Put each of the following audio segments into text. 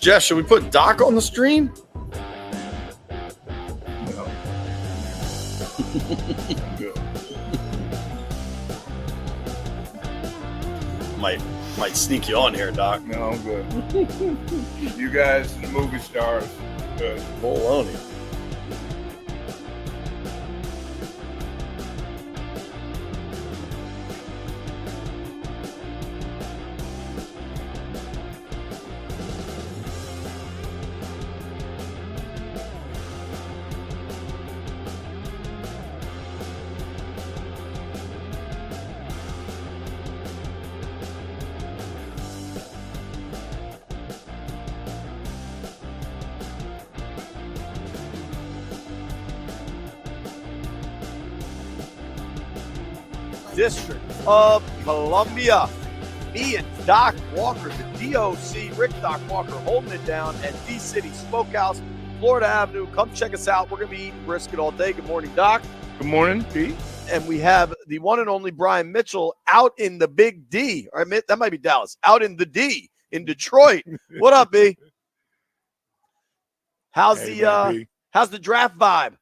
Jeff, should we put Doc on the stream? No. Good. Might sneak you on here, Doc. No, I'm good. You guys, the movie stars, good. Baloney. District of Columbia. Me and Doc Walker, the DOC, Rick Doc Walker, holding it down at D-City Smokehouse, Florida Avenue. Come check us out. We're going to be eating brisket all day. Good morning, Doc. Good morning, Pete. And we have the one and only Brian Mitchell out in the big D. Or that might be Dallas. Out in the D in Detroit. What up, B? How's the draft vibe?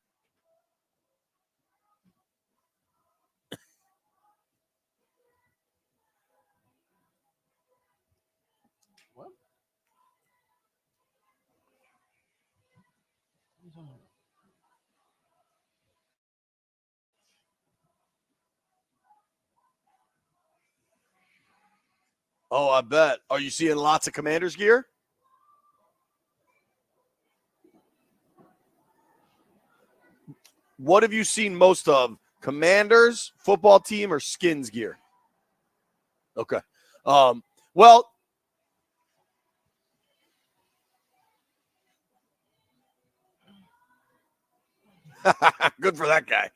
Oh, I bet. Are you seeing lots of Commanders gear? What have you seen most of? Commanders, football team, or Skins gear? Okay. Well, good for that guy.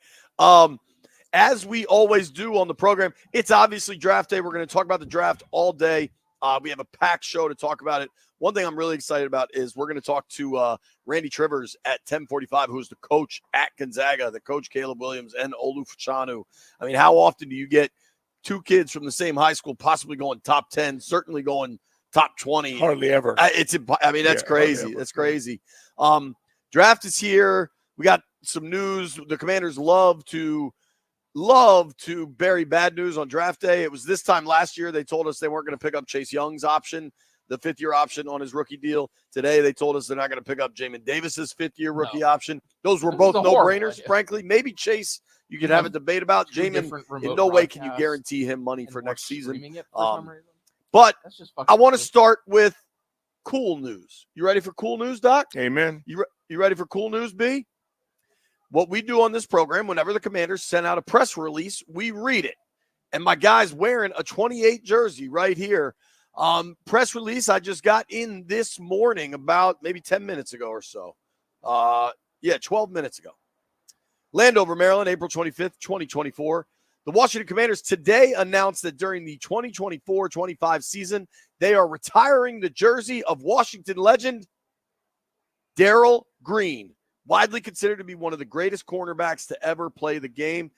As we always do on the program, it's obviously draft day. We're going to talk about the draft all day. We have a packed show to talk about it. One thing I'm really excited about is we're going to talk to Randy Trivers at 10:45, who's the coach at Gonzaga, the coach Caleb Williams and Olu Fashanu. I mean, how often do you get two kids from the same high school possibly going top 10, certainly going top 20? Hardly ever. That's crazy. That's crazy. Draft is here. We got some news. The Commanders love to bury bad news on draft day. It was this time last year they told us they weren't going to pick up Chase Young's option, the fifth-year option on his rookie deal. Today they told us they're not going to pick up Jamin Davis's fifth-year rookie option. Those were both no-brainers, frankly. Maybe Chase you could have a debate about. Jamin, in no way can you guarantee him money for next season. But I want to start with cool news. You ready for cool news, Doc? Amen. You ready for cool news, B? What we do on this program, whenever the Commanders send out a press release, we read it. And my guy's wearing a 28 jersey right here. Press release I just got in this morning about maybe 10 minutes ago or so. 12 minutes ago. Landover, Maryland, April 25th, 2024. The Washington Commanders today announced that during the 2024-25 season, they are retiring the jersey of Washington legend Darrell Green, widely considered to be one of the greatest cornerbacks to ever play the game.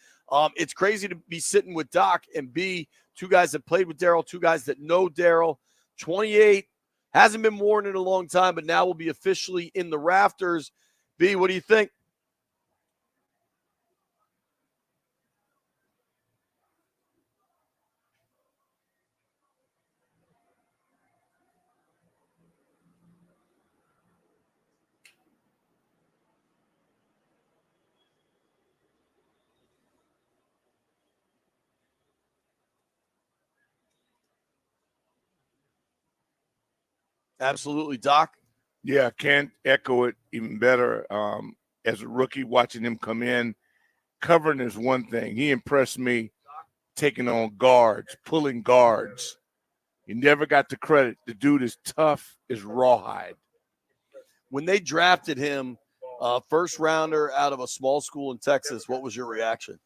It's crazy to be sitting with Doc and B, two guys that played with Darrell, two guys that know Darrell. 28, hasn't been worn in a long time, but now will be officially in the rafters. B, what do you think? Absolutely, Doc. Yeah, can't echo it even better. As a rookie, watching him come in, covering is one thing. He impressed me taking on guards, pulling guards. He never got the credit. The dude is tough as rawhide. When they drafted him, first rounder out of a small school in Texas, what was your reaction?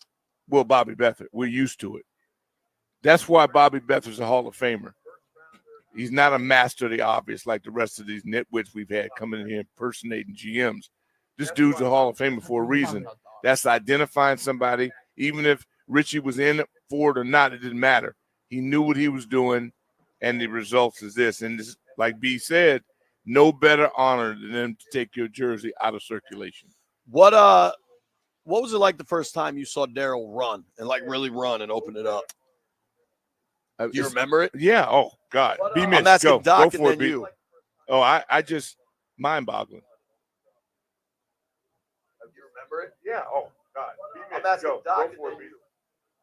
Well, Bobby Beathard, we're used to it. That's why Bobby Beathard's a Hall of Famer. He's not a master of the obvious like the rest of these nitwits we've had coming in here impersonating GMs. This dude's a Hall of Famer for a reason. That's identifying somebody. Even if Richie was in for it or not, it didn't matter. He knew what he was doing, and the results is this. And this, like B said, no better honor than them to take your jersey out of circulation. What was it like the first time you saw Daryl run and like really run and open it up? Do you remember it? Yeah. Oh God. I'm asking Doc and then you. Oh, I just mind-boggling. Do you remember it? Yeah. Oh God. I'm asking Doc and then you.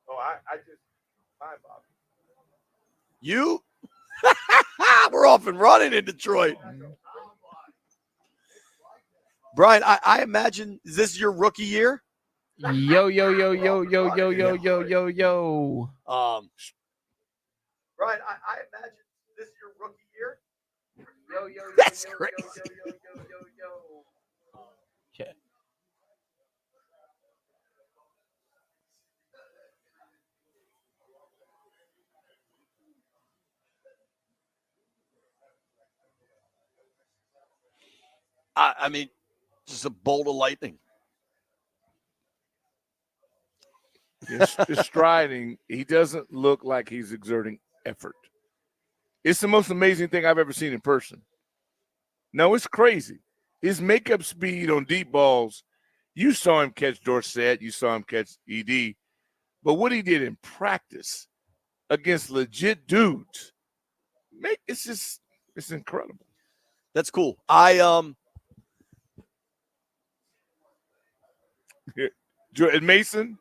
Oh, I just mind-boggling. You? We're off and running in Detroit. Brian, I imagine, is this your rookie year? Yo. Brian, I imagine this is your rookie year. That's crazy. Okay. I mean, just a bolt of lightning. His striding, he doesn't look like he's exerting effort. It's the most amazing thing I've ever seen in person. No, it's crazy. His makeup speed on deep balls, you saw him catch Dorsett, you saw him catch ED, but what he did in practice against legit dudes, it's incredible. That's cool. Jordan Mason?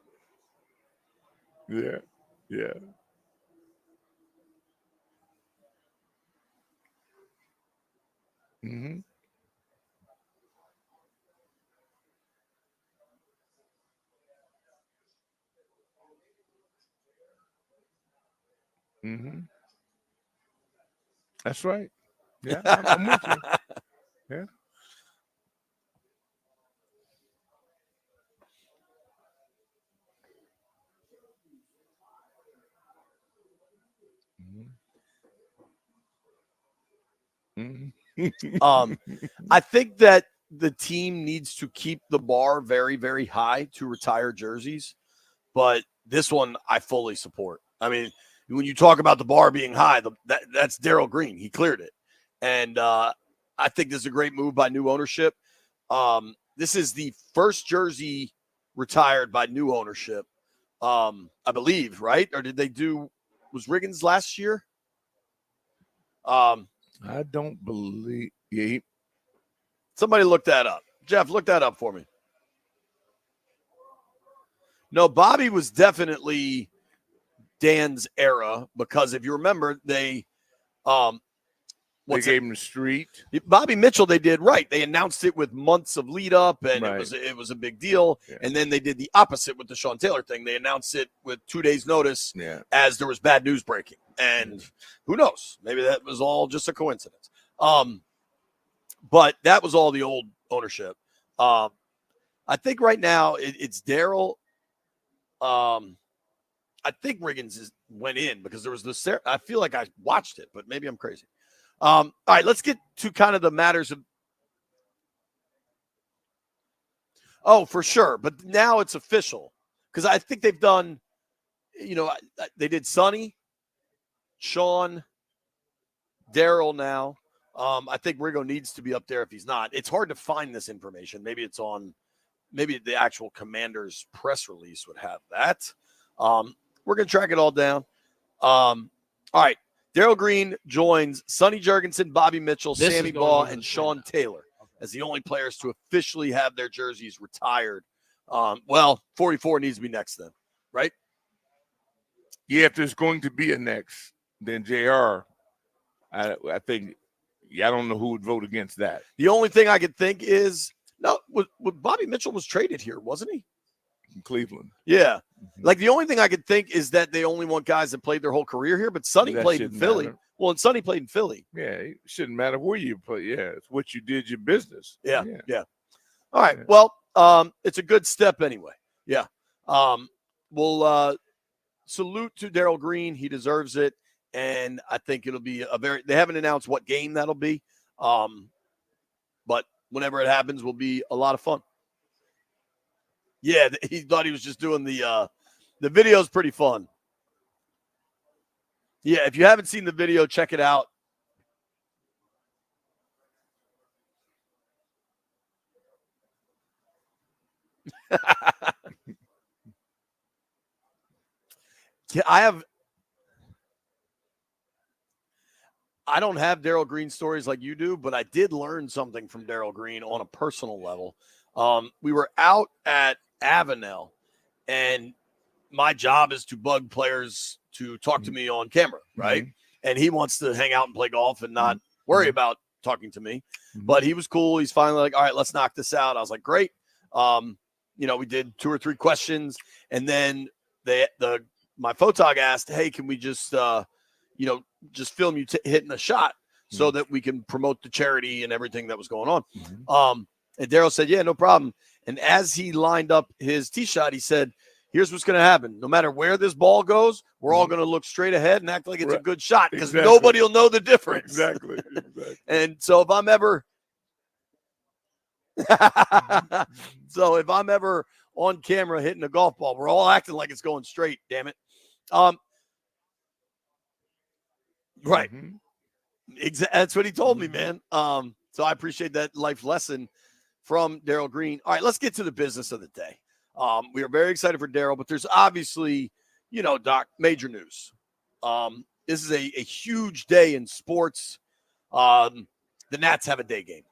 Yeah. Mm-hmm. Mm-hmm. That's right. Yeah, I'm with you. Yeah. Mm-hmm. I think that the team needs to keep the bar very, very high to retire jerseys, but this one I fully support. I mean, when you talk about the bar being high, that's Daryl Green. He cleared it, and I think this is a great move by new ownership. This is the first jersey retired by new ownership, I believe, right? Or did they do? Was Riggins last year? I don't believe. Yeah, somebody look that up. Jeff, look that up for me. No, Bobby was definitely Dan's era because if you remember, they gave him the street. Bobby Mitchell, they did right. They announced it with months of lead up, and right. it was a big deal. Yeah. And then they did the opposite with the Sean Taylor thing. They announced it with 2 days' notice as there was bad news breaking. And who knows? Maybe that was all just a coincidence. But that was all the old ownership. I think right now it's Daryl. I think Riggins went in because there was this. I feel like I watched it, but maybe I'm crazy. All right, let's get to kind of the matters of. Oh, for sure. But now it's official because I think they've done, they did Sonny, Sean, Daryl now. I think Riggo needs to be up there if he's not. It's hard to find this information. Maybe the actual Commander's press release would have that. We're going to track it all down. All right. Daryl Green joins Sonny Jurgensen, Bobby Mitchell, Sammy Baugh, and Sean Taylor as the only players to officially have their jerseys retired. 44 needs to be next then, right? Yeah, if there's going to be a next, then JR, I think, I don't know who would vote against that. The only thing I could think is, Bobby Mitchell was traded here, wasn't he? In Cleveland. Yeah. Like the only thing I could think is that they only want guys that played their whole career here, but Sonny played in Philly. Matter. Well, and Sonny played in Philly. Yeah, it shouldn't matter where you play. Yeah, it's what you did, your business. Yeah. All right. Yeah. Well, it's a good step anyway. Yeah. We'll salute to Daryl Green. He deserves it. And I think it'll be they haven't announced what game that'll be. But whenever it happens, will be a lot of fun. Yeah, he thought he was just doing the video's pretty fun. Yeah, if you haven't seen the video, check it out. I don't have Darryl Green stories like you do, but I did learn something from Darryl Green on a personal level. We were out at Avenel, and my job is to bug players to talk to me on camera, right? And he wants to hang out and play golf and not worry about talking to me. But he was cool. He's finally like, all right, let's knock this out. I was like, great. We did 2 or 3 questions, and then my photog asked, hey, can we just just film you hitting a shot so that we can promote the charity and everything that was going on. And Darryl said, yeah, no problem. And as he lined up his tee shot, he said, here's what's going to happen. No matter where this ball goes, we're all going to look straight ahead and act like it's a good shot because nobody will know the difference. Exactly. And so if I'm ever on camera hitting a golf ball, we're all acting like it's going straight, damn it. Right. That's what he told me, man. So I appreciate that life lesson from Darryl Green. All right, let's get to the business of the day. We are very excited for Darryl, but there's obviously, Doc, major news. This is a huge day in sports. The Nats have a day game.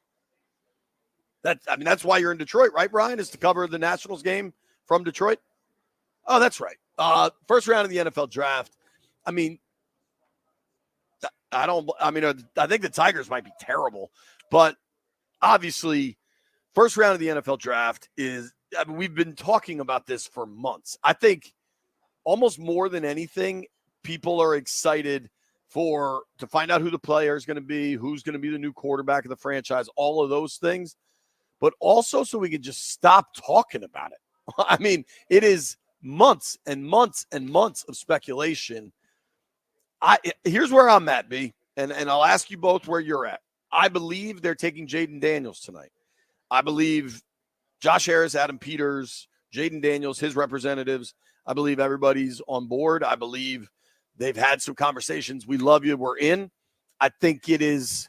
That's why you're in Detroit, right, Brian? Is to cover the Nationals game from Detroit? Oh, that's right. First round of the NFL draft. I think the Tigers might be terrible, but obviously, first round of the NFL draft we've been talking about this for months. I think almost more than anything, people are excited to find out who the player is going to be, who's going to be the new quarterback of the franchise, all of those things, but also so we can just stop talking about it. It is months and months and months of speculation. Here's where I'm at, B, and I'll ask you both where you're at. I believe they're taking Jaden Daniels tonight. I believe Josh Harris, Adam Peters, Jaden Daniels, his representatives. I believe everybody's on board. I believe they've had some conversations. We love you. We're in. I think it is,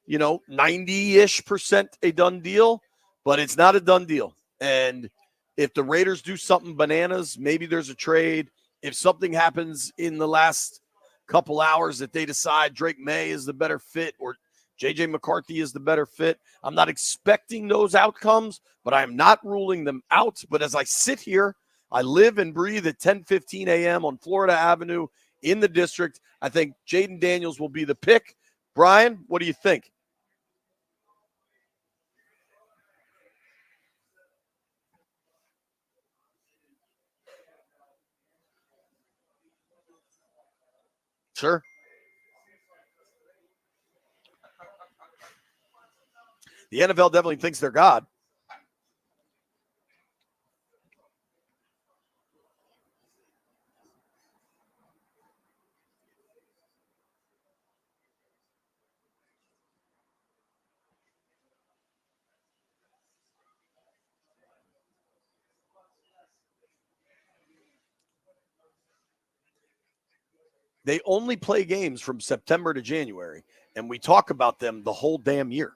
90-ish% a done deal, but it's not a done deal. And if the Raiders do something bananas, maybe there's a trade. If something happens in the last couple hours that they decide Drake May is the better fit or J.J. McCarthy is the better fit, I'm not expecting those outcomes, but I am not ruling them out. But as I sit here, I live and breathe at 10:15 a.m. on Florida Avenue in the district. I think Jaden Daniels will be the pick. Brian, what do you think? Sure. The NFL definitely thinks they're God. They only play games from September to January, and we talk about them the whole damn year.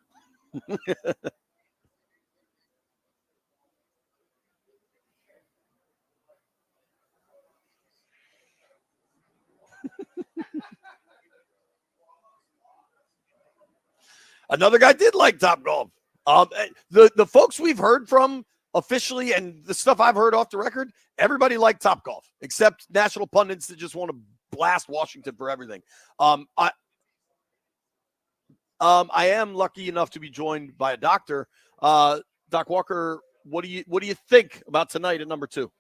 Another guy did like Topgolf. The folks we've heard from officially and the stuff I've heard off the record, everybody liked Topgolf except national pundits that just want to blast Washington for everything. I am lucky enough to be joined by a doctor. Doc Walker, what do you think about tonight at number 2?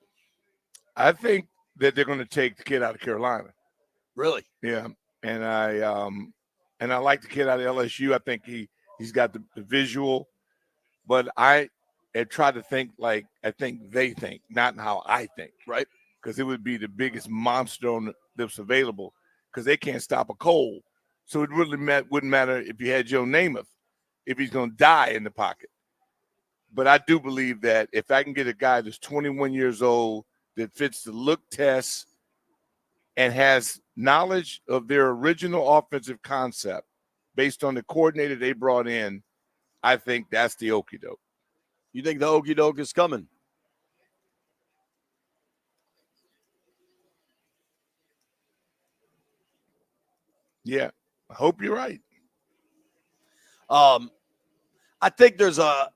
I think that they're going to take the kid out of Carolina. Really? Yeah, and I like the kid out of LSU. I think he's got the visual, but I try to think like I think they think, not how I think, right? Because it would be the biggest monster that's available because they can't stop a cold. So it really wouldn't matter if you had Joe Namath, if he's going to die in the pocket. But I do believe that if I can get a guy that's 21 years old that fits the look test and has knowledge of their original offensive concept based on the coordinator they brought in, I think that's the okie doke. You think the okie doke is coming? Yeah, I hope you're right. I think there's a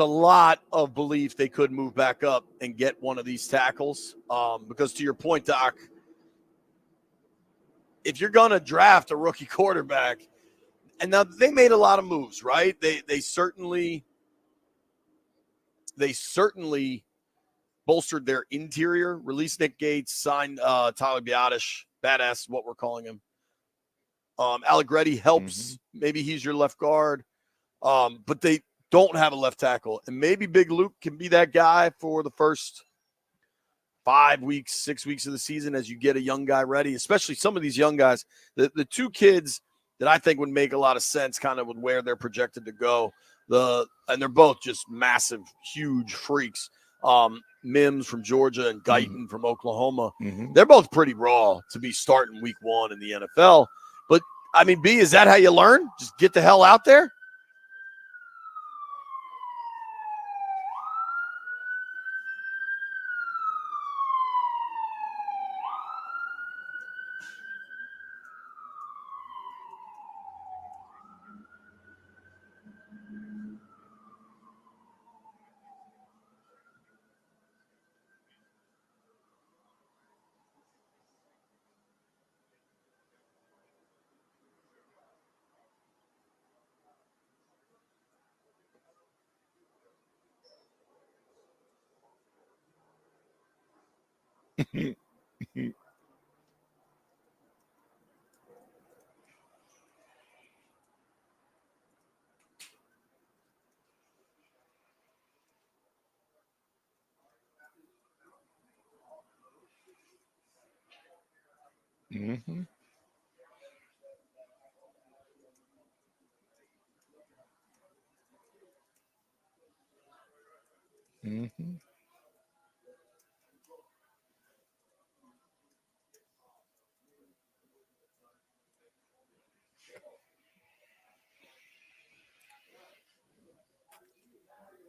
lot of belief they could move back up and get one of these tackles. Because to your point, Doc, if you're going to draft a rookie quarterback, and now they made a lot of moves, right? They certainly bolstered their interior, released Nick Gates, signed Tyler Biotish, badass, what we're calling him. Allegretti helps. Maybe he's your left guard. But they don't have a left tackle. And maybe Big Luke can be that guy for the first 5 weeks, 6 weeks of the season as you get a young guy ready, especially some of these young guys. The two kids that I think would make a lot of sense kind of with where they're projected to go. And they're both just massive, huge freaks. Mims from Georgia and Guyton from Oklahoma. They're both pretty raw to be starting week 1 in the NFL. But, I mean, B, is that how you learn? Just get the hell out there?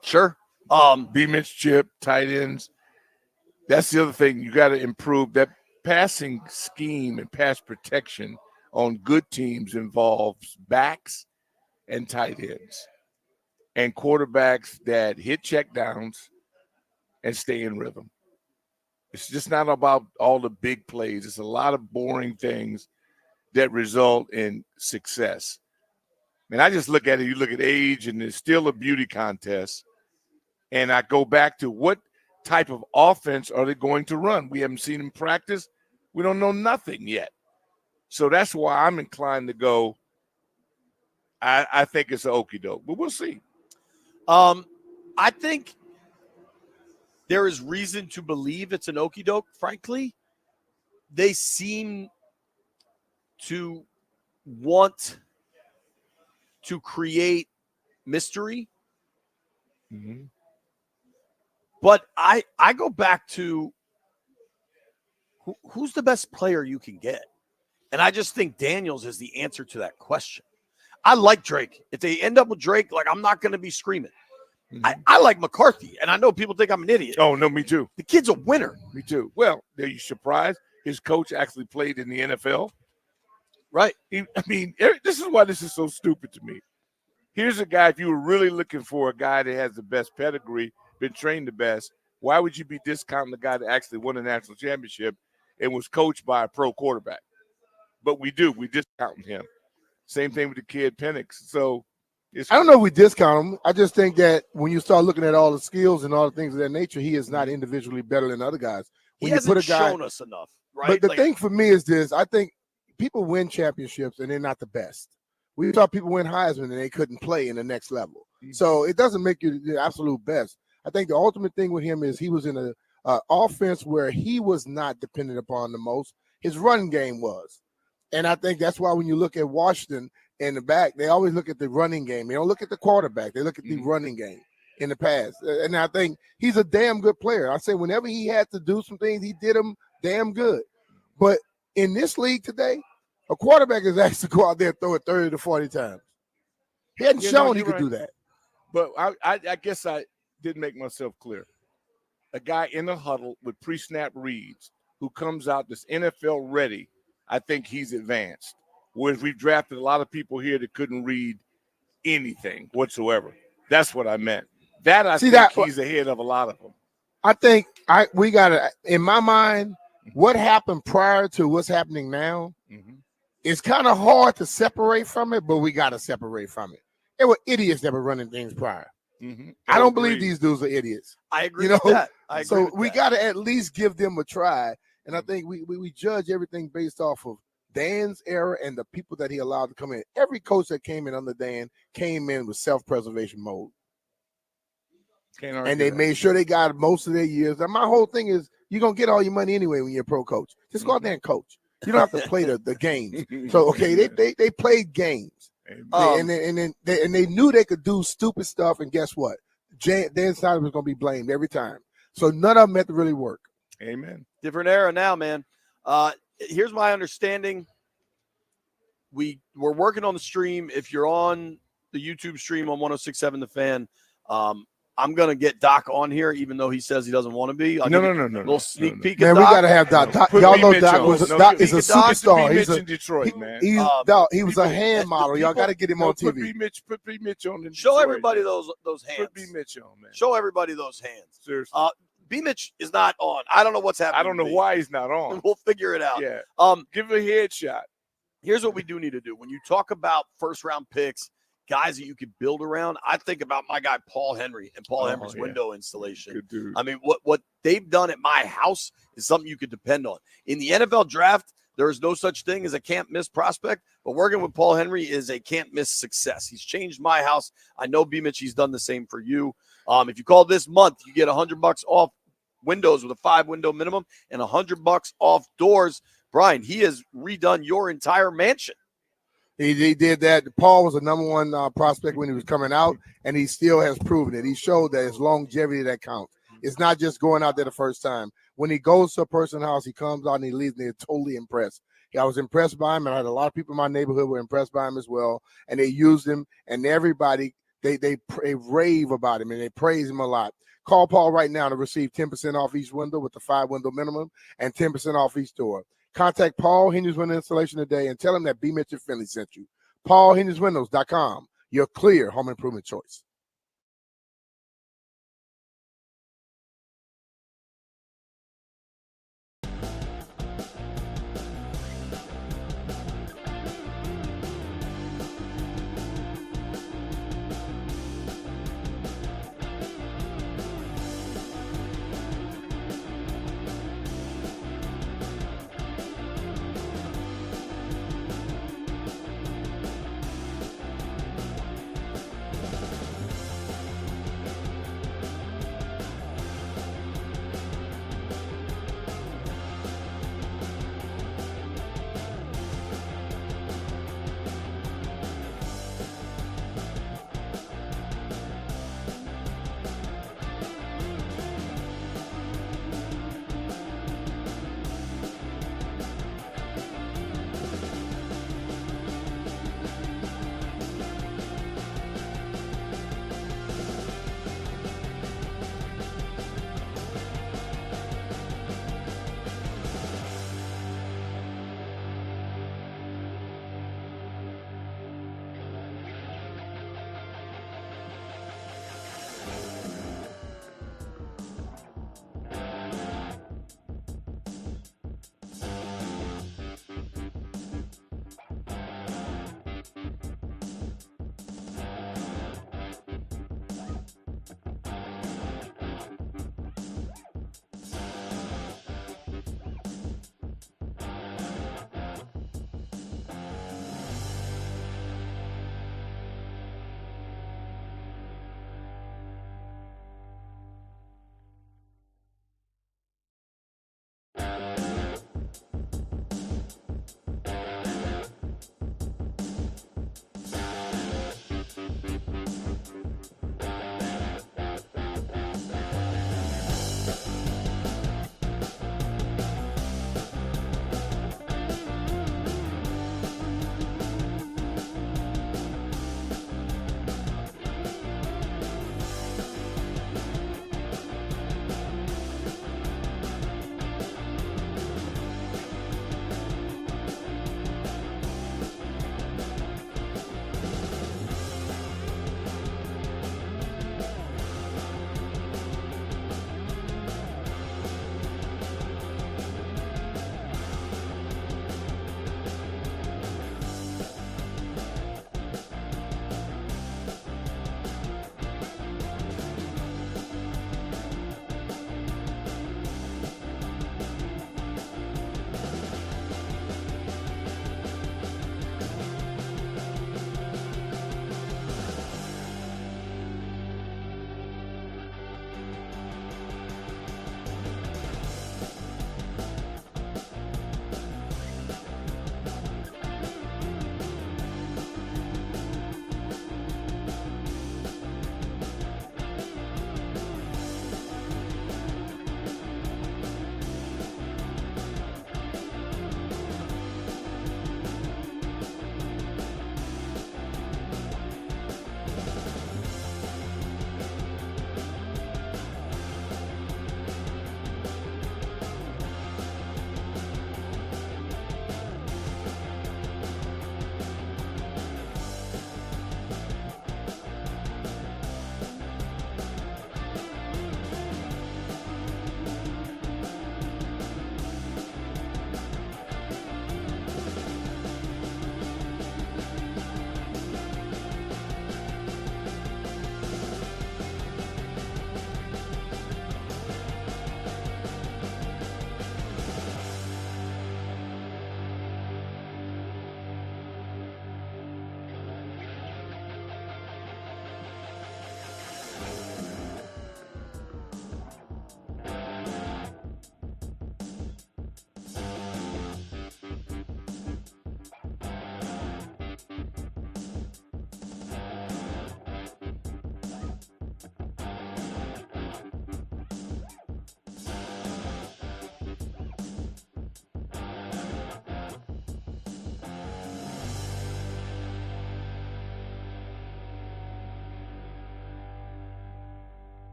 Sure. B-Mitch chip, tight ends. That's the other thing. You got to improve that passing scheme and pass protection on good teams involves backs and tight ends and quarterbacks that hit check downs and stay in rhythm. It's just not about all the big plays. It's a lot of boring things that result in success. And I just look at it, you look at age, and it's still a beauty contest. And I go back to what type of offense are they going to run? We haven't seen them practice. We don't know nothing yet. So that's why I'm inclined to go, I think it's an okie doke, but we'll see. I think there is reason to believe it's an okie doke, frankly. They seem to want to create mystery. But I go back to who's the best player you can get? And I just think Daniels is the answer to that question. I like Drake. If they end up with Drake, like, I'm not going to be screaming. I like McCarthy, and I know people think I'm an idiot. Oh, no, me too. The kid's a winner. Me too. Well, are you surprised his coach actually played in the NFL? Right. This is why this is so stupid to me. Here's a guy, if you were really looking for a guy that has the best pedigree, been trained the best, why would you be discounting the guy that actually won a national championship and was coached by a pro quarterback? But we do. We discount him. Same thing with the kid Penix. So I don't know if we discount him. I just think that when you start looking at all the skills and all the things of that nature, he is not individually better than other guys. When he hasn't shown us enough, right? But the thing for me is this. I think people win championships and they're not the best. We saw people win Heisman and they couldn't play in the next level. So it doesn't make you the absolute best. I think the ultimate thing with him is he was in a offense where he was not dependent upon the most. His run game was. And I think that's why when you look at Washington in the back, they always look at the running game. They don't look at the quarterback. They look at the running game in the past. And I think he's a damn good player. I say whenever he had to do some things, he did them damn good. But in this league today, a quarterback is asked to go out there and throw it 30 to 40 times. He hadn't shown he could do that. But I guess I didn't make myself clear. A guy in the huddle with pre-snap reads who comes out that's NFL ready, I think he's advanced. Whereas we've drafted a lot of people here that couldn't read anything whatsoever. That's what I meant. I think he's ahead of a lot of them. I think we got to, in my mind, what happened prior to what's happening now, it's kind of hard to separate from it, but we got to separate from it. There were idiots that were running things prior. I don't believe these dudes are idiots. I agree with that. We got to at least give them a try. And I think we judge everything based off of Dan's era and the people that he allowed to come in. Every coach that came in under Dan came in with self-preservation mode. And they made sure they got most of their years. And my whole thing is you're going to get all your money anyway when you're a pro coach. Just go out there and coach. You don't have to play the games. So, okay, they played games. And they knew they could do stupid stuff. And guess what? Dan Snyder was going to be blamed every time. So none of them had to really work. Amen. Different era now, man. Here's my understanding. We're working on the stream. If you're on the YouTube stream on 106.7 The Fan, I'm going to get Doc on here, even though he says he doesn't want to be. No. Little sneak peek. Man, we got to have Doc. Y'all know Doc is a superstar. He's in Detroit, man. He was a hand model. Y'all got to get him on TV. Put B. Mitch on. Show everybody those hands. Put B. Mitch on, man. Show everybody those hands. Seriously. B. Mitch is not on. I don't know what's happening. I don't know why he's not on. We'll figure it out. Yeah. Give him a headshot. Here's what we do need to do. When you talk about first-round picks, guys that you could build around, I think about my guy Paul Henry and Paul Henry's window installation. Good dude. I mean, what they've done at my house is something you could depend on. In the NFL draft, there is no such thing as a can't-miss prospect, but working with Paul Henry is a can't-miss success. He's changed my house. I know, B. Mitch, he's done the same for you. If you call this month, you get $100 off windows with a 5-window minimum and $100 off doors. Brian, he has redone your entire mansion. He did that. Paul was the number one prospect when he was coming out, and he still has proven it. He showed that it's longevity that counts. It's not just going out there the first time. When he goes to a person's house, he comes out and he leaves, and they're totally impressed. I was impressed by him, and I had a lot of people in my neighborhood were impressed by him as well, and they used him, and everybody, they rave about him, and they praise him a lot. Call Paul right now to receive 10% off each window with the 5-window minimum and 10% off each door. Contact Paul Henry's Window Installation today and tell him that B. Mitch and Finley sent you. PaulHenrysWindows.com, your clear home improvement choice.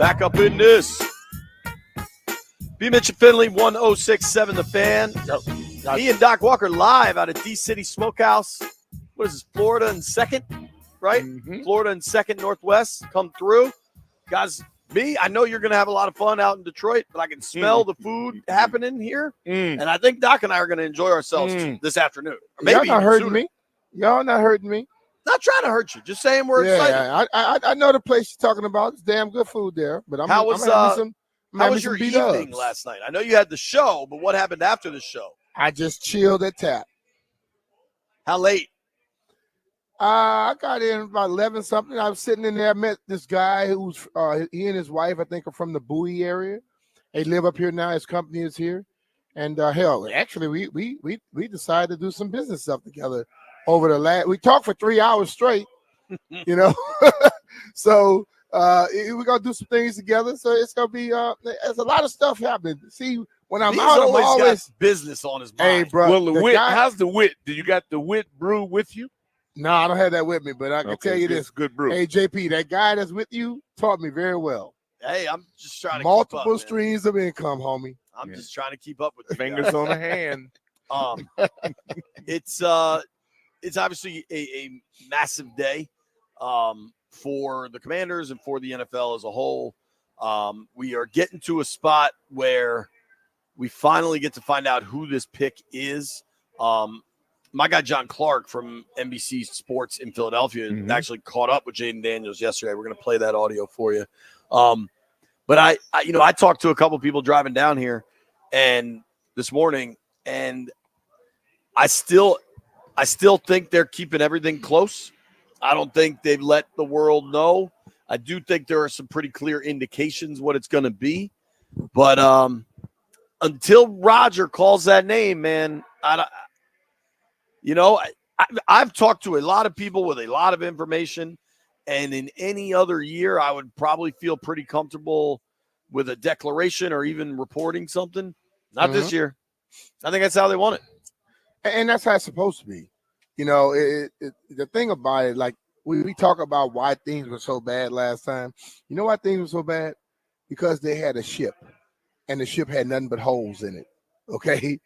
Back up in this. B. Mitch and Finley, 1067 The Fan. Me and Doc Walker live out at D City Smokehouse. What is this, Florida and 2nd, right? Mhm. Florida and 2nd Northwest. Come through. Guys, me, I know you're going to have a lot of fun out in Detroit, but I can smell the food happening here. And I think Doc and I are going to enjoy ourselves this afternoon. Or maybe Y'all not even hurting sooner. me. Y'all not hurting me. Not trying to hurt you. Just saying we're excited. Yeah, I know the place you're talking about. It's damn good food there. But How was your beat evening ups. last night? I know you had the show, but what happened after the show? I just chilled at Tap. How late? I got in about 11 something. I was sitting in there. I met this guy who's he and his wife, I think, are from the Bowie area. They live up here now. His company is here. And hell, actually, we decided to do some business stuff together over the last. We talked for 3 hours straight, you know. So we're gonna do some things together. So it's gonna be there's a lot of stuff happening. See, when I'm He's out, I'm always always got business on his hey, mind. bro. Well, the wit. guy, How's the wit? Do you got the wit brew with you? no, I don't have that with me, but I can tell you it's this. good brew. Hey, JP, that guy that's with you taught me very well. Hey, I'm just trying to Multiple keep up, man. streams of income, homie. I'm just trying to keep up with you Fingers guys. on the hand. It's obviously a massive day for the Commanders and for the NFL as a whole. We are getting to a spot where we finally get to find out who this pick is. My guy John Clark from NBC Sports in Philadelphia actually caught up with Jaden Daniels yesterday. We're going to play that audio for you. But I talked to a couple people driving down here and this morning, and I still think they're keeping everything close. I don't think they've let the world know. I do think there are some pretty clear indications what it's going to be. But until Roger calls that name, man, I've talked to a lot of people with a lot of information, and in any other year, I would probably feel pretty comfortable with a declaration or even reporting something. Not this year. I think that's how they want it. And that's how it's supposed to be. You know, the thing about it, like we talk about why things were so bad last time. You know why things were so bad? Because they had a ship, and the ship had nothing but holes in it. Okay,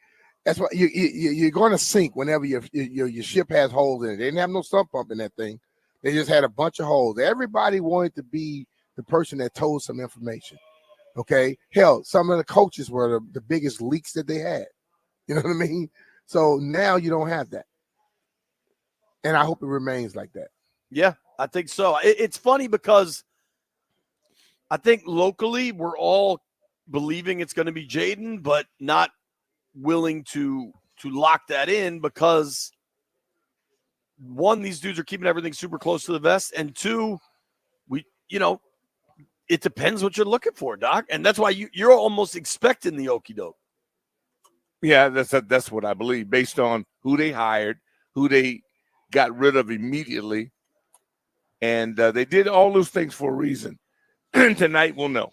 that's why you're going to sink whenever your ship has holes in it. They didn't have no sump pump in that thing. They just had a bunch of holes. Everybody wanted to be the person that told some information. Okay, hell, some of the coaches were the biggest leaks that they had. You know what I mean? So now you don't have that. And I hope it remains like that. Yeah, I think so. It's funny because I think locally we're all believing it's going to be Jaden, but not willing to lock that in because, one, these dudes are keeping everything super close to the vest, and two, it depends what you're looking for, Doc. And that's why you're almost expecting the okie doke. Yeah, that's what I believe, based on who they hired, who they got rid of immediately, and they did all those things for a reason. Tonight we'll know.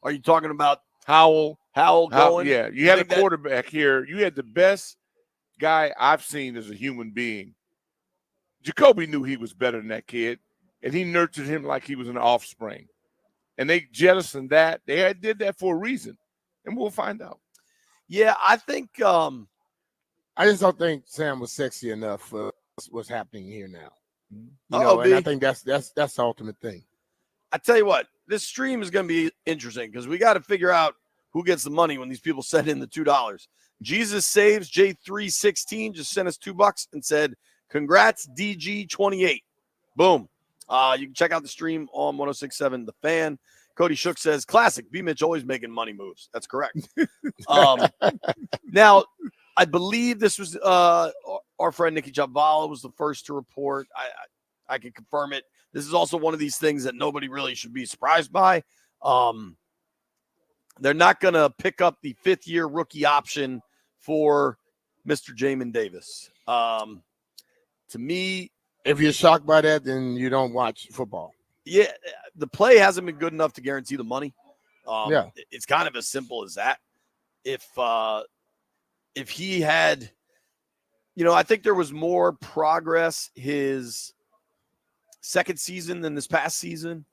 Are you talking about Howell going? Yeah, you had a quarterback here. You had the best guy I've seen as a human being. Jacoby knew he was better than that kid, and he nurtured him like he was an offspring. And they jettisoned that. They did that for a reason, and we'll find out. Yeah, I think I just don't think Sam was sexy enough for what's happening here now. And I think that's the ultimate thing. I tell you what, this stream is going to be interesting because we got to figure out who gets the money when these people send in the $2. Jesus Saves J316 just sent us $2 and said, "Congrats, DG28." Boom. You can check out the stream on 106.7 The Fan. Cody Shook says, "Classic. B. Mitch always making money moves." That's correct. Now, I believe this was our friend Nikki Javala was the first to report. I can confirm it. This is also one of these things that nobody really should be surprised by. They're not going to pick up the 5th-year rookie option for Mr. Jamin Davis. To me, if you're shocked by that, then you don't watch football. Yeah, the play hasn't been good enough to guarantee the money. It's kind of as simple as that. If he had, I think there was more progress his second season than this past season.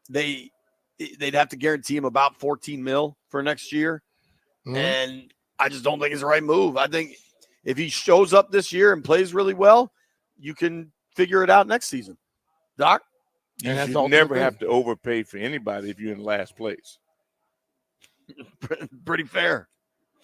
they'd have to guarantee him about 14 mil for next year. Mhm. And I just don't think it's the right move. I think if he shows up this year and plays really well, you can figure it out next season. Doc? You And that's should the ultimate never thing. have to overpay for anybody if you're in last place. Pretty fair.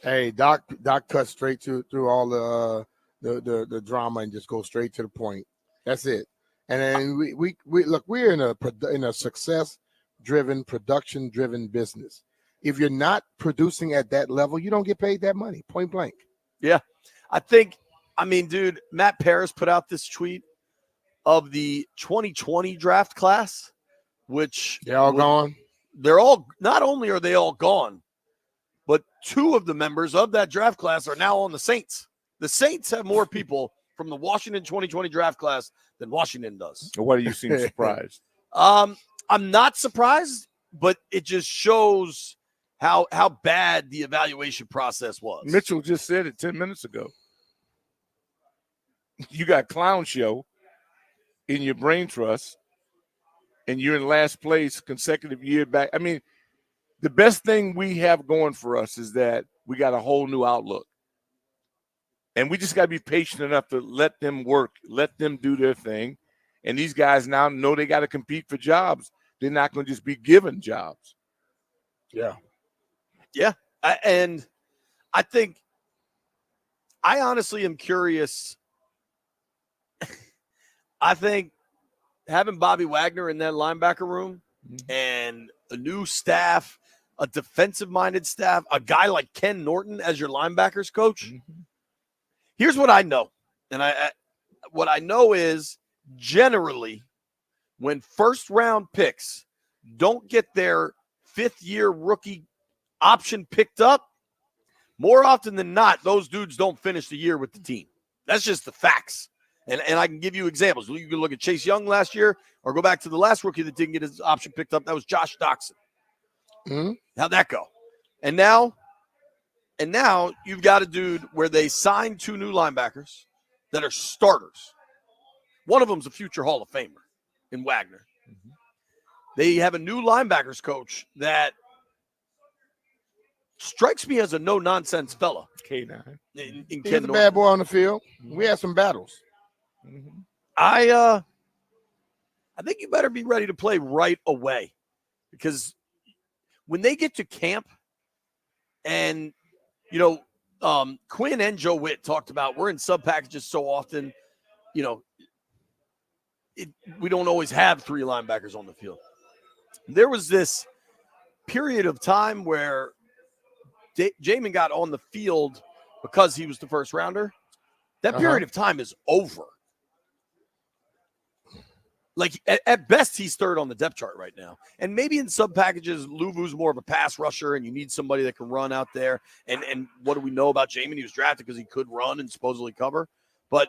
Hey, Doc cuts straight through all the drama and just goes straight to the point. That's it. And then we look, we're in a success-driven, production-driven business. If you're not producing at that level, you don't get paid that money, point blank. Yeah. Dude, Matt Paris put out this tweet of the 2020 draft class, which They're all gone. they're all, not only are they all gone, but two of the members of that draft class are now on the Saints. The Saints have more people from the Washington 2020 draft class than Washington does. Why do you seem surprised? I'm not surprised, but it just shows how bad the evaluation process was. Mitchell just said it 10 minutes ago. You got clown show in your brain trust, and you're in last place consecutive year back. I mean, the best thing we have going for us is that we got a whole new outlook. And we just got to be patient enough to let them work, let them do their thing. And these guys now know they got to compete for jobs. They're not going to just be given jobs. Yeah. Yeah. And I think, I honestly am curious. I think having Bobby Wagner in that linebacker room and a new staff, a defensive-minded staff, a guy like Ken Norton as your linebackers coach. Here's what I know. And what I know is generally when first-round picks don't get their fifth-year rookie option picked up, more often than not, those dudes don't finish the year with the team. That's just the facts. And I can give you examples. You can look at Chase Young last year or go back to the last rookie that didn't get his option picked up. That was Josh Doxson. Mm-hmm. How'd that go? And now you've got a dude where they signed two new linebackers that are starters. One of them's a future Hall of Famer in Wagner. Mm-hmm. They have a new linebackers coach that strikes me as a no-nonsense fella. K9. He's a bad boy on the field. We had some battles. Mm-hmm. I think you better be ready to play right away, because when they get to camp, and Quinn and Joe Witt talked about we're in sub packages so often, we don't always have three linebackers on the field. There was this period of time where Jamin got on the field because he was the first rounder. That period of time is over. Like, at best, he's third on the depth chart right now. And maybe in sub packages, Luvu's more of a pass rusher, and you need somebody that can run out there. And what do we know about Jamin? He was drafted because he could run and supposedly cover. But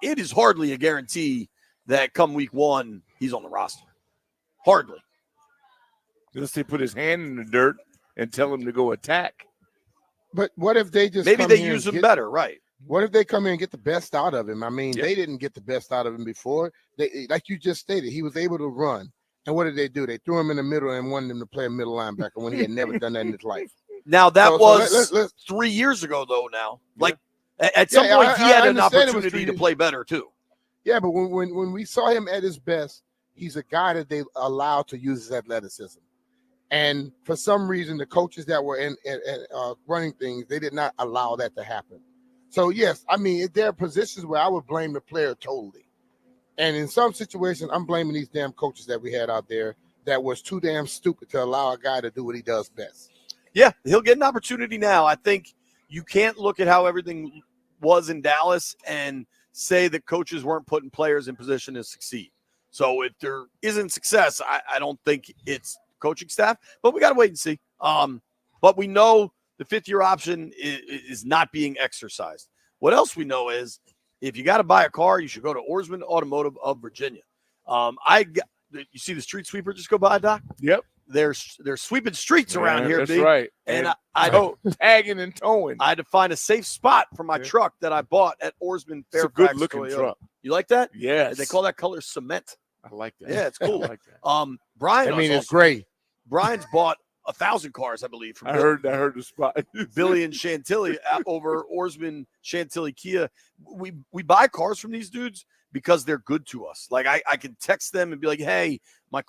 it is hardly a guarantee that come week one, he's on the roster. Hardly. Unless they put his hand in the dirt and tell him to go attack. But what if they just maybe they use him better, right? What if they come in and get the best out of him? I mean, they didn't get the best out of him before. They, like you just stated, he was able to run. And what did they do? They threw him in the middle and wanted him to play a middle linebacker when he had never done that in his life. Now, that was 3 years ago, though, now. Like, at some point, he had an opportunity to play better, too. Yeah, but when we saw him at his best, he's a guy that they allowed to use his athleticism. And for some reason, the coaches that were in running things, they did not allow that to happen. So, yes, I mean, there are positions where I would blame the player totally. And in some situations, I'm blaming these damn coaches that we had out there that was too damn stupid to allow a guy to do what he does best. Yeah, he'll get an opportunity now. I think you can't look at how everything was in Dallas and say that coaches weren't putting players in position to succeed. So if there isn't success, I don't think it's coaching staff, but we got to wait and see. But we know the fifth-year option is not being exercised. What else we know is if you got to buy a car, you should go to Oarsman Automotive of Virginia. You see the street sweeper just go by, Doc? Yep. They're sweeping streets around here, That's B. right. And tagging and towing. I had to find a safe spot for my truck that I bought at Oarsman Fairfax. It's a good-looking Toyota. truck. You like that? Yes. They call that color cement. I like that. Yeah, it's cool. I like that. Brian, I mean, is it's gray. Brian's bought 1,000 cars, I believe. From I heard the spot. Billy and Chantilly over Oarsman, Chantilly, Kia. We buy cars from these dudes because they're good to us. Like I can text them and be like, hey, my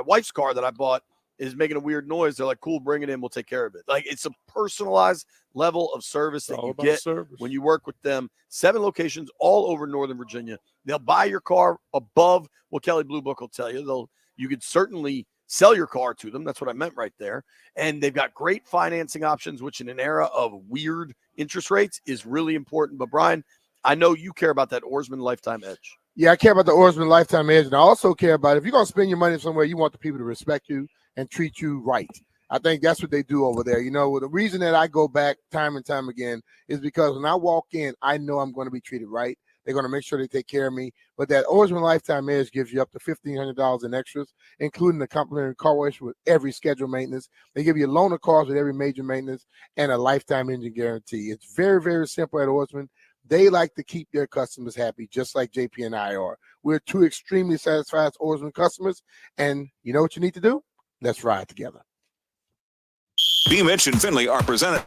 wife's car that I bought is making a weird noise. They're like, cool, bring it in. We'll take care of it. Like it's a personalized level of service that you get when you work with them. 7 locations all over Northern Virginia. They'll buy your car above what Kelly Blue Book will tell you. You could certainly sell your car to them. That's what I meant right there. And they've got great financing options, which in an era of weird interest rates is really important. But Brian, I know you care about that Oarsman Lifetime Edge. Yeah, I care about the Oarsman Lifetime Edge, and I also care about if you're going to spend your money somewhere, you want the people to respect you and treat you right. I think that's what they do over there. You know, the reason that I go back time and time again is because when I walk in, I know I'm going to be treated right. They're going to make sure they take care of me. But that Oarsman Lifetime Edge gives you up to $1,500 in extras, including the complimentary car wash with every scheduled maintenance. They give you a loan of cars with every major maintenance and a lifetime engine guarantee. It's very, very simple at Oarsman. They like to keep their customers happy, just like JP and I are. We're 2 extremely satisfied Oarsman customers. And you know what you need to do? Let's ride together. B. Mitch and Finley are presented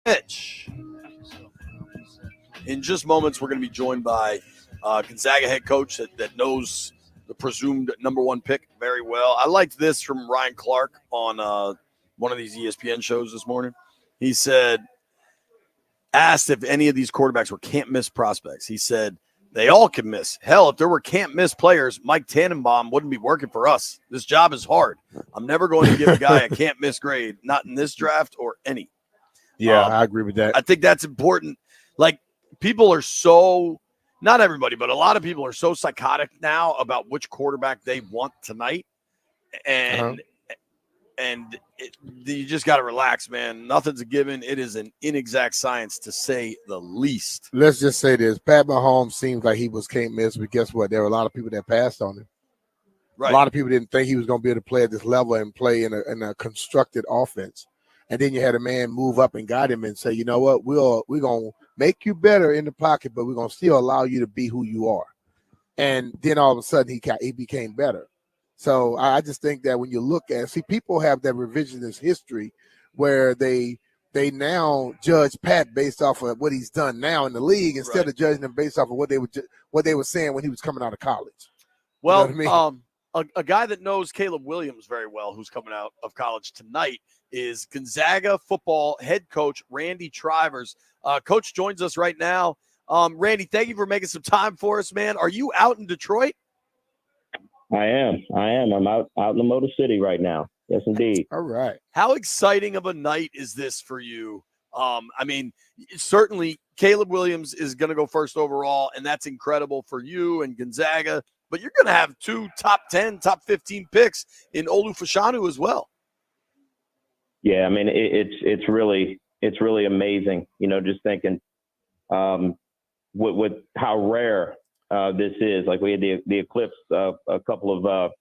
Pitch. In just moments, we're going to be joined by Gonzaga head coach that knows the presumed number one pick very well. I liked this from Ryan Clark on one of these ESPN shows this morning. He said, asked if any of these quarterbacks were can't miss prospects. He said, they all can miss. Hell, if there were can't miss players, Mike Tannenbaum wouldn't be working for us. This job is hard. I'm never going to give a guy a can't miss grade, not in this draft or any. Yeah, I agree with that. I think that's important. Like, people are so, not everybody, but a lot of people are so psychotic now about which quarterback they want tonight. And you just got to relax, man. Nothing's a given. It is an inexact science, to say the least. Let's just say this. Pat Mahomes seems like he was can't miss, but guess what? There were a lot of people that passed on him. Right. A lot of people didn't think he was going to be able to play at this level and play in a constructed offense. And then you had a man move up and got him and say, you know what, we're going to make you better in the pocket, but we're going to still allow you to be who you are. And then all of a sudden he became better. So I just think that when you look at, see, people have that revisionist history where they now judge Pat based off of what he's done now in the league instead of judging him based off of what they were saying when he was coming out of college. Well, you know what I mean? A guy that knows Caleb Williams very well, who's coming out of college tonight, is Gonzaga football head coach Randy Trivers. Coach joins us right now. Randy, thank you for making some time for us, man. Are you out in Detroit? I am. I'm out in the Motor City right now. Yes, indeed. All right. How exciting of a night is this for you? I mean, certainly Caleb Williams is going to go first overall, and that's incredible for you and Gonzaga. But you're going to have 2 top 10, top 15 picks in Olu Fashanu as well. Yeah, I mean, it's really amazing. You know, just thinking with how rare this is. Like, we had the eclipse a couple of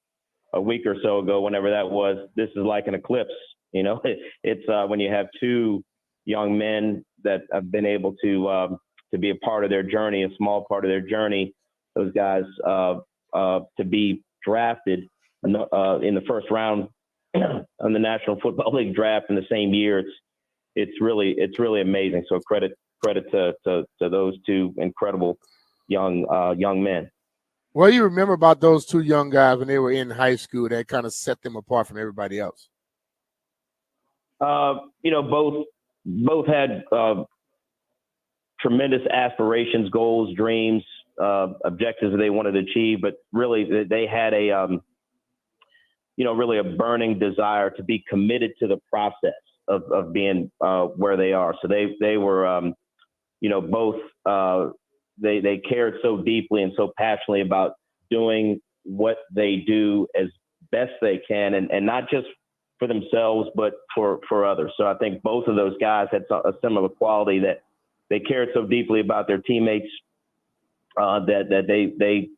a week or so ago, whenever that was. This is like an eclipse. You know, it's when you have 2 young men that have been able to be a part of their journey, a small part of their journey. Those guys to be drafted in the first round on the National Football League draft in the same year. It's really amazing. So credit to those 2 incredible young men. What do you remember about those 2 young guys when they were in high school that kind of set them apart from everybody else? You know, both had tremendous aspirations, goals, dreams, objectives that they wanted to achieve, but really they had really a burning desire to be committed to the process of being where they are. So they were, both they cared so deeply and so passionately about doing what they do as best they can, and not just for themselves, but for others. So I think both of those guys had a similar quality, that they cared so deeply about their teammates that they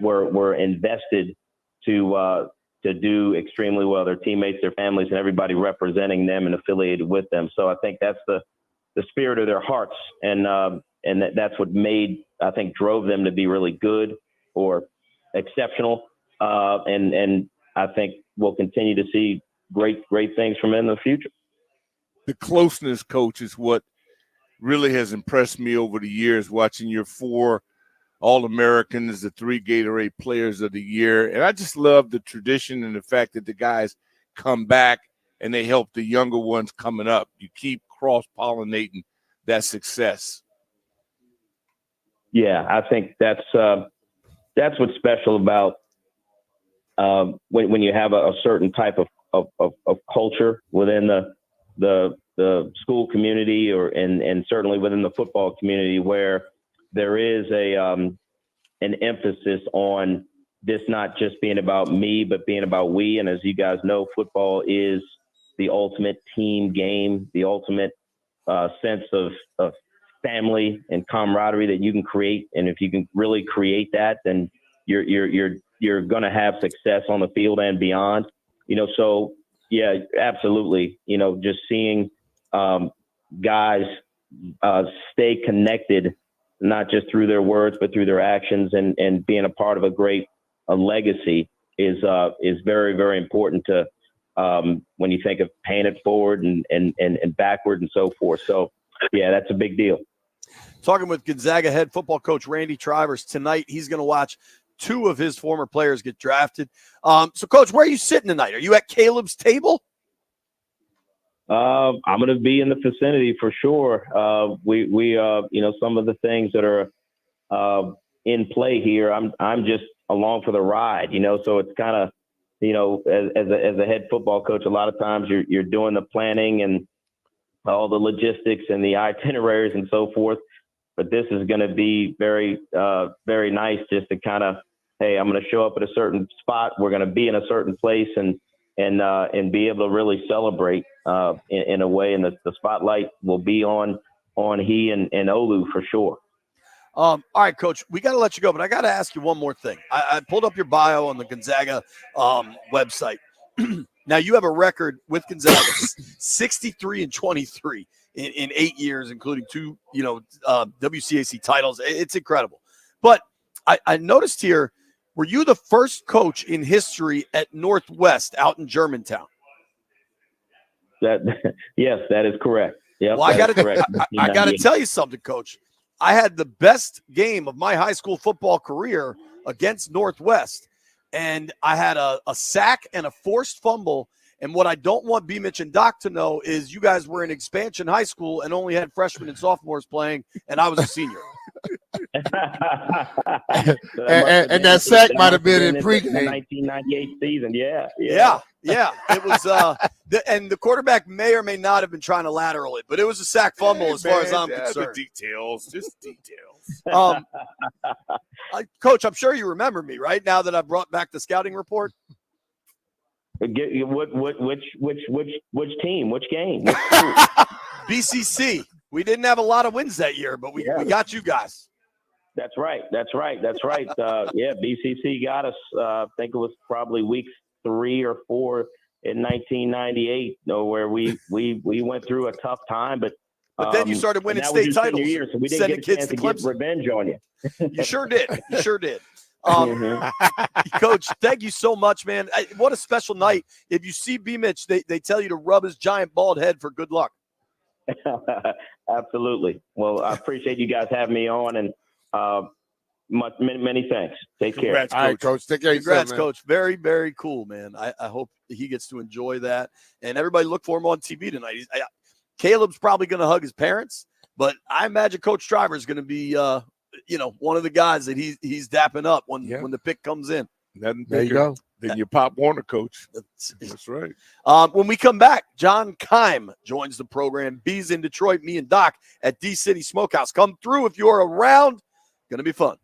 were invested to do extremely well. Their teammates, their families, and everybody representing them and affiliated with them. So I think that's the spirit of their hearts, and that's what I think drove them to be really good or exceptional. And I think we'll continue to see great things from them in the future. The closeness, coach, is what really has impressed me over the years, watching your 4 All-Americans, the 3 Gatorade Players of the Year. And I just love the tradition and the fact that the guys come back and they help the younger ones coming up. You keep cross-pollinating that success. Yeah, I think that's what's special about when you have a certain type of culture within the school community, and certainly within the football community, where there is an emphasis on this not just being about me, but being about we. And as you guys know, football is the ultimate team game, the ultimate sense of family and camaraderie that you can create. And if you can really create that, then you're going to have success on the field and beyond. So yeah, absolutely. Just seeing guys stay connected, not just through their words, but through their actions, and being a part of a legacy is very, very important to when you think of paying it forward and backward and so forth. So yeah, that's a big deal. Talking with Gonzaga head football coach Randy Trivers tonight. He's going to watch 2 of his former players get drafted. So, Coach, where are you sitting tonight? Are you at Caleb's table? I'm going to be in the vicinity for sure. We some of the things that are in play here, I'm just along for the ride. So it's kind of, as a head football coach, a lot of times you're doing the planning and all the logistics and the itineraries and so forth. But this is going to be very, very nice just to kind of, hey, I'm going to show up at a certain spot. We're going to be in a certain place and be able to really celebrate in a way. And the spotlight will be on he and Olu for sure. All right, Coach, we got to let you go, but I got to ask you one more thing. I pulled up your bio on the Gonzaga website. Now, you have a record with Gonzaga, 63-23 in 8 years, including 2, WCAC titles. It's incredible. But I noticed here, were you the first coach in history at Northwest out in Germantown? Yes, that is correct. Yep, well, I got to tell you something, Coach. I had the best game of my high school football career against Northwest, and I had a sack and a forced fumble. And what I don't want B. Mitch and Doc to know is you guys were in expansion high school and only had freshmen and sophomores playing, and I was a senior. and that sack might have been in pregame. The 1998 season, yeah. It was, and the quarterback may or may not have been trying to lateral it, but it was a sack fumble far as I'm concerned. Just details. Coach, I'm sure you remember me, right? Now that I brought back the scouting report. Which team? Which game? Which BCC. We didn't have a lot of wins that year, but we got you guys. That's right. Yeah, BCC got us. I think it was probably week 3 or 4 in 1998, where we went through a tough time, but then you started winning state titles. Year, so we didn't get a chance to get revenge on you. You sure did. Coach, thank you so much, man. What a special night. If you see B. Mitch, they tell you to rub his giant bald head for good luck. Absolutely. Well, I appreciate you guys having me on, and many thanks. Take care. Congrats, All right, Coach. Take care. Congrats, Coach. Very, very cool, man. I hope he gets to enjoy that. And everybody look for him on TV tonight. Caleb's probably going to hug his parents, but I imagine Coach Driver is going to be one of the guys that he's dapping up when the pick comes in. Nothing there you go. Then your Pop Warner coach. That's right. When we come back, John Keim joins the program. B's in Detroit, me and Doc at D-City Smokehouse. Come through if you're around. Going to be fun.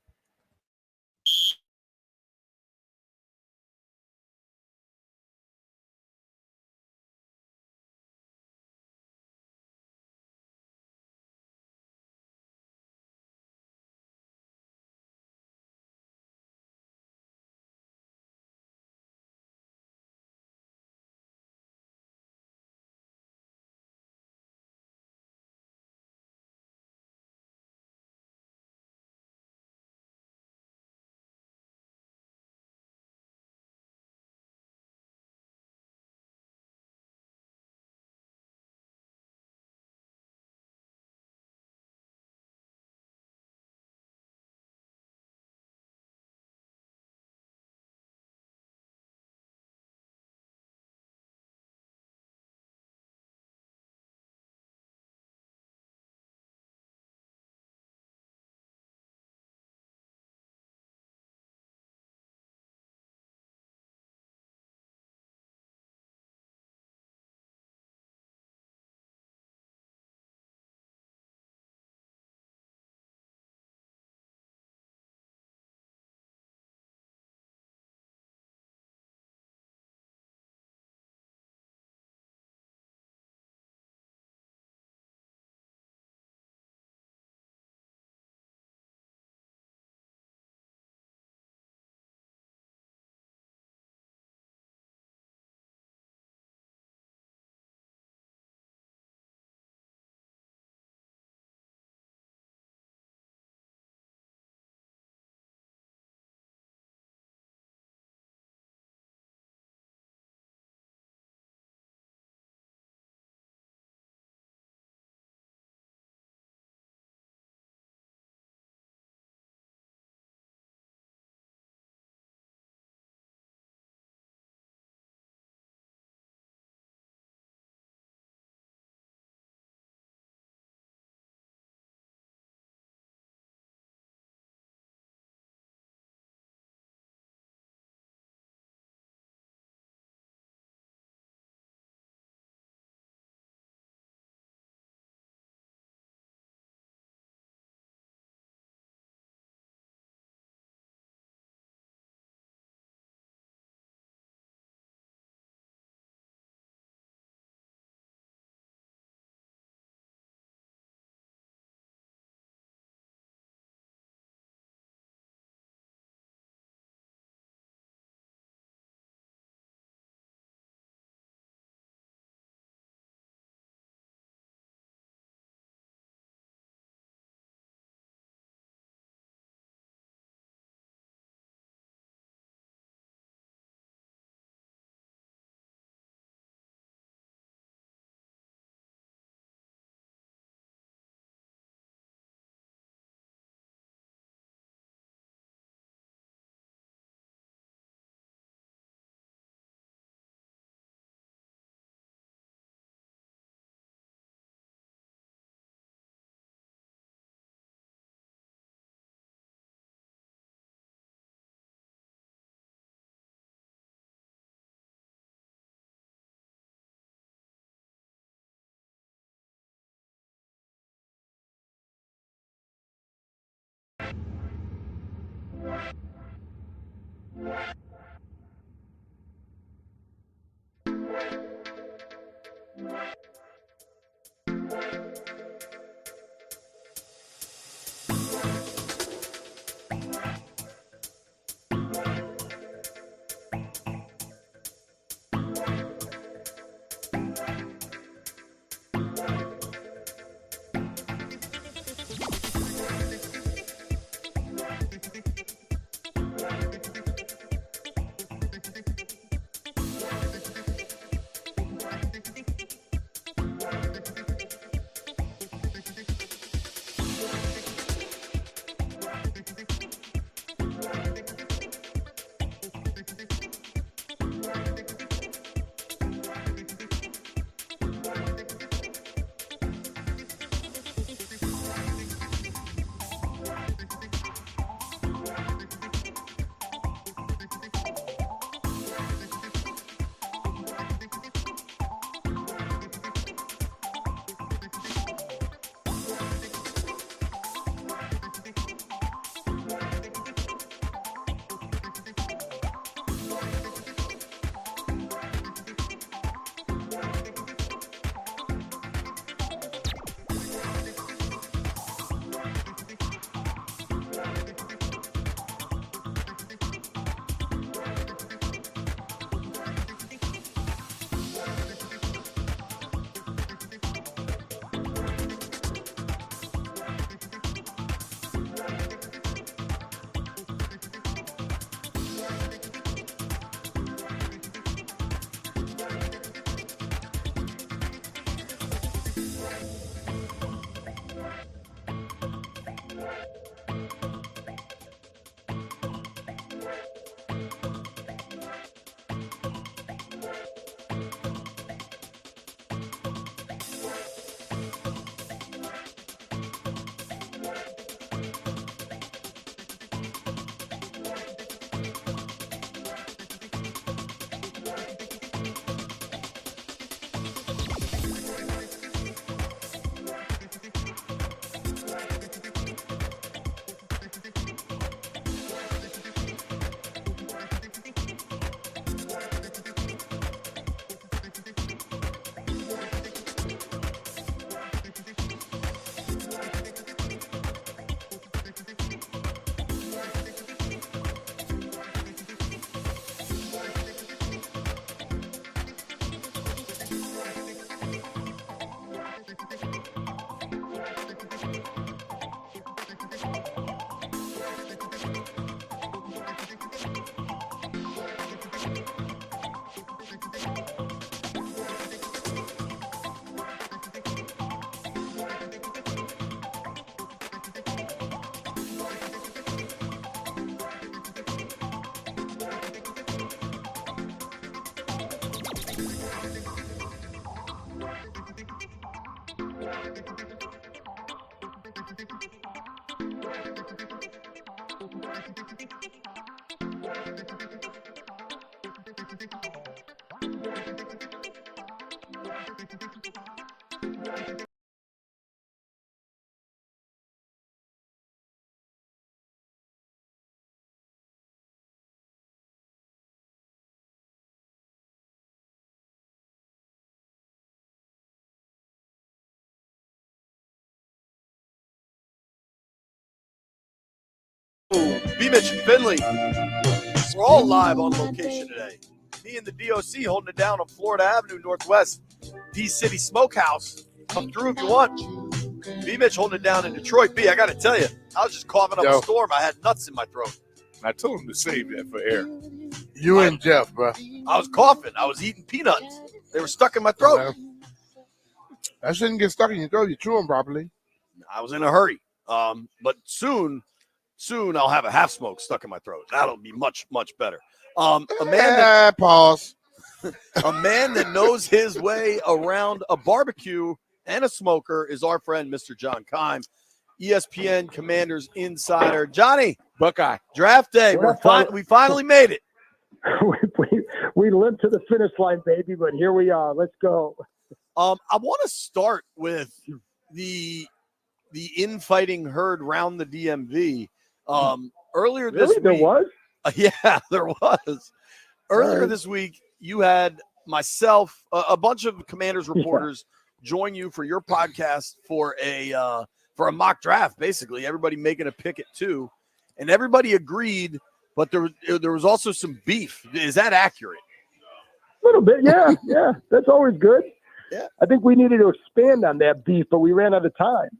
B. Mitch and Finley. We're all live on location today. Me and the DOC holding it down on Florida Avenue Northwest, D-City Smokehouse. Come through if you want. B. Mitch holding it down in Detroit. B, I got to tell you, I was just coughing up a storm. I had nuts in my throat. I told him to save that for air. You and Jeff, bro. I was coughing. I was eating peanuts. They were stuck in my throat. That shouldn't get stuck in your throat. You chew them properly. I was in a hurry. But soon I'll have a half smoke stuck in my throat. That'll be much, much better. A man that knows his way around a barbecue and a smoker is our friend, Mr. John Keim, ESPN Commanders insider. Johnny, Buckeye. Draft day. We finally made it. we limped to the finish line, baby, but here we are. Let's go. I want to start with the infighting heard round the DMV. Earlier Really? this There week, was? yeah, there was. Earlier right. this week, you had myself, a bunch of Commanders reporters join you for your podcast for a mock draft. Basically, everybody making a pick at 2, and everybody agreed. But there was also some beef. Is that accurate? A little bit, yeah. That's always good. Yeah. I think we needed to expand on that beef, but we ran out of time.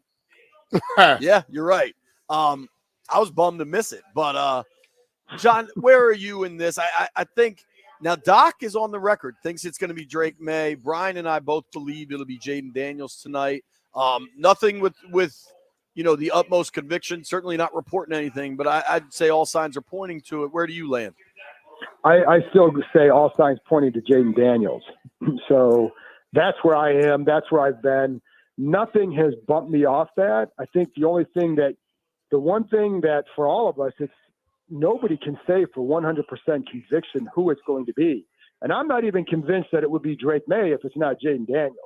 Yeah, you're right. I was bummed to miss it, but John, where are you in this? I think now Doc is on the record, thinks it's going to be Drake May. Brian and I both believe it'll be Jaden Daniels tonight. Nothing with the utmost conviction. Certainly not reporting anything, but I'd say all signs are pointing to it. Where do you land? I still say all signs pointing to Jaden Daniels. So that's where I am. That's where I've been. Nothing has bumped me off that. I think the one thing that for all of us, it's nobody can say for 100% conviction who it's going to be. And I'm not even convinced that it would be Drake May if it's not Jaden Daniels.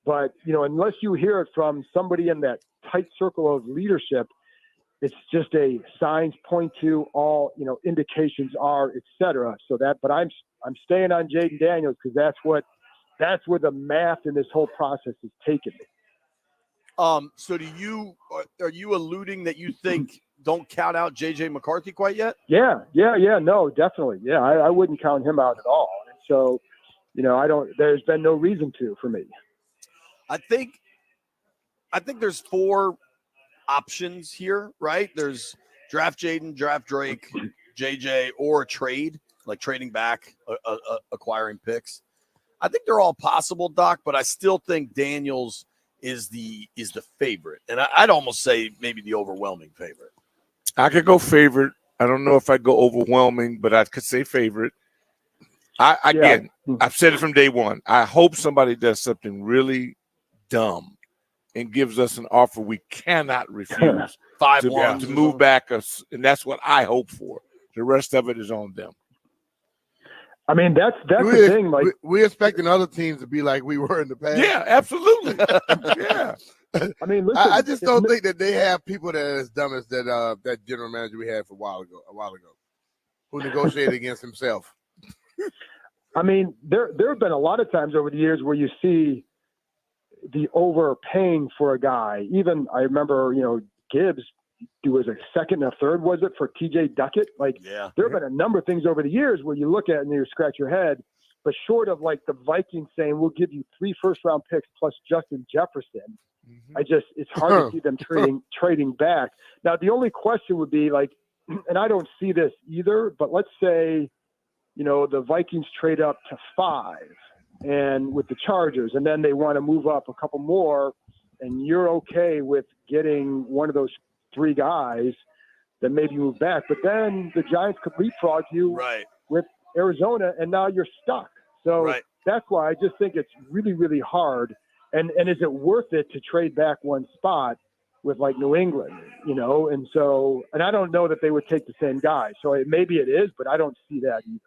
But, unless you hear it from somebody in that tight circle of leadership, it's just a signs point to, all, indications are, et cetera. But I'm staying on Jaden Daniels because that's where the math in this whole process is taking me. So are you alluding that you think don't count out JJ McCarthy quite yet? Yeah. No, definitely. Yeah. I wouldn't count him out at all. And so, there's been no reason to for me. I think there's 4 options here, right? There's draft Jaden, draft Drake, JJ, or trade, like trading back, acquiring picks. I think they're all possible, Doc, but I still think Daniels is the favorite, and I'd almost say maybe the overwhelming favorite. I could go favorite. I don't know if I'd go overwhelming, but I could say favorite. I've said it from day one. I hope somebody does something really dumb and gives us an offer we cannot refuse. 5-1 to move back us, and that's what I hope for. The rest of it is on them. I mean, that's the thing. Like we're expecting other teams to be like we were in the past. Yeah, absolutely. Yeah. I mean, listen, I just don't think that they have people that are as dumb as that general manager we had a while ago, who negotiated against himself. I mean, there have been a lot of times over the years where you see the overpaying for a guy. Even I remember, Gibbs was a second and a third, was it, for TJ Duckett? There have been a number of things over the years where you look at it and you scratch your head. But short of like the Vikings saying, we'll give you 3 first-round picks plus Justin Jefferson, it's hard to see them trading back. Now, the only question would be like, and I don't see this either, but let's say, the Vikings trade up to 5 and with the Chargers, and then they want to move up a couple more, and you're okay with getting one of those 3 guys, then maybe move back. But then the Giants could leapfrog you with Arizona, and now you're stuck. So that's why I just think it's really, really hard. And is it worth it to trade back one spot with like New England, And so, and I don't know that they would take the same guy. So maybe it is, but I don't see that either.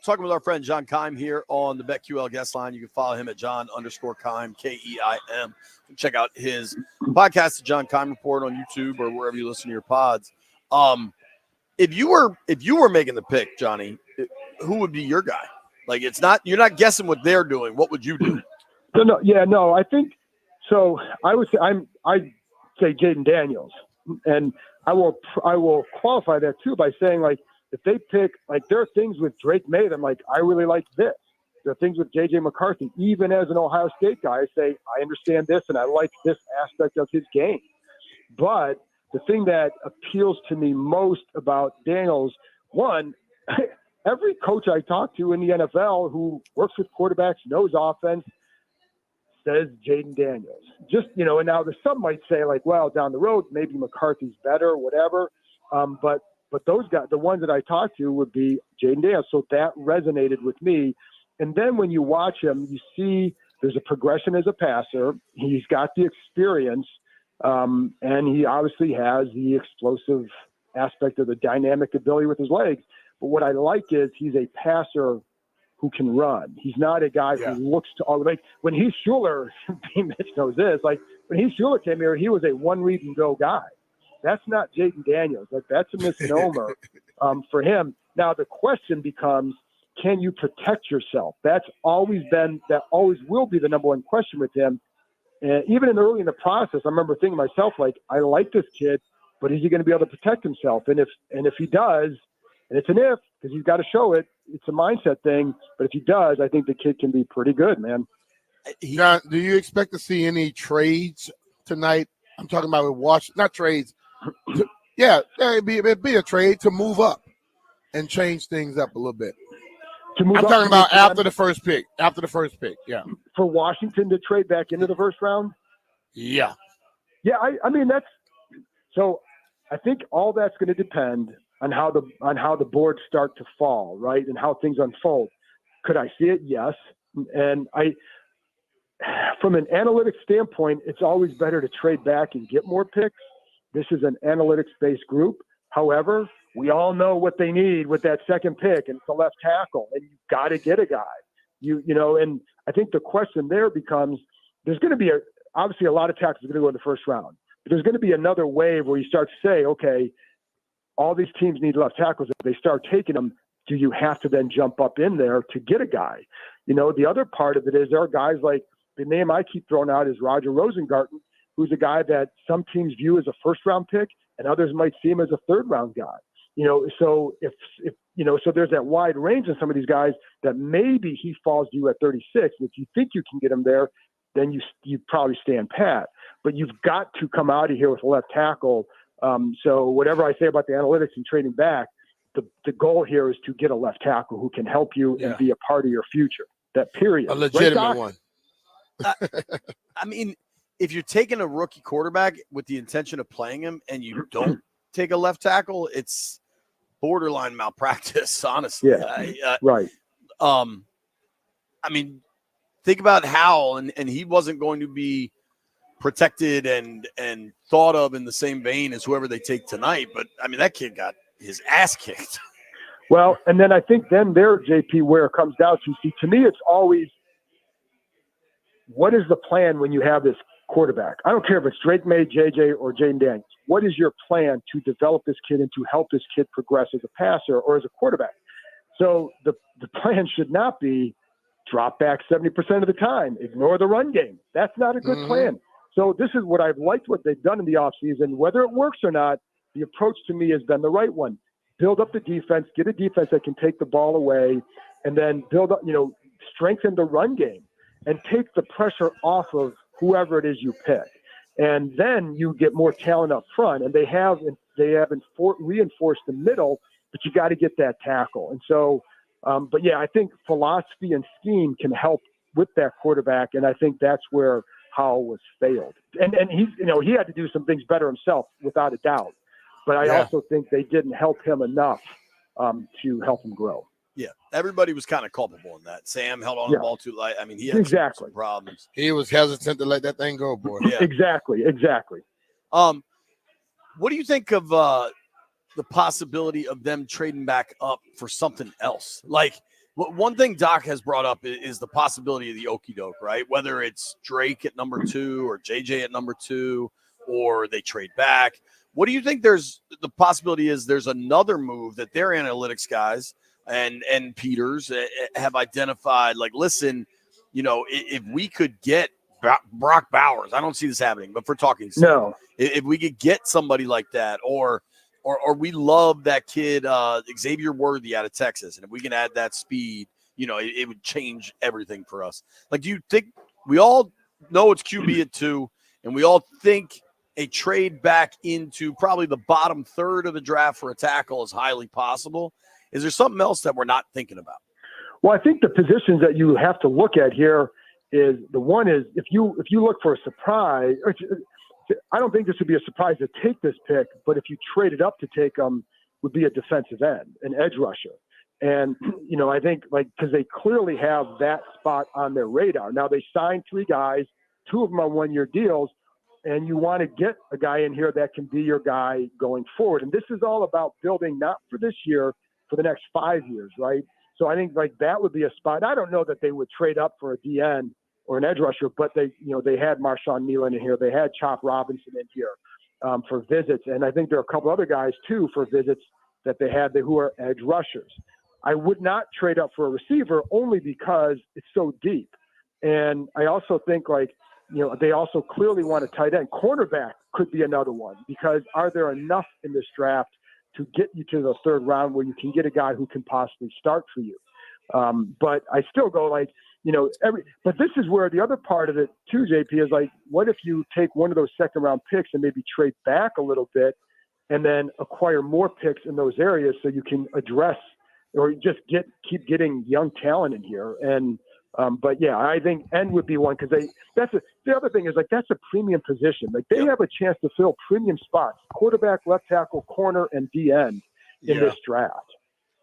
Talking with our friend John Keim here on the BetQL guest line. You can follow him at John_Keim, Keim. Check out his podcast, the John Keim Report, on YouTube or wherever you listen to your pods. If you were making the pick, Johnny, who would be your guy? Like, you're not guessing what they're doing. What would you do? No. I think so. I'd say Jaden Daniels, and I will qualify that too by saying, like, if they pick, like, there are things with Drake May that I'm like, I really like this. There are things with JJ McCarthy. Even as an Ohio State guy, I say, I understand this and I like this aspect of his game. But the thing that appeals to me most about Daniels, one, every coach I talk to in the NFL who works with quarterbacks, knows offense, says Jaden Daniels. Just, and now some might say, like, well, down the road, maybe McCarthy's better, whatever. But those guys, the ones that I talked to, would be Jaden Daniels. So that resonated with me. And then when you watch him, you see there's a progression as a passer. He's got the experience, and he obviously has the explosive aspect of the dynamic ability with his legs. But what I like is he's a passer who can run. He's not a guy who looks to all, like when Heath Schuler, Mitch knows this, like when Heath Schuler came here, he was a one read and go guy. That's not Jaden Daniels. Like, that's a misnomer for him. Now the question becomes, can you protect yourself? That always will be the number one question with him. And even early in the process, I remember thinking to myself, like, I like this kid, but is he going to be able to protect himself? And if he does, and it's an if, because he's got to show it, it's a mindset thing. But if he does, I think the kid can be pretty good, man. John, do you expect to see any trades tonight? I'm talking about with Washington, not trades. It'd be a trade to move up and change things up a little bit. I'm talking about after the first pick. Yeah. For Washington to trade back into the first round? Yeah. Yeah, I mean, that's so I think all that's going to depend on how the boards start to fall, right? And how things unfold. Could I see it? Yes. And from an analytics standpoint, it's always better to trade back and get more picks. This is an analytics-based group. However, we all know what they need with that second pick, and it's a left tackle, and you've got to get a guy. You know, and I think the question there becomes, there's going to be obviously a lot of tackles are going to go in the first round. But there's going to be another wave where you start to say, okay, all these teams need left tackles. If they start taking them, do you have to then jump up in there to get a guy? You know, the other part of it is there are guys like, the name I keep throwing out is Roger Rosengarten, who's a guy that some teams view as a first-round pick, and others might see him as a third-round guy. You know, so if you know, so there's that wide range in some of these guys that maybe he falls to you at 36, and if you think you can get him there, then you probably stand pat. But you've got to come out of here with a left tackle. So whatever I say about the analytics and trading back, the goal here is to get a left tackle who can help you and be a part of your future. That period. A legitimate one. I mean, if you're taking a rookie quarterback with the intention of playing him and you don't take a left tackle, it's borderline malpractice, honestly. Yeah, right. I mean, think about Howell, and he wasn't going to be protected and thought of in the same vein as whoever they take tonight. But, I mean, that kid got his ass kicked. Well, and then I think then there, JP, where it comes down to, see, to me, it's always, what is the plan when you have this quarterback? I don't care if it's Drake May, JJ, or Jaden Daniels. What is your plan to develop this kid and to help this kid progress as a passer or as a quarterback? So the plan should not be drop back 70% of the time, ignore the run game. That's not a good plan. So this is what I've liked what they've done in the offseason. Whether it works or not, the approach to me has been the right one. Build up the defense, get a defense that can take the ball away, and then build up, strengthen the run game and take the pressure off of whoever it is you pick. And then you get more talent up front, and they have reinforced the middle, but you got to get that tackle. And so, but yeah, I think philosophy and scheme can help with that quarterback, and I think that's where Howell was failed. And he's, he had to do some things better himself, without a doubt. But I also think they didn't help him enough to help him grow. Yeah, everybody was kind of culpable in that. Sam held on to the ball too light. I mean, he had some problems. He was hesitant to let that thing go, boy. Yeah. Exactly. What do you think of the possibility of them trading back up for something else? Like, one thing Doc has brought up is the possibility of the okie doke, right? Whether it's Drake at number 2 or JJ at number 2, or they trade back. What do you think there's the possibility is there's another move that their analytics guys and Peters have identified? Like, listen, if we could get Brock Bowers, I don't see this happening, but for talking, no, if we could get somebody like that, or we love that kid Xavier Worthy out of Texas, and if we can add that speed, it would change everything for us. Like, do you think we all know it's QB at 2, and we all think a trade back into probably the bottom third of the draft for a tackle is highly possible? Is there something else that we're not thinking about? Well, I think the positions that you have to look at here is, the one is, if you look for a surprise, I don't think this would be a surprise to take this pick, but if you traded up to take them, would be a defensive end, an edge rusher. And, I think, because they clearly have that spot on their radar. Now, they signed 3 guys, 2 of them on 1-year deals, and you want to get a guy in here that can be your guy going forward. And this is all about building, not for this year, for the next 5 years, right? So I think that would be a spot. I don't know that they would trade up for a DN or an edge rusher, but they had Marshawn Nealon in here. They had Chop Robinson in here. for visits. And I think there are a couple other guys too for visits that they had who are edge rushers. I would not trade up for a receiver only because it's so deep. And I also think they also clearly want a tight end. Cornerback could be another one because are there enough in this draft to get you to the third round where you can get a guy who can possibly start for you? But I still go but this is where the other part of it too, JP, is what if you take one of those second round picks and maybe trade back a little bit and then acquire more picks in those areas so you can address or just keep getting young talent in here. And, but yeah, I think end would be one because the other thing is that's a premium position. They have a chance to fill premium spots, quarterback, left tackle, corner, and DN in this draft.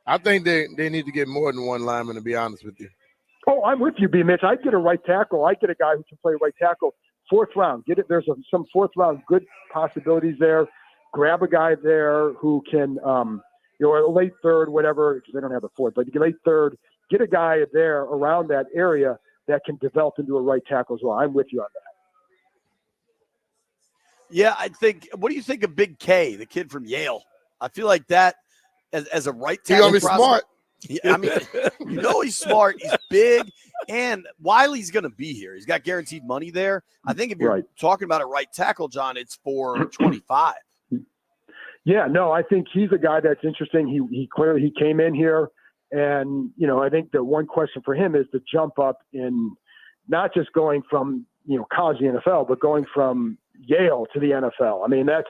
I think they need to get more than one lineman, to be honest with you. Oh, I'm with you, B. Mitch. I'd get a right tackle. I'd get a guy who can play right tackle. Fourth round. Get it. There's some fourth round good possibilities there. Grab a guy there who can, a late third, whatever, because they don't have the fourth, but you get late third, get a guy there around that area that can develop into a right tackle as well. I'm with you on that. Yeah, I think. What do you think of Big K, the kid from Yale? I feel like that as a right tackle. He's gonna be smart. Yeah, I mean, he's smart. He's big, and Wiley's going to be here. He's got guaranteed money there. I think if you're talking about a right tackle, John, it's for 25. Yeah, no, I think he's a guy that's interesting. He clearly came in here, and I think the one question for him is the jump up in not just going from college to the NFL, but going from Yale to the NFL. I mean, that's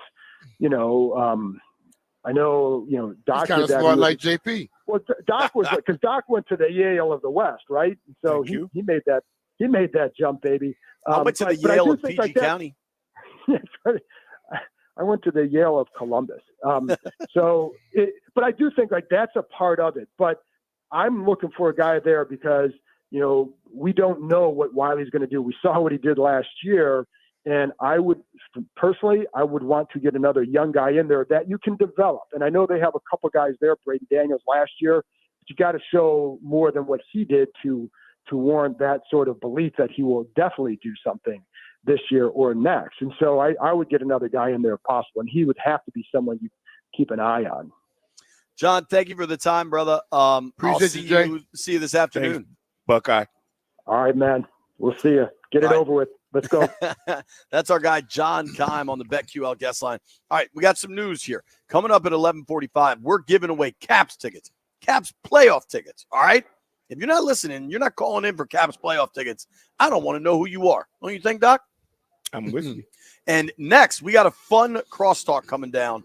I know Doc he's kind of smart like JP. Well, Doc was because Doc went to the Yale of the West, right? So he made that jump, baby. I went to the Yale of PG County. I went to the Yale of Columbus. But I do think that's a part of it. But I'm looking for a guy there because we don't know what Wiley's going to do. We saw what he did last year. And I would want to get another young guy in there that you can develop. And I know they have a couple guys there, Brady Daniels last year, but you got to show more than what he did to warrant that sort of belief that he will definitely do something this year or next. And so I would get another guy in there if possible, and he would have to be someone you keep an eye on. John, thank you for the time, brother. Appreciate you, Jay. See you this afternoon. Thanks, Buckeye. All right, man. We'll see you. Get it over with. Let's go. That's our guy, John Keim, on the BetQL guest line. All right, we got some news here. Coming up at 11:45, we're giving away Caps tickets, Caps playoff tickets, all right? If you're not listening, you're not calling in for Caps playoff tickets, I don't want to know who you are. Don't you think, Doc? I'm with you. And next, we got a fun crosstalk coming down.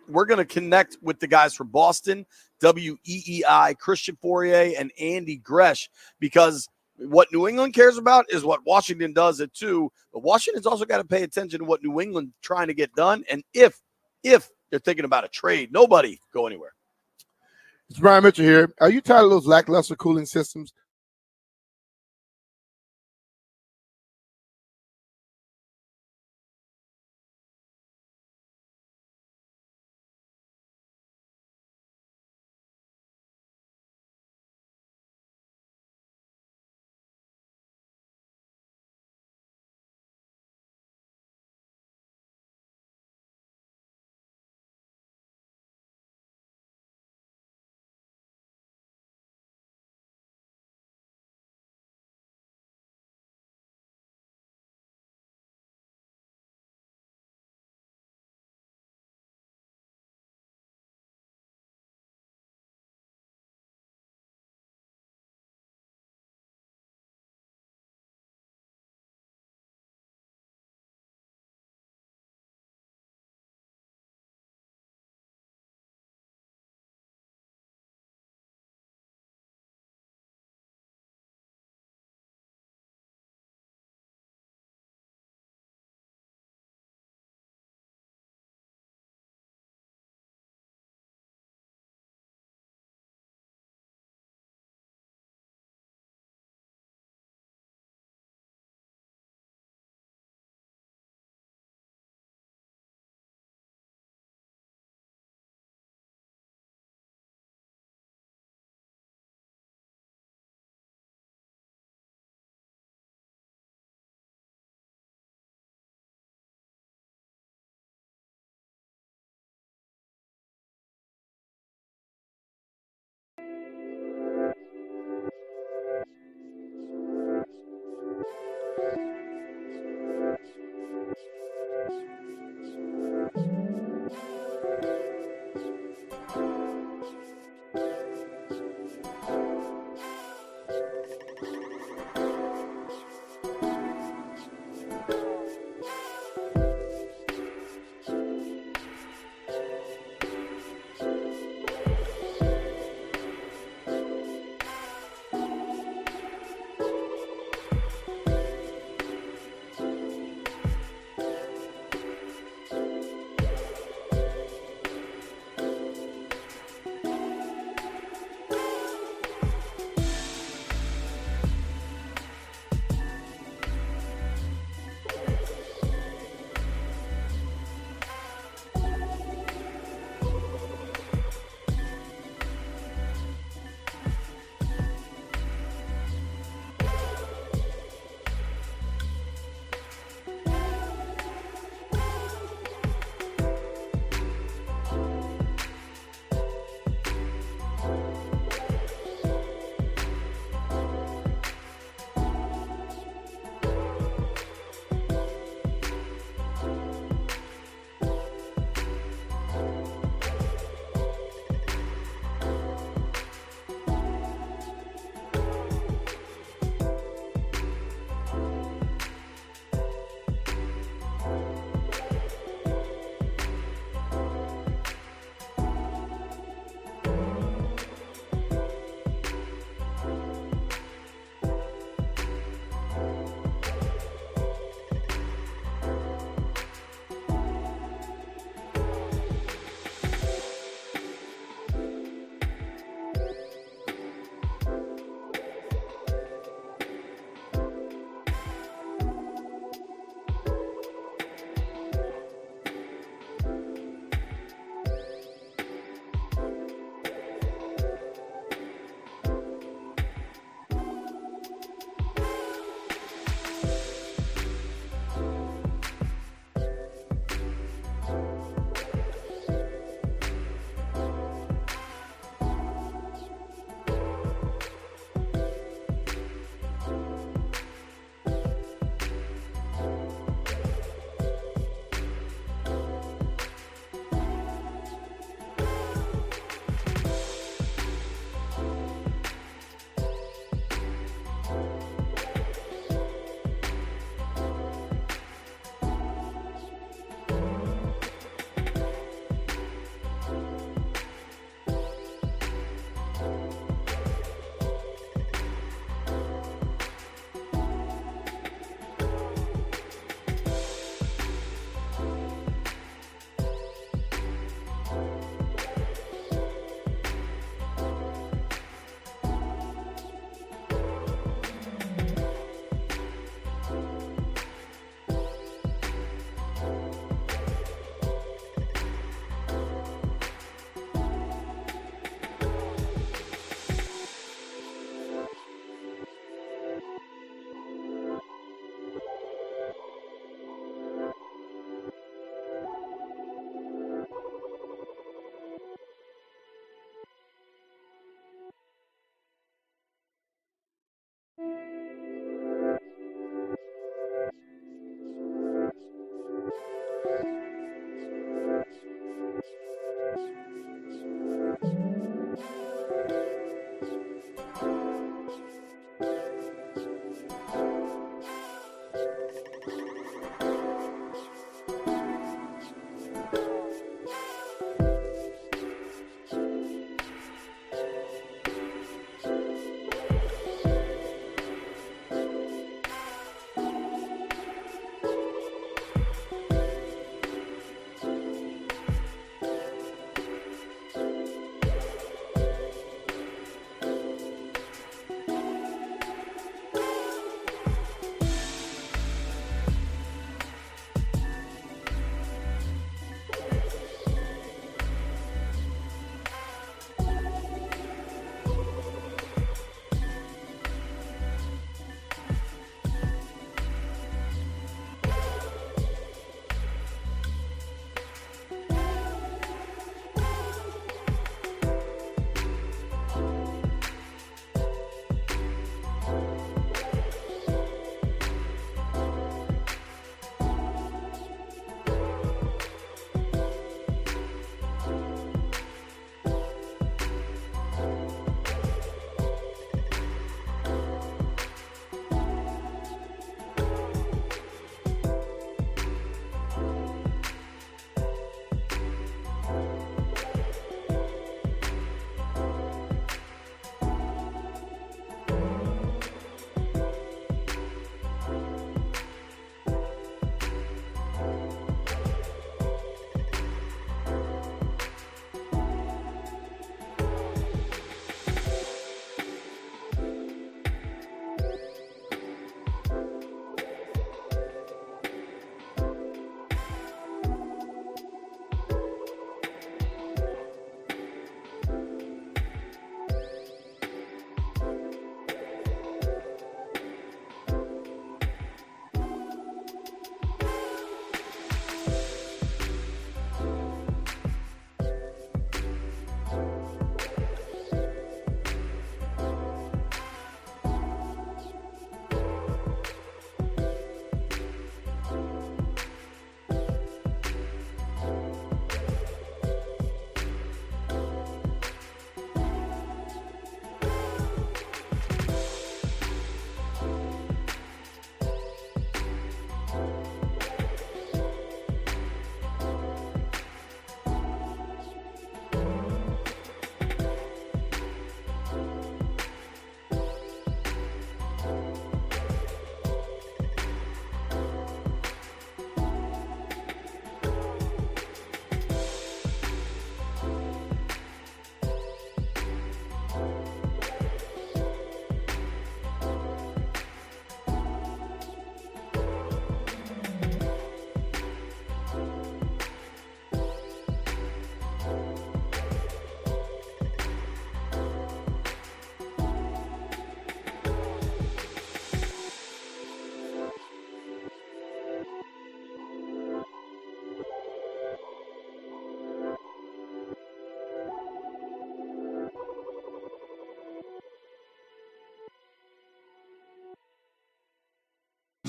We're going to connect with the guys from Boston, WEEI, Christian Fourier, and Andy Gresh, because what New England cares about is what Washington does it too. But Washington's also got to pay attention to what New England's trying to get done. And if they're thinking about a trade, nobody go anywhere. It's Brian Mitchell here. Are you tired of those lackluster cooling systems?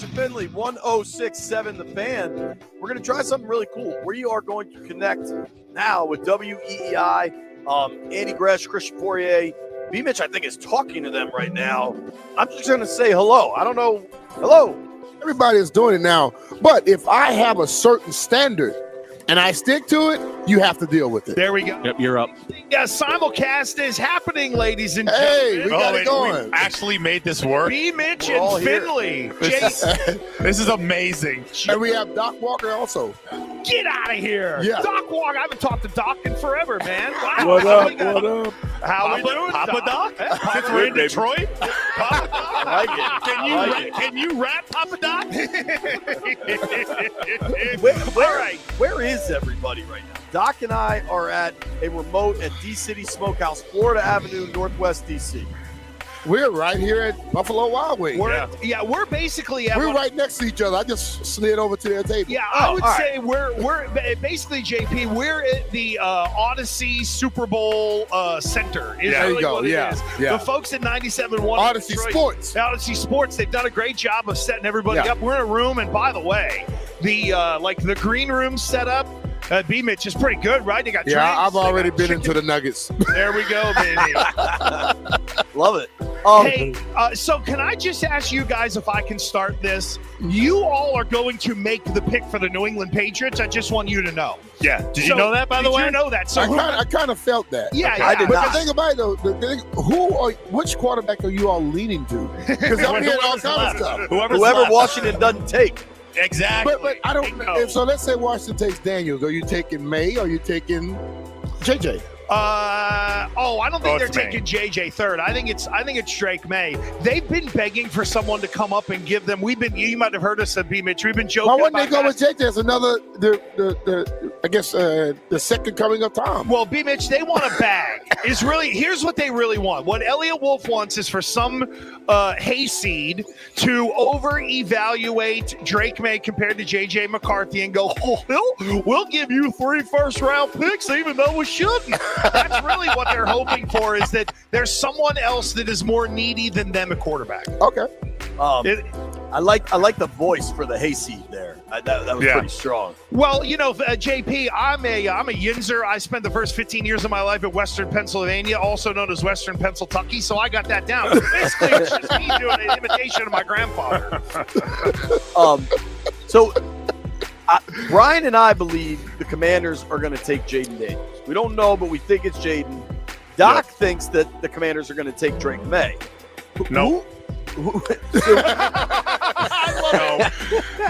Mitch and Finley, 1067 The Fan. We're going to try something really cool. We are going to connect now with WEEI, Andy Gresh, Christian Fourier. B. Mitch, I think, is talking to them right now. I'm just going to say hello. I don't know. Hello. Everybody is doing it now. But if I have a certain standard and I stick to it, you have to deal with it. There we go. Yep, you're up. Yeah, simulcast is happening, ladies and Hey, gentlemen. we got it and going. we actually made this work. B. Mitch We're all and here. Finley. This is amazing. And we have Doc Walker also. Get out of here. Yeah. Doc Walker. I haven't talked to Doc in forever, man. Wow. What How up? we got- What up? How we Papa- doing, Papa Doc? Hey, Papa Since we're in baby. Detroit, Papa Doc? I like it. Can you rap, Papa Doc? All right. Where is everybody right now? Doc and I are at a remote at D-City Smokehouse, Florida Avenue, Northwest D.C. We're right here at Buffalo Wild Wings. We're basically at We're one- right next to each other. I just slid over to their table. Yeah, I would all say we're basically, JP, we're at the Odyssey Super Bowl Center. Is There you really go. what it Yeah, is. yeah. The folks at 97.1 Odyssey Detroit, Sports. Odyssey Sports, they've done a great job of setting everybody Yeah. up. We're in a room, and by the way, the the green room set up. B. Mitch is pretty good, right? They got Yeah, drinks, I've they already got been chicken. into the Nuggets. There we go, baby. Love it. Hey, so can I just ask you guys if I can start this? You all are going to make the pick for the New England Patriots. I just want you to know. Yeah. Did you So, know that, by the way? Did you know that? So I kind of felt that. yeah, I did But not. the thing about it, though, which quarterback are you all leaning to? Because I'm hearing all Whoever's kinds of left. stuff. Whoever's Whoever left. Washington doesn't take. Exactly. But I don't. Bingo. So let's say Washington takes Daniels. Are you taking May? Or are you taking JJ? I don't think they're it's May. taking JJ third. I think it's Drake May. They've been begging for someone to come up and give them. You might have heard us at B. Mitch. We've been joking. Why wouldn't they about go that. with JJ as another the second coming of Tom? Well, B. Mitch, they want a bag. Here's what they really want. What Elliot Wolf wants is for some hayseed to over-evaluate Drake May compared to J.J. McCarthy and go, we'll give you 3 first-round picks even though we shouldn't. That's really what they're hoping for, is that there's someone else that is more needy than them at quarterback. Okay. I like the voice for the hayseed there. That was Yeah. pretty strong. Well, JP, I'm a Yinzer. I spent the first 15 years of my life at Western Pennsylvania, also known as Western Pennsyltucky, so I got that down. Basically, it's just me doing an imitation of my grandfather. So Brian and I believe the Commanders are going to take Jaden Daniels. We don't know, but we think it's Jaden. Doc thinks that the Commanders are going to take Drake May. No.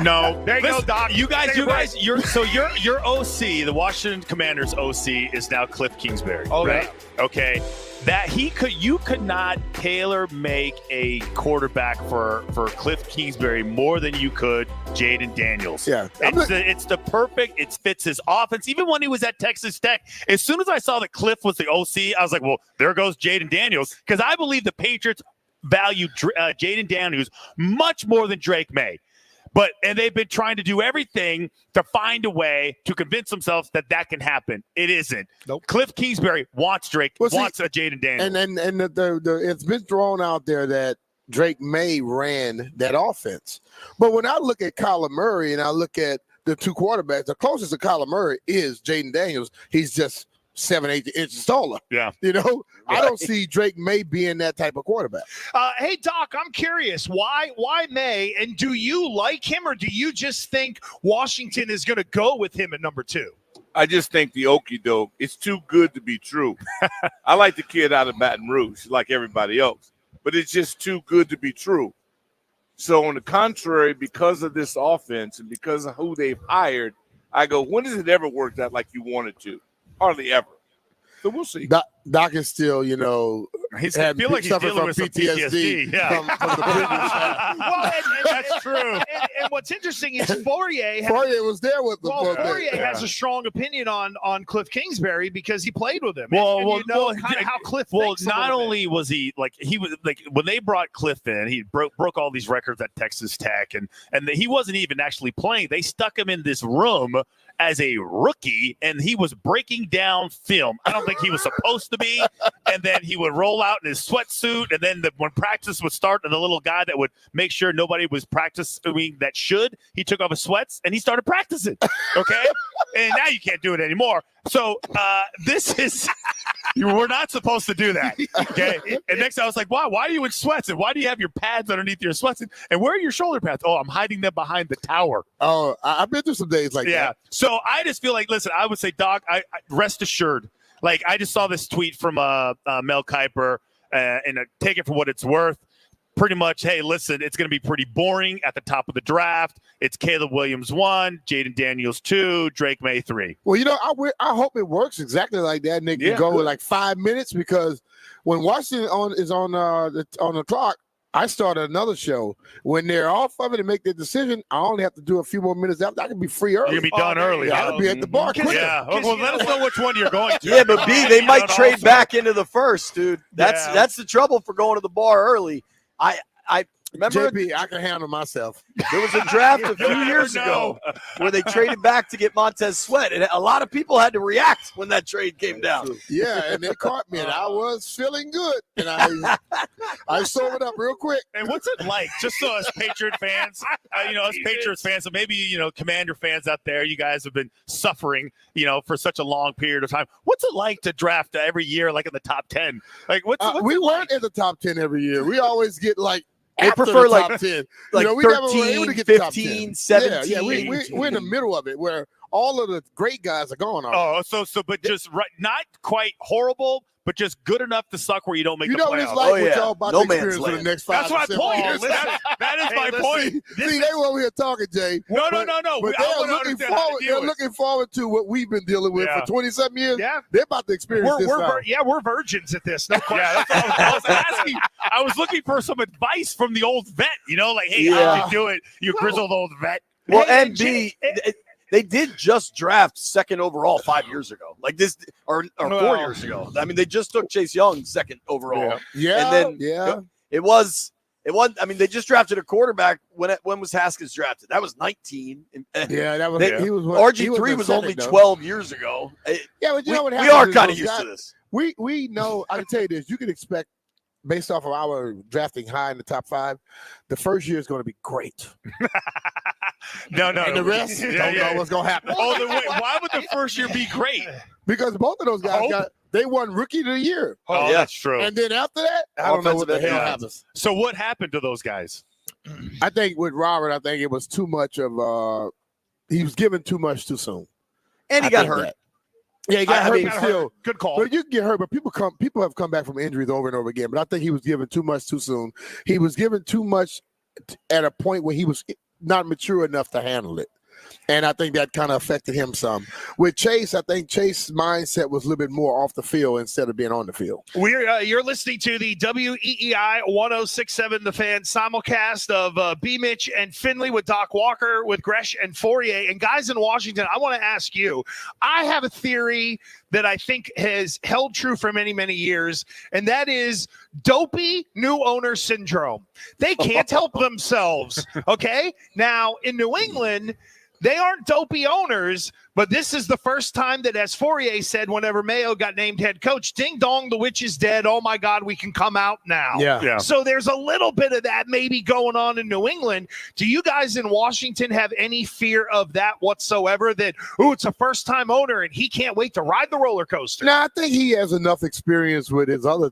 No. There you go, Listen, Doc. You guys, Take a break. your OC, the Washington Commanders OC, is now Cliff Kingsbury. Oh, right? Okay. You could not tailor make a quarterback for Cliff Kingsbury more than you could Jaden Daniels. Yeah. It's the perfect. It fits his offense. Even when he was at Texas Tech, as soon as I saw that Cliff was the OC, I was like, well, there goes Jaden Daniels, because I believe the Patriots value Jaden Daniels much more than Drake May. And they've been trying to do everything to find a way to convince themselves that can happen. It isn't. Nope. Cliff Kingsbury wants Drake, Well, see, wants a Jaden Daniels. And it's been thrown out there that Drake May ran that offense. But when I look at Kyler Murray and I look at the two quarterbacks, the closest to Kyler Murray is Jaden Daniels. He's just 7-8 inches taller. Yeah. I don't see Drake May being that type of quarterback. Hey, Doc, I'm curious. Why May? And do you like him, or do you just think Washington is going to go with him at number 2? I just think the okie doke, it's too good to be true. I like the kid out of Baton Rouge, like everybody else, but it's just too good to be true. So on the contrary, because of this offense and because of who they've hired, I go, when has it ever worked out like you wanted to? Hardly ever. So we'll see. Doc is still, I had feel like he's suffering dealing with some PTSD. Yeah. from the previous time. Well, That's true. and what's interesting is Fourier was there with the Fourier has a strong opinion on Cliff Kingsbury because he played with him. Well, and you know kind of how Cliff thinks not only was he like when they brought Cliff in, he broke all these records at Texas Tech, and he wasn't even actually playing. They stuck him in this room as a rookie, and he was breaking down film. I don't think he was supposed to be. And then he would roll out in his sweatsuit, and then when practice would start, and the little guy that would make sure nobody was practicing that he took off his sweats and he started practicing. Okay, and now you can't do it anymore. So this is we're not supposed to do that. Okay, and next I was like, wow, why are you in sweats, and why do you have your pads underneath your sweats, and where are your shoulder pads? Oh, I'm hiding them behind the tower. Oh, I've been through some days like that. So I just feel like, listen, I would say, Doc, I rest assured. Like, I just saw this tweet from Mel Kiper, and take it for what it's worth. Pretty much, hey, listen, it's going to be pretty boring at the top of the draft. It's Caleb Williams 1, Jaden Daniels 2, Drake May 3. Well, I hope it works exactly like that, and they can go with like 5 minutes, because when Washington is on the clock, I started another show. When they're off of it and make their decision, I only have to do a few more minutes after. I can be free early. You can be done early. I'll be at the bar quicker. Yeah. Well, let us know which one you're going to. Yeah, but B, they might trade back into the first, dude. That's the trouble for going to the bar early. I remember JP, I can handle myself. There was a draft a few years ago where they traded back to get Montez Sweat, and a lot of people had to react when that trade came down. Yeah, and they caught me, and I was feeling good, and I sobered up real quick. And what's it like, just so us Patriot fans, us Patriots fans, so maybe, Commander fans out there, you guys have been suffering, for such a long period of time. What's it like to draft every year, like in the top 10? Like, what's we it weren't in the top 10 every year. We always get like, they prefer the top like 10. Like we never were 13, able to get the top 15, 10. 17. Yeah, we're in the middle of it where all of the great guys are gone. Oh, but just not quite horrible, but just good enough to suck where you don't make the playoffs. What it's like with y'all about to experience for the next 5 That's to my 7 point. years. That is my point. See, they were over here talking, Jay. No. But they're looking forward to what we've been dealing with for 27 years. Yeah. They're about to experience this. We're virgins at this. No question. Yeah, that's all I was asking. I was looking for some advice from the old vet, like, hey, how'd you do it, you grizzled old vet? Well, and B, they did just draft second overall 5 years ago, like this, or 4 years ago. I mean, they just took Chase Young second overall. Yeah. And then it was. I mean, they just drafted a quarterback. When was Haskins drafted? That was 19. Yeah, that was. He was. RG3 was only 12 years ago. Yeah, but you know what we happens? are kind of used to this. We know. I can tell you this: you can expect, based off of our drafting high in the top 5, the first year is going to be great. No. And the rest don't know what's going to happen. Why would the first year be great? Because both of those guys they won Rookie of the Year. Oh, yeah, that's true. And then after that, I don't know what the hell happens. So what happened to those guys? I think with Robert, it was too much of he was given too much too soon. And he got hurt. Yeah, he got hurt. Good call. But you can get hurt, but people have come back from injuries over and over again. But I think he was given too much too soon. He was given too much at a point where he was not mature enough to handle it. And I think that kind of affected him some. With Chase, I think Chase's mindset was a little bit more off the field instead of being on the field. You're listening to the WEEI 1067 The Fan simulcast of B. Mitch and Finley with Doc Walker, with Gresh and Fourier. And guys in Washington, I want to ask you, I have a theory that I think has held true for many, many years, and that is dopey new owner syndrome. They can't help themselves, okay? Now, in New England, they aren't dopey owners, but this is the first time that, as Fourier said, whenever Mayo got named head coach, ding dong, the witch is dead. Oh my God, we can come out now. Yeah. So there's a little bit of that maybe going on in New England. Do you guys in Washington have any fear of that whatsoever? That, it's a first time owner and he can't wait to ride the roller coaster? No, I think he has enough experience with his other.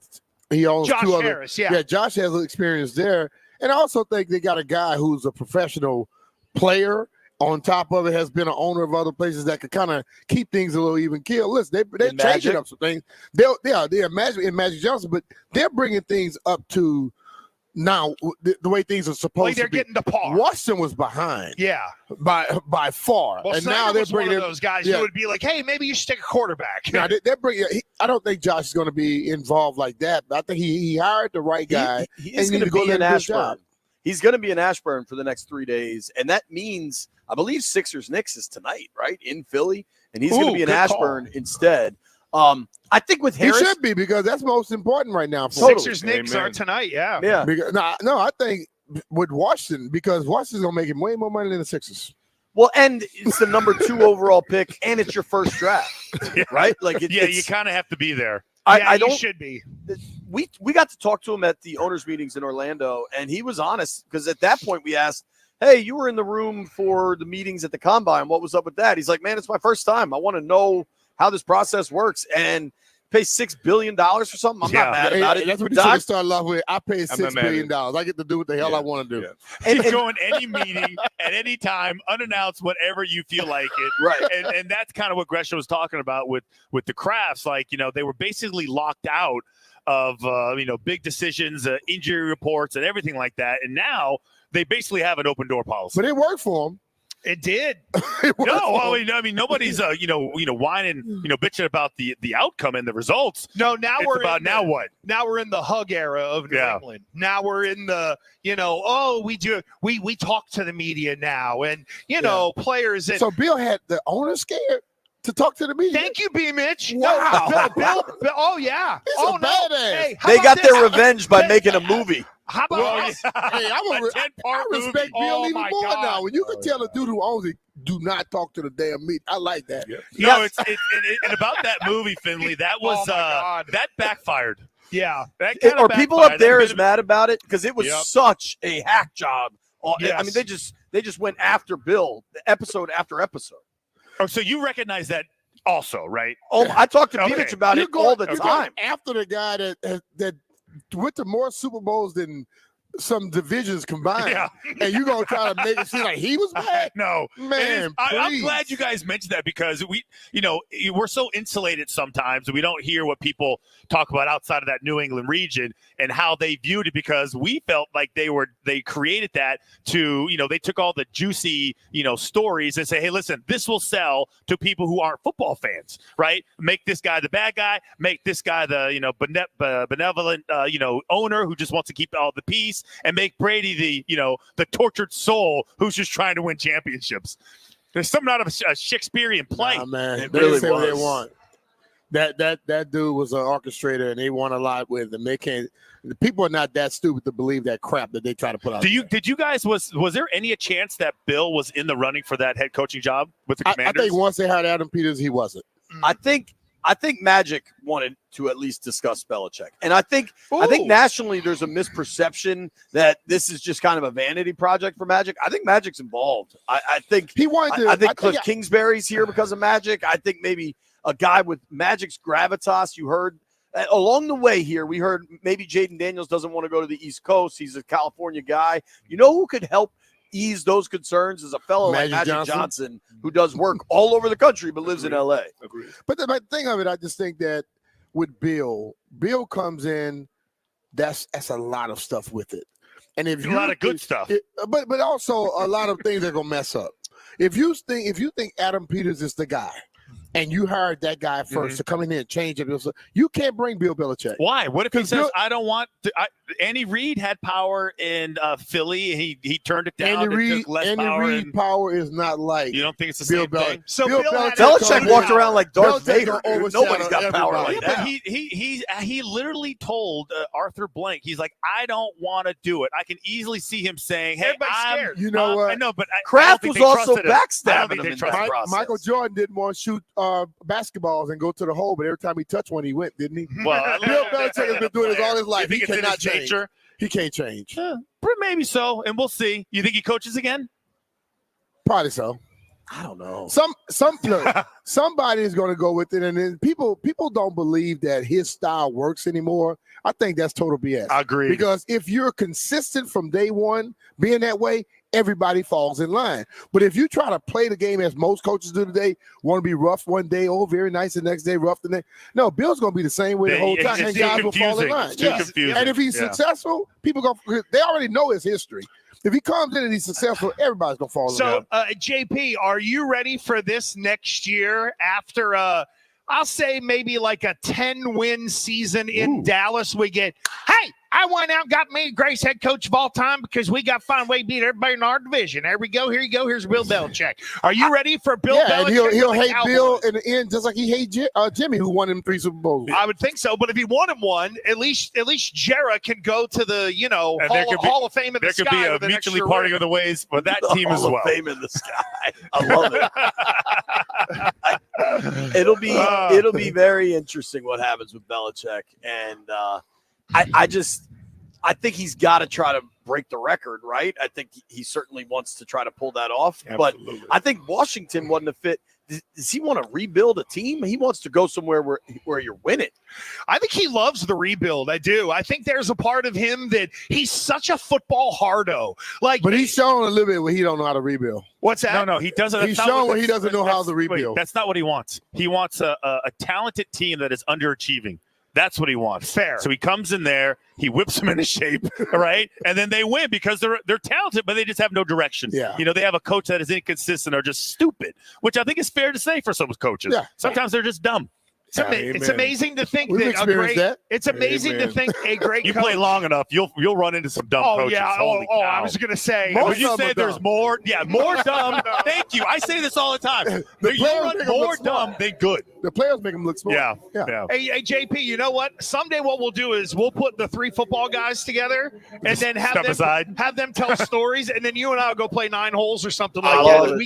He owns Josh 2 other. Harris, yeah. Josh has experience there, and I also think they got a guy who's a professional player. On top of it, has been an owner of other places that could kind of keep things a little even keel. Listen, they're changing up some things. They're Magic Johnson, but they're bringing things up to now the way things are supposed to be. They're getting to par. Washington was behind, by far, Well, and Snyder now they're was bringing one of those guys who would be like, "Hey, maybe you should take a quarterback." Now they're bringing. I don't think Josh is going to be involved like that, but I think he hired the right guy. He is going to be in Ashburn. He's going to be in Ashburn for the next 3 days, and that means I believe Sixers-Knicks is tonight, right, in Philly, and he's going to be in Ashburn instead. I think with Harris, he should be, because that's most important right now. For Sixers-Knicks are tonight, yeah. Because, no, I think with Washington, because Washington's going to make him way more money than the Sixers. Well, and it's the number 2 overall pick, and it's your first draft, right? Like, you kind of have to be there. I don't. You should be. We got to talk to him at the owners' meetings in Orlando, and he was honest, because at that point we asked, "Hey, you were in the room for the meetings at the Combine. What was up with that?" He's like, "Man, it's my first time. I want to know how this process works." And pay $6 billion for something. I'm not mad about it. That's what you should have started off with. I paid $6 billion. I get to do what the hell I want to do. And go in any meeting at any time, unannounced, whenever you feel like it. Right. And that's kind of what Gresham was talking about with the Crafts. Like, they were basically locked out of, big decisions, injury reports, and everything like that. And now they basically have an open door policy. But it worked for them. It did. Nobody's whining, bitching about the outcome and the results. No, now it's we're about now what? Now we're in the hug era of New England. Now we're in the, we talk to the media now, and players. So Bill had the owner scared to talk to the media. Thank you, B. Mitch. Wow. No, Bill. Oh yeah. He's oh a no. badass. Hey, They got their revenge by making a movie. How about us? Hey, I respect Bill even more now. When you can tell a dude who owns it, do not talk to the damn meat. I like that. Yeah. No, it's and about that movie, Finley. That was that backfired. Yeah, that Are people up there as mad about it because it was such a hack job? Yes. I mean, they just went after Bill episode after episode. Oh, so you recognize that also, right? Oh, I talk to Beavich about it all the time. After the guy that went to more Super Bowls than some divisions combined, and you're gonna try to make it seem like he was bad? No, man. I'm glad you guys mentioned that, because we're so insulated sometimes. We don't hear what people talk about outside of that New England region and how they viewed it, because we felt like they created that to, they took all the juicy, stories and say, hey, listen, this will sell to people who aren't football fans, right? Make this guy the bad guy, make this guy the, benevolent, owner who just wants to keep all the peace, and make Brady the tortured soul who's just trying to win championships. There's something out of a Shakespearean play. Nah, man, it they really say what they was. want. That dude was an orchestrator, and they won a lot with him. They can't. The people are not that stupid to believe that crap that they try to put out. Did you guys was there any chance that Bill was in the running for that head coaching job with the Commanders? I think once they hired Adam Peters, he wasn't. I think Magic wanted to at least discuss Belichick. And I think nationally there's a misperception that this is just kind of a vanity project for Magic. I think Magic's involved. I think he wanted to. I think Cliff Kingsbury's here because of Magic. I think maybe a guy with Magic's gravitas. You heard along the way here, we heard maybe Jaden Daniels doesn't want to go to the East Coast. He's a California guy. You know who could help ease those concerns is a fellow like Magic Johnson, who does work all over the country but lives in LA. Agreed. But the thing of it, I just think that with Bill comes in, that's a lot of stuff with it. And if a lot of good stuff. But also a lot of things that are gonna mess up. If you think Adam Peters is the guy, and you hired that guy first to come in here and change it, you can't bring Bill Belichick. Why? What if he says, I don't want to, Andy Reid had power in Philly. He turned it down. Andy Reid power, power is not like you don't think it's the Bill same thing? So Belichick walked around like Darth Vader. Nobody's got power like that. But he literally told Arthur Blank, he's like, I don't want to do it. I can easily see him saying, hey, I'm scared. You know what? I know, but Kraft was also backstabbing him in that Michael process. Jordan didn't want to shoot basketballs and go to the hole, but every time he touched one, he went, didn't he? Well, Bill Belichick has been doing this all his life. He cannot change. Nature? He can't change. Maybe so, and we'll see. You think he coaches again? Probably so. I don't know. Somebody is going to go with it, and then people don't believe that his style works anymore. I think that's total BS. I agree. Because if you're consistent from day one being that way, everybody falls in line. But if you try to play the game as most coaches do today, want to be rough one day, very nice the next day, rough the next. No, Bill's going to be the same way the whole time, and guys will fall in line. It's too confusing. And if he's successful, they already know his history. If he comes in and he's successful, everybody's going to fall in line. So, JP, are you ready for this next year after I'll say maybe like a 10-win season in Dallas? We get, hey, I went out and got me greatest head coach of all time because we got to find a way to beat everybody in our division. There we go. Here you go. Here's Bill Belichick. Are you ready for Bill Yeah, Belichick? and he'll with the hate Cowboys? Bill in the end, just like he hates Jimmy, who won him 3 Super Bowls. I would think so, but if he won him one, at least Jera can go to the And there could be- Hall of Fame in the There sky. could be a with an mutually extra parting ring. of the ways for that The team as Hall of well. Fame in the sky. I love it. It'll be very interesting what happens with Belichick, and I think he's got to try to break the record, right? I think he certainly wants to try to pull that off. Absolutely. But I think Washington wasn't a fit. Does he want to rebuild a team? He wants to go somewhere where you're winning. I think he loves the rebuild. I do. I think there's a part of him that he's such a football hardo. But he's shown a little bit where he don't know how to rebuild. What's that? No, he doesn't. He's that's not shown what- where he doesn't know how to wait, rebuild. that's not what he wants. He wants a talented team that is underachieving. That's what he wants. Fair. So he comes in there, he whips them into shape, all right? And then they win because they're talented, but they just have no direction. Yeah. They have a coach that is inconsistent or just stupid, which I think is fair to say for some coaches. Yeah. Sometimes they're just dumb. It's amazing to think We've that experienced that. It's amazing to Amen. think a great You coach. play long enough, you'll run into some dumb Oh coaches. yeah. Holy cow. I was gonna say. Most When you of them say are there's dumb. more dumb. Thank you. I say this all the time. You players run make 'em more look smart. dumb than good. The players make him look smart. Yeah. Hey, JP, you know what? Someday what we'll do is we'll put the 3 football guys together and then Step aside. have them tell stories, and then you and I will go play 9 holes or something I like love that. it.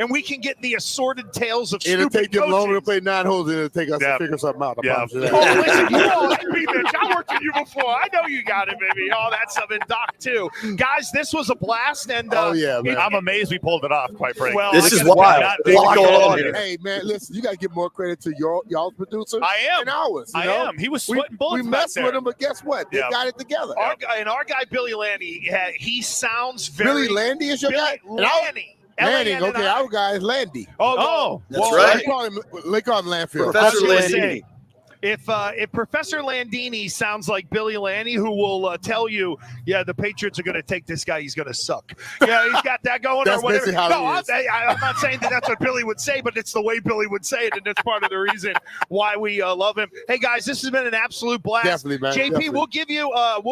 We can get the assorted tales of It'll stupid take them longer to coaches. play 9 holes than it'll take us Yeah. to figure something out. I Yeah. promise you that. Oh, listen, you all like me, bitch. I worked with you before. I know you got it, baby. All that stuff, and Doc too. Guys, this was a blast, and Oh, yeah, man. I'm amazed we pulled it off, quite frankly. Well, This is I gotta- wild. not There's a lot big going on fan. here. Hey, man, listen, you got to give more credit to y'all's producers I am. and ours. You I know? am. He was We, sweating bullets we back messed there. with him, but guess what? They Yeah. got it together. our guy Billy Landy, he sounds very Billy Landy is your Billy guy? And I- Landy. Landy, L-A-N-N-I. okay, our guy is Landy. Oh, That's well, right. They call him Landfill. Professor I was gonna Landini. say, If Professor Landini sounds like Billy Landy, who will tell you, yeah, the Patriots are going to take this guy, he's going to suck. Yeah, he's got that going That's or whatever. basically how No, he is. I'm not saying that that's what Billy would say, but it's the way Billy would say it, and that's part of the reason why we love him. Hey guys, this has been an absolute blast. Definitely, man. JP, Definitely. we'll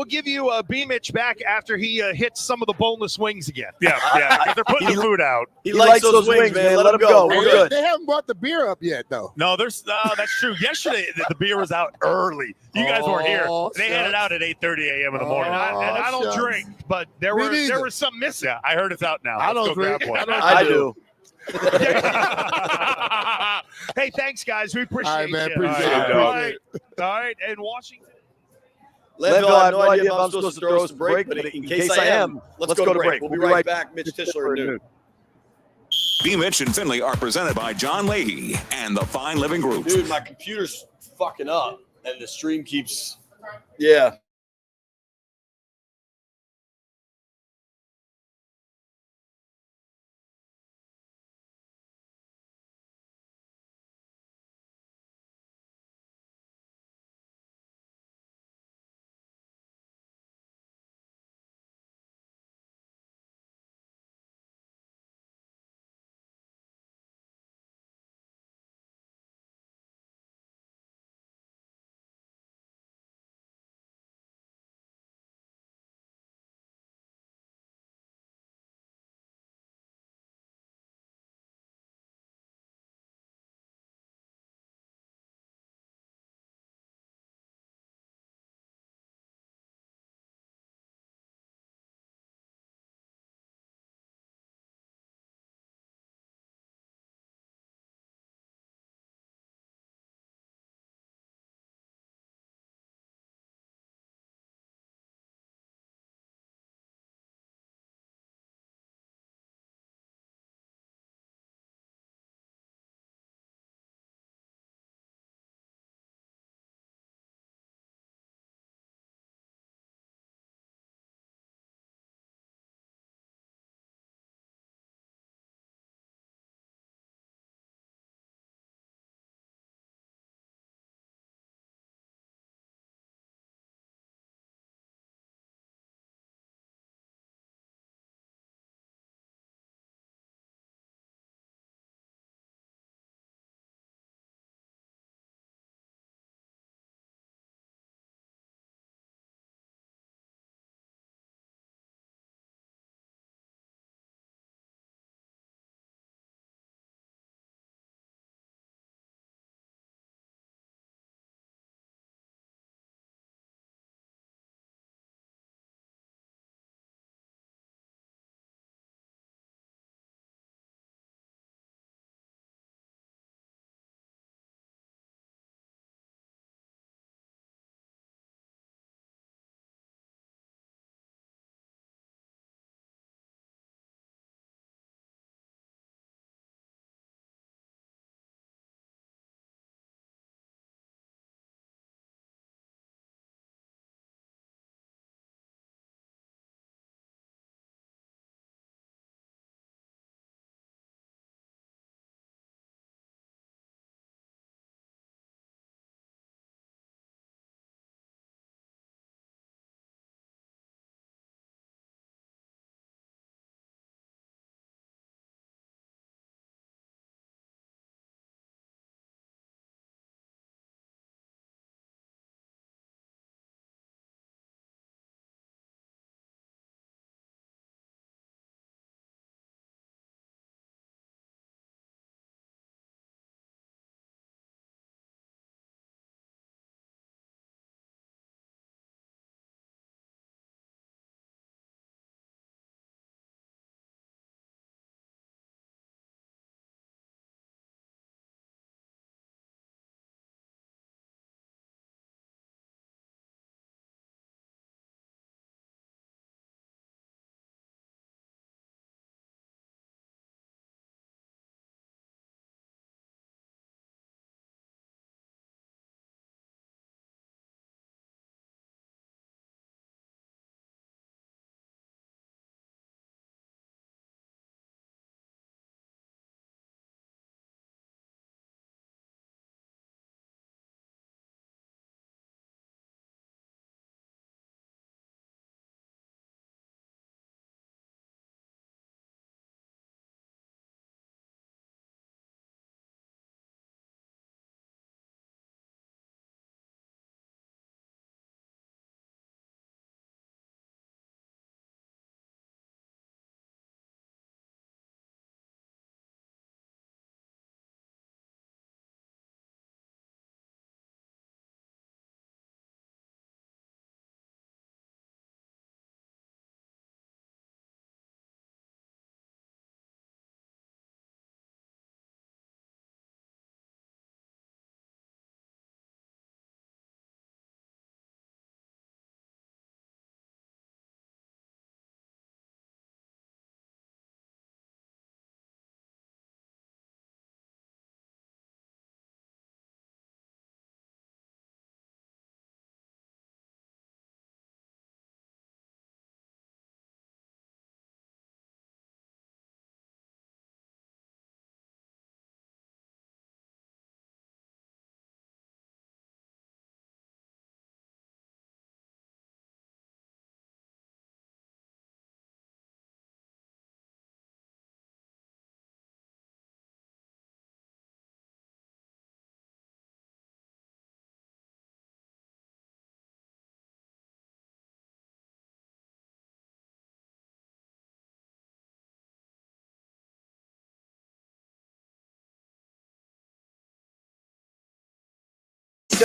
give you B-Mitch back after he hits some of the boneless wings again. yeah. 'Cause they're putting the food out. He likes those wings, man. Let him go. Hey, We're good. They haven't brought the beer up yet, though. No, that's true. Yesterday, the beer was out early. You guys weren't here. Oh, They had it shucks. out at 8:30 a.m. in the morning. And I don't shucks. drink, but there Me were neither. some missing. Yeah, I heard it's out now. I Let's don't go grab drink. one. I do. Hey, thanks, guys. We appreciate All right, man. you. Appreciate it. All right. All right. And Washington. Landville, I have no idea if I'm supposed to throw us a break, but in case I am, let's go to break. We'll be right back. Mitch Tischler and Newt. B. Mitch and Finley are presented by John Leahy and the Fine Living Group. Dude, my computer's fucking up, and the stream keeps. Yeah.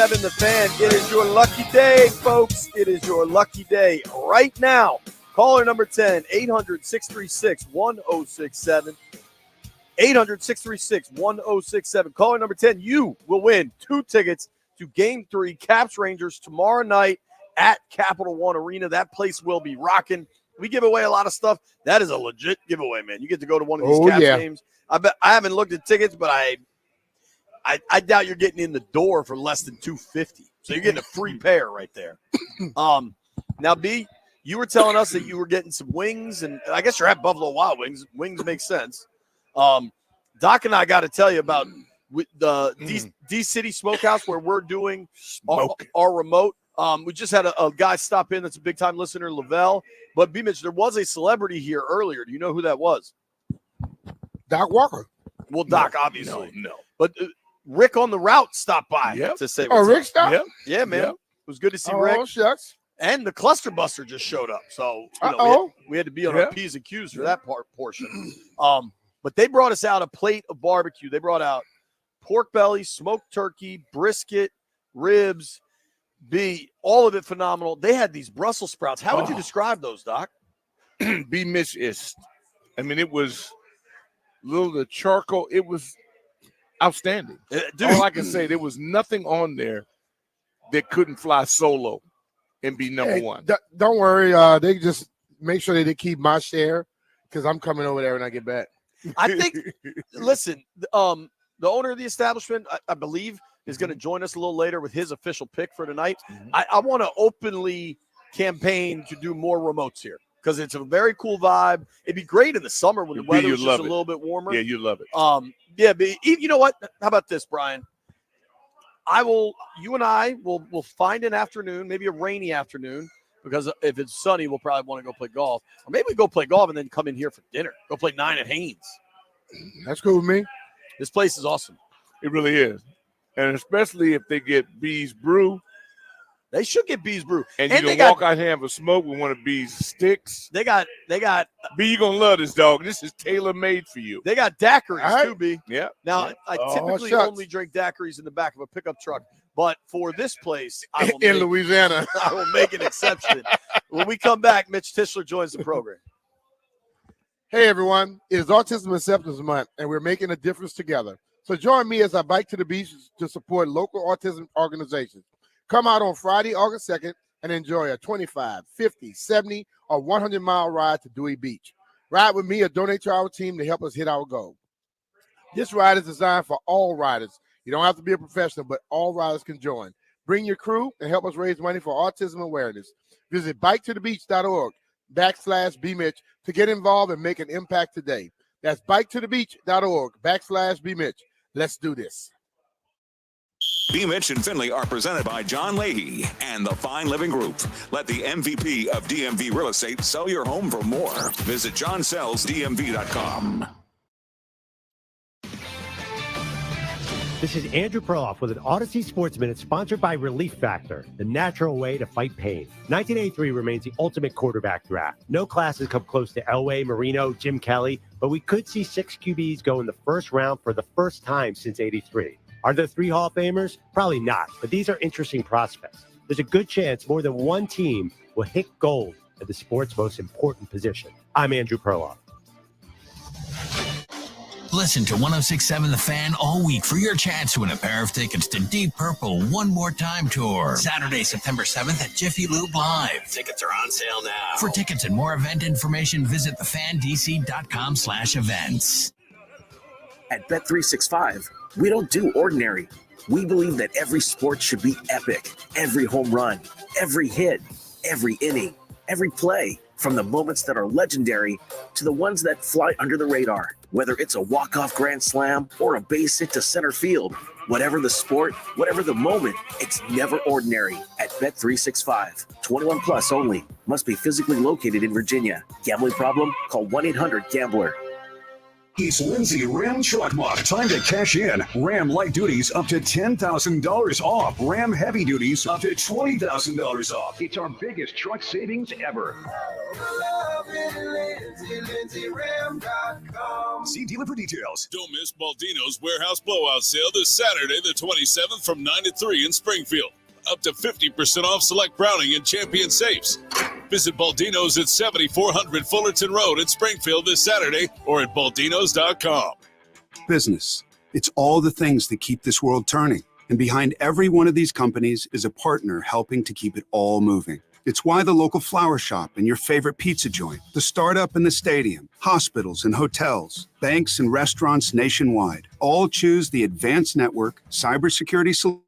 1067 The Fan. It is your lucky day, folks. It is your lucky day right now. Caller number 10, 800-636-1067. 800-636-1067. Caller number 10, you will win 2 tickets to Game 3 Caps Rangers tomorrow night at Capital One Arena. That place will be rocking. We give away a lot of stuff. That is a legit giveaway, man. You get to go to one of these Caps games. I haven't looked at tickets, but I doubt you're getting in the door for less than $250. So you're getting a free pair right there. Now, B, you were telling us that you were getting some wings, and I guess you're at Buffalo Wild Wings. Wings make sense. Doc and I got to tell you about the D City Smokehouse where we're doing our remote. We just had a guy stop in that's a big-time listener, Lavelle. But, B. Mitch, there was a celebrity here earlier. Do you know who that was? Doc Walker. Well, Doc, obviously. No. But Rick on the route stopped by to say what's Rick up. stopped? Yeah, man. It was good to see Oh, Rick. shucks. And the Cluster Buster just showed up. So we had to be on our P's and Q's for that portion. But they brought us out a plate of barbecue. They brought out pork belly, smoked turkey, brisket, ribs, all of it phenomenal. They had these Brussels sprouts. How would you describe those, Doc? B. Mitch is, it was the charcoal. It was outstanding. Dude. All I can say, there was nothing on there that couldn't fly solo and be number one. Don't worry. They just make sure they keep my share because I'm coming over there when I get back. I think, listen, the owner of the establishment, I believe, is going to join us a little later with his official pick for tonight. I want to openly campaign to do more remotes here because it's a very cool vibe. It'd be great in the summer when the weather's just a little bit warmer. Yeah, you love it. But you know what? How about this, Brian? You and I will find an afternoon, maybe a rainy afternoon, because if it's sunny, we'll probably want to go play golf. Or maybe we go play golf and then come in here for dinner. Go play 9 at Haynes. That's cool with me. This place is awesome. It really is. And especially if they get B's Brew. They should get B's Brew. And you can walk out here and have a smoke with one of B's sticks. They got B, you're going to love this, dog. This is tailor-made for you. They got daiquiris too, B. Yeah. Now, I typically only drink daiquiris in the back of a pickup truck. But for this place, Louisiana, I will make an exception. When we come back, Mitch Tischler joins the program. Hey, everyone. It is Autism Acceptance Month, and we're making a difference together. So join me as I bike to the beach to support local autism organizations. Come out on Friday, August 2nd, and enjoy a 25, 50, 70, or 100-mile ride to Dewey Beach. Ride with me or donate to our team to help us hit our goal. This ride is designed for all riders. You don't have to be a professional, but all riders can join. Bring your crew and help us raise money for autism awareness. Visit biketothebeach.org/BMitch to get involved and make an impact today. That's biketothebeach.org/BMitch. Let's do this. B. Mitch and Finley are presented by John Leahy and the Fine Living Group. Let the MVP of DMV Real Estate sell your home for more. Visit johnsellsdmv.com. This is Andrew Perloff with an Odyssey Sports Minute sponsored by Relief Factor, the natural way to fight pain. 1983 remains the ultimate quarterback draft. No classes come close to Elway, Marino, Jim Kelly, but we could see 6 QBs go in the first round for the first time since 83. Are there 3 Hall of Famers? Probably not, but these are interesting prospects. There's a good chance more than one team will hit gold at the sport's most important position. I'm Andrew Perloff. Listen to 106.7 The Fan all week for your chance to win a pair of tickets to Deep Purple One More Time Tour. Saturday, September 7th at Jiffy Lube Live. Tickets are on sale now. For tickets and more event information, visit thefandc.com/events. At Bet365, we don't do ordinary. We believe that every sport should be epic. Every home run, every hit, every inning, every play. From the moments that are legendary to the ones that fly under the radar. Whether it's a walk-off grand slam or a base hit to center field, whatever the sport, whatever the moment, it's never ordinary at Bet365. 21 plus only. Must be physically located in Virginia. Gambling problem? Call 1-800-GAMBLER. It's Lindsay Ram Truck Month. Time to cash in. Ram light duties up to $10,000 off. Ram heavy duties up to $20,000 off. It's our biggest truck savings ever. See dealer for details. Don't miss Baldino's Warehouse Blowout Sale this Saturday, the 27th from 9 to 3 in Springfield. Up to 50% off select Browning and Champion safes. Visit Baldino's at 7400 Fullerton Road in Springfield this Saturday or at baldinos.com. Business. It's all the things that keep this world turning. And behind every one of these companies is a partner helping to keep it all moving. It's why the local flower shop and your favorite pizza joint, the startup and the stadium, hospitals and hotels, banks and restaurants nationwide all choose the advanced network cybersecurity solution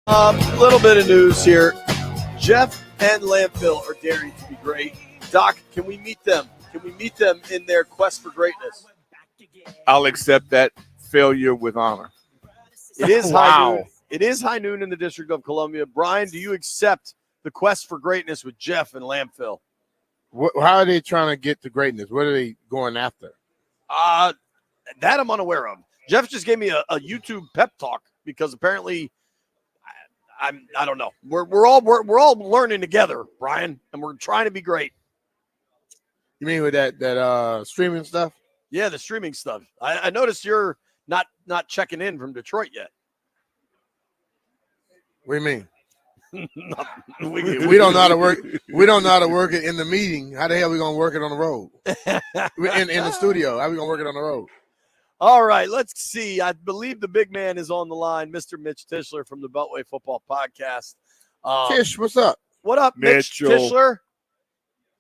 A little bit of news here. Jeff and Lampville are daring to be great. Doc, can we meet them? Can we meet them in their quest for greatness? I'll accept that failure with honor. It is Wow. high noon. It is high noon in the District of Columbia. Brian, do you accept the quest for greatness with Jeff and Lampville? How are they trying to get to greatness? What are they going after? That I'm unaware of. Jeff just gave me a YouTube pep talk because apparently I don't know. We're all learning together, Brian, and we're trying to be great. You mean with that streaming stuff? Yeah, the streaming stuff. I noticed you're not checking in from Detroit yet. What do you mean? we don't know how to work. We don't know how to work it in the meeting. How the hell are we gonna work it on the road? in the studio. How are we gonna work it on the road? All right, let's see. I believe the big man is on the line, Mr. Mitch Tischler from the Beltway Football Podcast. Tish, what's up? What up, Mitch Tischler?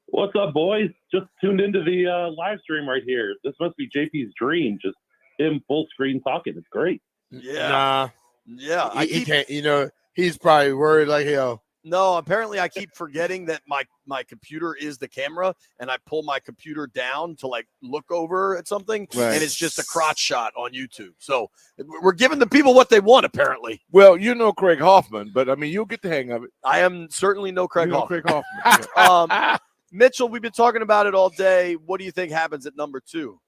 What's up, boys? Just tuned into the live stream right here. This must be JP's dream. Just him full screen talking. It's great. Yeah. Nah. He can't. You know, he's probably worried like hell. No, apparently I keep forgetting that my computer is the camera, and I pull my computer down to like look over at something, and it's just a crotch shot on YouTube. So we're giving the people what they want, apparently. Well, you know Craig Hoffman, but I mean, you'll get the hang of it. I am certainly no Craig Hoffman. Craig Hoffman. Mitchell, we've been talking about it all day. What do you think happens at number 2?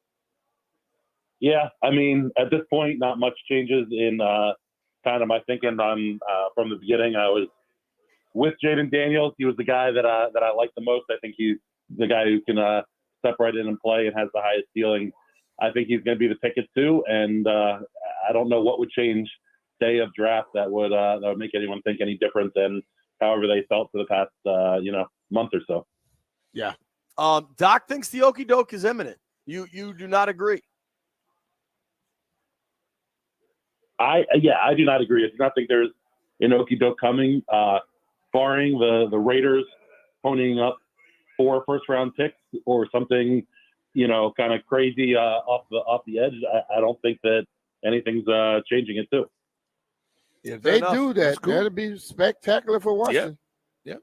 Yeah, I mean, at this point, not much changes in kind of my thinking on from the beginning. I was with Jaden Daniels. He was the guy that I like the most. I think he's the guy who can step right in and play and has the highest ceiling. I think he's going to be the pick at 2, and I don't know what would change day of draft that would make anyone think any different than however they felt for the past month or so. Yeah. Doc thinks the okie doke is imminent. You do not agree? I do not agree. I do not think there's an okie doke coming. Barring the Raiders ponying up 4 first-round picks or something, kind of crazy off the edge, I don't think that anything's changing it too. If they do that, that'd be spectacular for Washington. Yeah.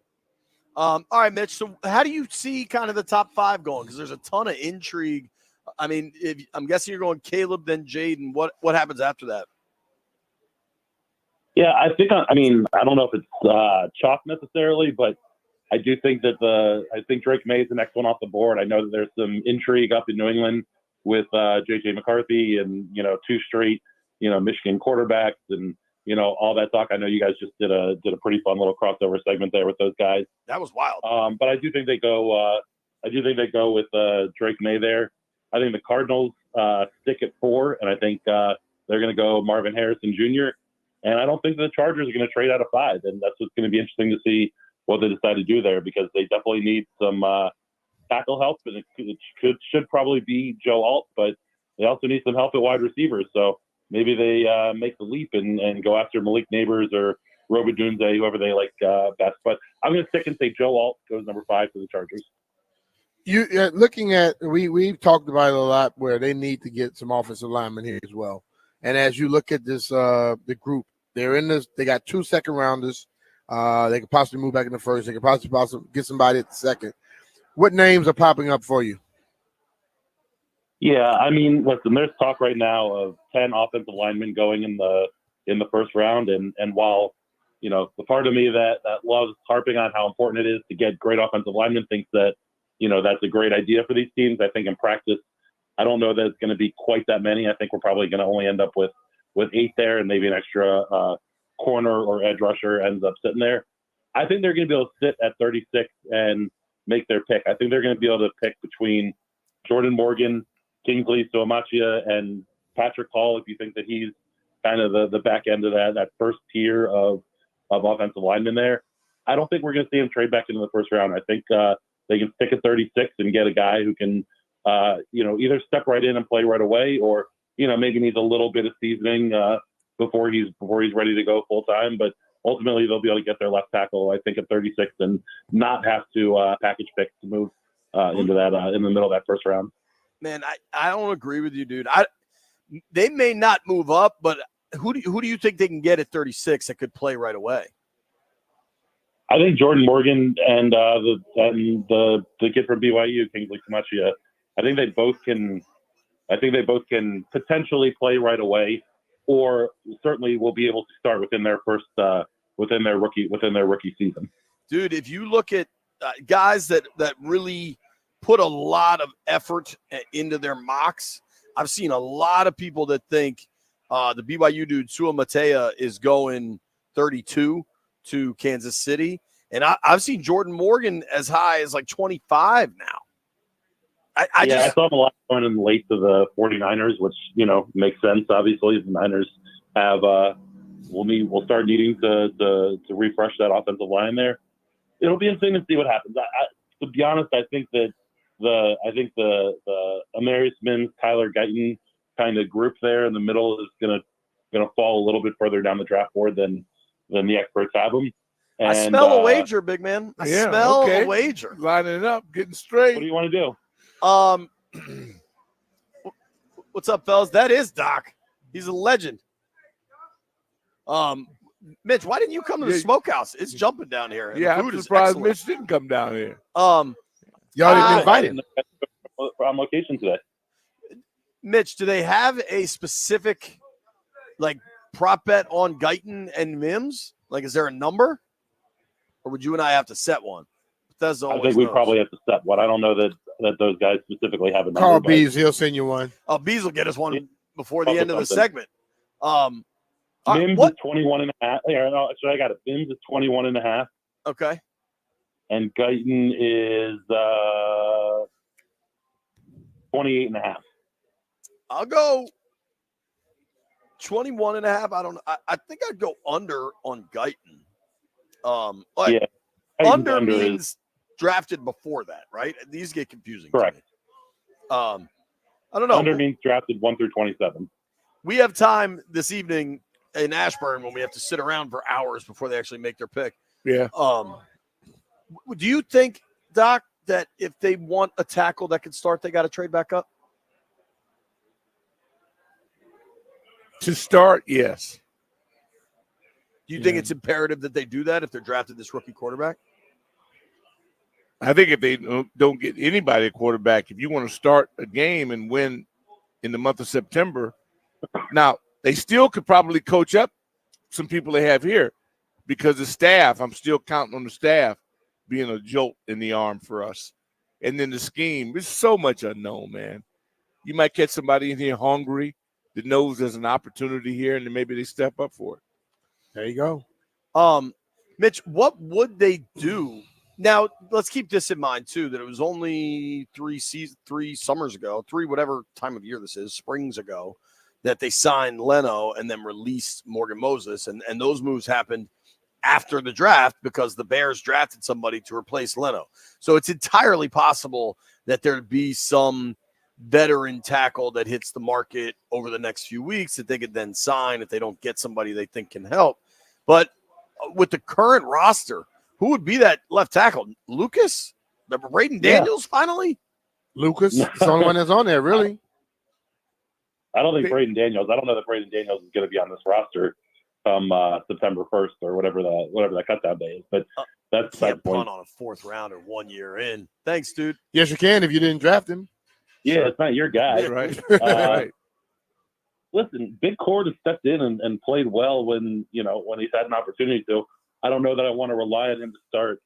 All right, Mitch. So how do you see kind of the top 5 going? Because there's a ton of intrigue. I mean, I'm guessing you're going Caleb, then Jaden. What happens after that? Yeah, I think. I don't know if it's chalk necessarily, but I do think that I think Drake May is the next one off the board. I know that there's some intrigue up in New England with J.J. McCarthy and 2 straight Michigan quarterbacks and all that talk. I know you guys just did a pretty fun little crossover segment there with those guys. That was wild. But I do think they go. With Drake May there. I think the Cardinals stick at 4, and I think they're going to go Marvin Harrison Jr. And I don't think the Chargers are going to trade out of 5, and that's what's going to be interesting to see what they decide to do there because they definitely need some tackle help, and it should probably be Joe Alt, but they also need some help at wide receivers. So maybe they make the leap and go after Malik Neighbors or Robidunze, whoever they like best. But I'm going to stick and say Joe Alt goes number 5 for the Chargers. You looking at we've talked about it a lot where they need to get some offensive linemen here as well. And as you look at this the group, they're in this. They got 2 second-rounders. They could possibly move back in the first. They could possibly get somebody at the second. What names are popping up for you? Yeah, I mean, listen, there's talk right now of 10 offensive linemen going in the first round, and while the part of me that loves harping on how important it is to get great offensive linemen thinks that that's a great idea for these teams. I think in practice, I don't know that it's going to be quite that many. I think we're probably going to only end up with 8 there, and maybe an extra corner or edge rusher ends up sitting there. I think they're going to be able to sit at 36 and make their pick. I think they're going to be able to pick between Jordan Morgan, Kingsley Suamachia, and Patrick Hall if you think that he's kind of the back end of that first tier of offensive linemen there. I don't think we're going to see him trade back into the first round. I think they can stick at 36 and get a guy who can either step right in and play right away or maybe needs a little bit of seasoning before he's ready to go full time. But ultimately, they'll be able to get their left tackle, I think, at 36 and not have to package picks to move into that in the middle of that first round. Man, I don't agree with you, dude. They may not move up, but who do you think they can get at 36 that could play right away? I think Jordan Morgan and the kid from BYU, Kingsley Kamachia, I think they both can potentially play right away, or certainly will be able to start within their first within their rookie season. Dude, if you look at guys that really put a lot of effort into their mocks, I've seen a lot of people that think the BYU dude Sua Matea is going 32 to Kansas City, and I've seen Jordan Morgan as high as like 25 now. I saw him a lot going in late to the 49ers, which makes sense. Obviously, the Niners have we'll start needing to refresh that offensive line there. It'll be interesting to see what happens. To be honest, I think that the Amarius Mims, Tyler Guyton kind of group there in the middle is gonna fall a little bit further down the draft board than the experts have them. And, I smell a wager, big man. I smell a wager. Lining it up, getting straight. What do you want to do? What's up, fellas? That is Doc. He's a legend. Mitch, why didn't you come to the smokehouse? It's jumping down here. And yeah, the food I'm is surprised excellent. Mitch didn't come down here. Y'all didn't invite him. On location today. Mitch, do they have a specific prop bet on Guyton and Mims? Like, is there a number? Or would you and I have to set one? I think we probably have to set one. I don't know that those guys specifically have a number. Call Bees, he'll send you one. Oh, Bees will get us one before the end of the segment. Mims is 21 and a half. So I got it. Mims is 21 and a half. Okay. And Guyton is 28 and a half. I'll go 21 and a half. I think I'd go under on Guyton. Under means drafted before that, right? These get confusing. Correct. I don't know. Under means drafted 1 through 27. We have time this evening in Ashburn when we have to sit around for hours before they actually make their pick. Yeah. Do you think, Doc, that if they want a tackle that can start, they got to trade back up? To start, yes. Do you think it's imperative that they do that if they're drafted this rookie quarterback? I think if they don't get anybody a quarterback, if you want to start a game and win in the month of September, now they still could probably coach up some people they have here because the staff, I'm still counting on the staff being a jolt in the arm for us. And then the scheme, there's so much unknown, man. You might catch somebody in here hungry that knows there's an opportunity here, and then maybe they step up for it. There you go. Mitch, what would they do? Now, let's keep this in mind, too, that it was only three summers ago, whatever time of year this is, springs ago, that they signed Leno and then released Morgan Moses. And those moves happened after the draft because the Bears drafted somebody to replace Leno. So it's entirely possible that there'd be some veteran tackle that hits the market over the next few weeks that they could then sign if they don't get somebody they think can help. But with the current roster, who would be that left tackle? Lucas? Braden Daniels finally? Lucas? It's the only one that's on there, really. I don't think Braden Daniels. I don't know that Braden Daniels is going to be on this roster come September 1st or whatever that cutdown day is. But that's can't punt on a fourth rounder 1 year in. Thanks, dude. Yes, you can if you didn't draft him. Yeah, it's not your guy. Right. Right. Listen, Big Cord has stepped in and played well when he's had an opportunity to. I don't know that I want to rely on him to start,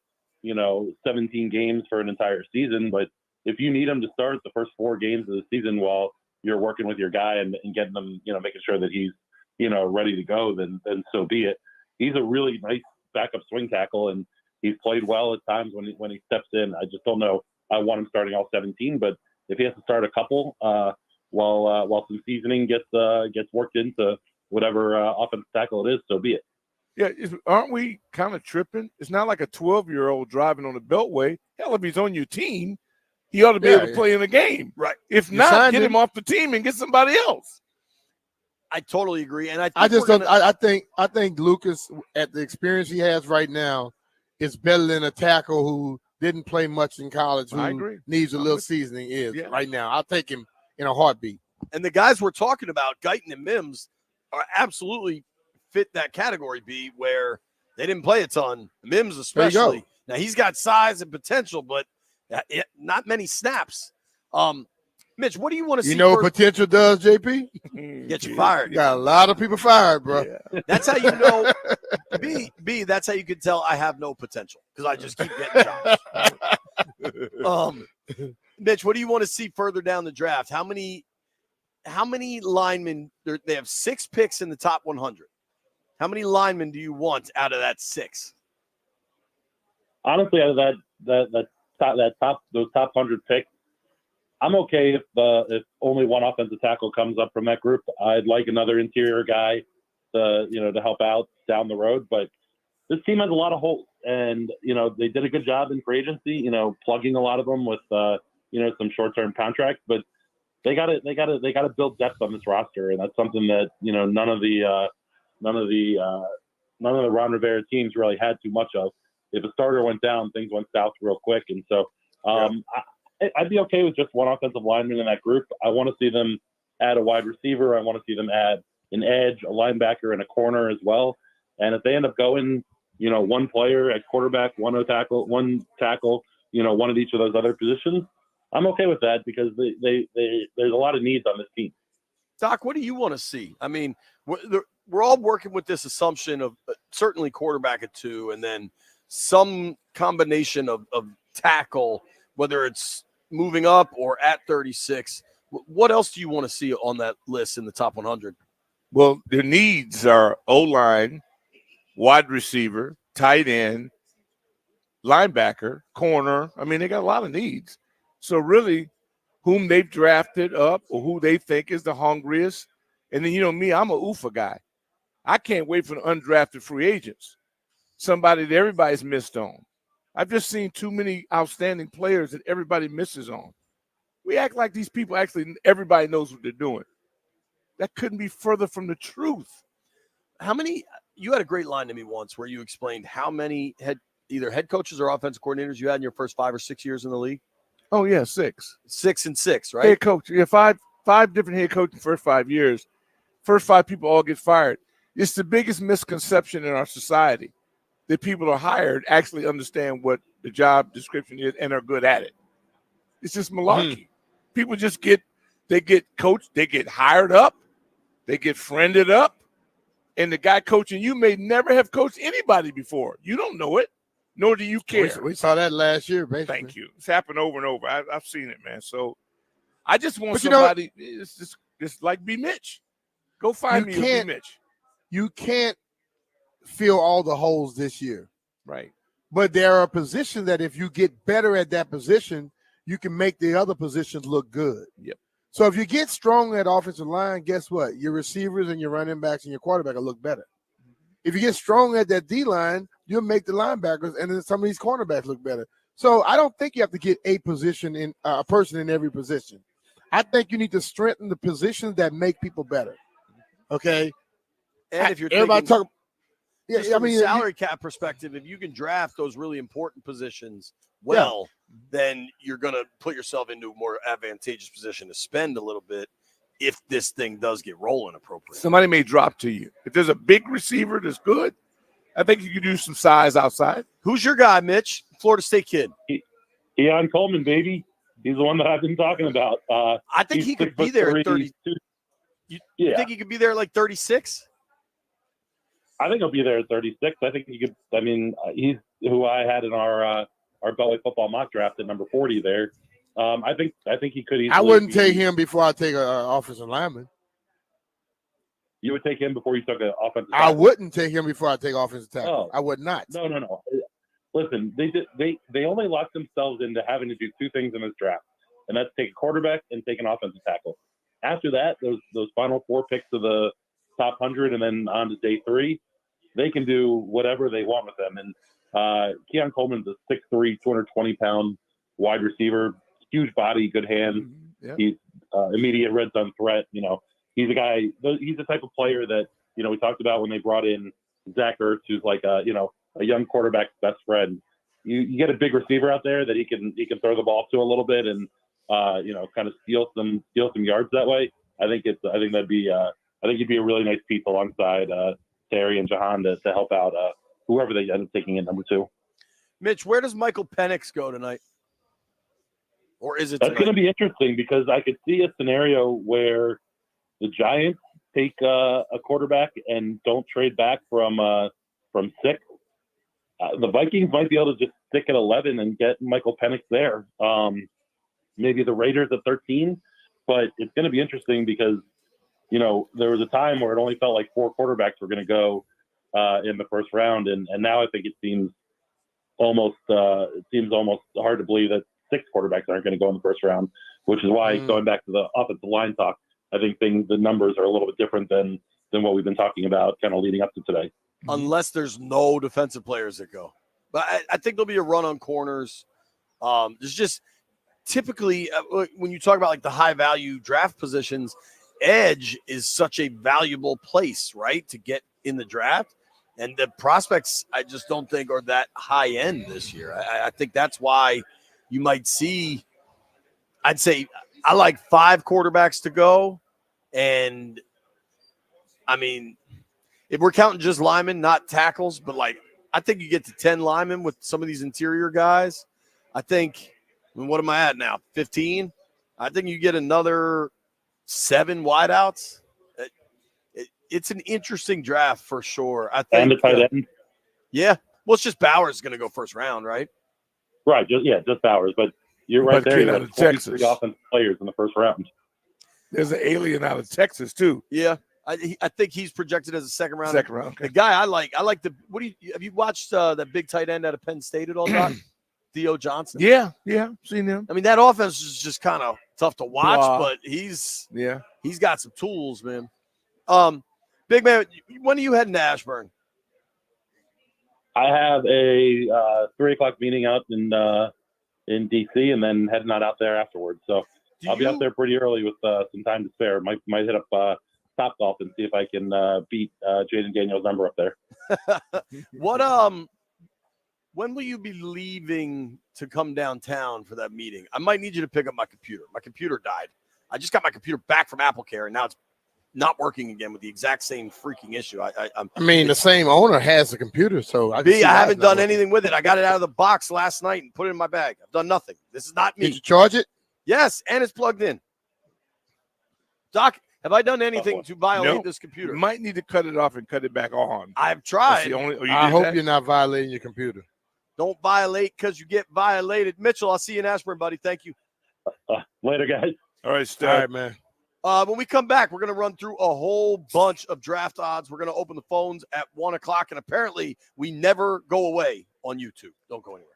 17 games for an entire season. But if you need him to start the first 4 games of the season while you're working with your guy and getting them, making sure that he's, ready to go, then so be it. He's a really nice backup swing tackle, and he's played well at times when he steps in. I just don't know. I want him starting all 17, but if he has to start a couple while some seasoning gets worked into whatever offensive tackle it is, so be it. Yeah, aren't we kind of tripping? It's not like a 12-year-old driving on the beltway. Hell, if he's on your team, he ought to be able to play in the game. Right. If not, get him off the team and get somebody else. I totally agree. And I think Lucas, at the experience he has right now, is better than a tackle who didn't play much in college, who needs a little seasoning right now. I'll take him in a heartbeat. And the guys we're talking about, Guyton and Mims, are absolutely fit that category, B, where they didn't play a ton. Mims especially. Now, he's got size and potential, but not many snaps. Mitch, what do you want to see? You know what potential does, JP? Get you fired. Got a lot of people fired, bro. Yeah. That's how you know. B, that's how you can tell I have no potential because I just keep getting jobs. Mitch, what do you want to see further down the draft? How many linemen? They have 6 picks in the top 100. How many linemen do you want out of that 6? Honestly, out of those top 100 picks, I'm okay if only one offensive tackle comes up from that group. I'd like another interior guy to help out down the road. But this team has a lot of holes, and they did a good job in free agency, plugging a lot of them with some short-term contracts. But they got to build depth on this roster, and that's something that none of the Ron Rivera teams really had too much of. If a starter went down, things went south real quick, and so I'd be okay with just one offensive lineman in that group. I want to see them add a wide receiver. I want to see them add an edge, a linebacker, and a corner as well. And if they end up going, one player at quarterback, one tackle, one of each of those other positions, I'm okay with that because there's a lot of needs on this team. Doc, what do you want to see? I mean, we're all working with this assumption of certainly quarterback at 2 and then some combination of tackle, whether it's moving up or at 36. What else do you want to see on that list in the top 100? Well, their needs are O-line, wide receiver, tight end, linebacker, corner. I mean, they got a lot of needs. So really, whom they've drafted up or who they think is the hungriest. And then, me, I'm a UFA guy. I can't wait for the undrafted free agents, somebody that everybody's missed on. I've just seen too many outstanding players that everybody misses on. We act like these people everybody knows what they're doing. That couldn't be further from the truth. You had a great line to me once where you explained how many either head coaches or offensive coordinators you had in your first 5 or 6 years in the league? Oh, yeah, 6. 6 and 6, right? Head coach. Yeah, five different head coaches in the first 5 years. First 5 people all get fired. It's the biggest misconception in our society that people are hired actually understand what the job description is and are good at it. It's just malarkey. People just get coached, they get hired up, they get friended up, and the guy coaching you may never have coached anybody before. You don't know it, nor do you care. We saw that last year, basically. Thank you. It's happened over and over. I've seen it, man. So I just want somebody. It's just like B. Mitch. Go find me a B. Mitch. You can't fill all the holes this year. Right. But there are positions that if you get better at that position, you can make the other positions look good. Yep. So if you get strong at offensive line, guess what? Your receivers and your running backs and your quarterback will look better. If you get strong at that D line, you'll make the linebackers and then some of these cornerbacks look better. So I don't think you have to get a person in every position. I think you need to strengthen the positions that make people better. Okay. And if you're everybody thinking, talk, yeah, from a salary cap perspective, if you can draft those really important positions then you're going to put yourself into a more advantageous position to spend a little bit if this thing does get rolling appropriately. Somebody may drop to you. If there's a big receiver that's good, I think you could use some size outside. Who's your guy, Mitch? Florida State kid. Keon Coleman, baby. He's the one that I've been talking about. I think he could be there at 30. You think he could be there at like 36? I think he'll be there at 36. I think he could. I mean, he's who I had in our Belly Football mock draft at number 40 there. I think he could easily. I wouldn't take him before I take an offensive lineman. You would take him before you took an offensive tackle? I wouldn't take him before I take offensive tackle. Oh. I would not. No. Listen, they only locked themselves into having to do 2 things in this draft, and that's take a quarterback and take an offensive tackle. After that, those final 4 picks of the top 100 and then on to day 3, they can do whatever they want with them. And Keon Coleman's a 6'3", 220-pound wide receiver, huge body, good hands. Yeah. He's immediate red zone threat. He's a guy. He's the type of player that we talked about when they brought in Zach Ertz, who's like a young quarterback's best friend. You get a big receiver out there that he can throw the ball to a little bit and kind of steal some yards that way. I think that'd be I think he'd be a really nice piece alongside Terry and Jahan to help out whoever they end up taking at number 2. Mitch, where does Michael Penix go tonight? Or is it That's tonight? going to be interesting because I could see a scenario where the Giants take a quarterback and don't trade back from 6. The Vikings might be able to just stick at 11 and get Michael Penix there. Maybe the Raiders at 13, but it's going to be interesting because, there was a time where it only felt like 4 quarterbacks were going to go in the first round. And now I think it seems almost hard to believe that 6 quarterbacks aren't going to go in the first round, which is why going back to the offensive line talk, I think the numbers are a little bit different than what we've been talking about kind of leading up to today. Unless there's no defensive players that go. But I think there'll be a run on corners. There's just typically when you talk about like the high value draft positions, edge is such a valuable place, right, to get in the draft. And the prospects, I just don't think are that high end this year. I think that's why you might see, I'd say I like 5 quarterbacks to go. And I mean, if we're counting just linemen, not tackles, but like, I think you get to 10 linemen with some of these interior guys. I think, what am I at now? 15? I think you get another 7 wideouts. It's an interesting draft for sure. I think. And the tight end. Yeah. Well, it's just Bowers going to go first round, right? Right. Just Bowers. But you're right there. You have 43 offensive players in the first round. There's an alien out of Texas too. Yeah. I think he's projected as a second round. Second round. Okay. The guy I like the. Have you watched that big tight end out of Penn State at all, Doc? Theo Johnson. Yeah, seen him. I mean, that offense is just kind of tough to watch, but he's got some tools, man. Big man, when are you heading to Ashburn? I have a 3:00 meeting out in DC, and then heading out there afterwards. So I'll be out there pretty early with some time to spare. Might hit up Top Golf and see if I can beat Jaden Daniels' number up there. When will you be leaving to come downtown for that meeting? I might need you to pick up my computer. My computer died. I just got my computer back from AppleCare, and now it's not working again with the exact same freaking issue. The same owner has the computer, so I haven't done anything with it. I got it out of the box last night and put it in my bag. I've done nothing. This is not me. Did you charge it? Yes, and it's plugged in. Doc, have I done anything to violate this computer? You might need to cut it off and cut it back on. I've tried. I hope you're not violating your computer. Don't violate because you get violated. Mitchell, I'll see you in Ashburn, buddy. Thank you. Later, guys. All right, Stud. All right, man. When we come back, we're going to run through a whole bunch of draft odds. We're going to open the phones at 1:00, and apparently we never go away on YouTube. Don't go anywhere.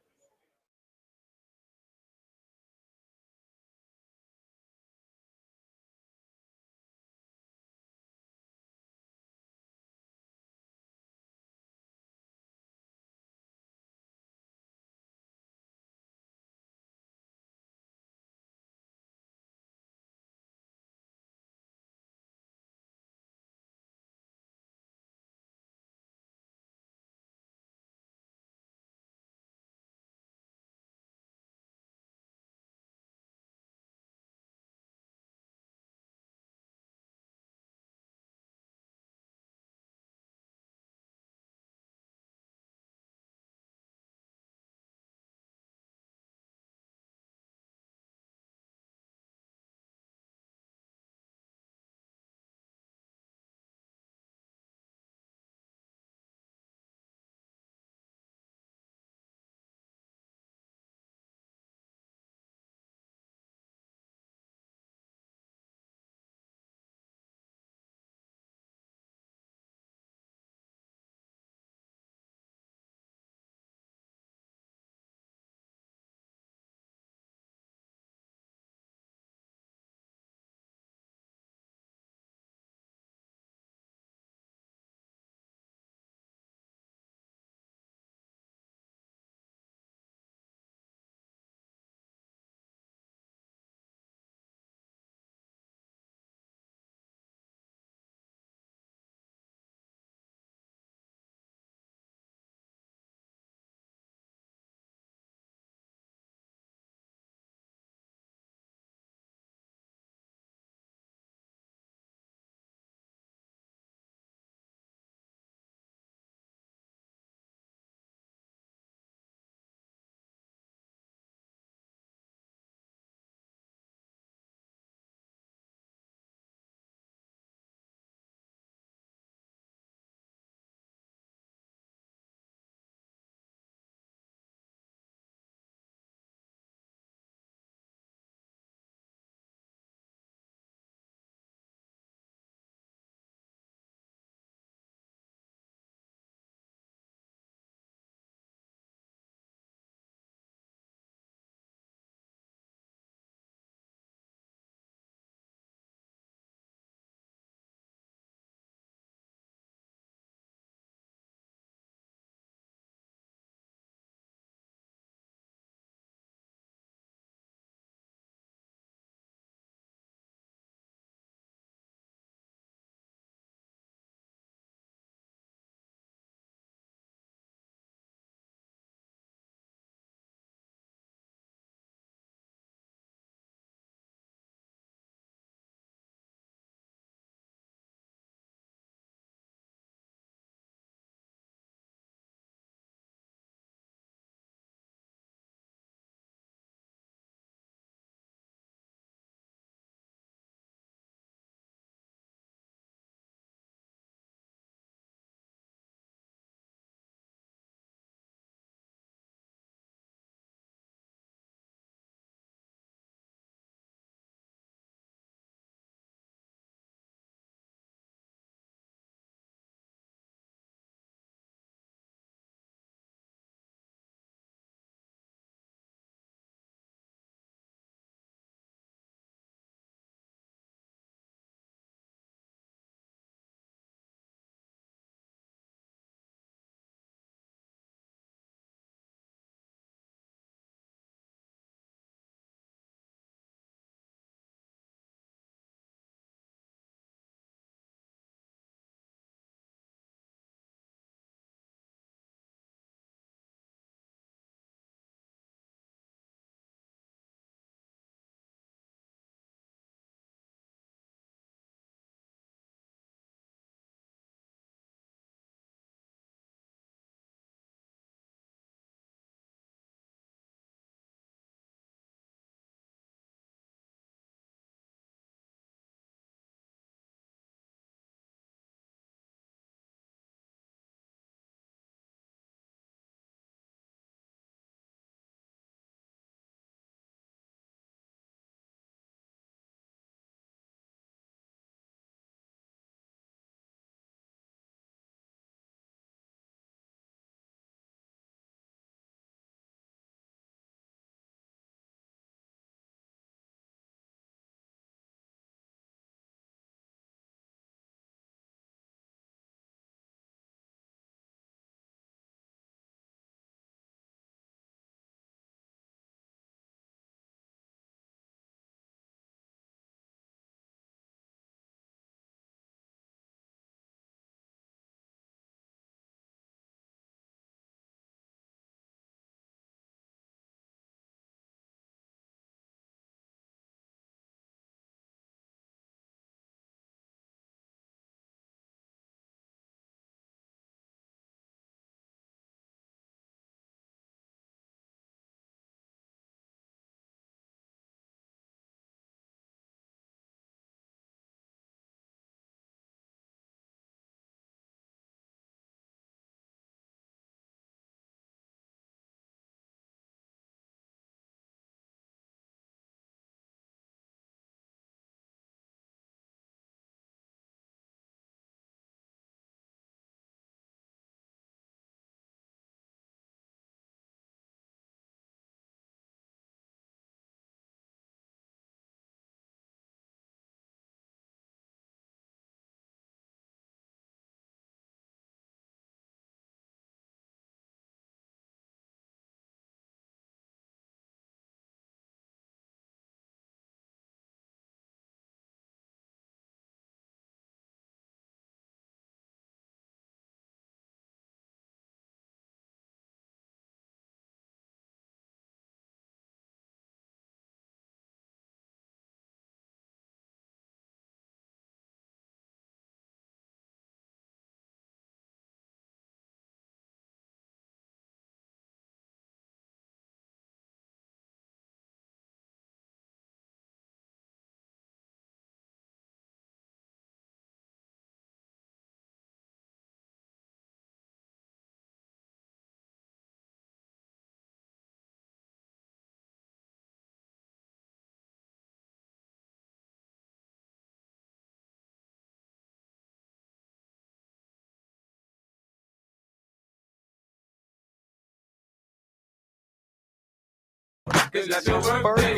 Is that your birthday?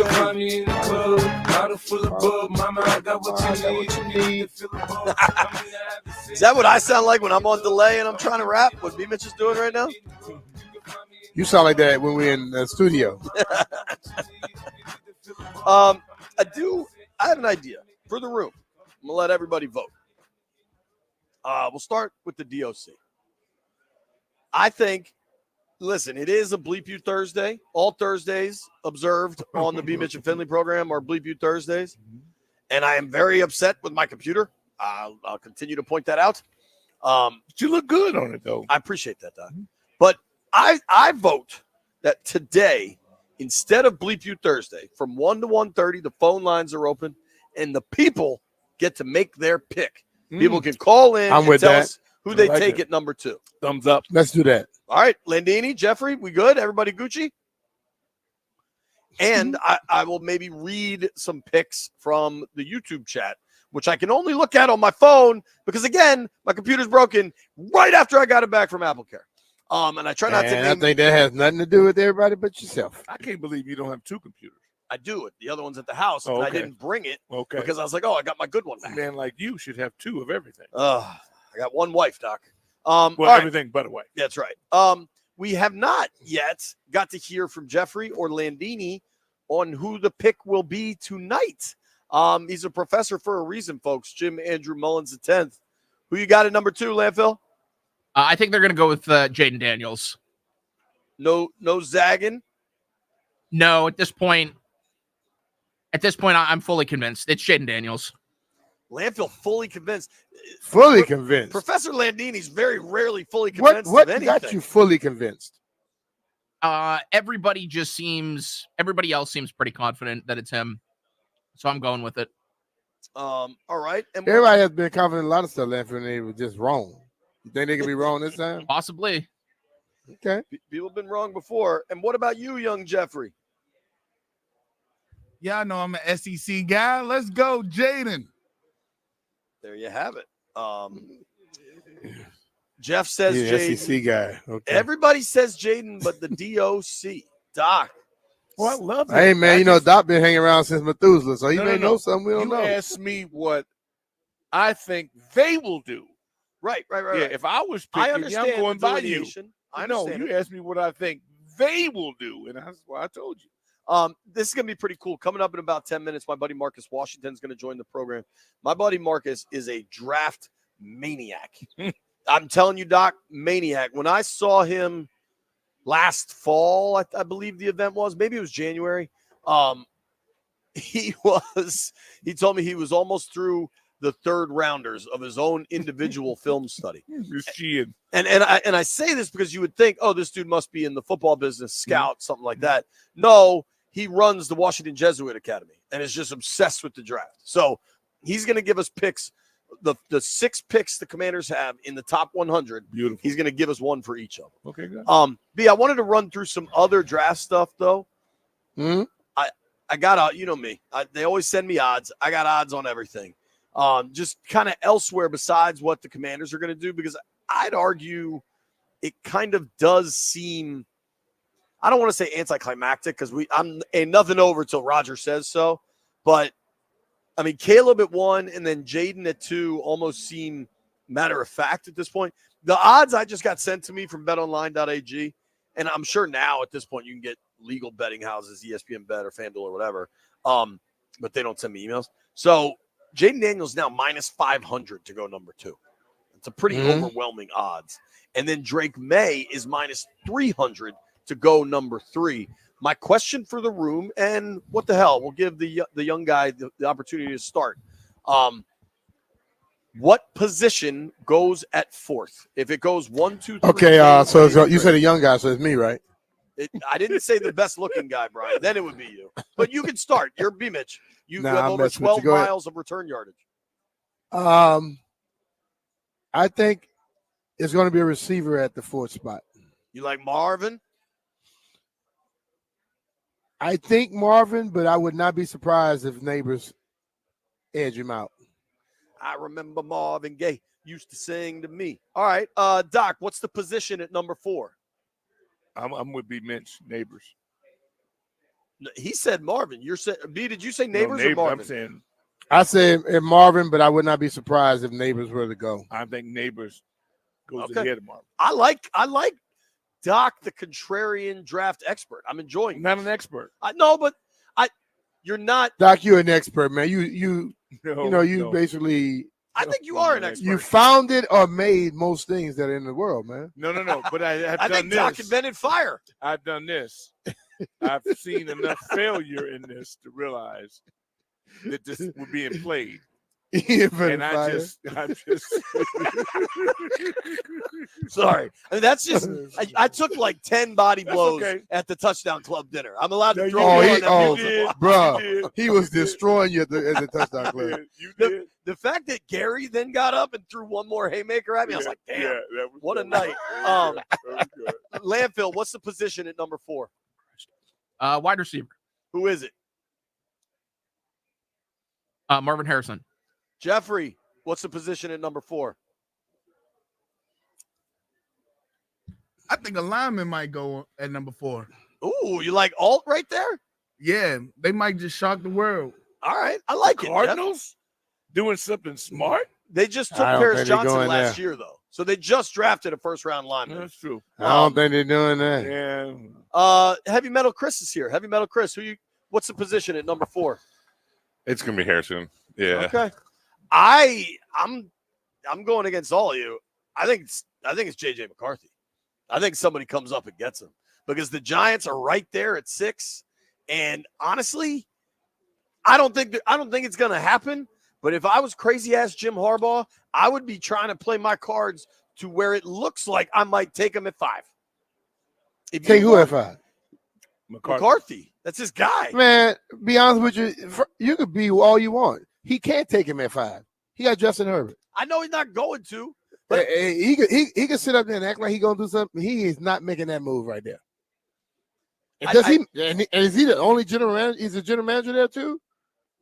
Is that what I sound like when I'm on delay and I'm trying to rap? What B Mitch is doing right now? You sound like that when we're in the studio. I have an idea for the room. I'm gonna let everybody vote. We'll start with the DOC. I think, listen, it is a Bleep You Thursday. All Thursdays observed on the B Mitch and Finley program are Bleep You Thursdays. And I am very upset with my computer. I'll continue to point that out. But you look good on it, though. I appreciate that, Doc. But I vote that today, instead of Bleep You Thursday, from 1 to 1:30, the phone lines are open, and the people get to make their pick. People can call in and tell us who they take at number 2. Thumbs up. Let's do that. All right, Landini, Jeffrey, we good? Everybody Gucci? And I will maybe read some picks from the YouTube chat, which I can only look at on my phone because, again, my computer's broken right after I got it back from AppleCare. And I try not to. I think that has nothing to do with everybody but yourself. I can't believe you don't have 2 computers. I do it. The other one's at the house, Oh, and I okay. didn't bring it because I was like, oh, I got my good one back. A man like you should have 2 of everything. I got one wife, Doc. Everything but a wife. That's right. We have not yet got to hear from Jeffrey or Landini on who the pick will be tonight. He's a professor for a reason, folks. Jim Andrew Mullins, the 10th. Who you got at number 2, Landfill? I think they're going to go with Jaden Daniels. No zagging? No, at this point, I'm fully convinced. It's Jaden Daniels. Landfill fully convinced. Fully convinced. Professor Landini's very rarely fully convinced What of anything. got you fully convinced? Everybody else seems pretty confident that it's him. So I'm going with it. All right. And Everybody has been confident in a lot of stuff, Landfill, and they were just wrong. You think they could be wrong this time? Possibly. Okay. People have been wrong before. And what about you, young Jeffrey? Yeah, I know I'm an SEC guy. Let's go, Jaden. There you have it. Jeff says Jaden. SEC guy. Okay. Everybody says Jaden, but the DOC. Doc. Well, I love it. Hey, man, Doc been hanging around since Methuselah, so he may know something we don't know. You asked me what I think they will do. Right. Yeah, if I was picking, I'm going by you. I know. understand You asked me what I think they will do, and that's why I told you. This is going to be pretty cool. Coming up in about 10 minutes, my buddy Marcus Washington is going to join the program. My buddy Marcus is a draft maniac. I'm telling you, Doc, maniac. When I saw him last fall, I believe the event was, maybe it was January. He told me he was almost through the third rounders of his own individual film study. And I say this because you would think, oh, this dude must be in the football business, scout, something like that. No, he runs the Washington Jesuit Academy and is just obsessed with the draft. So he's going to give us picks, the 6 picks the Commanders have in the top 100. Beautiful. He's going to give us one for each of them. Okay, good. B, I wanted to run through some other draft stuff, though. I got you know me. They always send me odds. I got odds on everything. Just kind of elsewhere besides what the Commanders are going to do, because I'd argue it kind of does seem, I don't want to say anticlimactic because I'm ain't nothing over till Roger says so. But I mean, Caleb at 1 and then Jaden at 2 almost seem matter of fact at this point. The odds I just got sent to me from betonline.ag, and I'm sure now at this point you can get legal betting houses, ESPN Bet or FanDuel or whatever. But they don't send me emails. So Jaden Daniels now minus 500 to go number 2. It's a pretty overwhelming odds. And then Drake May is minus 300 to go number 3. My question for the room, and what the hell, we'll give the young guy the opportunity to start. What position goes at 4th? If it goes 1, 2, 3. Okay, so you said a young guy, so it's me, right? I didn't say the best looking guy, Brian. Then it would be you. But you can start. You're B. Mitch. You have over 12 miles of return yardage. I think it's going to be a receiver at the 4th spot. You like Marvin? I think Marvin, but I would not be surprised if Neighbors edge him out. I remember Marvin Gaye used to sing to me. All right, Doc, what's the position at number 4? I'm with B. Mitch, Neighbors. He said Marvin. You're saying B? Did you say Neighbors or Neighbors, Marvin? I'm saying I say Marvin, but I would not be surprised if Neighbors were to go. I think Neighbors goes Okay. ahead of Marvin. I like Doc, the contrarian draft expert. I'm enjoying. I'm not an expert. I know, but you're not. Doc, you're an expert, man. You No. basically. I think you are an expert. You founded or made most things that are in the world, man. No. But I have I done think this. Doc invented fire. I've done this. I've seen enough failure in this to realize that this was being played. And I just sorry. I mean, that's just I took like 10 body blows okay. at the touchdown club dinner. I'm allowed to No, throw you one. did. That You did. Bro, he was destroying you at the touchdown club. You did. The fact that Gary then got up and threw one more haymaker at me, I was like, damn, that was what a good. night. That was good. Landfill, what's the position at number 4? Wide receiver. Who is it? Marvin Harrison. Jeffrey, what's the position at number 4? I think a lineman might go at number 4. Ooh, you like Alt right there? Yeah, they might just shock the world. All right, I like it. Jeff. Cardinals doing something smart. They just took I don't Paris think they're Johnson going last there. year, though. So they just drafted a first-round lineman. That's true. I don't think they're doing that. Yeah. Heavy Metal Chris is here. Heavy Metal Chris, what's the position at number 4? It's gonna be Harrison. Yeah. Okay. I'm going against all of you. I think it's JJ McCarthy. I think somebody comes up and gets him because the Giants are right there at 6. And honestly, I don't think it's going to happen. But if I was crazy ass Jim Harbaugh, I would be trying to play my cards to where it looks like I might take him at 5. Take who at 5? McCarthy. That's his guy. Man, be honest with you, you could be all you want. He can't take him at 5. He got Justin Herbert. I know he's not going to. But He could sit up there and act like he's gonna do something. He is not making that move right there. And is he the only general manager? He's a general manager there too.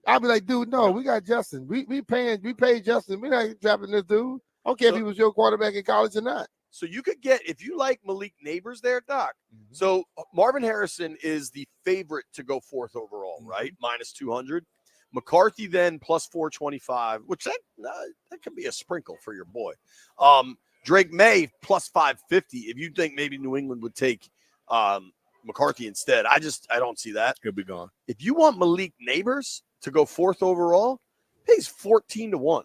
I'll be like, dude, no, we got Justin. We paid Justin. We're not dropping this dude. I don't care if he was your quarterback in college or not. So you could get, if you like Malik Neighbors there, Doc. So Marvin Harrison is the favorite to go 4th overall, right? Minus 200. McCarthy then plus 425, which that could be a sprinkle for your boy. Drake May plus 550. If you think maybe New England would take McCarthy instead, I don't see that. He'll be gone. If you want Malik Neighbors to go 4th overall, pays 14-1.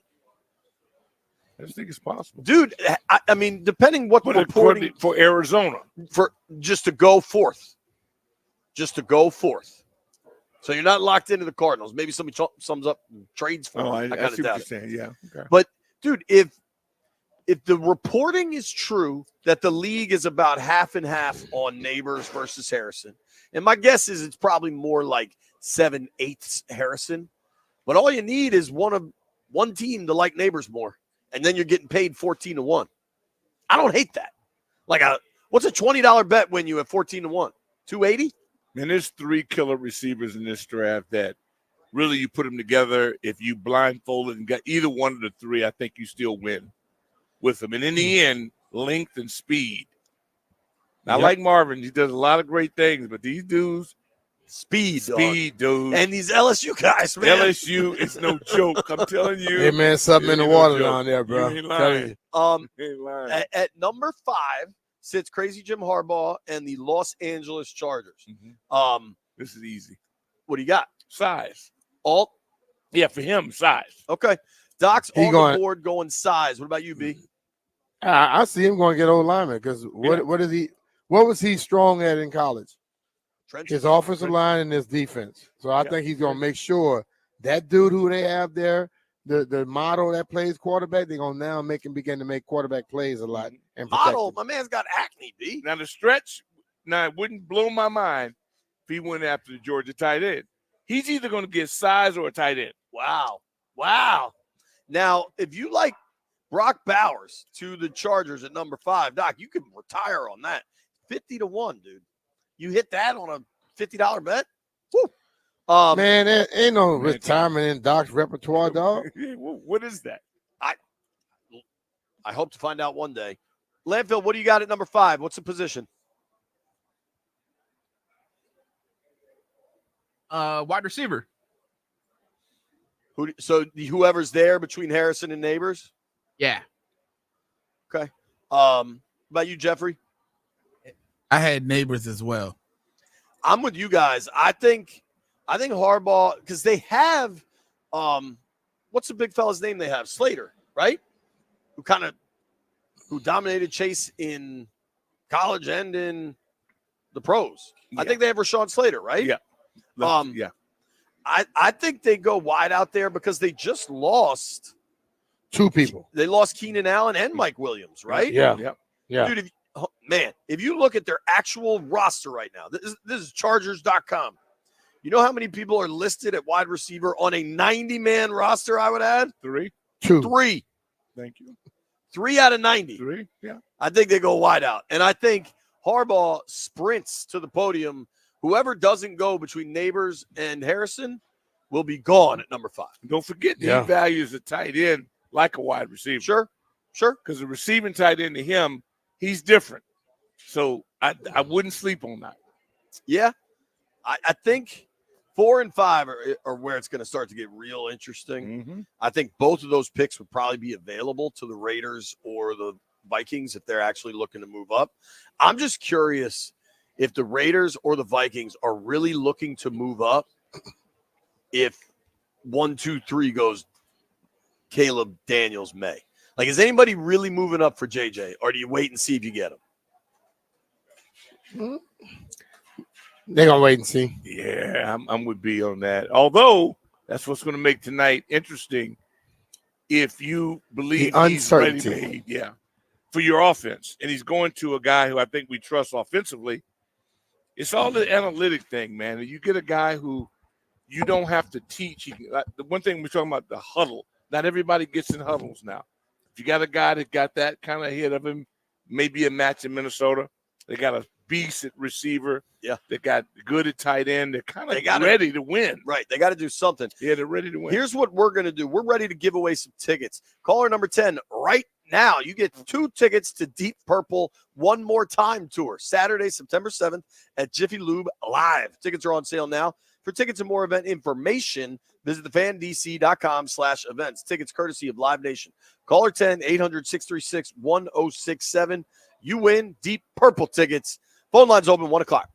I just think it's possible, dude. I mean, depending what the reporting for Arizona, for just to go 4th, So you're not locked into the Cardinals. Maybe somebody sums up trades for them. I kind see of what you're saying. Yeah, okay. But dude, if the reporting is true that the league is about half and half on Neighbors versus Harrison, and my guess is it's probably more like 7/8 Harrison. But all you need is one team to like Neighbors more. And then you're getting paid 14-1. I don't hate that. Like what's a $20 bet win you at 14-1? 280? Man, there's 3 killer receivers in this draft that really you put them together. If you blindfolded and got either one of the 3, I think you still win with them. And in the end, length and speed. I like Marvin. He does a lot of great things, but these dudes, speed, dude. And these LSU guys, man. LSU is no joke. I'm telling you. Hey, man, something in the water down there, bro. You ain't lying. Ain't lying. At number 5 sits Crazy Jim Harbaugh and the Los Angeles Chargers. This is easy. What do you got? Size. Alt? Yeah, for him, size. Okay. Doc's on the board going size. What about you, B? I see him going to get old lineman because what was he strong at in college? His offensive line and his defense. So I think he's going to make sure that dude who they have there, the model that plays quarterback, they're going to now begin to make quarterback plays a lot. And model, my man's got acne, B. Now, the stretch, it wouldn't blow my mind if he went after the Georgia tight end. He's either going to get size or a tight end. Wow. Now, if you like Brock Bowers to the Chargers at number 5, Doc, you can retire on that. 50-1, dude. You hit that on a $50 bet? Woo. Man, there ain't no retirement in Doc's repertoire, dog. What is that? I hope to find out one day. Landfill, what do you got at number 5? What's the position? Wide receiver. So whoever's there between Harrison and Neighbors? Yeah. Okay. About you, Jeffrey? I had Neighbors as well. I'm with you guys. I think Harbaugh, because they have what's the big fella's name they have? Slater, right? Who dominated Chase in college and in the pros. Yeah. I think they have Rashawn Slater, right? Yeah. Yeah. I think they go wide out there because they just lost two people. They lost Keenan Allen and Mike Williams, right? Yeah. Yeah. Dude, if you look at their actual roster right now, this is Chargers.com. You know how many people are listed at wide receiver on a 90-man roster, I would add? 3. 2. 3. Thank you. 3 out of 90. 3, yeah. I think they go wide out. And I think Harbaugh sprints to the podium. Whoever doesn't go between Neighbors and Harrison will be gone at number 5. Don't forget he values a tight end like a wide receiver. Sure. Because the receiving tight end to him, he's different. So I wouldn't sleep on that. Yeah. I think 4 and 5 are where it's going to start to get real interesting. Mm-hmm. I think both of those picks would probably be available to the Raiders or the Vikings if they're actually looking to move up. I'm just curious if the Raiders or the Vikings are really looking to move up if 1, 2, 3 goes Caleb, Daniels, May. Like, is anybody really moving up for JJ, or do you wait and see if you get him? They're going to wait and see. Yeah, I'm with B on that. Although, that's what's going to make tonight interesting if you believe he's ready-made, for your offense. And he's going to a guy who I think we trust offensively. It's all the analytic thing, man. You get a guy who you don't have to teach. The one thing we're talking about, the huddle. Not everybody gets in huddles now. If you got a guy that got that kind of ahead of him, maybe a match in Minnesota. They got a beast at receiver. Yeah. They got good at tight end. They're kind of ready to win. Right. They got to do something. Yeah, they're ready to win. Here's what we're going to do. We're ready to give away some tickets. Caller number 10 right now. You get 2 tickets to Deep Purple One More Time Tour, Saturday, September 7th at Jiffy Lube Live. Tickets are on sale now. For tickets and more event information, visit thefandc.com/events. Tickets courtesy of Live Nation. Caller 10-800-636-1067. You win Deep Purple tickets. Phone lines open 1 o'clock.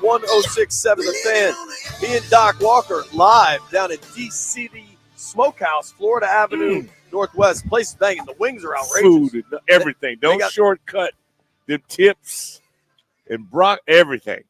1067 The Fan. Me and Doc Walker live down at DCD Smokehouse, Florida Avenue Northwest. Place is banging. The wings are outrageous. Food and everything. Don't shortcut the tips and Brock, everything.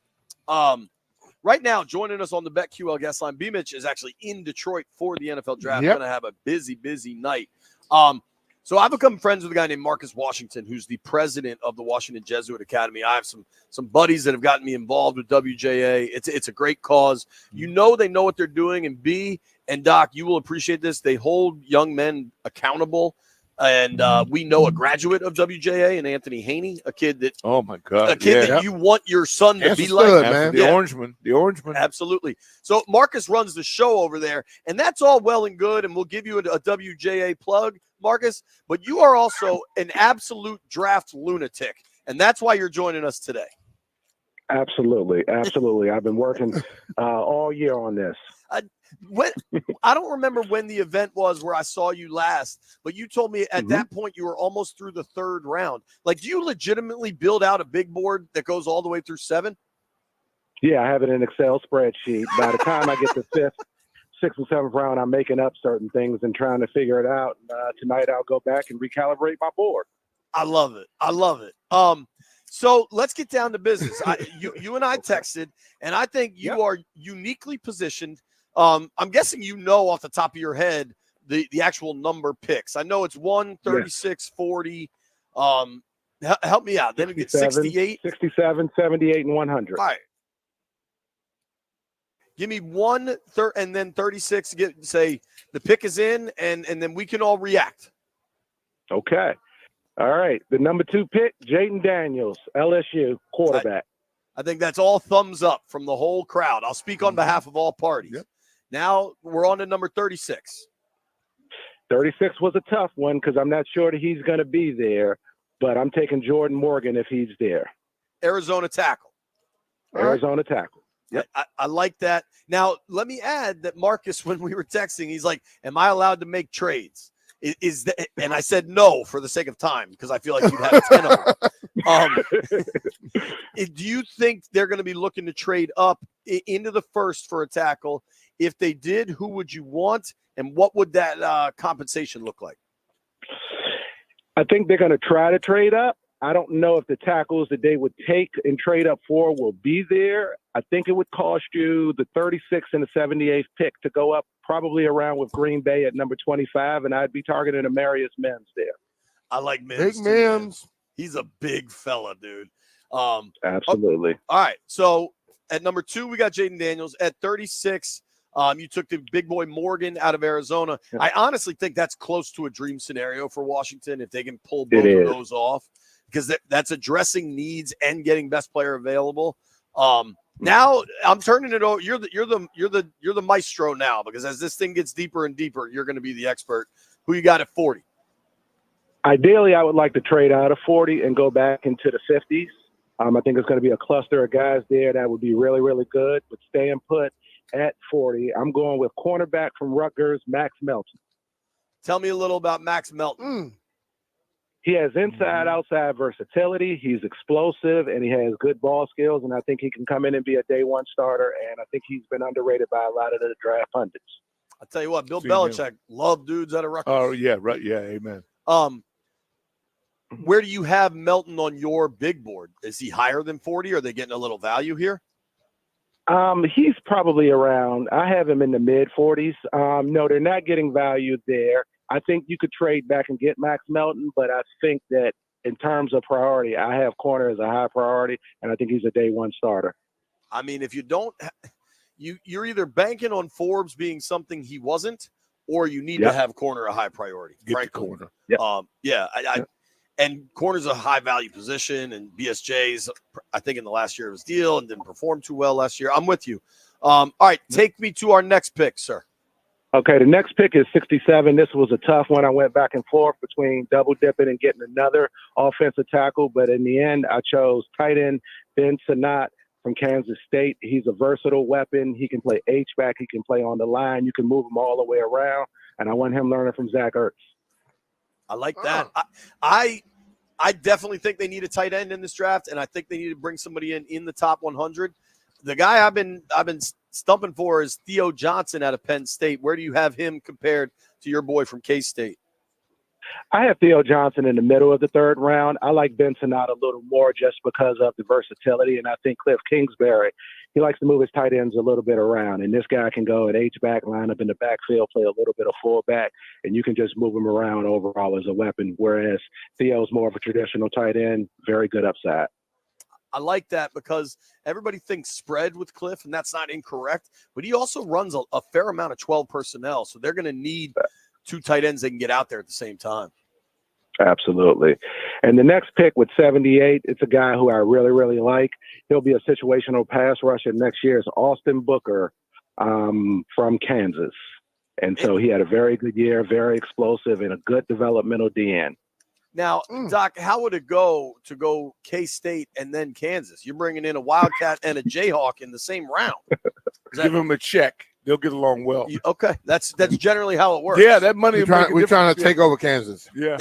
Right now, joining us on the BetQL guest line, B-Mitch is actually in Detroit for the NFL draft. Yep. Going to have a busy, busy night. So I've become friends with a guy named Marcus Washington, who's the president of the Washington Jesuit Academy. I have some buddies that have gotten me involved with WJA. It's a great cause. You know they know what they're doing, and B and Doc, you will appreciate this. They hold young men accountable. And we know a graduate of WJA and Anthony Haney, a kid that that you want your son to be like. Man. The Orangeman. Absolutely. So Marcus runs the show over there, and that's all well and good, and we'll give you a WJA plug, Marcus, but you are also an absolute draft lunatic, and that's why you're joining us today. Absolutely. I've been working all year on this. I don't remember when the event was where I saw you last, but you told me at that point you were almost through the third round. Like, do you legitimately build out a big board that goes all the way through 7? Yeah, I have it in an Excel spreadsheet. By the time I get to 5th, 6th, and 7th round, I'm making up certain things and trying to figure it out. Tonight I'll go back and recalibrate my board. I love it. So let's get down to business. You and I texted, and I think you are uniquely positioned. I'm guessing you know off the top of your head the actual number picks. I know it's 1, 36, 40. Help me out. Then it gets 68. 67, 78, and 100. All right. Give me 1, and then 36. Say the pick is in, and then we can all react. Okay. All right. The number 2 pick, Jaden Daniels, LSU, quarterback. I think that's all thumbs up from the whole crowd. I'll speak on behalf of all parties. Yep. Now we're on to number 36. 36 was a tough one because I'm not sure that he's going to be there, but I'm taking Jordan Morgan if he's there. Arizona tackle. Tackle. Yep. I like that. Now, let me add that Marcus, when we were texting, he's like, am I allowed to make trades? Is that, and I said no for the sake of time because I feel like you'd have 10 of them. Do you think they're going to be looking to trade up into the first for a tackle? If they did, who would you want, and what would that compensation look like? I think they're going to try to trade up. I don't know if the tackles that they would take and trade up for will be there. I think it would cost you the 36th and the 78th pick to go up probably around with Green Bay at number 25, and I'd be targeting Amarius Mims there. I like Mims. Big Mims. He's a big fella, dude. Absolutely. All right. So at number 2, we got Jaden Daniels. At 36, you took the big boy Morgan out of Arizona. Yeah. I honestly think that's close to a dream scenario for Washington if they can pull both of those off, because that's addressing needs and getting best player available. Now I'm turning it over. You're the maestro now, because as this thing gets deeper and deeper, you're going to be the expert. Who you got at 40? Ideally, I would like to trade out of 40 and go back into the 50s. I think it's going to be a cluster of guys there that would be really, really good. But staying put at 40, I'm going with cornerback from Rutgers, Max Melton. Tell me a little about Max Melton. He has inside-outside versatility. He's explosive, and he has good ball skills, and I think he can come in and be a day-one starter, and I think he's been underrated by a lot of the draft pundits. I'll tell you what, Bill Belichick loved dudes out of Rutgers. Oh, yeah, right. Yeah, amen. Where do you have Melton on your big board? Is he higher than 40? Are they getting a little value here? He's probably around. I have him in the mid-40s. No, they're not getting value there. I think you could trade back and get Max Melton, but I think that in terms of priority, I have corner as a high priority, and I think he's a day-one starter. I mean, if you don't – you're either banking on Forbes being something he wasn't, or you need to have corner a high priority. Get the corner. And corner's a high-value position, and BSJ's, I think, in the last year of his deal and didn't perform too well last year. I'm with you. All right, take me to our next pick, sir. Okay, the next pick is 67. This was a tough one. I went back and forth between double-dipping and getting another offensive tackle, but in the end, I chose tight end Ben Sinnott from Kansas State. He's a versatile weapon. He can play H-back. He can play on the line. You can move him all the way around, and I want him learning from Zach Ertz. I like that. I definitely think they need a tight end in this draft, and I think they need to bring somebody in the top 100. The guy I've been stumping for is Theo Johnson out of Penn State. Where do you have him compared to your boy from K-State? I have Theo Johnson in the middle of the third round. I like Ben Sinnott a little more just because of the versatility, and I think Cliff Kingsbury, he likes to move his tight ends a little bit around, and this guy can go at H-back, line up in the backfield, play a little bit of fullback, and you can just move him around overall as a weapon, whereas Theo's more of a traditional tight end, very good upside. I like that because everybody thinks spread with Cliff, and that's not incorrect, but he also runs a fair amount of 12 personnel, so they're going to need two tight ends that can get out there at the same time. Absolutely. And the next pick with 78, it's a guy who I really, really like. He'll be a situational pass rusher next year. It's Austin Booker from Kansas. And so he had a very good year, very explosive, and a good developmental DN. Now, Doc, how would it go to go K-State and then Kansas? You're bringing in a Wildcat and a Jayhawk in the same round. Give them a check. They'll get along well. Okay, that's generally how it works. Yeah, that money. We're trying to take over Kansas. Yeah.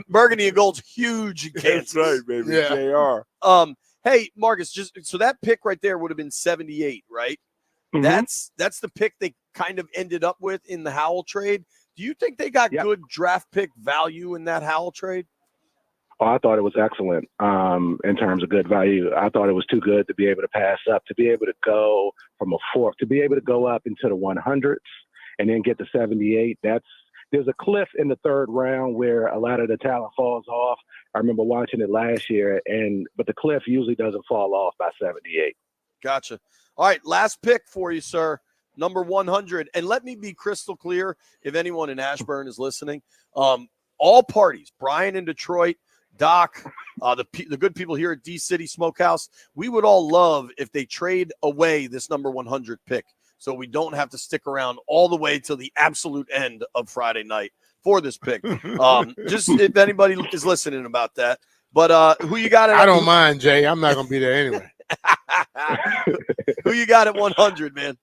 Burgundy and Gold's huge in Kansas. That's right, baby. Yeah. JR. Hey, Marcus, just so that pick right there would have been 78, right? Mm-hmm. That's the pick they kind of ended up with in the Howell trade. Do you think they got good draft pick value in that Howell trade? Oh, I thought it was excellent in terms of good value. I thought it was too good to be able to pass up, to be able to go from a fourth, to be able to go up into the 100s and then get to 78. There's a cliff in the third round where a lot of the talent falls off. I remember watching it last year, but the cliff usually doesn't fall off by 78. Gotcha. All right, last pick for you, sir. Number 100. And let me be crystal clear, if anyone in Ashburn is listening, all parties, Brian in Detroit, Doc, the good people here at D-City Smokehouse, we would all love if they trade away this number 100 pick so we don't have to stick around all the way till the absolute end of Friday night for this pick. Just if anybody is listening about that. But who you got? I don't mind, Jay. I'm not going to be there anyway. Who you got at 100, man?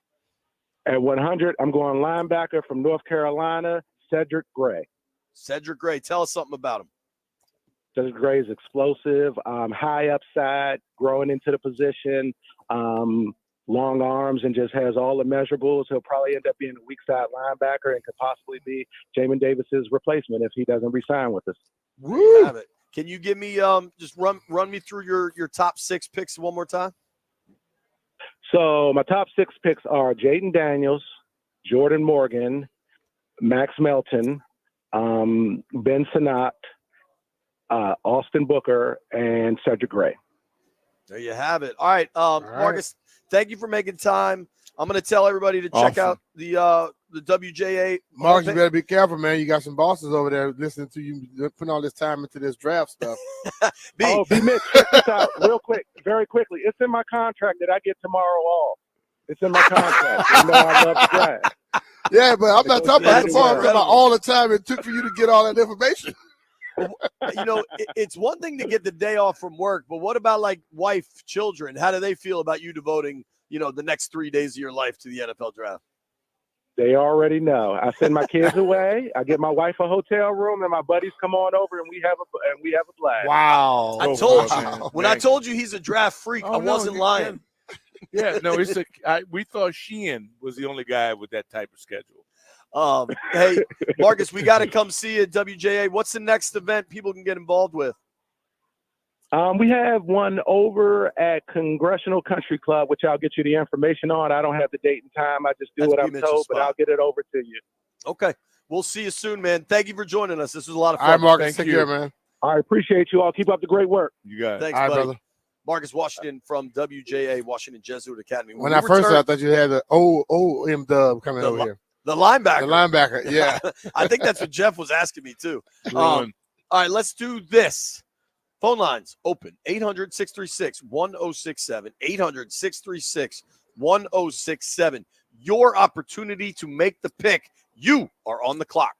At 100, I'm going linebacker from North Carolina, Cedric Gray. Cedric Gray. Tell us something about him. Cedric Gray is explosive, high upside, growing into the position, long arms, and just has all the measurables. He'll probably end up being a weak side linebacker and could possibly be Jamin Davis's replacement if he doesn't re-sign with us. Woo! Have it. Can you give me just run me through your top 6 picks one more time? So my top 6 picks are Jaden Daniels, Jordan Morgan, Max Melton, Ben Sinnott, Austin Booker, and Cedric Gray. There you have it. All right, Marcus, thank you for making time. I'm going to tell everybody to check out the WJA. Marcus, you better be careful, man. You got some bosses over there listening to you putting all this time into this draft stuff. B. Mitch, check this out real quick, very quickly. It's in my contract that I get tomorrow off. It's in my contract. You know I love the draft. Yeah, but I'm not talking about tomorrow. I'm talking about all the time it took for you to get all that information. You know, it's one thing to get the day off from work, but what about like wife, children? How do they feel about you devoting, the next 3 days of your life to the NFL draft? They already know. I send my kids away. I get my wife a hotel room, and my buddies come on over, and we have a blast. Wow! I told you when I told you he's a draft freak, I wasn't lying. Yeah, no, we thought Sheehan was the only guy with that type of schedule. Hey, Marcus, we got to come see you at WJA. What's the next event people can get involved with? We have one over at Congressional Country Club, which I'll get you the information on. I don't have the date and time. I just do what I'm told, but I'll get it over to you. Okay. We'll see you soon, man. Thank you for joining us. This was a lot of fun. All right, Marcus. Take care, man. I appreciate you all. Keep up the great work. You got it. Thanks, all right, buddy. brother. Marcus Washington from WJA, Washington Jesuit Academy. When I first saw, I thought you had the OM Dub coming over here. The linebacker. The linebacker, yeah. I think that's what Jeff was asking me, too. All right, let's do this. Phone lines open, 800-636-1067, 800-636-1067. Your opportunity to make the pick. You are on the clock.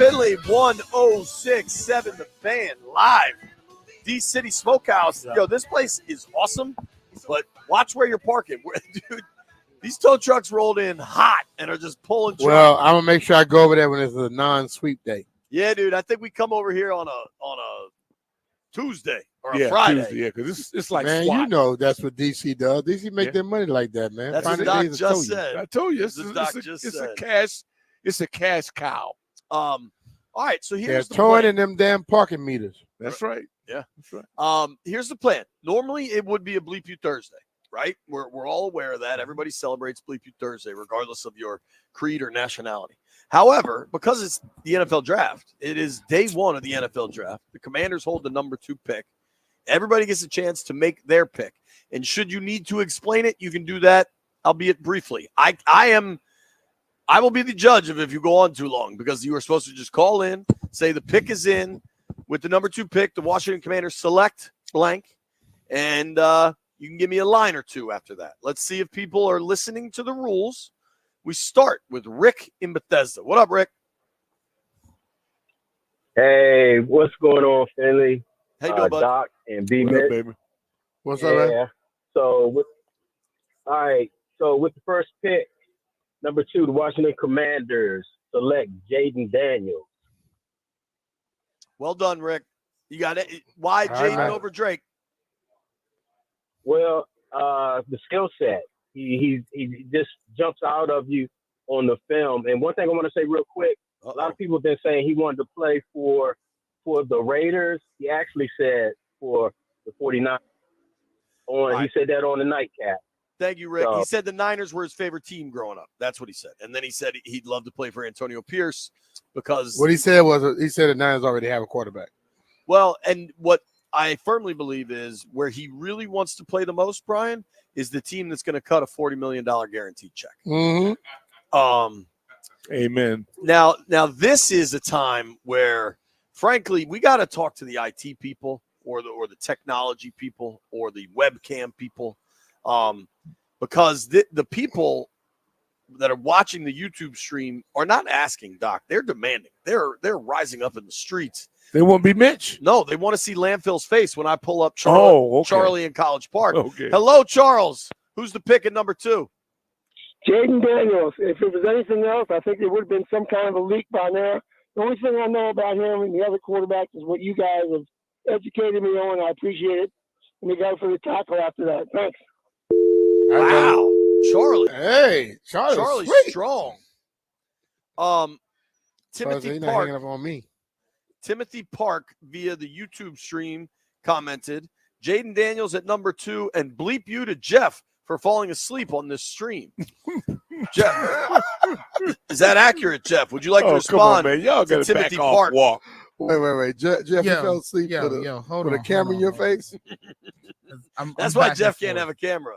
Finley, 1067 The Fan, live. D City Smokehouse. Yo, this place is awesome, but watch where you're parking. Dude, these tow trucks rolled in hot and are just pulling trucks. Well, I'm gonna make sure I go over there when it's a non-sweep day. Yeah, dude. I think we come over here on a Tuesday or a Yeah, Friday. Tuesday, yeah, because it's like Man, SWAT. you know that's what DC does. DC make their money like that, man. That's Find what the Doc days to just tow you. said. I told you, That's what Doc just said. It's a cash cow. All right, so They're here's the towing plan. in them damn parking meters. That's right. Yeah. That's right. Here's the plan. Normally, it would be a Bleep You Thursday, right? We're all aware of that. Everybody celebrates Bleep You Thursday, regardless of your creed or nationality. However, because it's the NFL draft, it is day one of the NFL draft. The Commanders hold the number 2 pick. Everybody gets a chance to make their pick. And should you need to explain it, you can do that, albeit briefly. I will be the judge of if you go on too long, because you are supposed to just call in, say the pick is in. With the number 2 pick, the Washington Commanders select blank, and you can give me a line or two after that. Let's see if people are listening to the rules. We start with Rick in Bethesda. What up, Rick? Hey, what's going on, Finley? How you doing, bud? Doc and B. What up, baby? What's up, man? So, with the first pick, number 2, the Washington Commanders select Jaden Daniels. Well done, Rick. You got it. Why Jaden over Drake? Well, the skill set. He just jumps out of you on the film. And one thing I want to say real quick, a lot of people have been saying he wanted to play for the Raiders. He actually said for the 49ers. He said that on the nightcap. Thank you, Rick. So, He said the Niners were his favorite team growing up. That's what he said. And then he said he'd love to play for Antonio Pierce because What he said was the Niners already have a quarterback. Well, and what I firmly believe is where he really wants to play the most, Brian, is the team that's going to cut a $40 million guaranteed check. Mm-hmm. Amen. Now this is a time where, frankly, we got to talk to the IT people or the technology people or the webcam people, because the people that are watching the YouTube stream are not asking, Doc. They're demanding. They're rising up in the streets. They won't be Mitch. No, they want to see Landfill's face when I pull up Charlie in College Park. Okay. Hello, Charles. Who's the pick at number 2? Jaden Daniels. If it was anything else, I think there would have been some kind of a leak by now. The only thing I know about him and the other quarterbacks is what you guys have educated me on. I appreciate it. And we go for the tackle after that. Thanks. Wow. Charlie. Hey, Charlie's sweet. strong. Timothy He's not Park. hanging up on me. Timothy Park via the YouTube stream commented, Jaden Daniels at number 2, and bleep you to Jeff for falling asleep on this stream. Jeff, is that accurate, Jeff? Would you like to respond? Come on, man. Y'all to got to Timothy back off Park? walk. Wait. Jeff, you fell asleep with a camera in your face? That's why Jeff can't have a camera.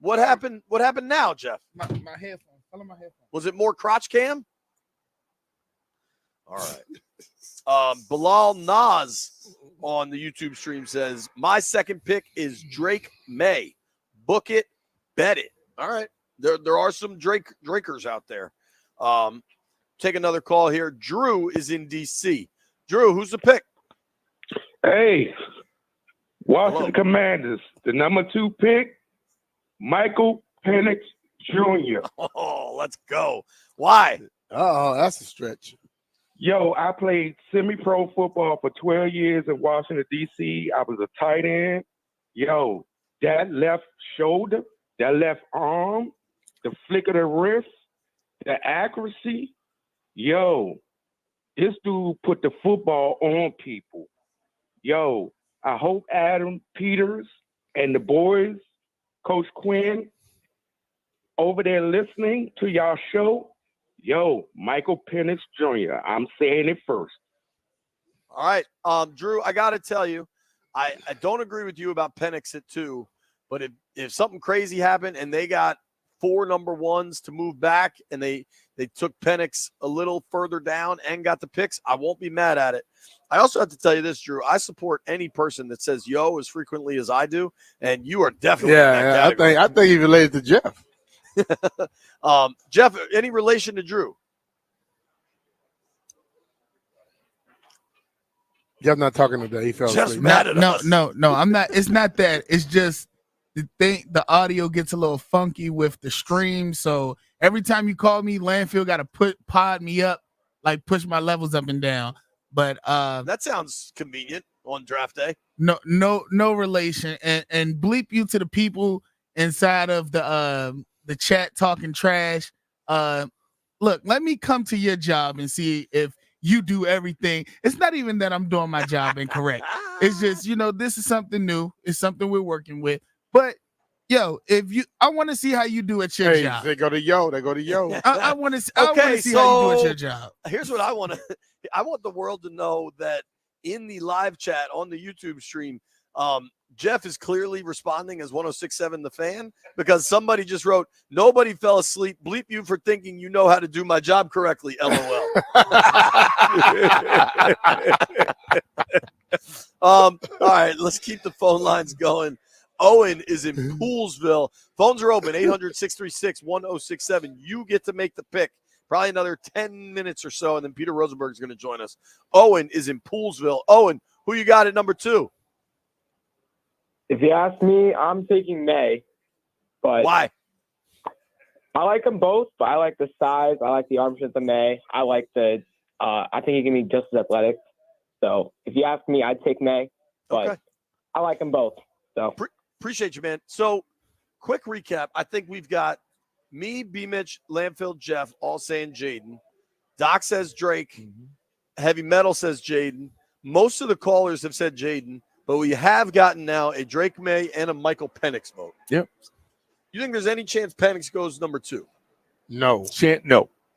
What happened? What happened now, Jeff? My headphones. Follow my headphones. Was it more crotch cam? All right. Bilal Nas on the YouTube stream says, my second pick is Drake May. Book it, bet it. All right. There are some Drakers out there. Take another call here. Drew is in D.C. Drew, who's the pick? Hey, Washington Commanders, the number 2 pick, Michael Penix Jr. Oh, let's go. Why? Oh, that's a stretch. Yo, I played semi-pro football for 12 years in Washington, D.C. I was a tight end. Yo, that left shoulder, that left arm, the flick of the wrist, the accuracy. Yo, this dude put the football on people. Yo, I hope Adam Peters and the boys, Coach Quinn, over there listening to y'all show. Yo, Michael Penix Jr., I'm saying it first. All right. Drew, I got to tell you, I don't agree with you about Penix at 2, but if something crazy happened and they got 4 number 1s to move back and they took Penix a little further down and got the picks, I won't be mad at it. I also have to tell you this, Drew. I support any person that says yo as frequently as I do, and you are definitely in that category. I think he's related to Jeff. Jeff, any relation to Drew? Jeff not talking today. He fell Jeff's asleep. mad at No, us. no. I'm not. It's not that. It's just the audio gets a little funky with the stream. So every time you call me, Landfill got to pod me up, like push my levels up and down. But that sounds convenient on draft day. No relation. And bleep you to the people inside of the chat talking trash. Look, let me come to your job and see if you do everything. It's not even that I'm doing my job incorrect. It's just, this is something new. It's something we're working with. But yo, I want to see how you do at your job. They go to yo. They go to yo. I want to see how you do at your job. Here's what I want to. I want the world to know that in the live chat on the YouTube stream, Jeff is clearly responding as 106.7 The Fan, because somebody just wrote, "Nobody fell asleep. Bleep you for thinking you know how to do my job correctly." LOL. All right, let's keep the phone lines going. Owen is in Poolsville. Phones are open, 800-636-1067. You get to make the pick. Probably another 10 minutes or so, and then Peter Rosenberg is going to join us. Owen is in Poolsville. Owen, who you got at number 2? If you ask me, I'm taking May. But why? I like them both, but I like the size. I like the arm strength of May. I like I think he can be just as athletic. So if you ask me, I'd take May. But okay. I like them both. So appreciate you, man. So quick recap. I think we've got me, B-Mitch, Landfill, Jeff, all saying Jaden. Doc says Drake. Heavy Metal says Jaden. Most of the callers have said Jaden. But we have gotten now a Drake May and a Michael Penix vote. Yep. You think there's any chance Penix goes number 2? No.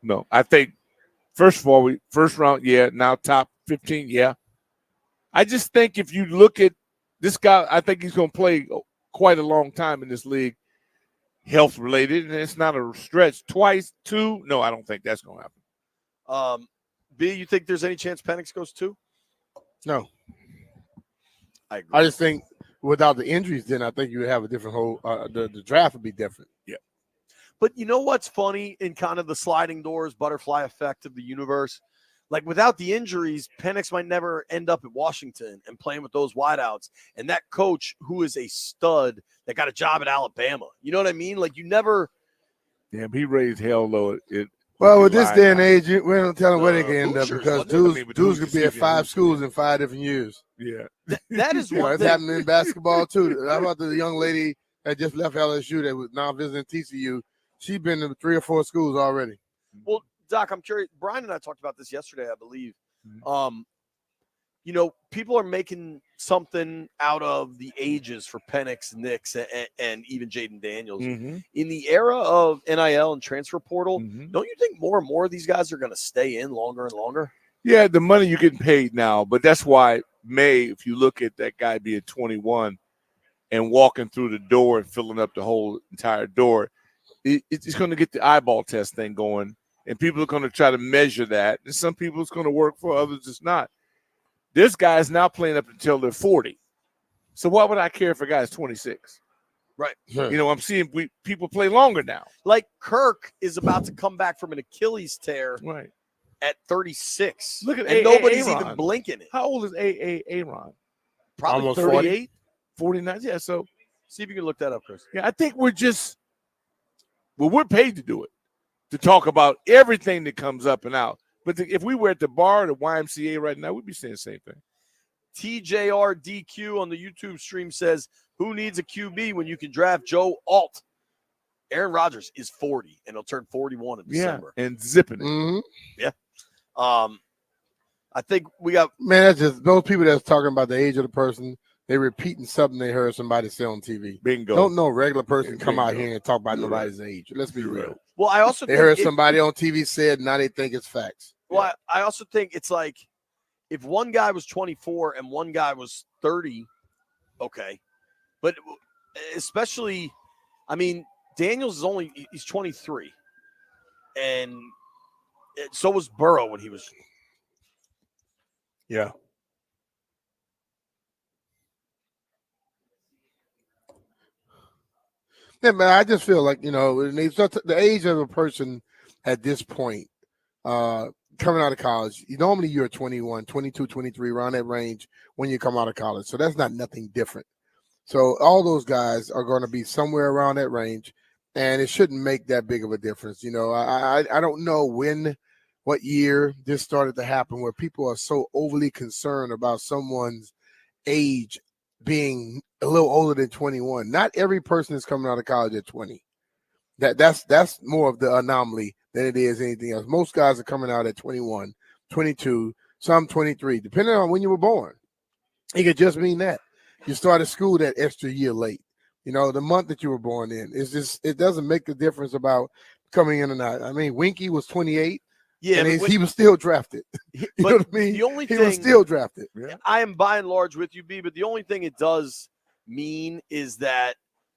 No. I think, first of all, first round, yeah. Now top 15, yeah. I just think if you look at this guy, I think he's going to play quite a long time in this league, health related, and it's not a stretch. Twice, 2, no, I don't think that's going to happen. B, you think there's any chance Penix goes 2? No. I agree. I just think without the injuries, then I think you would have a different whole. The draft would be different. Yeah. But you know what's funny in kind of the sliding doors butterfly effect of the universe? Like without the injuries, Penix might never end up at Washington and playing with those wideouts. And that coach, who is a stud, that got a job at Alabama. You know what I mean? Like you never. Yeah, he raised hell low. Well, with this day and age, we don't tell them where they can end up because dudes could be at 5 schools in 5 different years. Yeah. That is it's happening in basketball, too. How about the young lady that just left LSU that was now visiting TCU? She's been in 3 or 4 schools already. Well, Doc, I'm curious. Brian and I talked about this yesterday, I believe. People are making something out of the ages for Penix, Nix, and even Jaden Daniels. Mm-hmm. In the era of NIL and transfer portal, don't you think more and more of these guys are going to stay in longer and longer? Yeah, the money you're getting paid now, but that's why May, if you look at that guy being 21 and walking through the door and filling up the whole entire door, it's going to get the eyeball test thing going, and people are going to try to measure that. And some people it's going to work for, others it's not. This guy is now playing up until they're 40. So why would I care if a guy's 26? Right. I'm seeing people play longer now. Like Kirk is about to come back from an Achilles tear right at 36. Look at nobody's Aaron. even blinking it. How old is Aaron? Probably almost 38, 49. Yeah, so see if you can look that up, Chris. Yeah, I think we're paid to do it, to talk about everything that comes up and out. But if we were at the bar, the YMCA right now, we'd be saying the same thing. TJRDQ on the YouTube stream says, who needs a QB when you can draft Joe Alt? Aaron Rodgers is 40, and he'll turn 41 in December. Yeah, and zipping it. Mm-hmm. Yeah. I think we got – Man, that's just those people that's talking about the age of the person. They're repeating something they heard somebody say on TV. Bingo. Don't no regular person come out here and talk about nobody's age. Let's be real. Well, I also they think heard somebody on TV said, now they think it's facts. Well, I also think it's like if one guy was 24 and one guy was 30, okay. But especially, I mean, Daniels he's 23. And so was Burrow when he was. Yeah. Yeah, man, I just feel like, the age of a person at this point, coming out of college, normally you're 21, 22, 23, around that range when you come out of college. So that's not nothing different. So all those guys are going to be somewhere around that range, and it shouldn't make that big of a difference. I don't know what year this started to happen where people are so overly concerned about someone's age being a little older than 21. Not every person is coming out of college at 20. That's more of the anomaly than it is anything else. Most guys are coming out at 21, 22, some 23, depending on when you were born. It could just mean that you started school that extra year late. The month that you were born in. It doesn't make a difference about coming in or not. I mean, Winky was 28. Yeah, and he was still drafted. You know what I mean? The only he thing was still drafted. I am by and large with you, B, but the only thing it does mean is that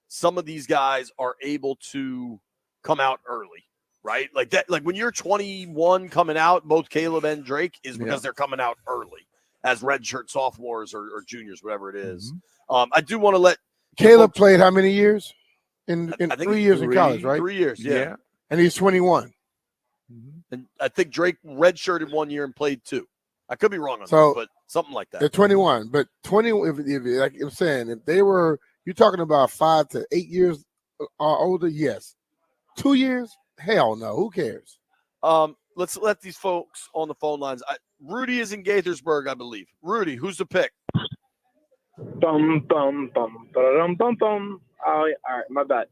some of these guys are able to come out early, right? Like that, like when you're 21 coming out, both Caleb and Drake is because they're coming out early as redshirt sophomores or juniors, whatever it is. I do want to let Caleb played how many years? In I think 3 years in college, right? 3 years, yeah. And he's 21. And I think Drake redshirted 1 year and played 2. I could be wrong on So, that, but something like that. They're 21, but 20. If like I'm saying, if they were, you're talking about 5 to 8 years older. Yes, 2 years. Hell no. Who cares? Let's let these folks on the phone lines. Rudy is in Gaithersburg, I believe. Rudy, who's the pick? Bum bum bum bum bum bum. All right, my bad.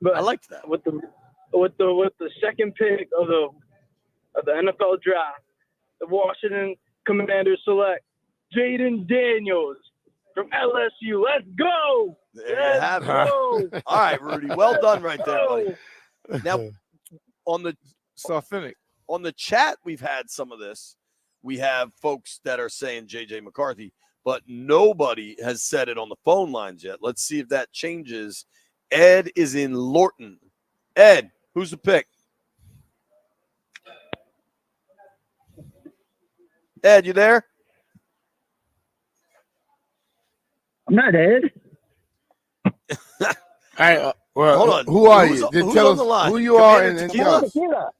But I liked that. With the second pick of the NFL draft, the Washington Commanders select Jaden Daniels from LSU. Let's go! There you have it. All right, Rudy. Well done right there, buddy. Now, it's authentic. On the chat, we've had some of this. We have folks that are saying J.J. McCarthy, but nobody has said it on the phone lines yet. Let's see if that changes. Ed is in Lorton. Ed, who's the pick? Ed, you there? I'm not Ed. Well, hold on. Who are Who's you? who's Tell on us the line? who you Commander are and Tequila? tell us.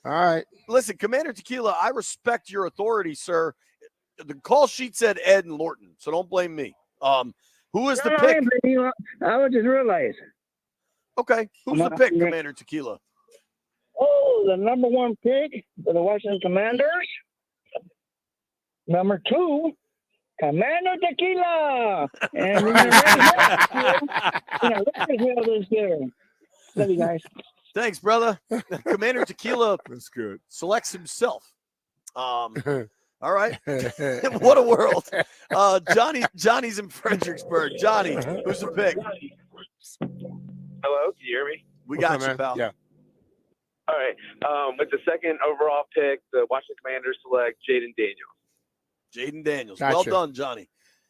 All right. Listen, Commander Tequila, I respect your authority, sir. The call sheet said Ed and Lorton, so don't blame me. Who is the pick? I was just realized. Okay, who's the pick, Commander Tequila? Oh, the number one pick for the Washington Commanders. Number 2, Commander Tequila. And this year. Love you guys. Thanks, brother. Commander Tequila That's good. selects himself. All right. What a world. Johnny's in Fredericksburg. Johnny, who's the pick? Hello, can you hear me? We got you, pal. Yeah. All right. With the second overall pick, the Washington Commanders select Jaden Daniels. Jaden Daniels. Gotcha. Well done, Johnny.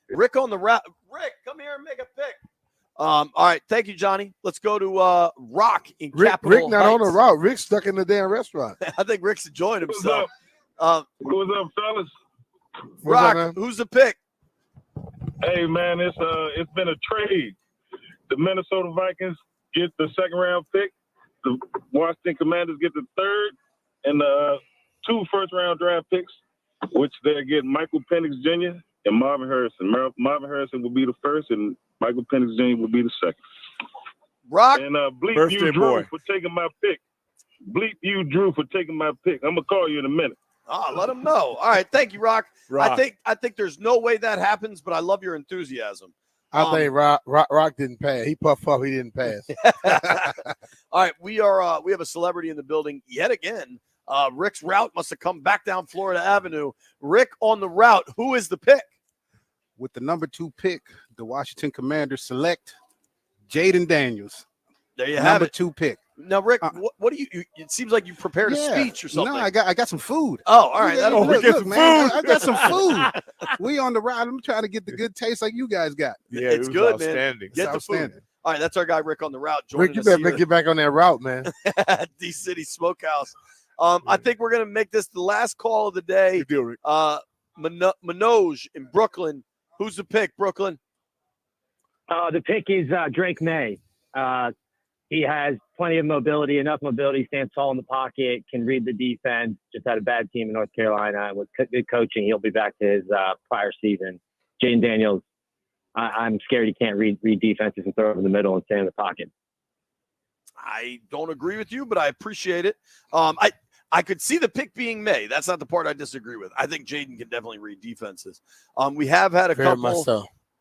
Rick on the route. Rick, come here and make a pick. All right. Thank you, Johnny. Let's go to Rock in Capitol Rick not on the Heights. route. Rick's stuck in the damn restaurant. I think Rick's enjoying What's himself. What's up, fellas? Rock, who's the pick? Hey, man, it's been a trade. The Minnesota Vikings get the second round pick. The Washington Commanders get the third, and the 2 first-round draft picks, which they're getting Michael Penix Jr. and Marvin Harrison. Marvin Harrison will be the first, and Michael Penix Jr. will be the second. Rock. And bleep Birthday you, Drew, boy. for taking my pick. Bleep you, Drew, for taking my pick. I'm gonna call you in a minute. Let him know. All right. Thank you, Rock. Rock. I think there's no way that happens, but I love your enthusiasm. I think Rock didn't pass. He puffed up. He didn't pass. All right, we have a celebrity in the building yet again. Rick's route must have come back down Florida Avenue. Rick on the route. Who is the pick? With the number 2 pick, the Washington Commanders select Jaden Daniels. There you have number it. 2 pick. Now, Rick, what do you? It seems like you prepared a speech or something. No, I got some food. Oh, all right. Look, man, I got some food. We on the ride. I'm trying to get the good taste like you guys got. Yeah, it's it was good, outstanding. man. Get the food. All right, that's our guy Rick on the route. Rick, you better get back on that route, man. At D City Smokehouse. I think we're gonna make this the last call of the day. Good deal, Rick. Manoj in Brooklyn. Who's the pick, Brooklyn? The pick is Drake May. He has plenty of mobility, enough mobility, stands tall in the pocket, can read the defense. Just had a bad team in North Carolina. With good coaching, he'll be back to his prior season. Jaden Daniels, I'm scared he can't read defenses and throw over the middle and stay in the pocket. I don't agree with you, but I appreciate it. I could see the pick being May. That's not the part I disagree with. I think Jaden can definitely read defenses. We have had a couple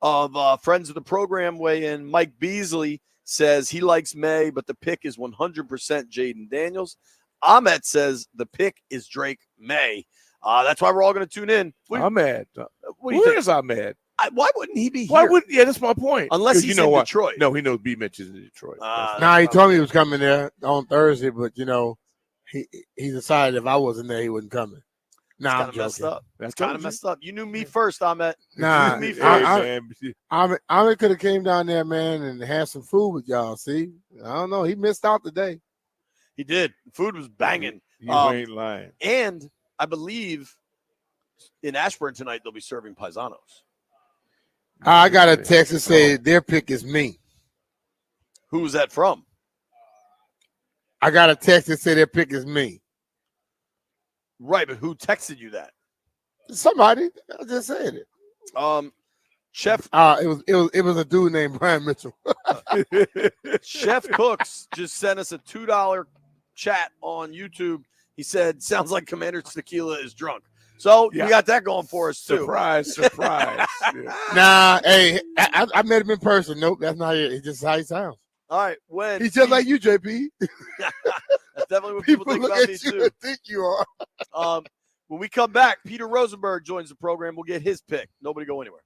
of friends of the program weigh in. Mike Beasley says he likes May, but the pick is 100% Jaden Daniels. Ahmed says the pick is Drake May. That's why we're all going to tune in. Ahmed. Where is Ahmed? Why wouldn't he be here? Why wouldn't? Yeah, that's my point. Unless he's in Detroit. No, he knows B Mitch is in Detroit. He told me he was coming there on Thursday, but he decided if I wasn't there, he wasn't coming. Nah, I'm joking. Messed up. That's kind of messed up. You knew me first, Ahmed. Nah, you knew me first. Ahmed could have came down there, man, and had some food with y'all. See, I don't know. He missed out today. He did. Food was banging. You ain't lying. And I believe in Ashburn tonight they'll be serving paisanos. I got a text that said their pick is me. Who's that from? I got a text that said their pick is me. Right, but who texted you that? Somebody. I just said it. Chef. It was a dude named Brian Mitchell. Chef Cooks just sent us a $2 chat on YouTube. He said, "Sounds like Commander Tequila is drunk." So we got that going for us too. Surprise. Nah, hey, I met him in person. Nope, that's not it. It's just how he sounds. All right, when he's just like you, JP. That's definitely what people think look about at me you too. and think you are. When we come back, Peter Rosenberg joins the program. We'll get his pick. Nobody go anywhere.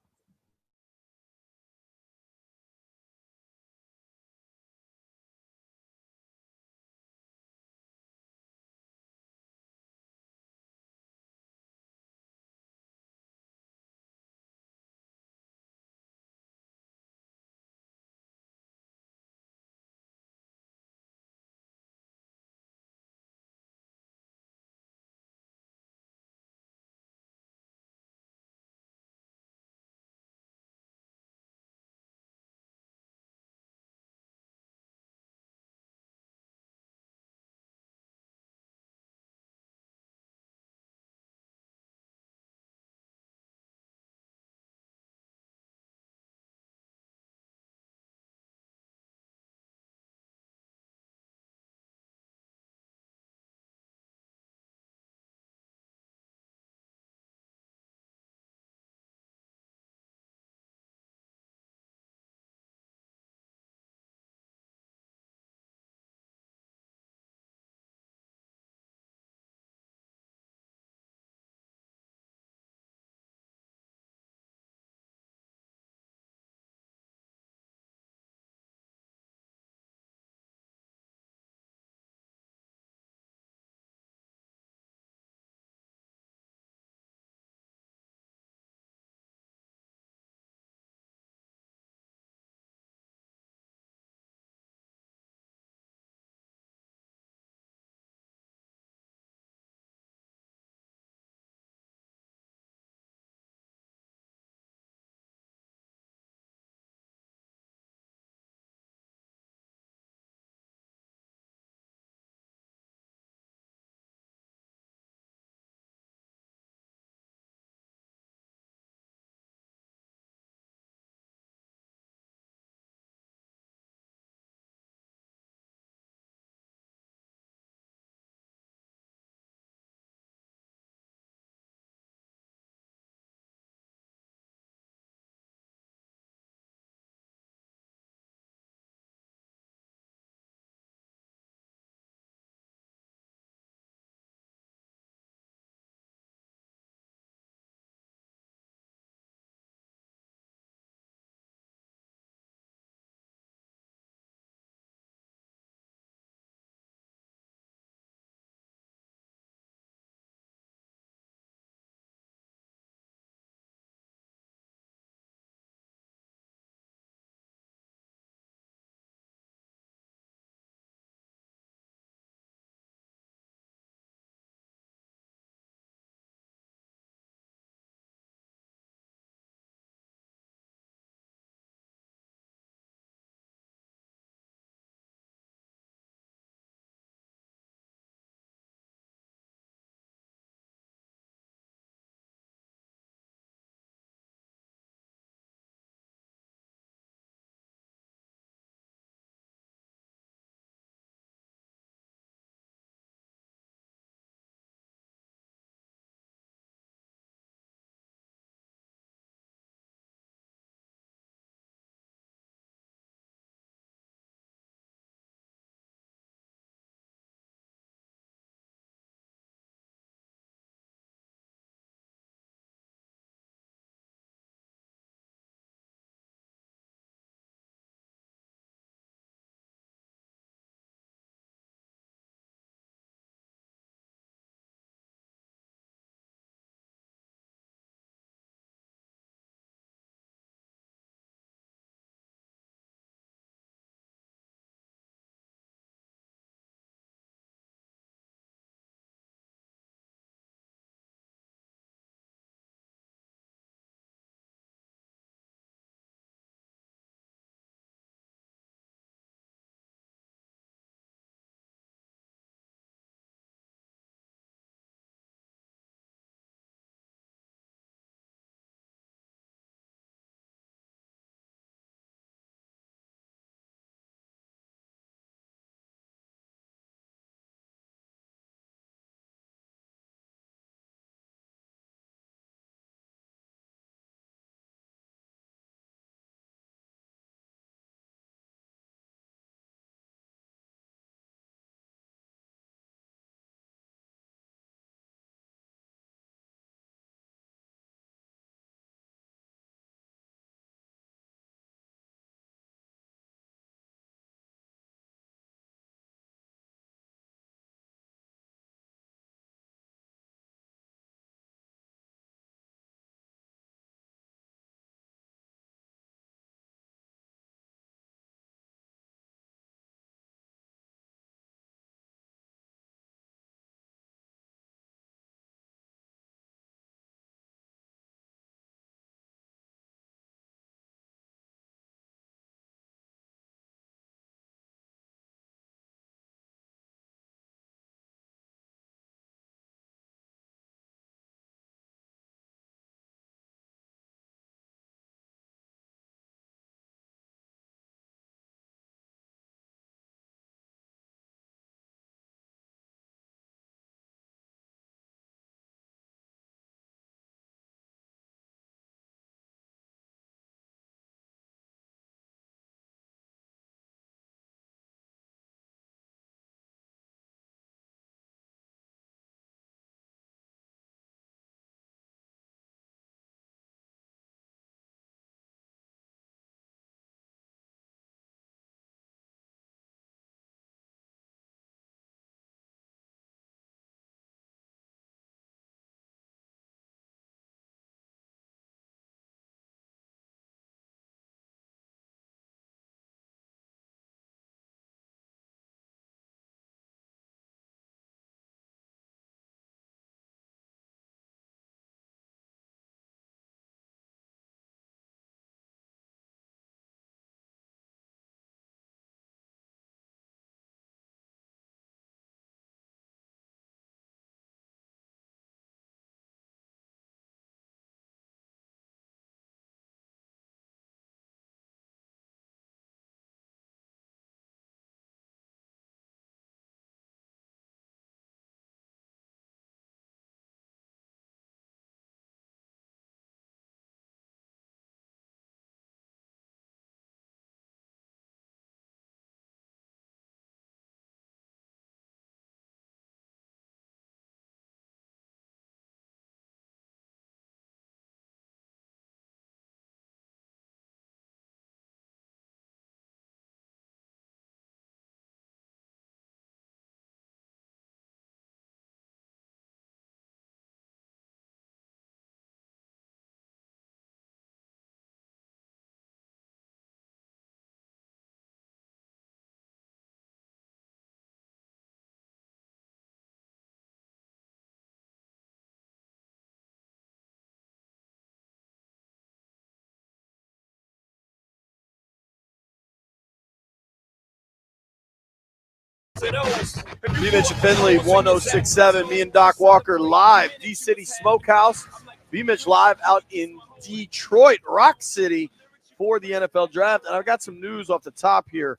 B-Mitch and Finley, 1067. Me and Doc Walker live, D-City Smokehouse. B-Mitch live out in Detroit, Rock City, for the NFL Draft. And I've got some news off the top here.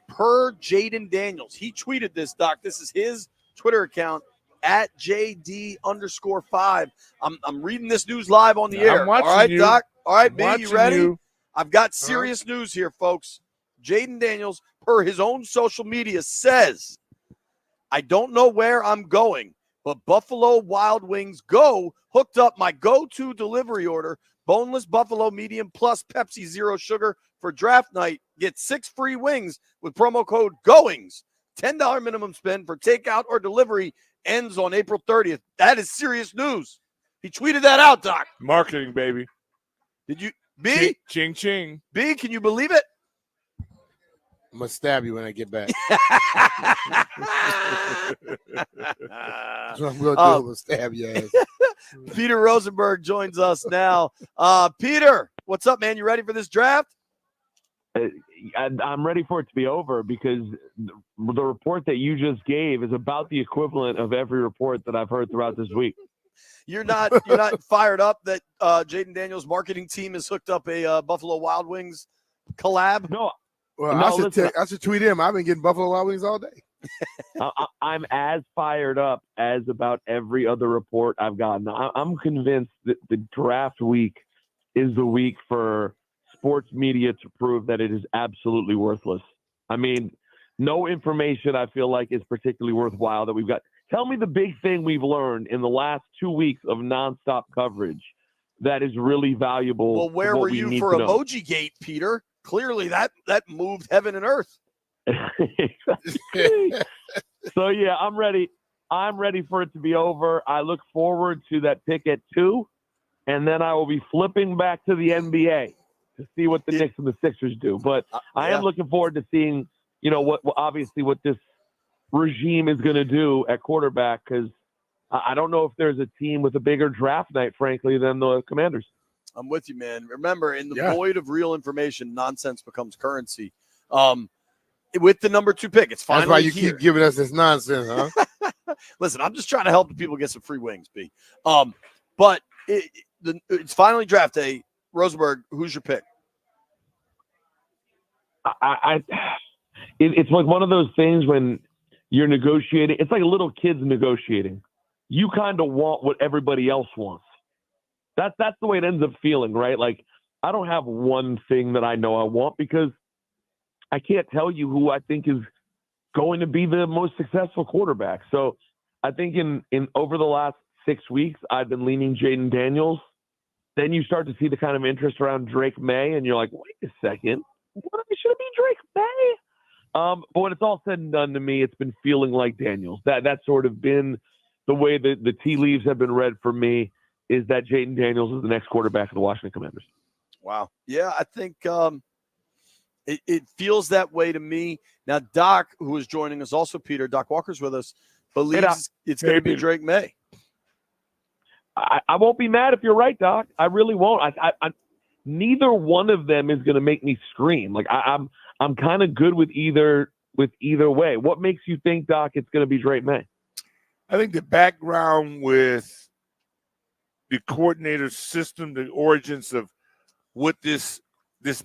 Per Jaden Daniels. He tweeted this, Doc. This is his Twitter account, at JD_5. I'm reading this news live on the air. I'm watching all right, you. Doc? All right, I'm B, you watching ready? you. I've got serious news here, folks. Jaden Daniels, per his own social media, says, I don't know where I'm going, but Buffalo Wild Wings Go hooked up my go-to delivery order, boneless buffalo medium plus Pepsi Zero Sugar for draft night. Get 6 free wings with promo code GOINGS. $10 minimum spend for takeout or delivery ends on April 30th. That is serious news. He tweeted that out, Doc. Marketing, baby. Did you, B? Ching, ching. B, can you believe it? I'm going to stab you when I get back. That's what I'm going to do. I'm going to stab your ass. Peter Rosenberg joins us now. Peter, what's up, man? You ready for this draft? I'm ready for it to be over because the report that you just gave is about the equivalent of every report that I've heard throughout this week. You're not fired up that Jaden Daniels' marketing team has hooked up a Buffalo Wild Wings collab? No. Well, No, I should tweet him. I've been getting Buffalo Wild Wings all day. I'm as fired up as about every other report I've gotten. I'm convinced that the draft week is the week for sports media to prove that it is absolutely worthless. I mean, no information I feel like is particularly worthwhile that we've got. Tell me the big thing we've learned in the last 2 weeks of nonstop coverage that is really valuable. Well, where were you for Emoji Gate, Peter? Clearly that moved heaven and earth. So yeah, I'm ready. I'm ready for it to be over. I look forward to that pick at 2, and then I will be flipping back to the NBA to see what the Knicks and the Sixers do. But I am looking forward to seeing, what this regime is going to do at quarterback, because I don't know if there's a team with a bigger draft night, frankly, than the Commanders. I'm with you, man. Remember, in the void of real information, nonsense becomes currency. With the number 2 pick, it's finally That's why you here. keep giving us this nonsense, huh? Listen, I'm just trying to help the people get some free wings, B. But it's finally draft day. Rosenberg, who's your pick? It's like one of those things when you're negotiating. It's like little kids negotiating. You kind of want what everybody else wants. That's the way it ends up feeling, right? Like, I don't have one thing that I know I want because I can't tell you who I think is going to be the most successful quarterback. So I think in over the last 6 weeks, I've been leaning Jaden Daniels. Then you start to see the kind of interest around Drake May, and you're like, wait a second, should it be Drake May? But when it's all said and done, to me, it's been feeling like Daniels. That's sort of been the way that the tea leaves have been read for me, is that Jaden Daniels is the next quarterback of the Washington Commanders. Wow. Yeah, I think it feels that way to me. Now, Doc, who is joining us, also Peter, Doc Walker's with us, believes it's going to be Drake May. I won't be mad if you're right, Doc. I really won't. I neither one of them is going to make me scream. Like I'm kind of good with either way. What makes you think, Doc, it's going to be Drake May? I think the background with the coordinator system, the origins of what this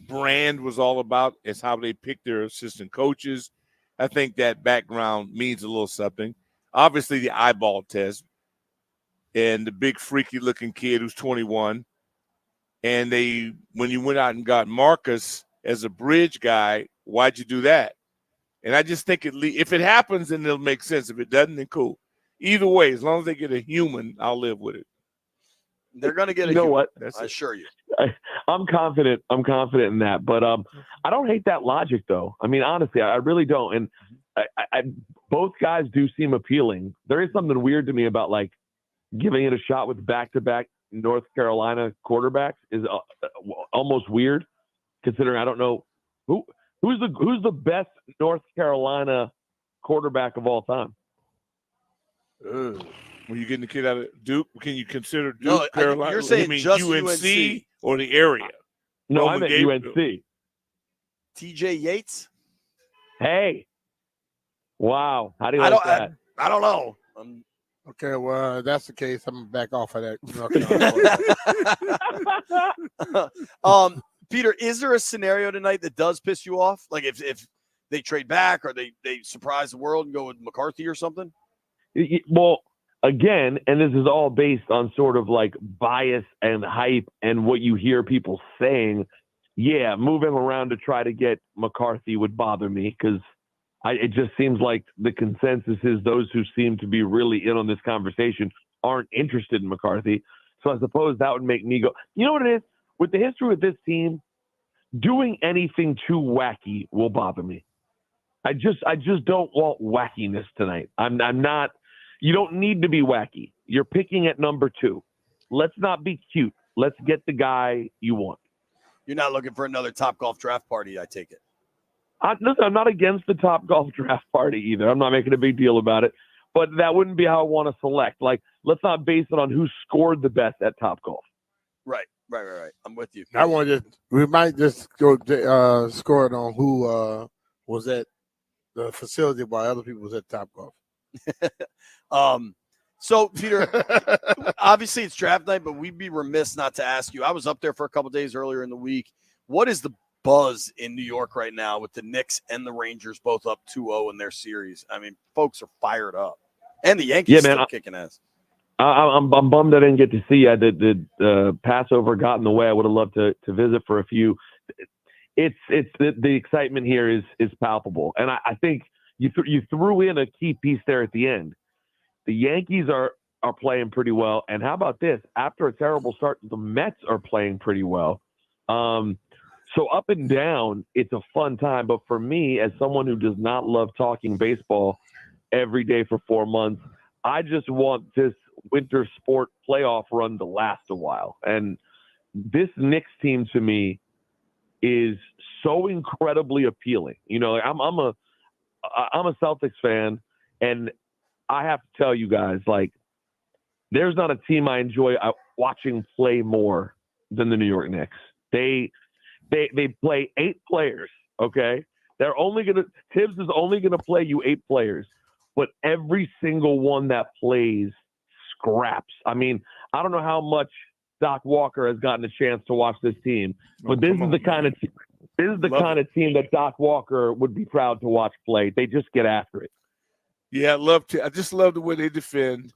brand was all about, is how they pick their assistant coaches. I think that background means a little something. Obviously, the eyeball test and the big freaky looking kid who's 21. And when you went out and got Marcus as a bridge guy, why'd you do that? And I just think if it happens, then it'll make sense. If it doesn't, then cool. Either way, as long as they get a human, I'll live with it. They're going to get you know what? I assure you. I'm confident. I'm confident in that. But I don't hate that logic, though. I mean, honestly, I really don't. And I both guys do seem appealing. There is something weird to me about, like, giving it a shot with back-to-back North Carolina quarterbacks is almost weird, considering I don't know who's the best North Carolina quarterback of all time. When you getting the kid out of Duke, can you consider Duke, Carolina? You're saying just UNC or the area? No, I meant UNC. TJ Yates. Hey, Wow. How do you like that? I don't know. Okay, well, if that's the case, I'm back off of that. Peter, is there a scenario tonight that does piss you off? Like if they trade back or they surprise the world and go with McCarthy or something? Well, again, and this is all based on sort of like bias and hype and what you hear people saying. Yeah, moving around to try to get McCarthy would bother me because it just seems like the consensus is those who seem to be really in on this conversation aren't interested in McCarthy. So I suppose that would make me go, you know what it is? With the history of this team, doing anything too wacky will bother me. I just don't want wackiness tonight. I'm not. You don't need to be wacky. You're picking at number 2. Let's not be cute. Let's get the guy you want. You're not looking for another Top Golf draft party, I take it. Listen, I'm not against the Top Golf draft party either. I'm not making a big deal about it. But that wouldn't be how I want to select. Like, let's not base it on who scored the best at Top Golf. Right. I'm with you. We might just go score it on who was at the facility while other people was at Top Golf. So Peter, obviously it's draft night, but we'd be remiss not to ask you. I was up there for a couple days earlier in the week. What is the buzz in New York right now with the Knicks and the Rangers both up 2-0 in their series? I mean, folks are fired up, and the Yankees still kicking ass. I'm bummed I didn't get to see you. The Passover got in the way. I would have loved to visit for a few. It's the excitement here is palpable, and I think you threw in a key piece there at the end. The Yankees are playing pretty well, and how about this? After a terrible start, the Mets are playing pretty well. So up and down, it's a fun time. But for me, as someone who does not love talking baseball every day for 4 months, I just want this winter sport playoff run to last a while. And this Knicks team to me is so incredibly appealing. You know, I'm a Celtics fan, and I have to tell you guys, like, there's not a team I enjoy watching play more than the New York Knicks. They play 8 players, okay? Tibbs is only gonna play you 8 players, but every single one that plays scraps. I mean, I don't know how much Doc Walker has gotten a chance to watch this team, but this is the kind of team that Doc Walker would be proud to watch play. They just get after it. Yeah, I just love the way they defend,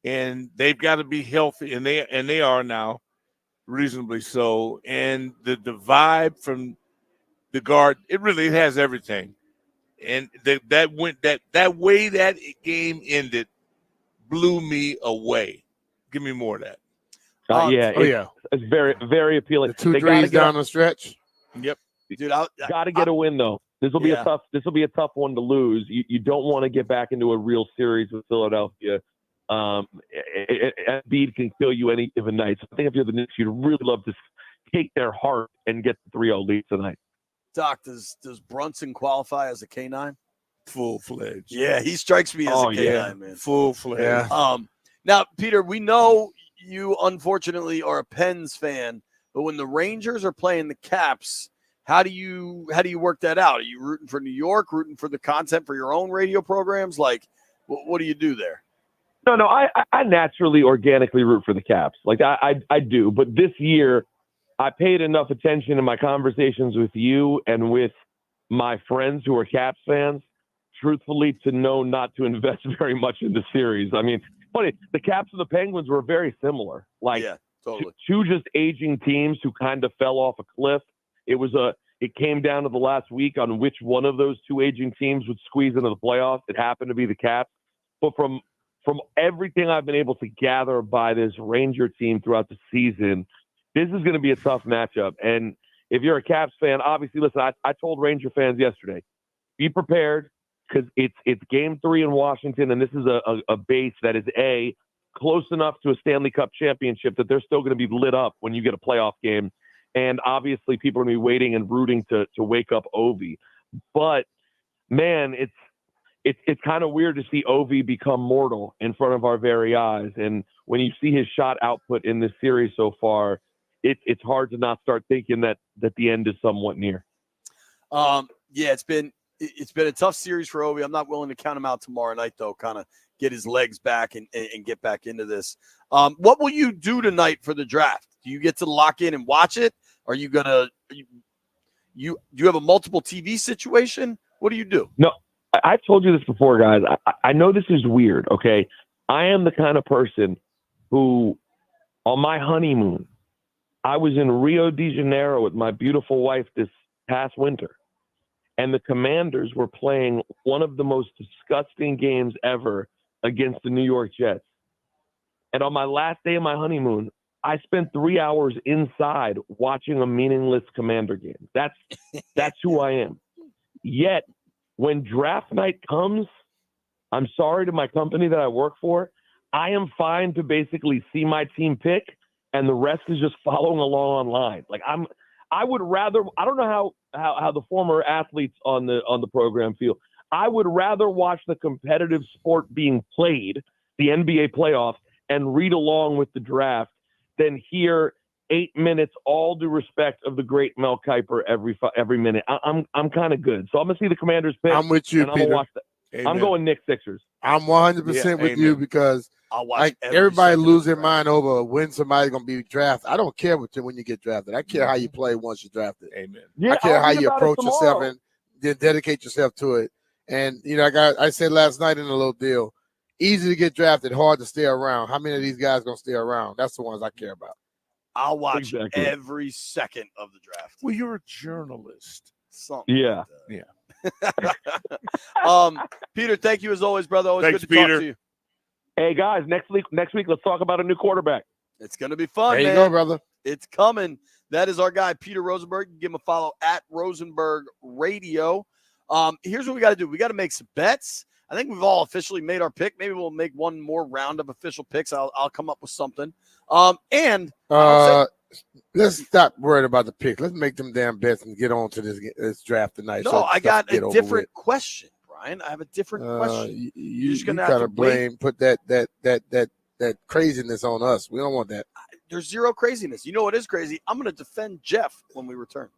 and they've got to be healthy, and they are now, reasonably so. And the vibe from the guard, it really has everything. And that way that game ended blew me away. Give me more of that. It's very, very appealing. The 2 threes down the stretch. Yep, dude. Got to get a win though. This will be a tough one to lose. You don't want to get back into a real series with Philadelphia. Embiid can kill you any given night. So I think if you're the Knicks, you'd really love to take their heart and get the 3-0 lead tonight. Doc, does Brunson qualify as a K9? Full-fledged. Yeah, he strikes me as a K9, man. Full-fledged. Yeah. Now, Peter, we know you unfortunately are a Pens fan, but when the Rangers are playing the Caps, how do you work that out? Are you rooting for New York, rooting for the content for your own radio programs? Like, what do you do there? No, I naturally, organically root for the Caps. Like, I do. But this year, I paid enough attention in my conversations with you and with my friends who are Caps fans, truthfully, to know not to invest very much in the series. I mean, funny, the Caps and the Penguins were very similar. Like, totally. Two just aging teams who kind of fell off a cliff. It came down to the last week on which one of those 2 aging teams would squeeze into the playoffs. It happened to be the Caps. But from everything I've been able to gather by this Ranger team throughout the season, this is going to be a tough matchup. And if you're a Caps fan, obviously, listen, I told Ranger fans yesterday, be prepared because it's game 3 in Washington, and this is a base that is close enough to a Stanley Cup championship that they're still going to be lit up when you get a playoff game. And obviously, people are going to be waiting and rooting to wake up Ovi. But man, it's kind of weird to see Ovi become mortal in front of our very eyes. And when you see his shot output in this series so far, it's hard to not start thinking that the end is somewhat near. It's it's been a tough series for Obi. I'm not willing to count him out tomorrow night, though. Kind of get his legs back and get back into this. What will you do tonight for the draft? Do you get to lock in and watch it? Are you gonna do you have a multiple TV situation? What do you do? No, I've told you this before, guys. I know this is weird, okay? I am the kind of person who, on my honeymoon, I was in Rio de Janeiro with my beautiful wife this past winter, and the Commanders were playing one of the most disgusting games ever against the New York Jets. And on my last day of my honeymoon, I spent 3 hours inside watching a meaningless Commander game. That's who I am. Yet, when draft night comes, I'm sorry to my company that I work for, I am fine to basically see my team pick, and the rest is just following along online. Like I would rather. I don't know how the former athletes on the program feel. I would rather watch the competitive sport being played, the NBA playoffs, and read along with the draft than hear 8 minutes, all due respect of the great Mel Kiper every minute. I'm kind of good. So I'm gonna see the Commanders pick. I'm with you, and I'm gonna Peter. watch that. I'm going Knicks Sixers. I'm 100% with you because I'll watch like every everybody second lose their mind over when somebody's gonna be drafted. I don't care when you get drafted. I care how you play once you're drafted. Amen. I care I'll how read you about it approach yourself tomorrow. and then dedicate yourself to it. And like I said last night in a little deal, easy to get drafted, hard to stay around. How many of these guys gonna stay around? That's the ones I care about. I'll watch Exactly. every second of the draft. Well, you're a journalist. Something. Yeah. Peter, thank you as always, brother. Always Thanks, good to Peter. talk to you. Hey guys, next week let's talk about a new quarterback. It's gonna be fun, There you man. go, brother. It's coming. That is our guy, Peter Rosenberg. Give him a follow at Rosenberg Radio. Here's what we got to do. We got to make some bets. I think we've all officially made our pick. Maybe we'll make one more round of official picks. I'll come up with something. Let's stop worrying about the pick. Let's make them damn bets and get on to this draft tonight. No, so I stuff got can get a over different with. question, Brian. I have a different question. You just gonna kind have to of put that craziness on us. We don't want that. There's zero craziness. You know what is crazy? I'm going to defend Jeff when we return.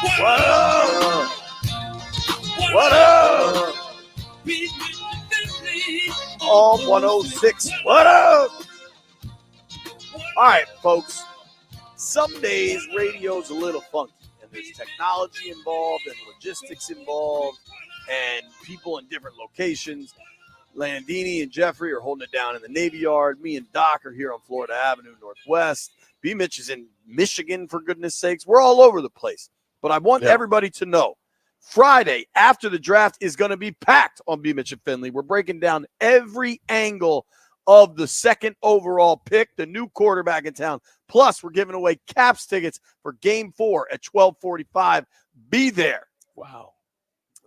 What up? What up? On 106. What up? All right, folks. Some days radio's a little funky, and there's technology involved and logistics involved and people in different locations. Landini and Jeffrey are holding it down in the Navy Yard. Me and Doc are here on Florida Avenue Northwest. B. Mitch is in Michigan, for goodness sakes. We're all over the place. But I want everybody to know, Friday after the draft is going to be packed on B. Mitch and Finley. We're breaking down every angle of the second overall pick, the new quarterback in town. Plus, we're giving away Caps tickets for Game 4 at 12:45. Be there. Wow.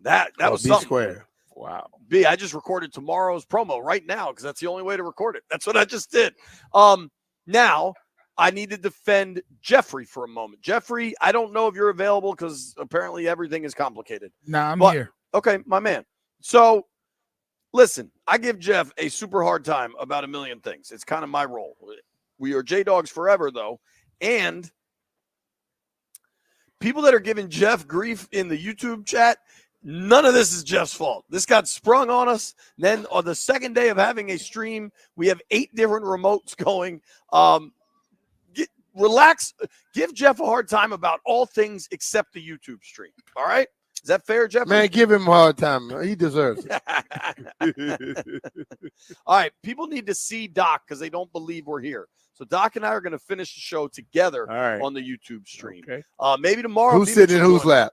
That was B something. Square. Wow. B, I just recorded tomorrow's promo right now because that's the only way to record it. That's what I just did. Now, I need to defend Jeffrey for a moment. Jeffrey, I don't know if you're available because apparently everything is complicated. Nah, I'm But- here. Okay, my man. So, listen, I give Jeff a super hard time about a million things. It's kind of my role. We are J-Dogs forever, though. And people that are giving Jeff grief in the YouTube chat, none of this is Jeff's fault. This got sprung on us. Then on the second day of having a stream, we have 8 different remotes going. Relax. Give Jeff a hard time about all things except the YouTube stream. All right? Is that fair, Jeff? Man, give him a hard time. He deserves it. All right. People need to see Doc because they don't believe we're here. So Doc and I are going to finish the show together on the YouTube stream. Okay. Maybe tomorrow. Who's sitting in whose lap?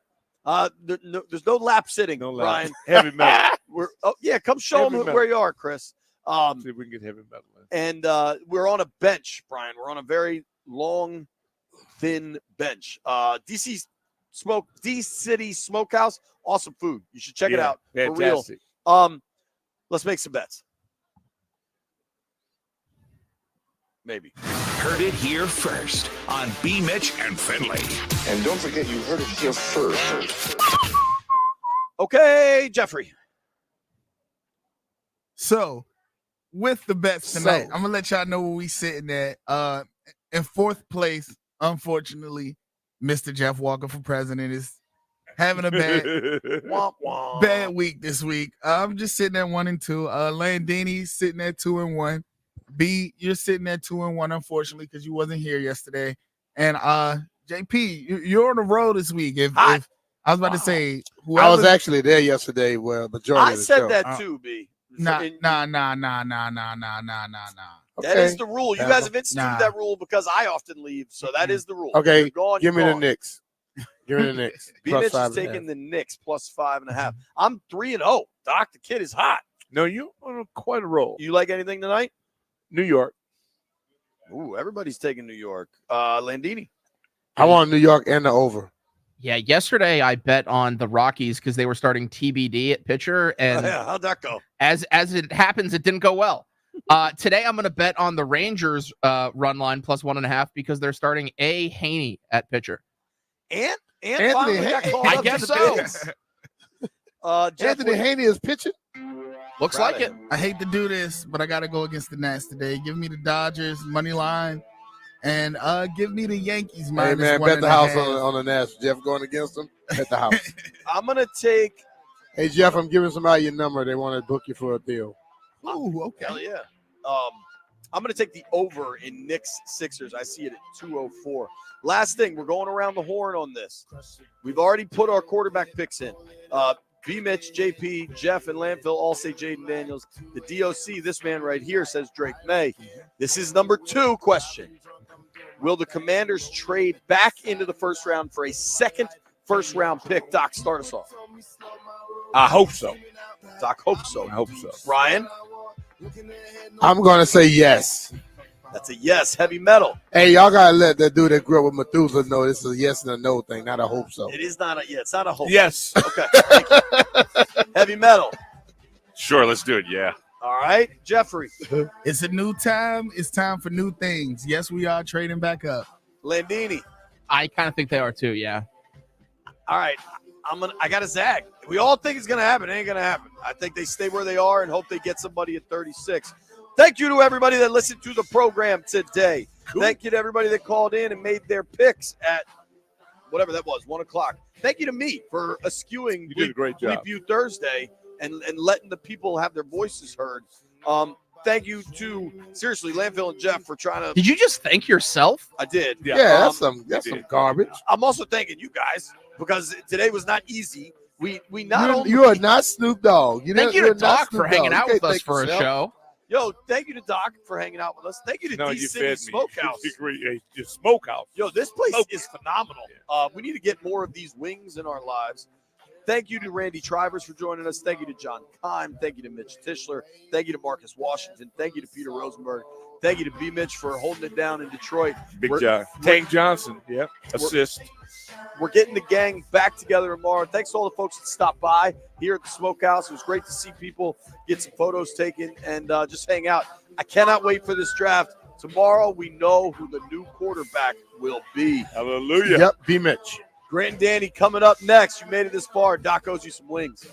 There's no lap sitting, Brian. Heavy metal. Come show Heavy them metal. where you are, Chris. See if we can get heavy metal in. And we're on a bench, Brian. We're on a very long, thin bench. DC City Smokehouse, awesome food. You should check it out. Fantastic. For real. Let's make some bets. Maybe. Heard it here first on B. Mitch and Finley. And don't forget, you heard it here first. Okay, Jeffrey. So, with the bets tonight, I'm gonna let y'all know where we sitting at. In fourth place, unfortunately, Mr. Jeff Walker for president is having a bad week this week. I'm just sitting at 1 and 2. Landini's sitting at 2 and 1. B, you're sitting at 2 and 1, unfortunately, because you wasn't here yesterday. And JP, you're on the road this week. If I was about to say, I was actually there yesterday. Well, majority I of the said show. that too, B. Nah. Okay. That is the rule. You guys have instituted that rule because I often leave, so that is the rule. Okay, You're gone, give me you're the gone. Knicks. Give me the Knicks. B. Plus Mitch is 5.5. taking the Knicks plus 5.5. I'm 3-0. Doc, the kid is hot. No, you're on quite a roll. You like anything tonight? New York. Ooh, everybody's taking New York. Landini. I want New York and the over. Yeah, yesterday I bet on the Rockies because they were starting TBD at pitcher, and how'd that go? As it happens, it didn't go well. Today I'm going to bet on the Rangers run line plus 1.5 because they're starting A. Haney at pitcher. And Anthony finally got Haney. called I up guess to the so. bigs. Jeff, Anthony Haney is pitching. Looks like it. I hate to do this, but I got to go against the Nats today. Give me the Dodgers money line, and give me the Yankees Hey minus man, 1.5. bet the house on the Nats. Jeff going against them. Bet the house. I'm gonna take. Hey Jeff, I'm giving somebody your number. They want to book you for a deal. Ooh, okay. Hell yeah. I'm gonna take the over in Knicks Sixers. I see it at 204. Last thing, we're going around the horn on this. We've already put our quarterback picks in. B. Mitch, JP, Jeff, and Landfill all say Jaden Daniels. The DOC, this man right here, says Drake May. This is number 2 question. Will the Commanders trade back into the first round for a second first-round pick? Doc, start us off. I hope so. Doc, hope so. I hope so. Brian? I'm gonna say yes. That's a yes. Heavy metal. Hey, y'all gotta let that dude that grew up with Methuselah know this is a yes and a no thing, not a hope so. It is not a it's not a hope. Yes. Okay. Thank you. Heavy metal. Sure, let's do it. Yeah. All right, Jeffrey. It's a new time. It's time for new things. Yes, we are trading back up. Landini. I kind of think they are too. Yeah. All right. I got to zag. We all think it's going to happen. It ain't going to happen. I think they stay where they are and hope they get somebody at 36. Thank you to everybody that listened to the program today. Cool. Thank you to everybody that called in and made their picks at whatever that was, 1 o'clock. Thank you to me for eschewing You did a great job. Bleep You Thursday and letting the people have their voices heard. Thank you to, seriously, Landfill and Jeff for trying to. Did you just thank yourself? I did. Yeah, that's some garbage. I'm also thanking you guys because today was not easy. We not only You are not Snoop Dogg. Thank you to Doc for hanging out with us for a show. Yo, thank you to Doc for hanging out with us. Thank you to No, D you City fed me. Smokehouse. Your smokehouse. Yo, this place is phenomenal. We need to get more of these wings in our lives. Thank you to Randy Trivers for joining us. Thank you to John Kime. Thank you to Mitch Tischler. Thank you to Marcus Washington. Thank you to Peter Rosenberg. Thank you to B. Mitch for holding it down in Detroit. Big job. Tank Johnson. Yep. Assist. We're getting the gang back together tomorrow. Thanks to all the folks that stopped by here at the Smokehouse. It was great to see people get some photos taken and just hang out. I cannot wait for this draft. Tomorrow, we know who the new quarterback will be. Hallelujah. Yep, B. Mitch. Grant and Danny coming up next. You made it this far. Doc owes you some wings.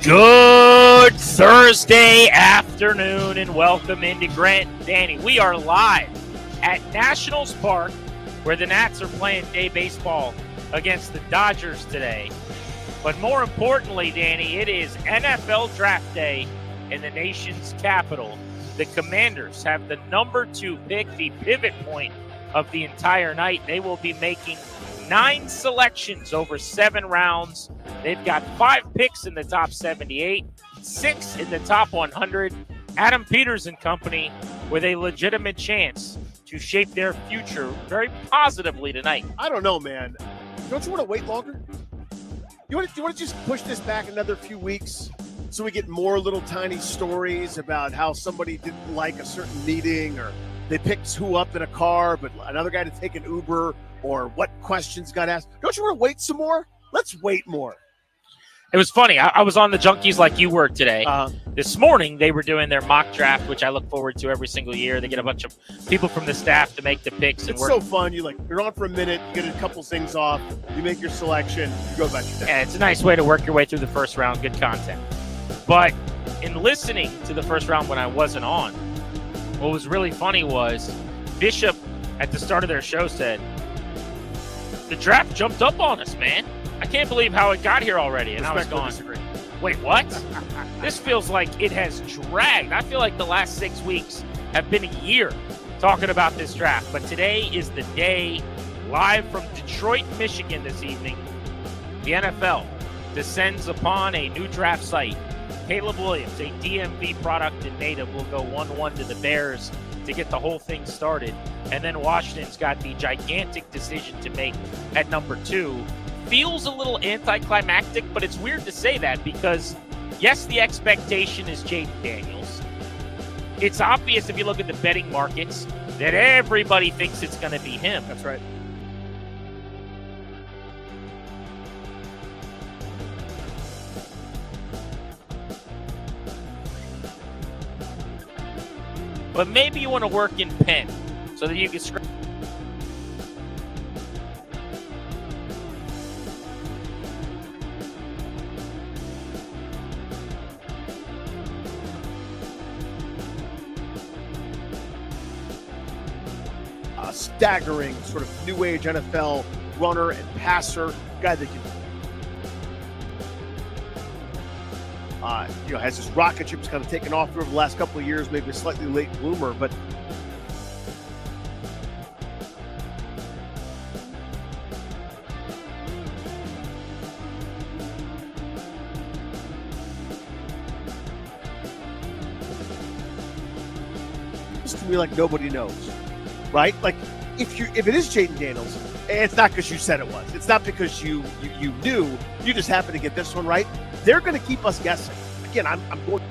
Good Thursday afternoon and welcome into Grant and Danny. We are live at Nationals Park where the Nats are playing day baseball against the Dodgers today. But more importantly, Danny, it is NFL Draft Day in the nation's capital. The Commanders have the number 2 pick, the pivot point of the entire night. They will be making 9 selections over 7 rounds. They've got 5 picks in the top 78, 6 in the top 100. Adam Peters and company with a legitimate chance to shape their future very positively tonight. I don't know, man. Don't you want to wait longer? You want to just push this back another few weeks so we get more little tiny stories about how somebody didn't like a certain meeting, or they picked who up in a car, but another guy to take an Uber, or what questions got asked? Don't you want to wait some more? Let's wait more. It was funny. I was on the Junkies like you were today. This morning, they were doing their mock draft, which I look forward to every single year. They get a bunch of people from the staff to make the picks. It's so fun. You're on for a minute, you get a couple things off, you make your selection, you go about your day. Yeah, it's a nice way to work your way through the first round. Good content. But in listening to the first round when I wasn't on, what was really funny was Bishop at the start of their show said, the draft jumped up on us, man. I can't believe how it got here already. And I was going, wait, what? This feels like it has dragged. I feel like the last 6 weeks have been a year talking about this draft. But today is the day. Live from Detroit, Michigan this evening, the NFL descends upon a new draft site. Caleb Williams, a DMV product and native, will go 1-1 to the Bears to get the whole thing started. And then Washington's got the gigantic decision to make at number 2. Feels a little anticlimactic, but it's weird to say that because, yes, the expectation is Jaden Daniels. It's obvious if you look at the betting markets that everybody thinks it's going to be him. That's right. But maybe you want to work in pen so that you can scratch. Staggering sort of new age NFL runner and passer, guy that can has his rocket ships kind of taken off over the last couple of years, maybe a slightly late bloomer, but it's to me like nobody knows. Right? Like, if it is Jaden Daniels, it's not because you said it was. It's not because you knew. You just happened to get this one right. They're going to keep us guessing. Again, I'm going.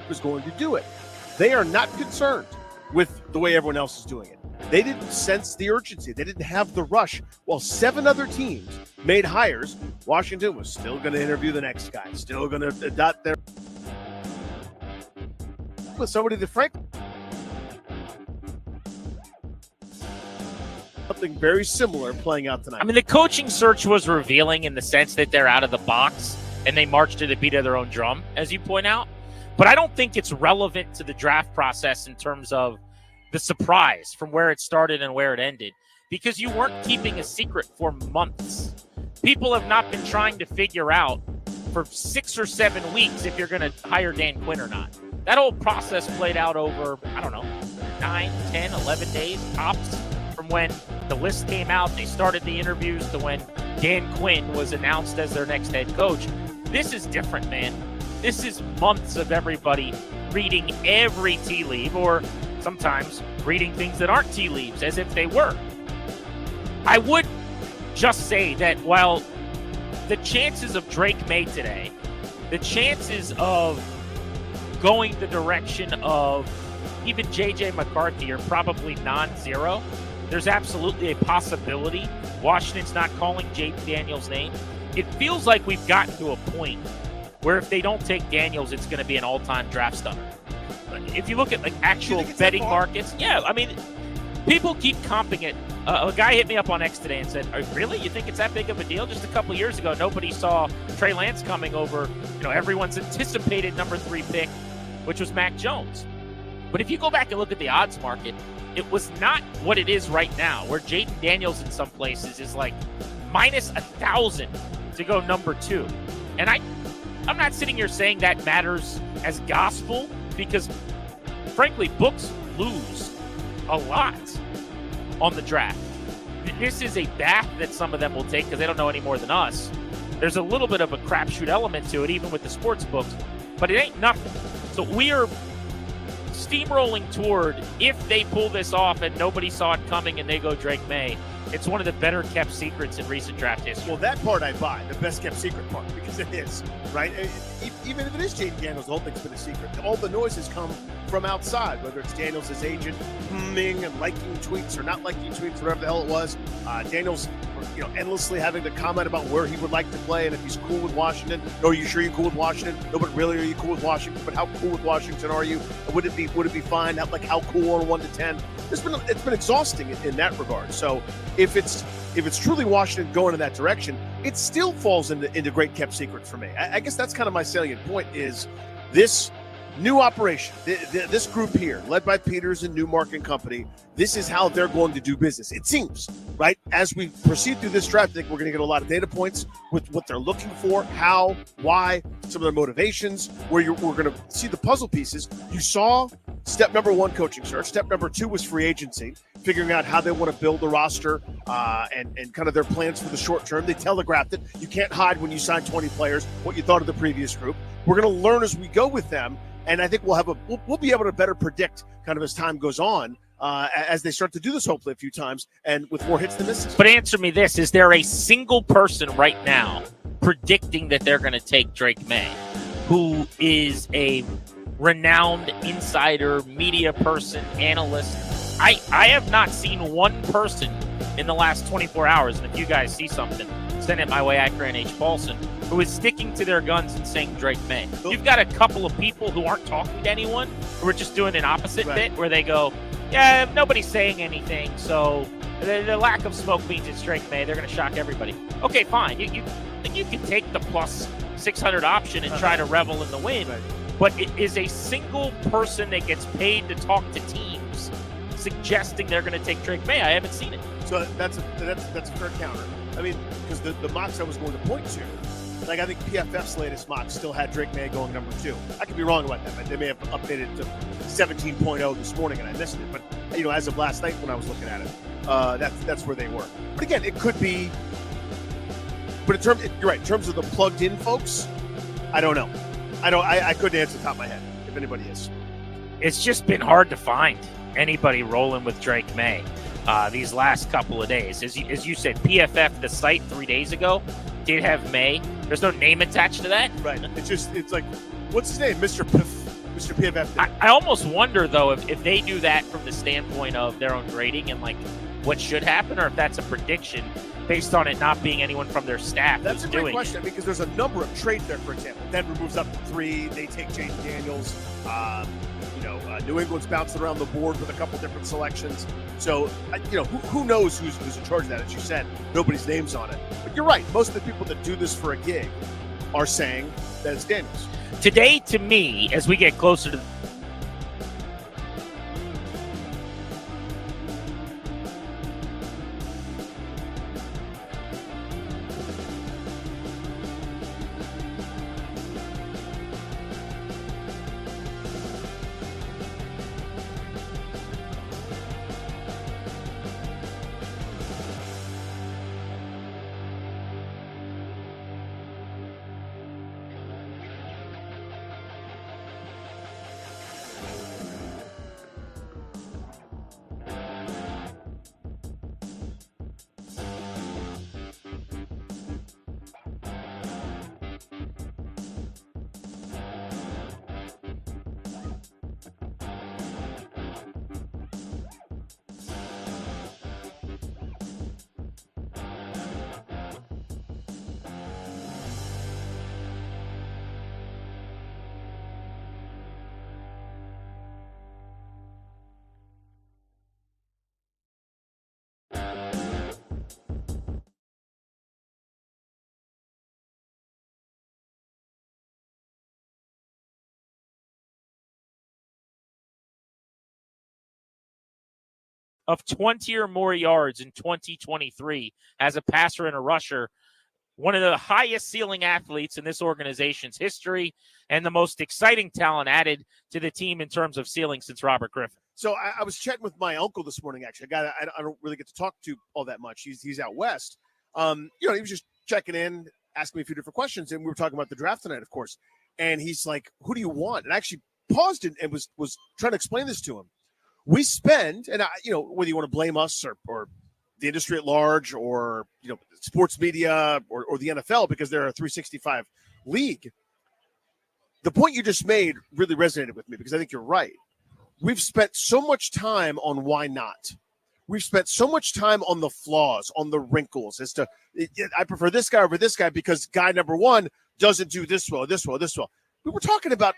Was going to do it. They are not concerned with the way everyone else is doing it. They didn't sense the urgency. They didn't have the rush. While 7 other teams made hires, Washington was still going to interview the next guy, still going to adopt their with somebody that frankly something very similar playing out tonight. I mean, the coaching search was revealing in the sense that they're out of the box and they march to the beat of their own drum, as you point out. But I don't think it's relevant to the draft process in terms of the surprise from where it started and where it ended, because you weren't keeping a secret for months. People have not been trying to figure out for 6 or 7 weeks if you're going to hire Dan Quinn or not. That whole process played out over, 9, 10, 11 days tops from when the list came out, they started the interviews, to when Dan Quinn was announced as their next head coach. This is different, man. This is months of everybody reading every tea leaf, or sometimes reading things that aren't tea leaves as if they were. I would just say that while the chances of Drake May today, the chances of going the direction of even J.J. McCarthy are probably non-zero, there's absolutely a possibility Washington's not calling Jaden Daniels' name. It feels like we've gotten to a point where if they don't take Daniels, it's going to be an all-time draft stunner. If you look at actual betting markets, yeah, I mean, people keep comping it A guy hit me up on X today and said, really? You think it's that big of a deal? Just a couple years ago, nobody saw Trey Lance coming over, everyone's anticipated number 3 pick, which was Mac Jones. But if you go back and look at the odds market, it was not what it is right now, where Jaden Daniels in some places is like minus 1,000 to go number 2. And I'm not sitting here saying that matters as gospel, because frankly, books lose a lot on the draft. This is a bath that some of them will take because they don't know any more than us. There's a little bit of a crapshoot element to it, even with the sports books, but it ain't nothing. So we are steamrolling toward, if they pull this off and nobody saw it coming and they go Drake May, it's one of the better kept secrets in recent draft history. Well, that part I buy, the best kept secret part, because it is, right? Even if it is Jaden Daniels, the whole thing's been a secret. All the noises come from outside, whether it's Daniels' agent humming and liking tweets or not liking tweets, whatever the hell it was. Daniels, endlessly having to comment about where he would like to play and if he's cool with Washington. No, are you sure you're cool with Washington? No, but really, are you cool with Washington? But how cool with Washington are you? Would it be fine? How cool on 1 to 10? It's been exhausting in that regard. So if it's truly Washington going in that direction, it still falls into great kept secret for me. I guess that's kind of my salient point is this new operation, this group here, led by Peters and Newmark and company, this is how they're going to do business. It seems, right? As we proceed through this draft, I think we're going to get a lot of data points with what they're looking for, how, why, some of their motivations, we're going to see the puzzle pieces. You saw step number 1, coaching search. Step number 2 was free agency, figuring out how they want to build the roster and kind of their plans for the short term. They telegraphed it. You can't hide when you sign 20 players what you thought of the previous group. We're going to learn as we go with them. And I think we'll be able to better predict kind of as time goes on as they start to do this hopefully a few times and with more hits than misses. But answer me this, is there a single person right now predicting that they're going to take Drake May, who is a renowned insider, media person, analyst? I have not seen one person in the last 24 hours, and if you guys see something, send it my way, Akron H. Paulson, who is sticking to their guns and saying Drake May. You've got a couple of people who aren't talking to anyone, who are just doing an opposite bit, where they go, yeah, nobody's saying anything, so the lack of smoke means it's Drake May. They're going to shock everybody. Okay, fine. You can take the plus 600 option and try to revel in the win, but it is a single person that gets paid to talk to teams suggesting they're going to take Drake May. I haven't seen it. So that's a fair counter. I mean, because the mocks I was going to point to, like I think PFF's latest mock still had Drake May going number 2. I could be wrong about that, but they may have updated to 17.0 this morning and I missed it. But as of last night when I was looking at it, that's where they were. But again, it could be. But you're right. In terms of the plugged in folks, I don't know. I couldn't answer the top of my head if anybody is. It's just been hard to find anybody rolling with Drake May these last couple of days. As you said, PFF, the site 3 days ago, did have May. There's no name attached to that. Right. It's like, what's his name? Mr. PFF. I almost wonder, though, if they do that from the standpoint of their own grading and like what should happen, or if that's a prediction based on it not being anyone from their staff. That's a great question, because there's a number of trades there. For example, Denver moves up to 3. They take Jaden Daniels. New England's bouncing around the board with a couple different selections. So, who knows who's in charge of that? As you said, nobody's name's on it. But you're right. Most of the people that do this for a gig are saying that it's Daniels. Today, to me, as we get closer to of 20 or more yards in 2023 as a passer and a rusher. One of the highest ceiling athletes in this organization's history and the most exciting talent added to the team in terms of ceiling since Robert Griffin. So I was chatting with my uncle this morning, actually. I don't really get to talk to all that much. He's out west. He was just checking in, asking me a few different questions, and we were talking about the draft tonight, of course. And he's like, who do you want? And I actually paused and was trying to explain this to him. We spend, and whether you want to blame us or the industry at large or, sports media or the NFL because they're a 365 league, the point you just made really resonated with me because I think you're right. We've spent so much time on why not. We've spent so much time on the flaws, on the wrinkles as to, I prefer this guy over this guy because guy number one doesn't do this well. We were talking about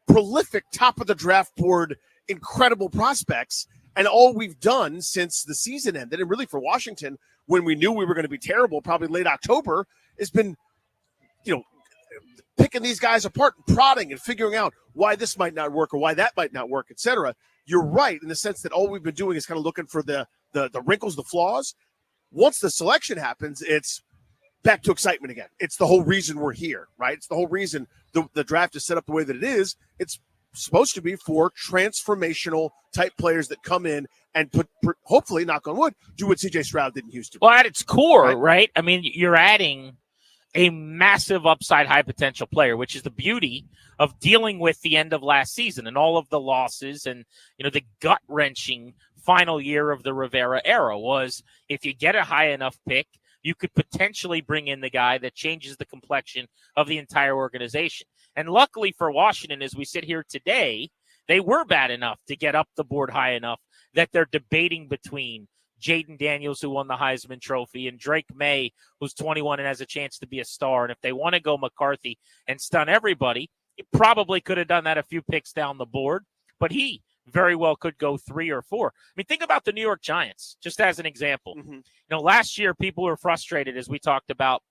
prolific top of the draft board, incredible prospects. And all we've done since the season ended, and really for Washington, when we knew we were going to be terrible, probably late October, has been, picking these guys apart and prodding and figuring out why this might not work or why that might not work, et cetera. You're right in the sense that all we've been doing is kind of looking for the wrinkles, the flaws. Once the selection happens, it's back to excitement again. It's the whole reason we're here, right? It's the whole reason the draft is set up the way that it is. It's supposed to be for transformational type players that come in and hopefully, knock on wood, do what C.J. Stroud did in Houston. Well, at its core, right? I mean, you're adding a massive upside, high potential player, which is the beauty of dealing with the end of last season and all of the losses and, the gut wrenching final year of the Rivera era was if you get a high enough pick, you could potentially bring in the guy that changes the complexion of the entire organization. And luckily for Washington, as we sit here today, they were bad enough to get up the board high enough that they're debating between Jaden Daniels, who won the Heisman Trophy, and Drake May, who's 21 and has a chance to be a star. And if they want to go McCarthy and stun everybody, he probably could have done that a few picks down the board, but he very well could go 3 or 4. I mean, think about the New York Giants, just as an example. Mm-hmm. Last year, people were frustrated, as we talked about,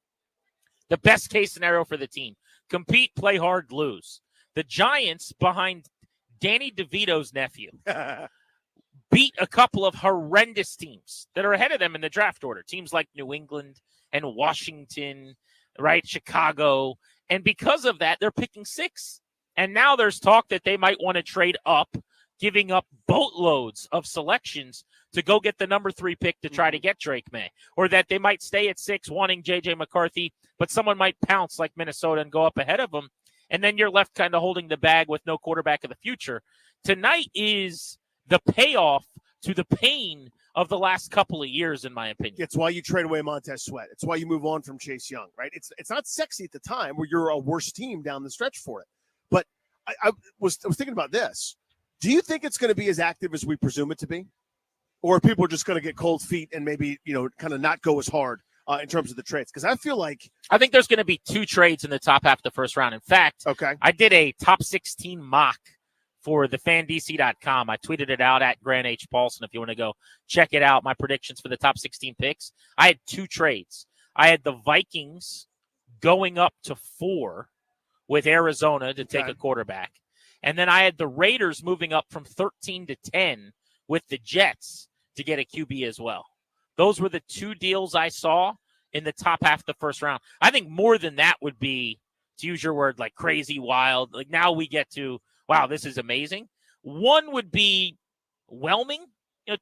the best case scenario for the team. Compete, play hard, lose. The Giants, behind Danny DeVito's nephew, beat a couple of horrendous teams that are ahead of them in the draft order. Teams like New England and Washington, right? Chicago. And because of that, they're picking 6. And now there's talk that they might want to trade up, giving up boatloads of selections to go get the number 3 pick to try to get Drake May. Or that they might stay at 6 wanting J.J. McCarthy, but someone might pounce like Minnesota and go up ahead of them. And then you're left kind of holding the bag with no quarterback of the future. Tonight is the payoff to the pain of the last couple of years, in my opinion. It's why you trade away Montez Sweat. It's why you move on from Chase Young, right? It's not sexy at the time where you're a worse team down the stretch for it. But I was thinking about this. Do you think it's going to be as active as we presume it to be? Or are people just going to get cold feet and maybe, kind of not go as hard in terms of the trades? Because I feel like I think there's going to be 2 trades in the top half of the first round. In fact, I did a top 16 mock for the FanDC.com. I tweeted it out at Grant H. Paulson if you want to go check it out, my predictions for the top 16 picks. I had 2 trades. I had the Vikings going up to 4 with Arizona to take a quarterback. And then I had the Raiders moving up from 13 to 10 with the Jets to get a QB as well. Those were the 2 deals I saw in the top half of the first round. I think more than that would be, to use your word, like crazy wild. Like now we get to, wow, this is amazing. 1 would be whelming.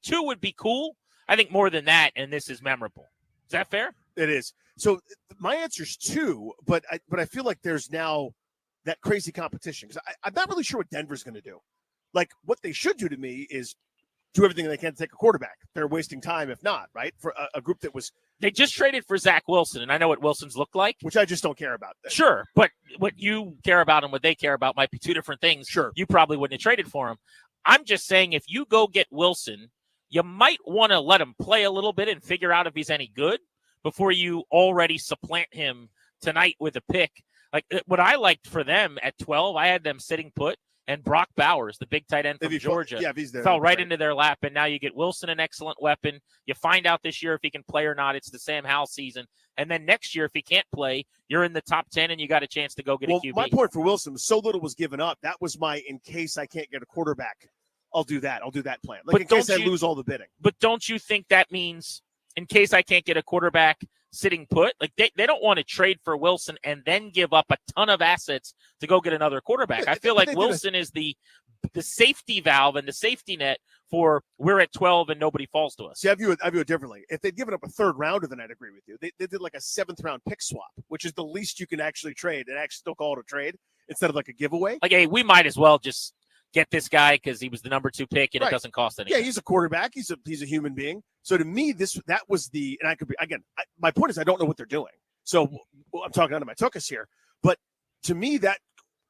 2 would be cool. I think more than that, and this is memorable. Is that fair? It is. So my answer is 2, but I feel like there's now that crazy competition because I'm not really sure what Denver's going to do. Like what they should do to me is do everything they can to take a quarterback. They're wasting time if not, right? For a group that was. They just traded for Zach Wilson, and I know what Wilson's looked like. Which I just don't care about. Sure, but what you care about and what they care about might be 2 different things. Sure. You probably wouldn't have traded for him. I'm just saying if you go get Wilson, you might want to let him play a little bit and figure out if he's any good before you already supplant him tonight with a pick. Like what I liked for them at 12, I had them sitting put, and Brock Bowers, the big tight end from Georgia, if he's there, fell right into their lap, and now you get Wilson, an excellent weapon. You find out this year if he can play or not. It's the Sam Howell season. And then next year, if he can't play, you're in the top 10, and you got a chance to go get a QB. My point for Wilson was so little was given up. That was my in case I can't get a quarterback I'll do that. I'll do that plan. Like But in case I don't you- lose all the bidding. But don't you think that means in case I can't get a quarterback sitting put, like they don't want to trade for Wilson and then give up a ton of assets to go get another quarterback. I feel like Wilson is the safety valve and the safety net for we're at 12 and nobody falls to us. See, I view it differently. If they'd given up a third rounder, then I'd agree with you. They did like a 7th round pick swap, which is the least you can actually trade and actually still call it a trade instead of like a giveaway. Like, hey, we might as well just get this guy because he was the number 2 pick and Right. it doesn't cost anything. Yeah, he's a quarterback. He's a human being. So to me, that was the, and I could be, again, my point is I don't know what they're doing. So I'm talking under my tuchus here, but to me that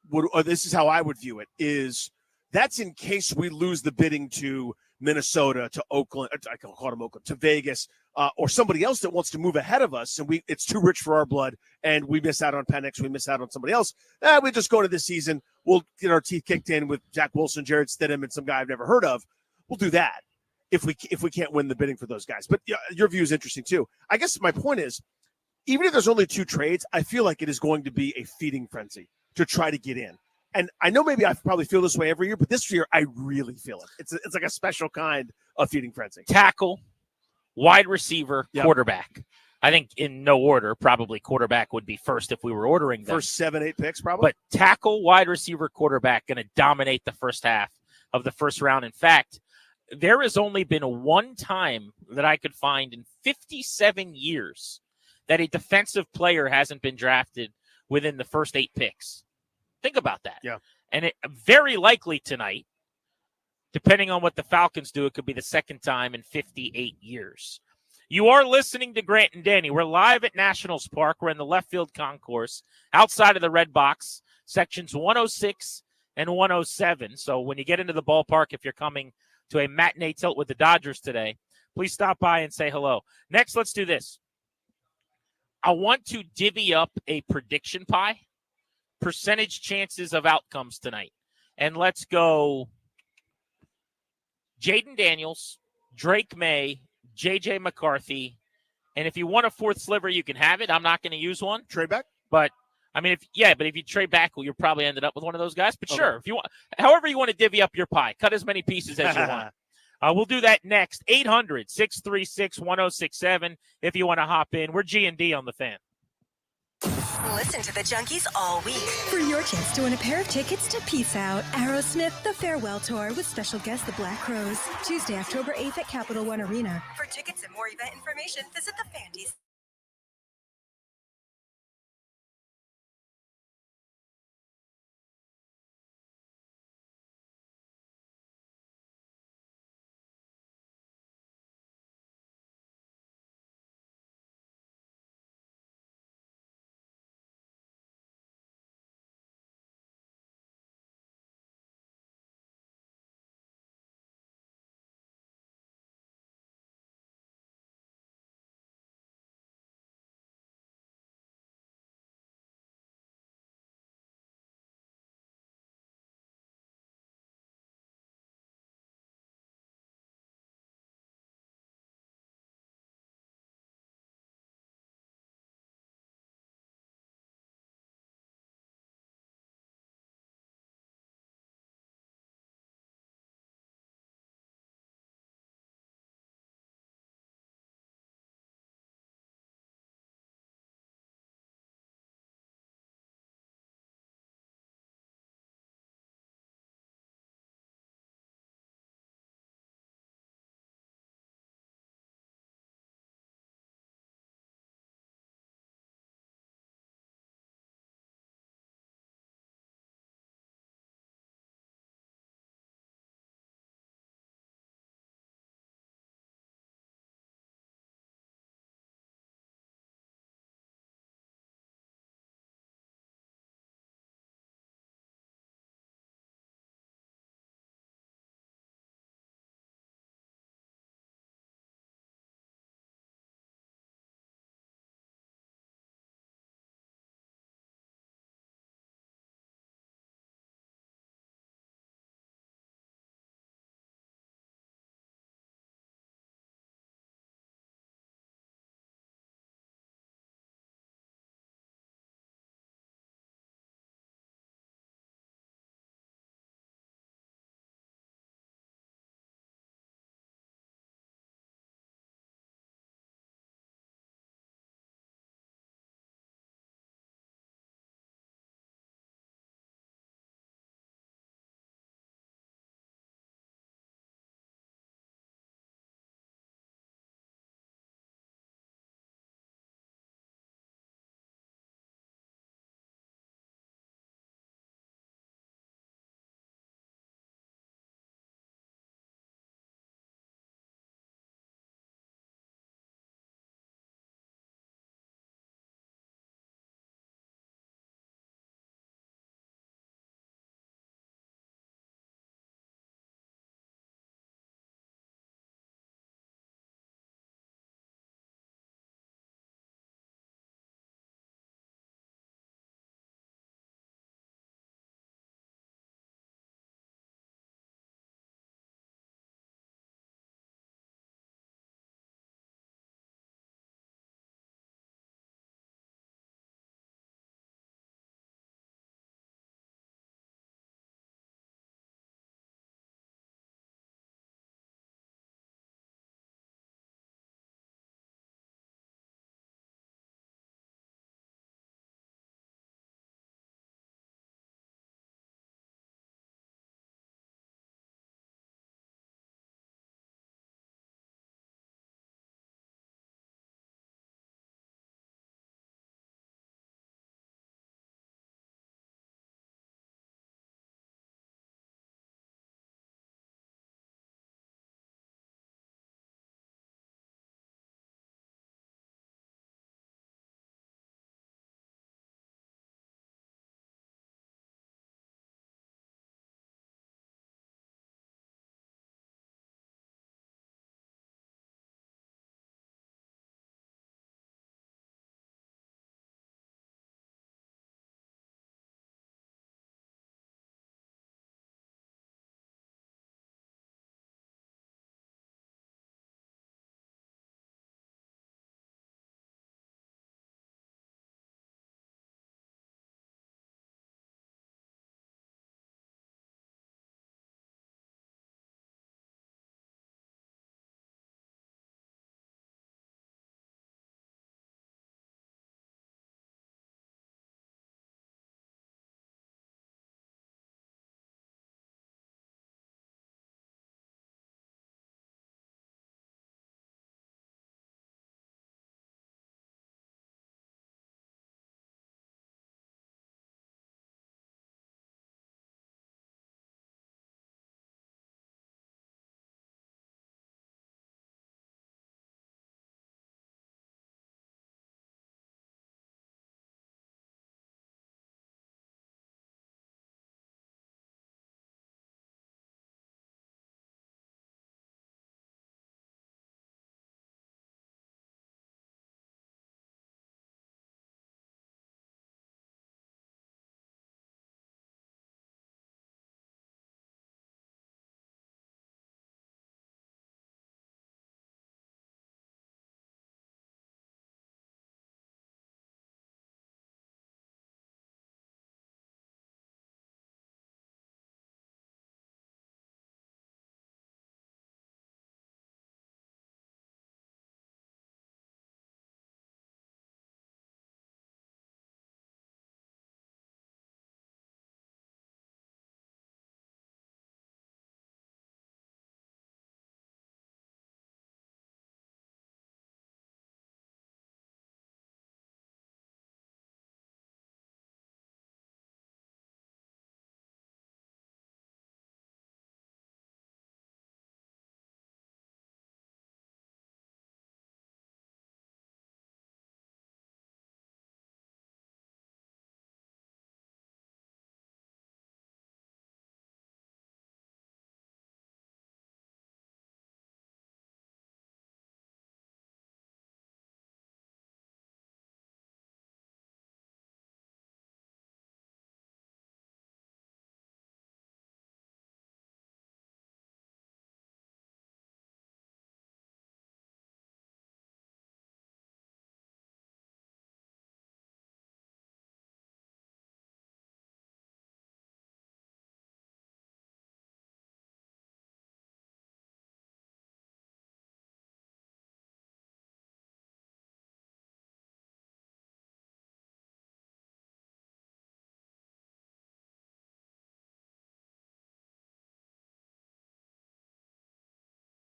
would, or this is how I would view it, is that's in case we lose the bidding to Minnesota, to Oakland, I can call them Oakland, to Vegas, or somebody else that wants to move ahead of us, and it's too rich for our blood, and we miss out on Penix, we miss out on somebody else. We just go to this season, we'll get our teeth kicked in with Zach Wilson, Jared Stidham, and some guy I've never heard of. We'll do that if we can't win the bidding for those guys. But yeah, your view is interesting too. I guess my point is, even if there's only 2 trades, I feel like it is going to be a feeding frenzy to try to get in. And I know maybe I probably feel this way every year, but this year I really feel it. It's like a special kind of feeding frenzy. Tackle, wide receiver, Yep. quarterback. I think in no order, probably quarterback would be first if we were ordering them. First 7-8 picks, probably. But tackle, wide receiver, quarterback going to dominate the first half of the first round. In fact, there has only been one time that I could find in 57 years that a defensive player hasn't been drafted within the first 8 picks. Think about that. Yeah. And it very likely tonight, depending on what the Falcons do, it could be the second time in 58 years. You are listening to Grant and Danny. We're live at Nationals Park. We're in the left field concourse outside of the red box, sections 106 and 107. So when you get into the ballpark, if you're coming to a matinee tilt with the Dodgers today, please stop by and say hello. Next, let's do this. I want to divvy up a prediction pie, percentage chances of outcomes tonight. And let's go Jaden Daniels, Drake May, J.J. McCarthy. And if you want a 4th sliver, you can have it. I'm not going to use one. Trade back? But, I mean, if you trade back, well, you're probably ended up with one of those guys. But Okay. sure, if you want, however you want to divvy up your pie, cut as many pieces as you want. We'll do that next. 800-636-1067 if you want to hop in. We're G&D on the Fan. Listen to the Junkies all week for your chance to win a pair of tickets to Peace Out, Aerosmith, The Farewell Tour with special guest The Black Crowes, Tuesday, October 8th at Capital One Arena. For tickets and more event information, visit the Fandies.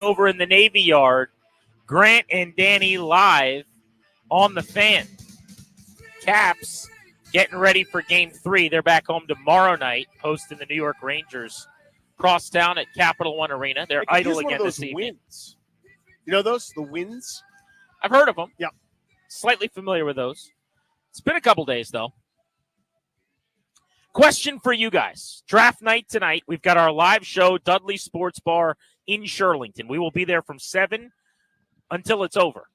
over in the Navy Yard. Grant and Danny live on the Fan. Caps getting ready for Game 3. They're back home tomorrow night, hosting the New York Rangers. Crosstown at Capital One Arena. They're idle again this evening. Wins. You know those? The wins? I've heard of them. Yep. Slightly familiar with those. It's been a couple days, though. Question for you guys. Draft night tonight. We've got our live show, Dudley Sports Bar in Shirlington. We will be there from 7 until it's over.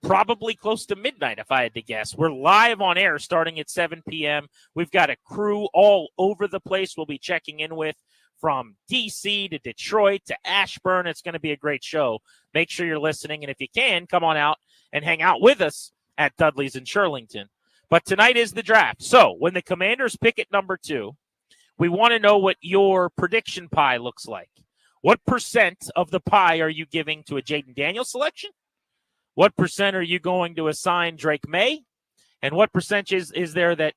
Probably close to midnight, if I had to guess. We're live on air starting at 7 p.m. We've got a crew all over the place we'll be checking in with, from D.C. to Detroit to Ashburn. It's going to be a great show. Make sure you're listening, and if you can, come on out and hang out with us at Dudley's in Shirlington. But tonight is the draft. So when the Commanders pick at number 2, we want to know what your prediction pie looks like. What percent of the pie are you giving to a Jaden Daniels selection? What percent are you going to assign Drake May? And what percentage is there that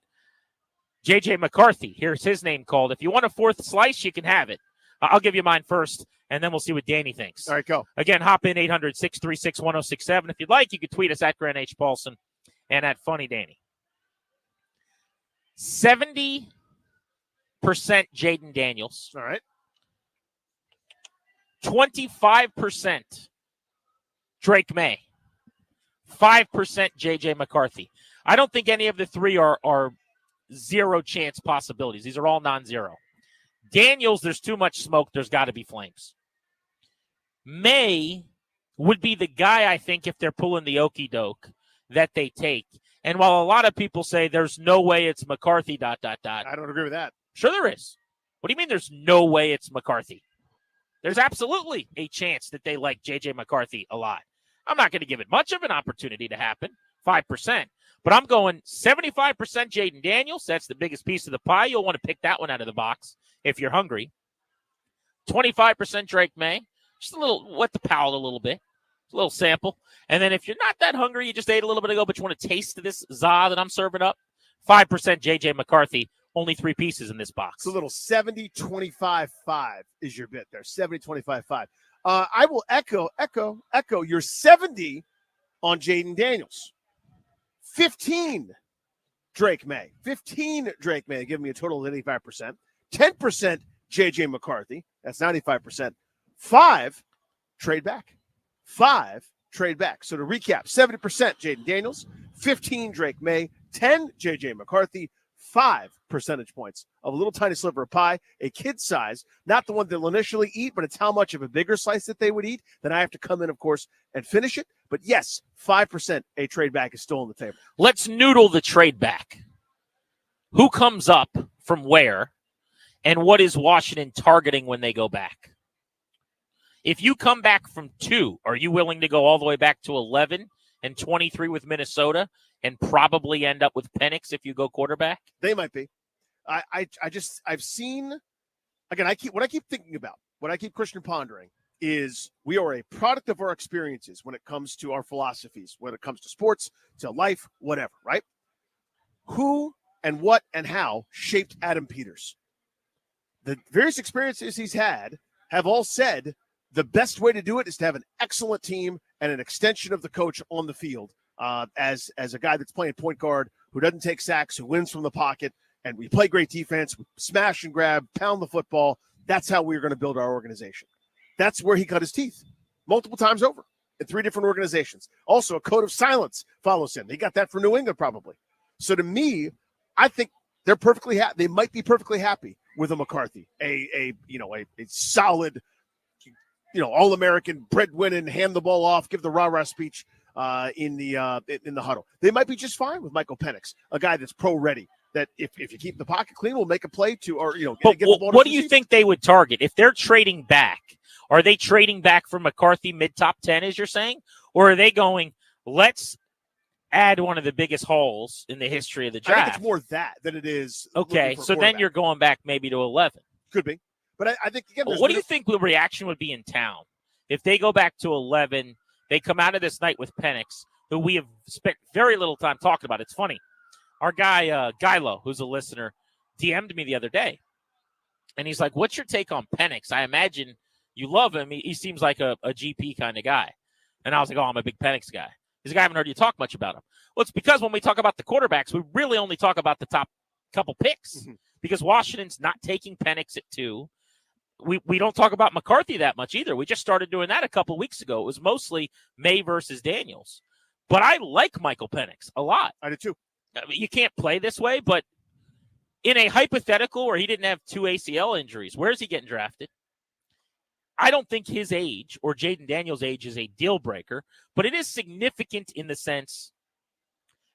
J.J. McCarthy, here's his name called. If you want a fourth slice, you can have it. I'll give you mine first, and then we'll see what Danny thinks. All right, go. Again, hop in 800-636-1067. If you'd like, you could tweet us at Grant H. Paulson and at Funny Danny. 70% Jaden Daniels. All right. 25% Drake May. 5% J.J. McCarthy. I don't think any of the three are zero chance possibilities. These are all non-zero. Daniels, there's too much smoke. There's got to be flames. May would be the guy, I think, if they're pulling the okey doke, that they take. And while a lot of people say there's no way it's McCarthy, ... I don't agree with that. Sure there is. What do you mean there's no way it's McCarthy? There's absolutely a chance that they like J.J. McCarthy a lot. I'm not going to give it much of an opportunity to happen, 5%. But I'm going 75% Jaden Daniels. That's the biggest piece of the pie. You'll want to pick that one out of the box if you're hungry. 25% Drake May. Just a little, wet the palate a little bit. A little sample. And then if you're not that hungry, you just ate a little bit ago, but you want to taste this za that I'm serving up, 5% J.J. McCarthy. Only 3 pieces in this box. It's a little 70-25-5 is your bit there. 70-25-5. I will echo your 70 on Jaden Daniels. 15 Drake May. 15 Drake May. Give me a total of 85%. 10% J.J. McCarthy. That's 95%. 5 trade back. 5 trade back. So to recap, 70% Jaden Daniels, 15 Drake May, 10 J.J. McCarthy, 5 percentage points of a little tiny sliver of pie, a kid size, not the one they'll initially eat, but it's how much of a bigger slice that they would eat. Then I have to come in, of course, and finish it. But yes, 5% a trade back is still on the table. Let's noodle the trade back. Who comes up from where, and what is Washington targeting when they go back? If you come back from 2, are you willing to go all the way back to 11 and 23 with Minnesota and probably end up with Penix if you go quarterback? They might be. I've seen, again, what I keep thinking about, what I keep Christian pondering is we are a product of our experiences when it comes to our philosophies, when it comes to sports, to life, whatever, right? Who and what and how shaped Adam Peters? The various experiences he's had have all said the best way to do it is to have an excellent team and an extension of the coach on the field. As a guy that's playing point guard, who doesn't take sacks, who wins from the pocket, and we play great defense, we smash and grab, pound the football. That's how we're going to build our organization. That's where he cut his teeth multiple times over in 3 different organizations. Also, a code of silence follows him. He got that from New England probably. So to me, I think they're perfectly happy. They might be perfectly happy with a McCarthy, a solid, All-American, breadwinning, hand the ball off, give the rah-rah speech in the huddle. They might be just fine with Michael Penix, a guy that's pro-ready, that if you keep the pocket clean, will make a play to, or, But get the ball. What do you think they would target? If they're trading back, are they trading back for McCarthy mid-top 10, as you're saying? Or are they going, let's add one of the biggest holes in the history of the draft? I think it's more that than it is. Okay, so then you're going back maybe to 11. Could be. But I think, again, What do you think the reaction would be in town if they go back to 11? They come out of this night with Penix, who we have spent very little time talking about. It's funny. Our guy, Gilo, who's a listener, DM'd me the other day. And he's like, what's your take on Penix? I imagine You love him. He seems like a GP kind of guy. And I was like, oh, I'm a big Penix guy. He's a guy I haven't heard you talk much about him. Well, it's because when we talk about the quarterbacks, we really only talk about the top couple picks because Washington's not taking Penix at 2. We don't talk about McCarthy that much either. We just started doing that a couple weeks ago. It was mostly May versus Daniels. But I like Michael Penix a lot. I do too. I mean, you can't play this way, but in a hypothetical where he didn't have 2 ACL injuries, where is he getting drafted? I don't think his age or Jaden Daniels' age is a deal breaker, but it is significant in the sense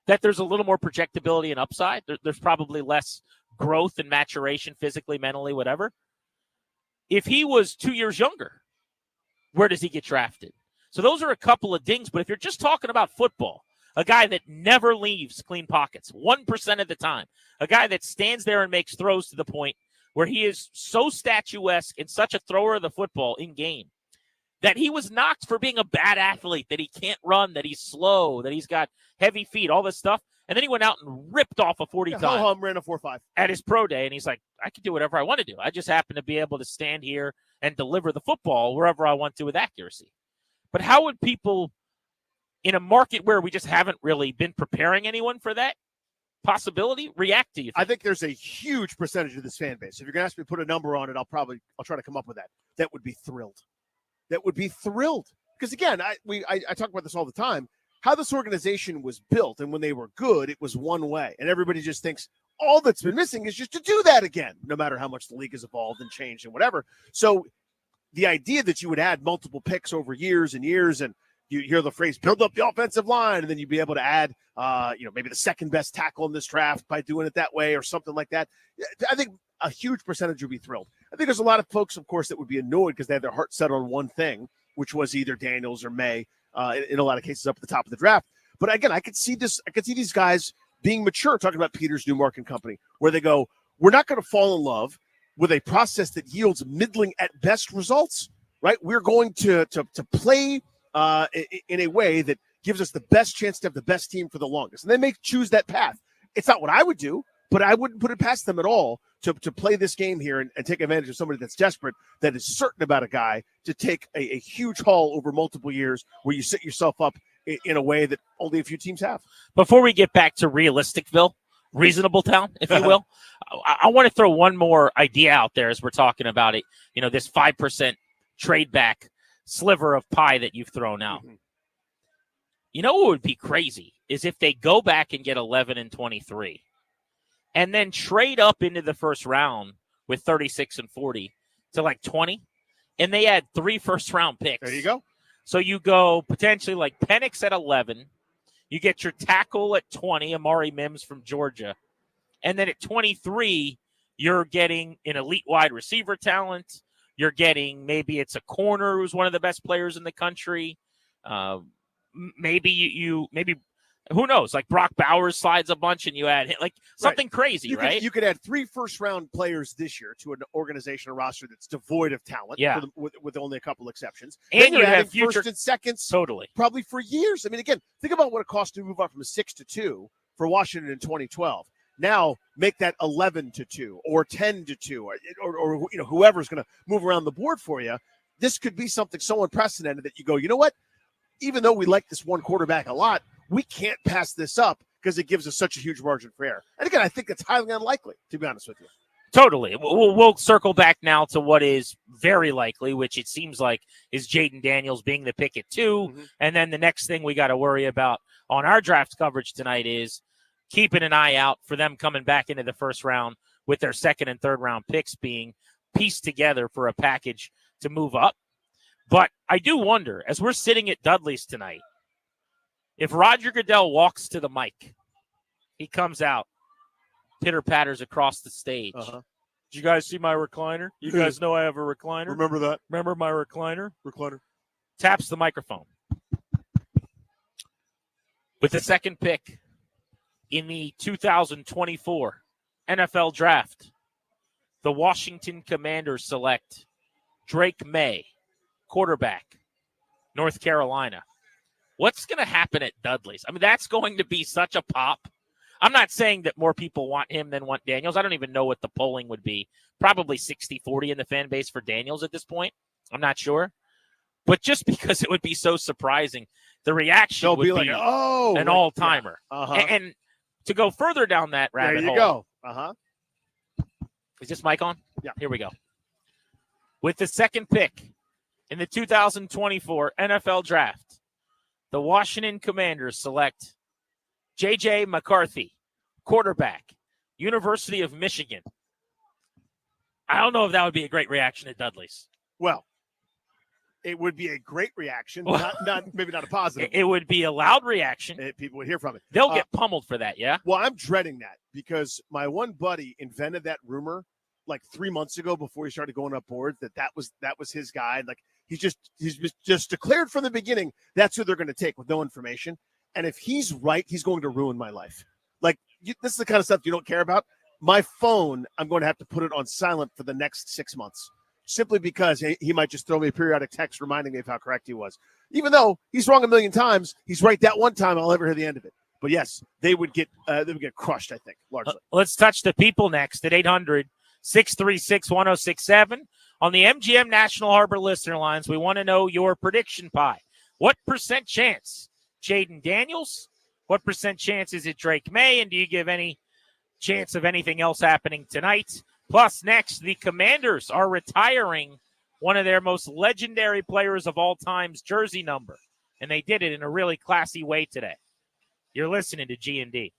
that there's a little more projectability and upside. There's probably less growth and maturation physically, mentally, whatever. If he was 2 years younger, where does he get drafted? So those are a couple of dings, but if you're just talking about football, a guy that never leaves clean pockets, 1% of the time, a guy that stands there and makes throws to the point where he is so statuesque and such a thrower of the football in game that he was knocked for being a bad athlete, that he can't run, that he's slow, that he's got heavy feet, all this stuff. And then he went out and ripped off a 40 time. Ran a 4.5 at his pro day, and he's like, I can do whatever I want to do. I just happen to be able to stand here and deliver the football wherever I want to with accuracy. But how would people, in a market where we just haven't really been preparing anyone for that possibility, react to you? I think there's a huge percentage of this fan base. If you're going to ask me to put a number on it, I'll try to come up with that. That would be thrilled. Because again, I talk about this all the time. How this organization was built, and when they were good, it was one way. And everybody just thinks all that's been missing is just to do that again, no matter how much the league has evolved and changed and whatever. So the idea that you would add multiple picks over years and years, and you hear the phrase build up the offensive line, and then you'd be able to add maybe the second best tackle in this draft by doing it that way or something like that. I think a huge percentage would be thrilled. I think there's a lot of folks, of course, that would be annoyed because they have their heart set on one thing, which was either Daniels or May. In a lot of cases up at the top of the draft. But again, I could see these guys being mature, talking about Peters, Newmark and company, where they go, we're not going to fall in love with a process that yields middling at best results, right? We're going to play in a way that gives us the best chance to have the best team for the longest. And they may choose that path. It's not what I would do, but I wouldn't put it past them at all to play this game here and take advantage of somebody that's desperate, that is certain about a guy to take a huge haul over multiple years where you set yourself up in a way that only a few teams have. Before we get back to Realisticville, Reasonable Town, if you will, I want to throw one more idea out there as we're talking about it. You know, this 5% trade back sliver of pie that you've thrown out. Mm-hmm. You know what would be crazy is if they go back and get 11 and 23 and then trade up into the first round with 36 and 40 to like 20, and they add 3 first-round picks. There you go. So you go potentially like Penix at 11. You get your tackle at 20, Amari Mims from Georgia. And then at 23, you're getting an elite wide receiver talent. You're getting maybe it's a corner who's one of the best players in the country. Maybe who knows? Like Brock Bowers slides a bunch and you add like something crazy, right? You could add 3 first-round players this year to an organization or roster that's devoid of talent, with only a couple exceptions. And you're you adding have future first and seconds, totally, probably for years. I mean, again, think about what it cost to move up from 6 to 2 for Washington in 2012. Now make that 11 to 2 or 10 to 2, or whoever's going to move around the board for you. This could be something so unprecedented that you go, you know what? Even though we like this one quarterback a lot, we can't pass this up because it gives us such a huge margin for error. And again, I think that's highly unlikely, to be honest with you. Totally. We'll circle back now to what is very likely, which it seems like is Jaden Daniels being the pick at 2. Mm-hmm. And then the next thing we got to worry about on our draft coverage tonight is keeping an eye out for them coming back into the first round with their second and third round picks being pieced together for a package to move up. But I do wonder, as we're sitting at Dudley's tonight, if Roger Goodell walks to the mic, he comes out, pitter-patters across the stage. Did you guys see my recliner? You guys know I have a recliner? Remember that? Remember my recliner? Recliner. Taps the microphone. With the second pick in the 2024 NFL Draft, the Washington Commanders select Drake May, quarterback, North Carolina. What's going to happen at Dudley's? I mean, that's going to be such a pop. I'm not saying that more people want him than want Daniels. I don't even know what the polling would be. Probably 60-40 in the fan base for Daniels at this point. I'm not sure. But just because it would be so surprising, the reaction They'll would be like, oh, an like, all-timer. yeah. Uh-huh. And to go further down that rabbit There you hole. go. Uh-huh. Is this mic on? Yeah. Here we go. With the second pick in the 2024 NFL Draft, the Washington Commanders select J.J. McCarthy, quarterback, University of Michigan. I don't know if that would be a great reaction at Dudley's. Well, it would be a great reaction, maybe not a positive. It would be a loud reaction. People would hear from it. They'll get pummeled for that, yeah? Well, I'm dreading that because my one buddy invented that rumor like 3 months ago before he started going up boards that was his guy. Like he's just declared from the beginning that's who they're going to take with no information. And if he's right, he's going to ruin my life. Like this is the kind of stuff you don't care about. My phone, I'm going to have to put it on silent for the next 6 months. Simply because he might just throw me a periodic text reminding me of how correct he was. Even though he's wrong a million times, he's right that one time I'll ever hear the end of it. But yes, they would get crushed, I think, largely. Let's touch the people next at 800-636-1067. On the MGM National Harbor listener lines, we want to know your prediction pie. What % chance? Jaden Daniels? What % chance is it Drake May? And do you give any chance of anything else happening tonight? Plus, next, the Commanders are retiring one of their most legendary players of all time's jersey number. And they did it in a really classy way today. You're listening to G&D.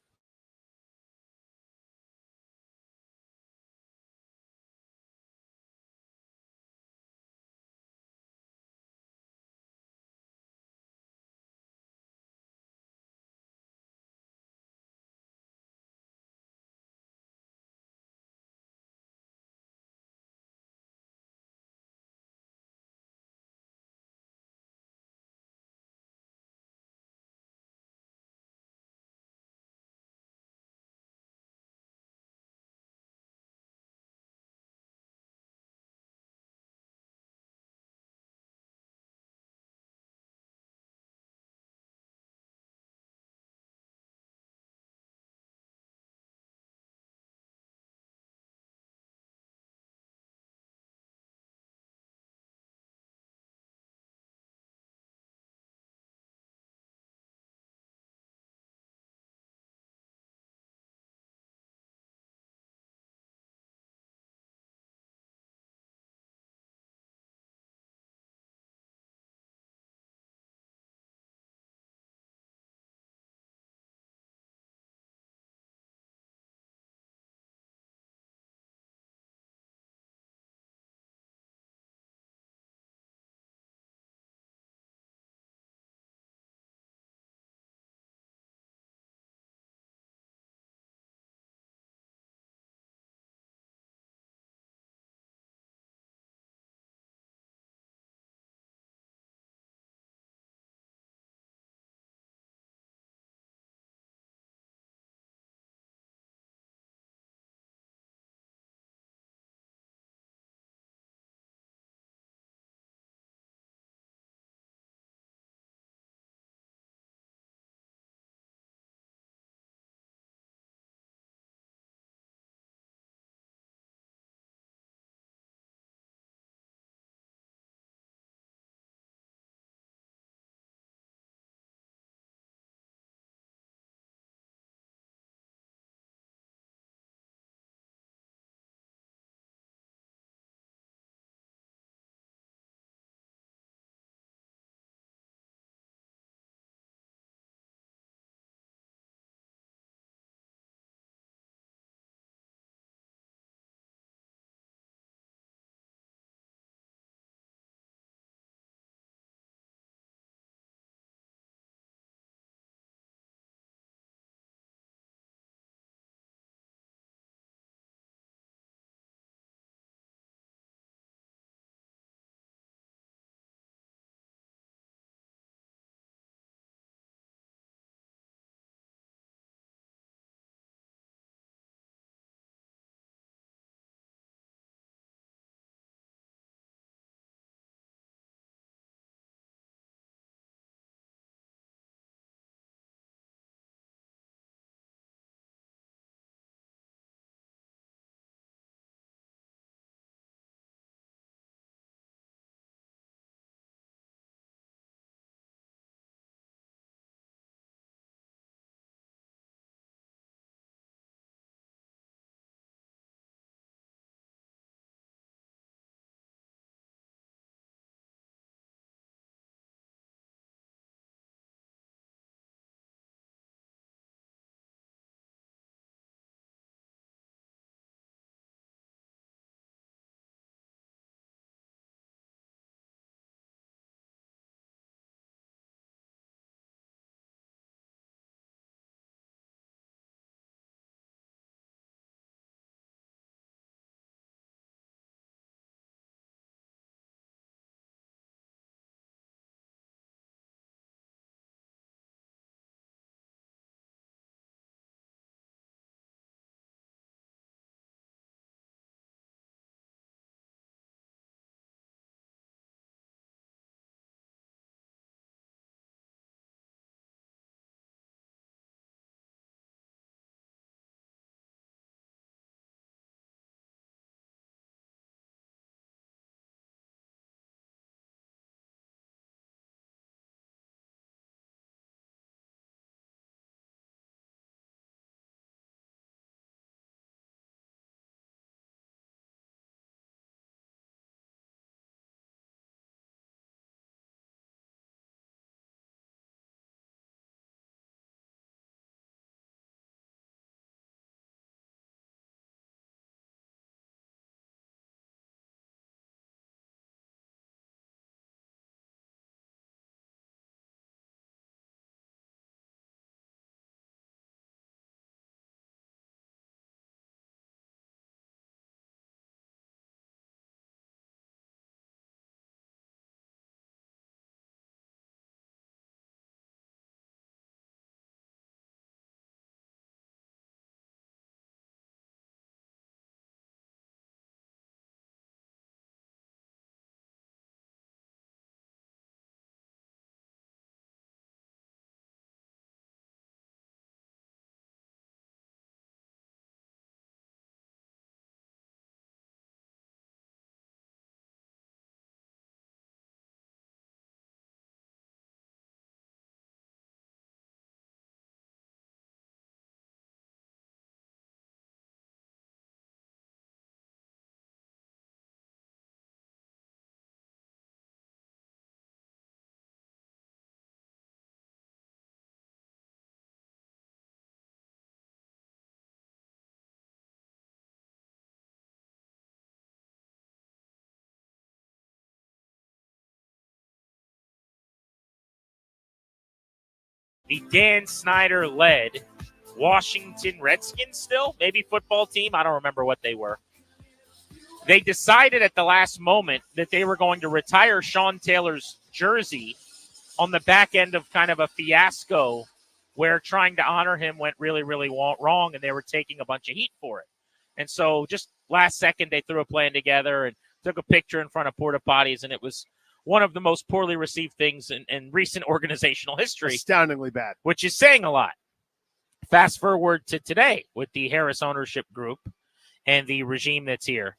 the Dan Snyder-led Washington Redskins still, maybe football team. I don't remember what they were. They decided at the last moment that they were going to retire Sean Taylor's jersey on the back end of kind of a fiasco where trying to honor him went really, really wrong, and they were taking a bunch of heat for it. And so just last second, they threw a plan together and took a picture in front of porta potties, and it was one of the most poorly received things in recent organizational history. Astoundingly bad. Which is saying a lot. Fast forward to today with the Harris ownership group and the regime that's here.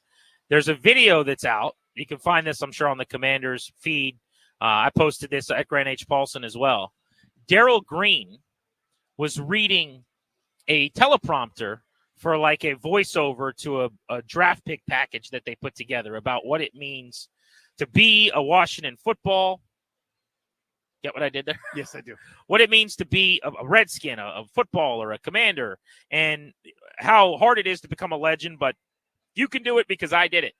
There's a video that's out. You can find this, I'm sure, on the Commanders feed. I posted this at Grant H. Paulson as well. Darrell Green was reading a teleprompter for like a voiceover to a draft pick package that they put together about what it means to be a Washington football. Get what I did there? Yes, I do. What it means to be a Redskin, a footballer, a Commander, and how hard it is to become a legend, but you can do it because I did it.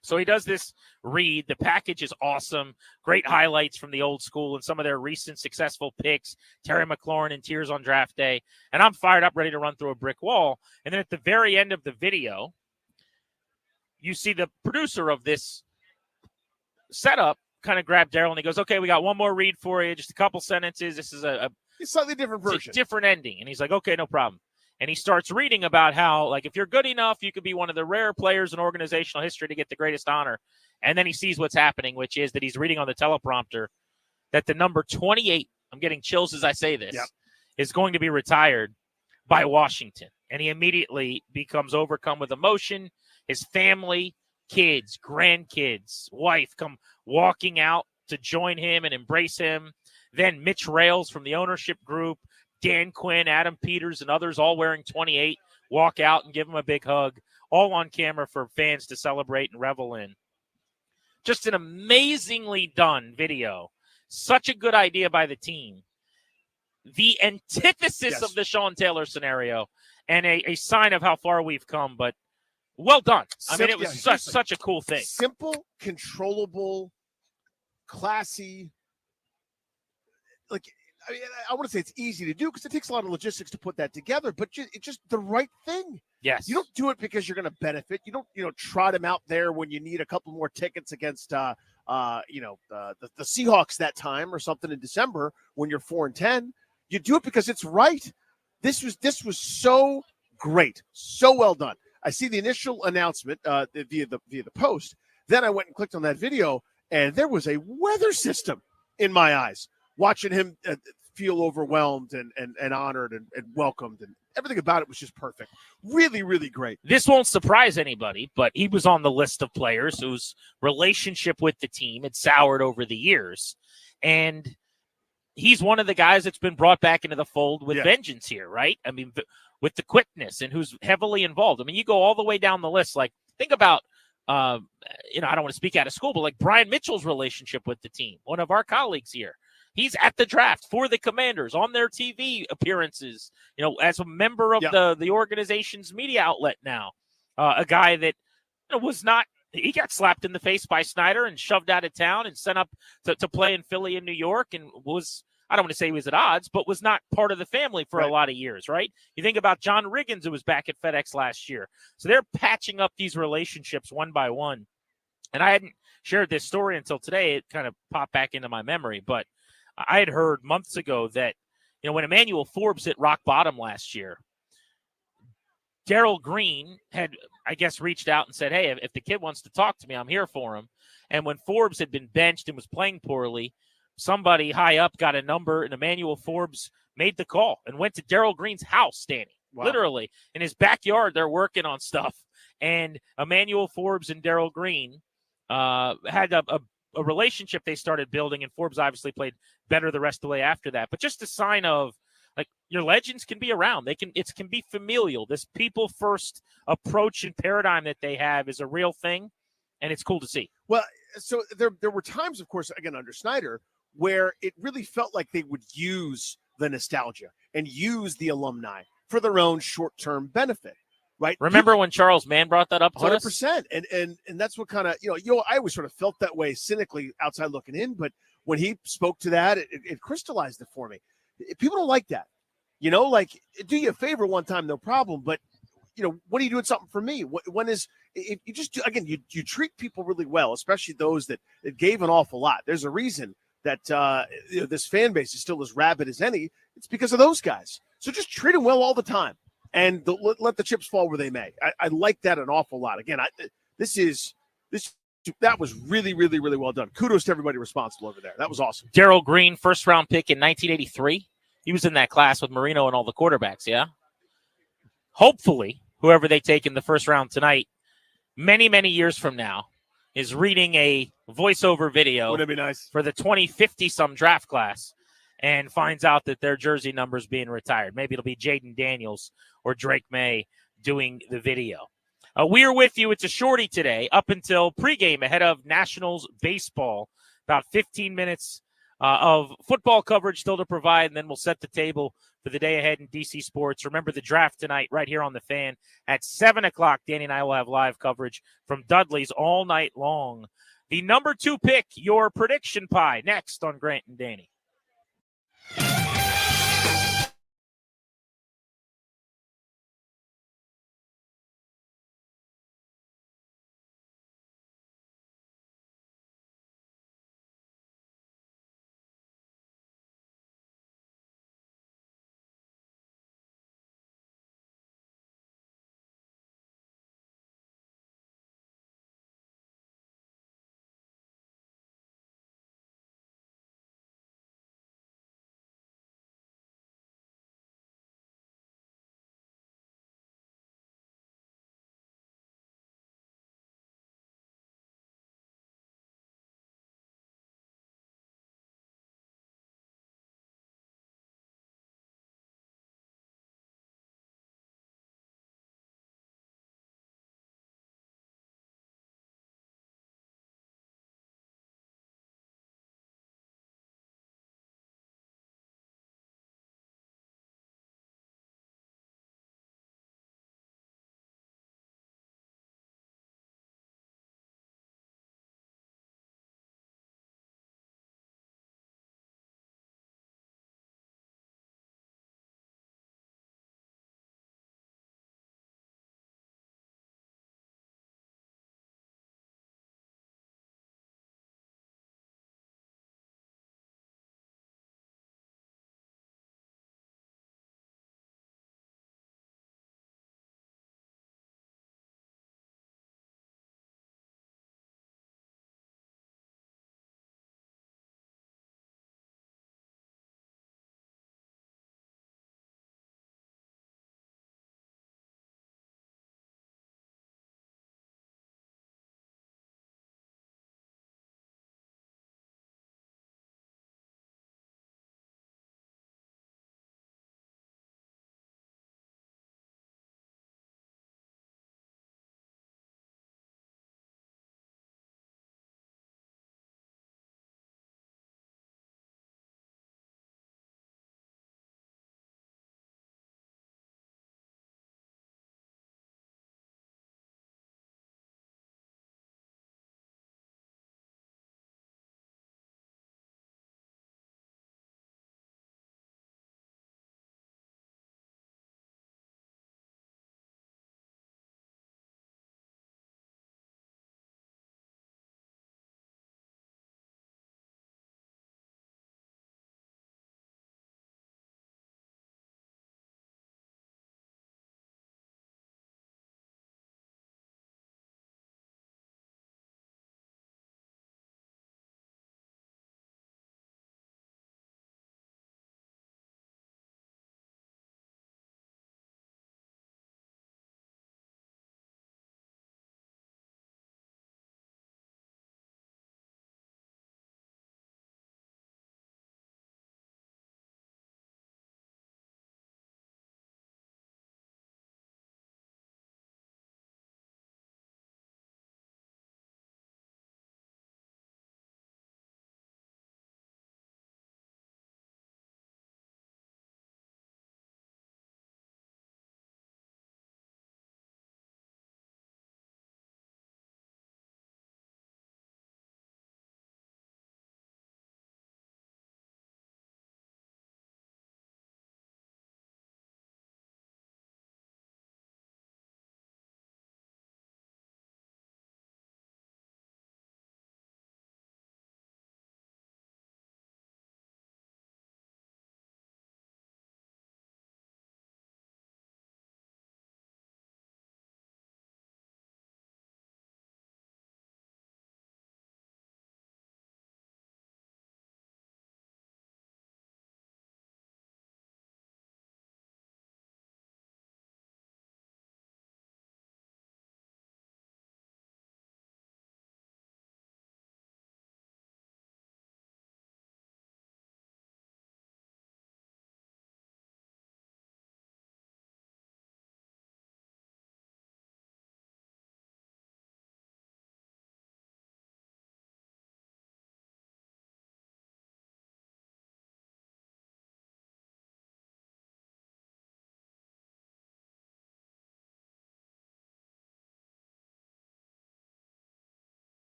So he does this read. The package is awesome. Great highlights from the old school and some of their recent successful picks. Terry McLaurin in tears on draft day. And I'm fired up, ready to run through a brick wall. And then at the very end of the video, you see the producer of this setup kind of grab Darrell and he goes, okay, we got one more read for you. Just a couple sentences. This is a slightly different version. Different ending. And he's like, okay, no problem. And he starts reading about how, like, if you're good enough, you could be one of the rare players in organizational history to get the greatest honor. And then he sees what's happening, which is that he's reading on the teleprompter that the number 28, I'm getting chills as I say this, is going to be retired by Washington. And he immediately becomes overcome with emotion. His family, kids, grandkids, wife come walking out to join him and embrace him. Then Mitch Rales from the ownership group, Dan Quinn, Adam Peters, and others all wearing 28 walk out and give him a big hug, all on camera for fans to celebrate and revel in. Just an amazingly done video. Such a good idea by the team. The antithesis of the Sean Taylor scenario and a sign of how far we've come, but well done. I mean, it was such a cool thing. Simple, controllable, classy. Like, I mean, I want to say it's easy to do because it takes a lot of logistics to put that together, but it's just the right thing. Yes. You don't do it because you're going to benefit. You don't, trot him out there when you need a couple more tickets against, the Seahawks that time or something in December when you're 4-10. You do it because it's right. This was so great, so well done. I see the initial announcement via the post. Then I went and clicked on that video, and there was a weather system in my eyes. Watching him feel overwhelmed and honored and welcomed, and everything about it was just perfect. Really, really great. This won't surprise anybody, but he was on the list of players whose relationship with the team had soured over the years. And he's one of the guys that's been brought back into the fold with vengeance here, right? I mean, with the quickness and who's heavily involved. I mean, you go all the way down the list. Like, think about, I don't want to speak out of school, but like Brian Mitchell's relationship with the team, one of our colleagues here. He's at the draft for the Commanders on their TV appearances, as a member of the organization's media outlet now. A guy that was not – he got slapped in the face by Snyder and shoved out of town and sent up to play in Philly and New York and was – I don't want to say he was at odds, but was not part of the family for a lot of years, right? You think about John Riggins, who was back at FedEx last year. So they're patching up these relationships one by one. And I hadn't shared this story until today. It kind of popped back into my memory, but – I had heard months ago that, when Emmanuel Forbes hit rock bottom last year, Darrell Green had, I guess, reached out and said, hey, if the kid wants to talk to me, I'm here for him. And when Forbes had been benched and was playing poorly, somebody high up got a number, and Emmanuel Forbes made the call and went to Darrell Green's house, Danny. Wow. Literally. In his backyard, they're working on stuff. And Emmanuel Forbes and Darrell Green had a relationship they started building, and Forbes obviously played better the rest of the way after that. But just a sign of, like, your legends can be around. It can be familial. This people first approach and paradigm that they have is a real thing, and it's cool to see. Well, so there were times, of course, again under Snyder, where it really felt like they would use the nostalgia and use the alumni for their own short-term benefit. Right. Remember when Charles Mann brought that up to 100%. And that's what kind of, I always sort of felt that way cynically outside looking in. But when he spoke to that, it crystallized it for me. People don't like that. You know, like do you a favor one time, no problem. But when are you doing something for me? When is if you just do, again, you treat people really well, especially those that gave an awful lot. There's a reason that this fan base is still as rabid as any. It's because of those guys. So just treat them well all the time, and let the chips fall where they may. I like that an awful lot. Again, that was really, really, really well done. Kudos to everybody responsible over there. That was awesome. Darrell Green, first round pick in 1983. He was in that class with Marino and all the quarterbacks. Yeah. Hopefully, whoever they take in the first round tonight, many, many years from now, is reading a voiceover video Wouldn't it be nice? for the 2050-some draft class and finds out that their jersey number is being retired. Maybe it'll be Jaden Daniels or Drake May doing the video. We're with you. It's a shorty today up until pregame ahead of Nationals baseball. About 15 minutes of football coverage still to provide, and then we'll set the table for the day ahead in DC Sports. Remember the draft tonight right here on the Fan at 7 o'clock. Danny and I will have live coverage from Dudley's all night long. The number 2 pick, your prediction pie, next on Grant and Danny.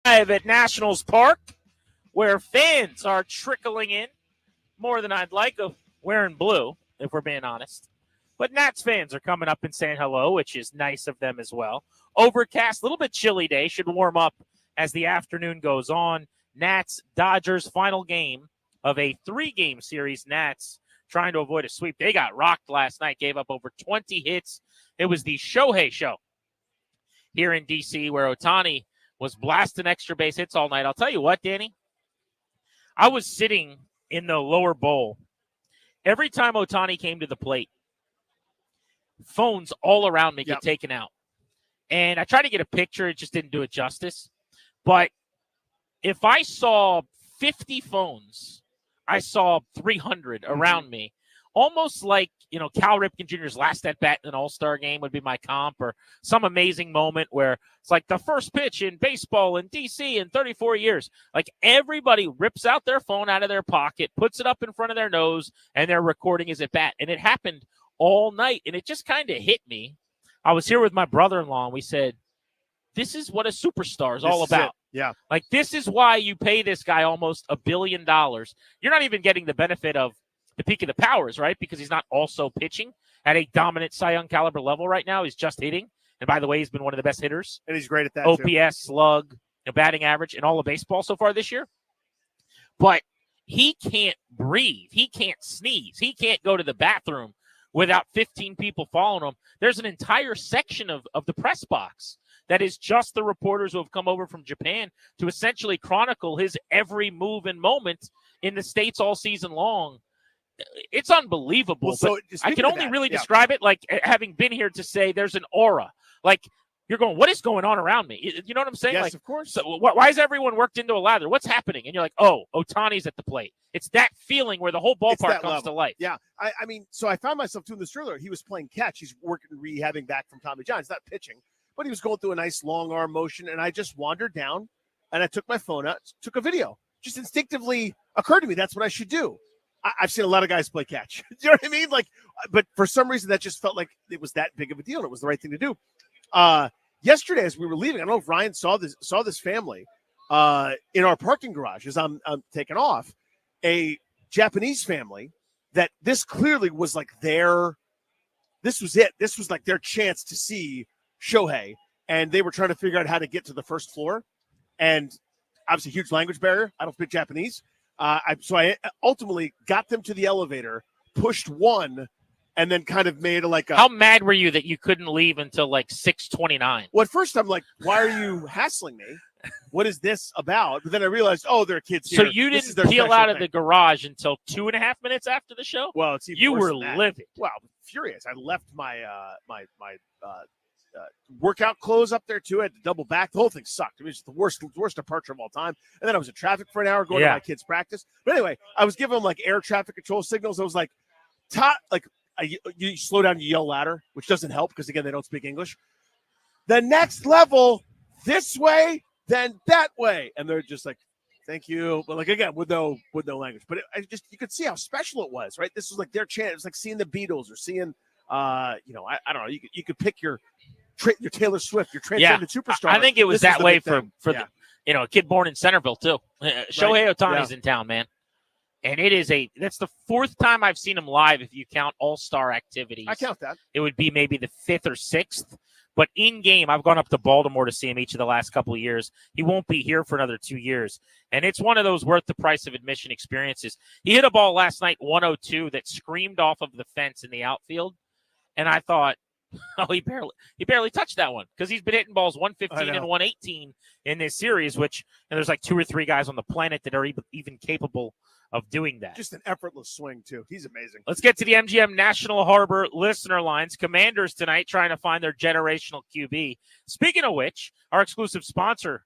at Nationals Park, where fans are trickling in more than I'd like, of wearing blue, if we're being honest. But Nats fans are coming up and saying hello, which is nice of them as well. Overcast, a little bit chilly day, should warm up as the afternoon goes on. Nats, Dodgers, final game of a 3-game series. Nats trying to avoid a sweep. They got rocked last night, gave up over 20 hits. It was the Shohei show here in D.C., where Ohtani was blasting extra base hits all night. I'll tell you what, Danny, I was sitting in the lower bowl. Every time Ohtani came to the plate, phones all around me get taken out. And I tried to get a picture. It just didn't do it justice. But if I saw 50 phones, I saw 300 around me. Almost like, Cal Ripken Jr.'s last at-bat in an all-star game would be my comp, or some amazing moment where it's like the first pitch in baseball in D.C. in 34 years. Like, everybody rips out their phone out of their pocket, puts it up in front of their nose, and they're recording his at-bat. And it happened all night, and it just kind of hit me. I was here with my brother-in-law, and we said, this is what a superstar is all about. Yeah. Like, this is why you pay this guy almost $1 billion. You're not even getting the benefit of the peak of the powers, right? Because he's not also pitching at a dominant Cy Young caliber level right now. He's just hitting. And by the way, he's been one of the best hitters. And he's great at that, OPS, slug, batting average, and all of baseball so far this year. But he can't breathe. He can't sneeze. He can't go to the bathroom without 15 people following him. There's an entire section of the press box that is just the reporters who have come over from Japan to essentially chronicle his every move and moment in the States all season long. It's unbelievable. Well, so I can only really describe it like having been here to say there's an aura. Like, you're going, what is going on around me? You know what I'm saying? Yes, like, of course. So why is everyone worked into a lather? What's happening? And you're like, oh, Ohtani's at the plate. It's that feeling where the whole ballpark comes to life. Yeah. I mean, so I found myself doing this earlier. He was playing catch. He's working, rehabbing back from Tommy John. He's not pitching, but he was going through a nice long arm motion. And I just wandered down and I took my phone out, took a video. Just instinctively occurred to me that's what I should do. I've seen a lot of guys play catch. You know what I mean? Like, but for some reason that just felt like it was that big of a deal and it was the right thing to do. Yesterday, as we were leaving, I don't know if Ryan saw this family in our parking garage as I'm taking off, a Japanese family that this clearly was like this was it. This was like their chance to see Shohei, and they were trying to figure out how to get to the first floor, and obviously huge language barrier. I don't speak Japanese. So I ultimately got them to the elevator, pushed one, and then kind of made How mad were you that you couldn't leave until like 6:29? Well, at first I'm like, why are you hassling me? What is this about? But then I realized, oh, there are kids here. So you didn't peel out of the garage until 2.5 minutes after the show? Well, it's even you worse were than that. livid. Well, furious. I left my workout clothes up there too. I had to double back. The whole thing sucked. It was the worst departure of all time. And then I was in traffic for an hour going to my kids' practice. But anyway, I was giving them like air traffic control signals. I was like, you slow down, you yell louder, which doesn't help because again they don't speak English. The next level, this way, then that way, and they're just like, "Thank you," but like again with no language. But you could see how special it was, right? This was like their chance. It was like seeing the Beatles or seeing, I don't know. You could pick your Taylor Swift, your transcendent superstar. I think it was that way for the, a kid born in Centerville too. Shohei Ohtani's in town, man. And that's the 4th time I've seen him live if you count all-star activities. I count that. It would be maybe the 5th or 6th. But in-game, I've gone up to Baltimore to see him each of the last couple of years. He won't be here for another 2 years. And it's one of those worth the price of admission experiences. He hit a ball last night, 102, that screamed off of the fence in the outfield. And I thought, oh, he barely touched that one because he's been hitting balls 115 and 118 in this series, and there's like 2 or 3 guys on the planet that are even capable of doing that. Just an effortless swing, too. He's amazing. Let's get to the MGM National Harbor listener lines. Commanders tonight trying to find their generational QB. Speaking of which, our exclusive sponsor,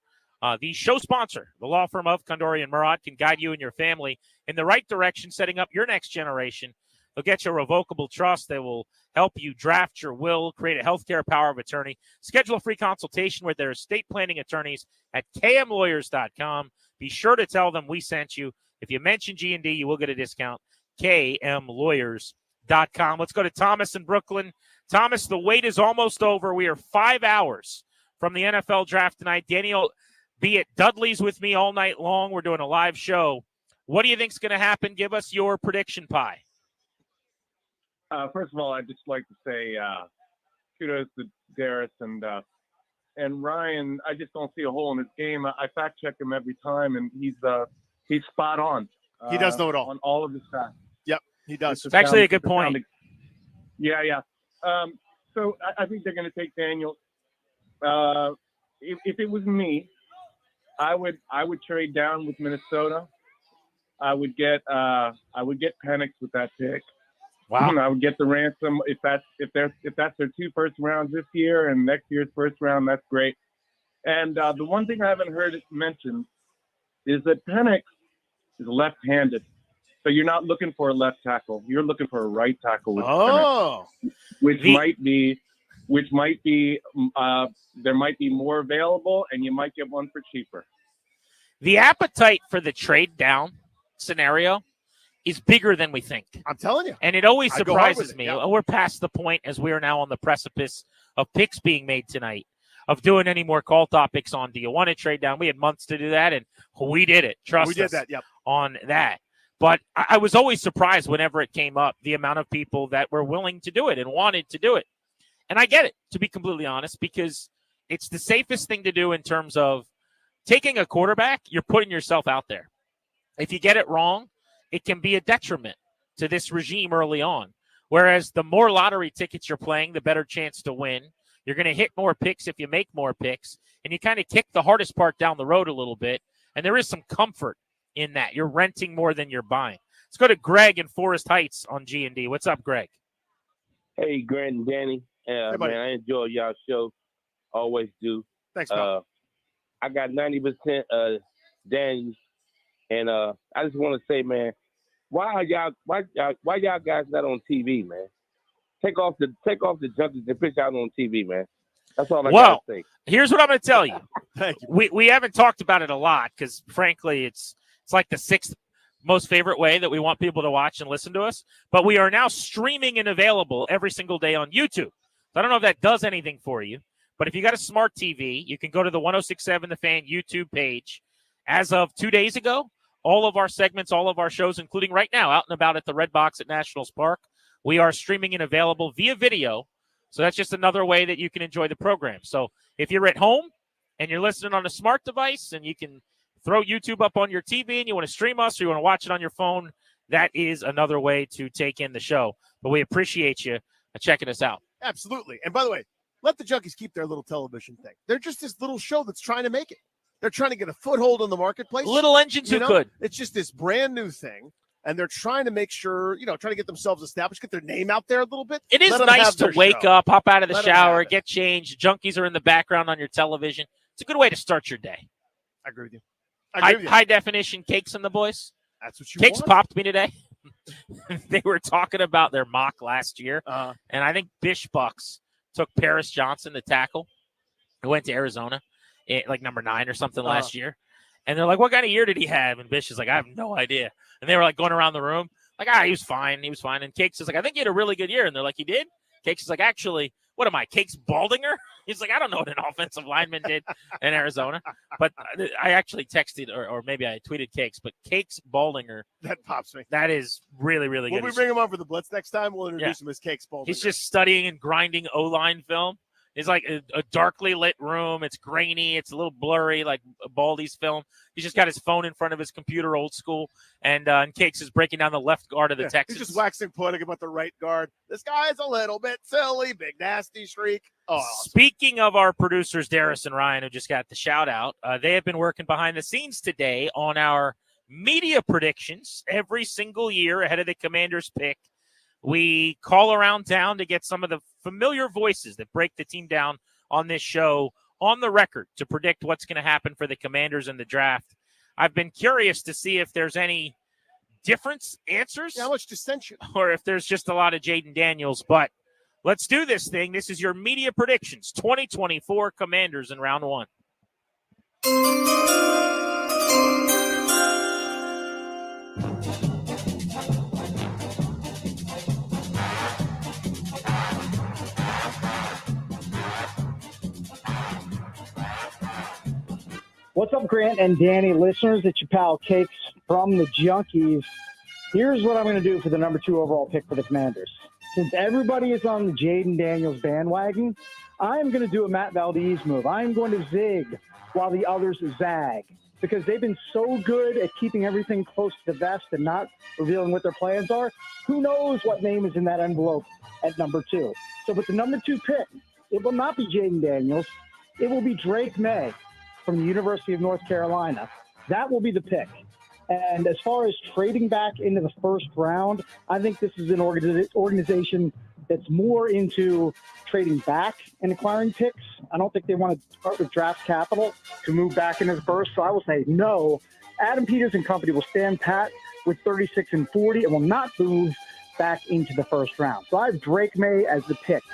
the show sponsor, the law firm of Condori and Murat, can guide you and your family in the right direction, setting up your next generation. They'll get you a revocable trust. They will help you draft your will, create a healthcare power of attorney. Schedule a free consultation with their estate planning attorneys at kmlawyers.com. Be sure to tell them we sent you. If you mention G&D, you will get a discount. kmlawyers.com. Let's go to Thomas in Brooklyn. Thomas, the wait is almost over. We are 5 hours from the NFL draft tonight. be it Dudley's with me all night long. We're doing a live show. What do you think's going to happen? Give us your prediction pie. First of all, I'd just like to say kudos to Darius and Ryan. I just don't see a hole in his game. I fact check him every time, and he's spot on. He does know it all on all of his facts. Yep, he does. It's actually a good point. Yeah. So I think they're going to take Daniel. If it was me, I would trade down with Minnesota. I would get Penix with that pick. Wow. I would get the ransom if that's their 2 first rounds this year and next year's first round. That's great. And the one thing I haven't heard mentioned is that Penix is left-handed, so you're not looking for a left tackle. You're looking for a right tackle with Penix, which might be there might be more available, and you might get one for cheaper. The appetite for the trade down scenario is bigger than we think. I'm telling you. And it always I go hard with surprises it, me. yeah. We're past the point, as we are now on the precipice of picks being made tonight, of doing any more call topics on, do you want to trade down? We had months to do that, and we did it. Trust We did us that, yep. on that. But I was always surprised whenever it came up, the amount of people that were willing to do it and wanted to do it. And I get it, to be completely honest, because it's the safest thing to do in terms of taking a quarterback. You're putting yourself out there. If you get it wrong, it can be a detriment to this regime early on. Whereas the more lottery tickets you're playing, the better chance to win. You're going to hit more picks if you make more picks. And you kind of kick the hardest part down the road a little bit. And there is some comfort in that. You're renting more than you're buying. Let's go to Greg in Forest Heights on G&D. What's up, Greg? Hey, Grant and Danny. Hey, buddy. Man, I enjoy y'all show. Always do. Thanks, man. I got 90% Danny. And I just want to say, man, why y'all guys not on TV, man? Take off the junkies and pitch out on TV, man. That's all I gotta say. Here's what I'm going to tell you. Thank you. We haven't talked about it a lot because, frankly, it's like the 6th most favorite way that we want people to watch and listen to us. But we are now streaming and available every single day on YouTube. So I don't know if that does anything for you, but if you got a smart TV, you can go to the 106.7 The Fan YouTube page. As of 2 days ago, all of our segments, all of our shows, including right now, out and about at the Red Box at Nationals Park, we are streaming and available via video. So that's just another way that you can enjoy the program. So if you're at home and you're listening on a smart device and you can throw YouTube up on your TV and you want to stream us or you want to watch it on your phone, that is another way to take in the show. But we appreciate you checking us out. Absolutely. And by the way, let the junkies keep their little television thing. They're just this little show that's trying to make it. They're trying to get a foothold in the marketplace. Little engines who could. It's just this brand new thing. And they're trying to make sure, trying to get themselves established, get their name out there a little bit. It is nice to wake up, hop out of the shower, get changed. Junkies are in the background on your television. It's a good way to start your day. I agree with you. High definition Cakes and the boys. That's what you Cakes want. popped me today. They were talking about their mock last year. And I think Bish Bucks took Paris Johnson, the tackle, who went to Arizona, like number 9 or something last year. And they're like, what kind of year did he have? And Bish is like, I have no idea. And they were like going around the room, like, he was fine. He was fine. And Cakes is like, I think he had a really good year. And they're like, he did? Cakes is like, actually, what am I, Cakes Baldinger? He's like, I don't know what an offensive lineman did in Arizona. But I actually texted, or maybe I tweeted Cakes, but Cakes Baldinger. That pops me. That is really, really good. When we bring him on for the Blitz next time, we'll introduce him as Cakes Baldinger. He's just studying and grinding O-line film. It's like a darkly lit room. It's grainy. It's a little blurry, like Baldy's film. He's just got his phone in front of his computer, old school. And Cakes is breaking down the left guard of the Texans. He's just waxing poetic about the right guard. This guy's a little bit silly, big nasty streak. Oh, Speaking of our producers, Darius and Ryan, who just got the shout out, they have been working behind the scenes today on our media predictions every single year ahead of the Commanders pick. We call around town to get some of the familiar voices that break the team down on this show on the record to predict what's going to happen for the Commanders in the draft. I've been curious to see if there's any difference answers. How much dissension? Or if there's just a lot of Jaden Daniels. But let's do this thing. This is your media predictions, 2024 Commanders in round 1. What's up, Grant and Danny listeners? It's your pal Cakes from the Junkies. Here's what I'm going to do for the number 2 overall pick for the Commanders. Since everybody is on the Jaden Daniels bandwagon, I'm going to do a Matt Valdez move. I'm going to zig while the others zag, because they've been so good at keeping everything close to the vest and not revealing what their plans are. Who knows what name is in that envelope at number 2? So with the number 2 pick, it will not be Jaden Daniels. It will be Drake May from the University of North Carolina. That will be the pick. And as far as trading back into the first round, I think this is an organization that's more into trading back and acquiring picks. I don't think they want to start with draft capital to move back into the first. So I will say no. Adam Peters and company will stand pat with 36 and 40 and will not move back into the first round. So I have Drake May as the pick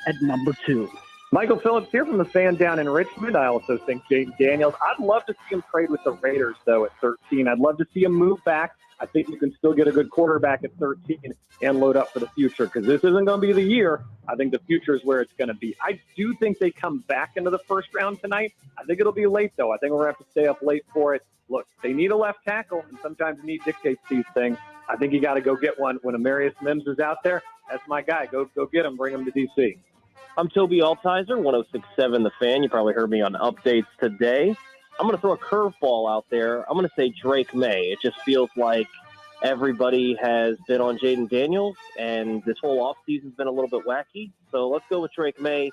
at number 2. Michael Phillips here from the Fan down in Richmond. I also think Jaden Daniels. I'd love to see him trade with the Raiders, though, at 13. I'd love to see him move back. I think you can still get a good quarterback at 13 and load up for the future, because this isn't going to be the year. I think the future is where it's going to be. I do think they come back into the first round tonight. I think it'll be late, though. I think we're going to have to stay up late for it. Look, they need a left tackle, and sometimes need dictates these things. I think you got to go get one. When Amarius Mims is out there, that's my guy. Go get him. Bring him to D.C. I'm Toby Altizer, 106.7 The Fan. You probably heard me on updates today. I'm going to throw a curveball out there. I'm going to say Drake May. It just feels like everybody has been on Jaden Daniels, and this whole offseason's been a little bit wacky. So let's go with Drake May.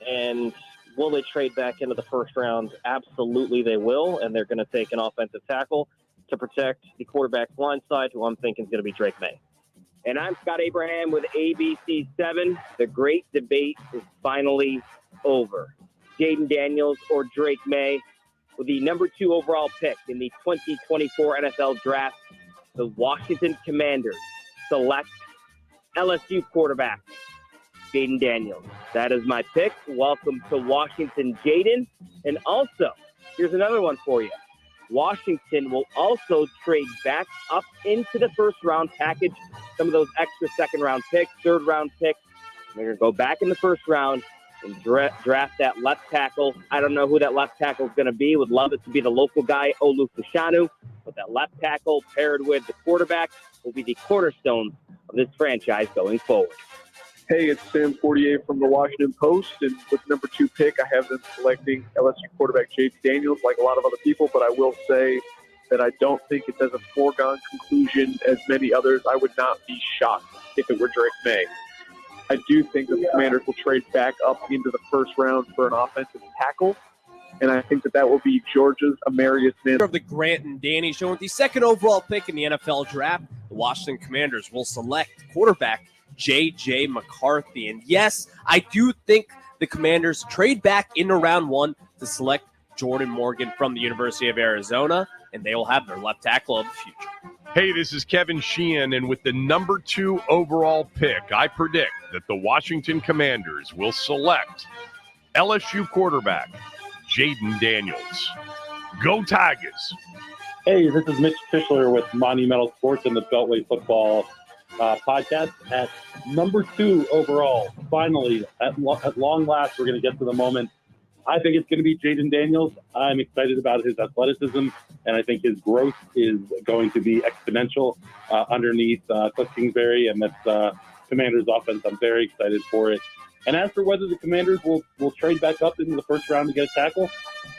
And will they trade back into the first round? Absolutely they will, and they're going to take an offensive tackle to protect the quarterback's line side, who I'm thinking is going to be Drake May. And I'm Scott Abraham with ABC7. The great debate is finally over. Jaden Daniels or Drake May with the number 2 overall pick in the 2024 NFL Draft. The Washington Commanders select LSU quarterback Jaden Daniels. That is my pick. Welcome to Washington, Jaden. And also, here's another one for you. Washington will also trade back up into the first round, package some of those extra second round picks, third round picks. They're going to go back in the first round and draft that left tackle. I don't know who that left tackle is going to be. Would love it to be the local guy, Olu Fashanu. But that left tackle paired with the quarterback will be the cornerstone of this franchise going forward. Hey, it's Sam Fortier from the Washington Post, and with number 2 pick, I have them selecting LSU quarterback Jaden Daniels, like a lot of other people, but I will say that I don't think it's as a foregone conclusion as many others. I would not be shocked if it were Drake May. I do think that the Commanders will trade back up into the first round for an offensive tackle, and I think that will be Georgia's Amarius Mims. Of the Grant and Danny Show, with the 2nd overall pick in the NFL Draft, the Washington Commanders will select quarterback J.J. McCarthy. And yes, I do think the Commanders trade back into round 1 to select Jordan Morgan from the University of Arizona, and they will have their left tackle of the future. Hey, this is Kevin Sheehan, and with the number 2 overall pick, I predict that the Washington Commanders will select LSU quarterback Jaden Daniels. Go Tigers! Hey, this is Mitch Fischler with Monumental Sports and the Beltway Football podcast at number 2 overall. Finally, at long last, we're going to get to the moment. I think it's going to be Jaden Daniels. I'm excited about his athleticism, and I think his growth is going to be exponential underneath Cliff Kingsbury and that's Commanders offense. I'm very excited for it. And as for whether the Commanders will trade back up into the first round to get a tackle,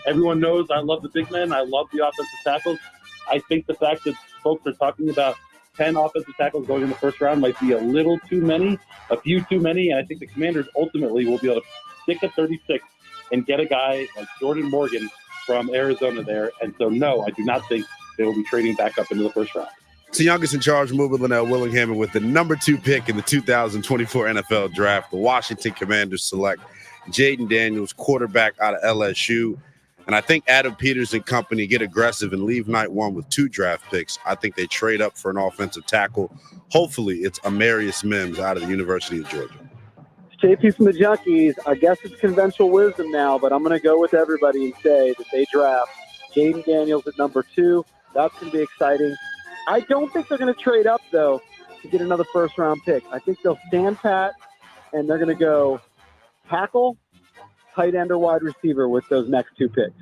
everyone knows I love the big men. I love the offensive tackles. I think the fact that folks are talking about 10 offensive tackles going in the first round might be a little too many, a few too many. And I think the Commanders ultimately will be able to stick at 36 and get a guy like Jordan Morgan from Arizona there. And so, no, I do not think they will be trading back up into the first round. It's the youngest in charge mover, Linnell Willingham, and with the number 2 pick in the 2024 NFL Draft, the Washington Commanders select Jaden Daniels, quarterback out of LSU. And I think Adam Peters and company get aggressive and leave night 1 with 2 draft picks. I think they trade up for an offensive tackle. Hopefully, it's Amarius Mims out of the University of Georgia. JP from the Junkies. I guess it's conventional wisdom now, but I'm going to go with everybody and say that they draft Jaden Daniels at number 2. That's going to be exciting. I don't think they're going to trade up, though, to get another first-round pick. I think they'll stand pat, and they're going to go tackle, tight end, or wide receiver with those next 2 picks.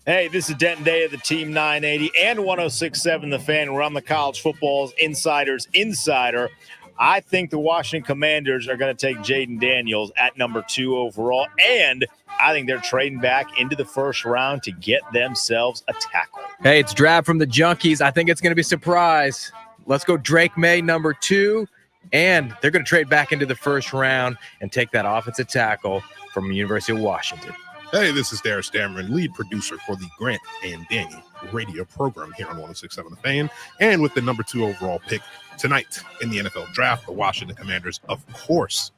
Hey, this is Denton Day of the Team 980 and 106.7 The Fan. We're on the College Football's Insider's Insider. I think the Washington Commanders are going to take Jaden Daniels at number 2 overall, and I think they're trading back into the first round to get themselves a tackle. Hey, it's Drab from the Junkies. I think it's going to be a surprise. Let's go Drake May, number 2, and they're going to trade back into the first round and take that offensive tackle from the University of Washington. Hey, this is Darius Dameron, lead producer for the Grant and Danny radio program here on 106.7 The Fan. And with the number 2 overall pick tonight in the NFL draft, the Washington Commanders, of course,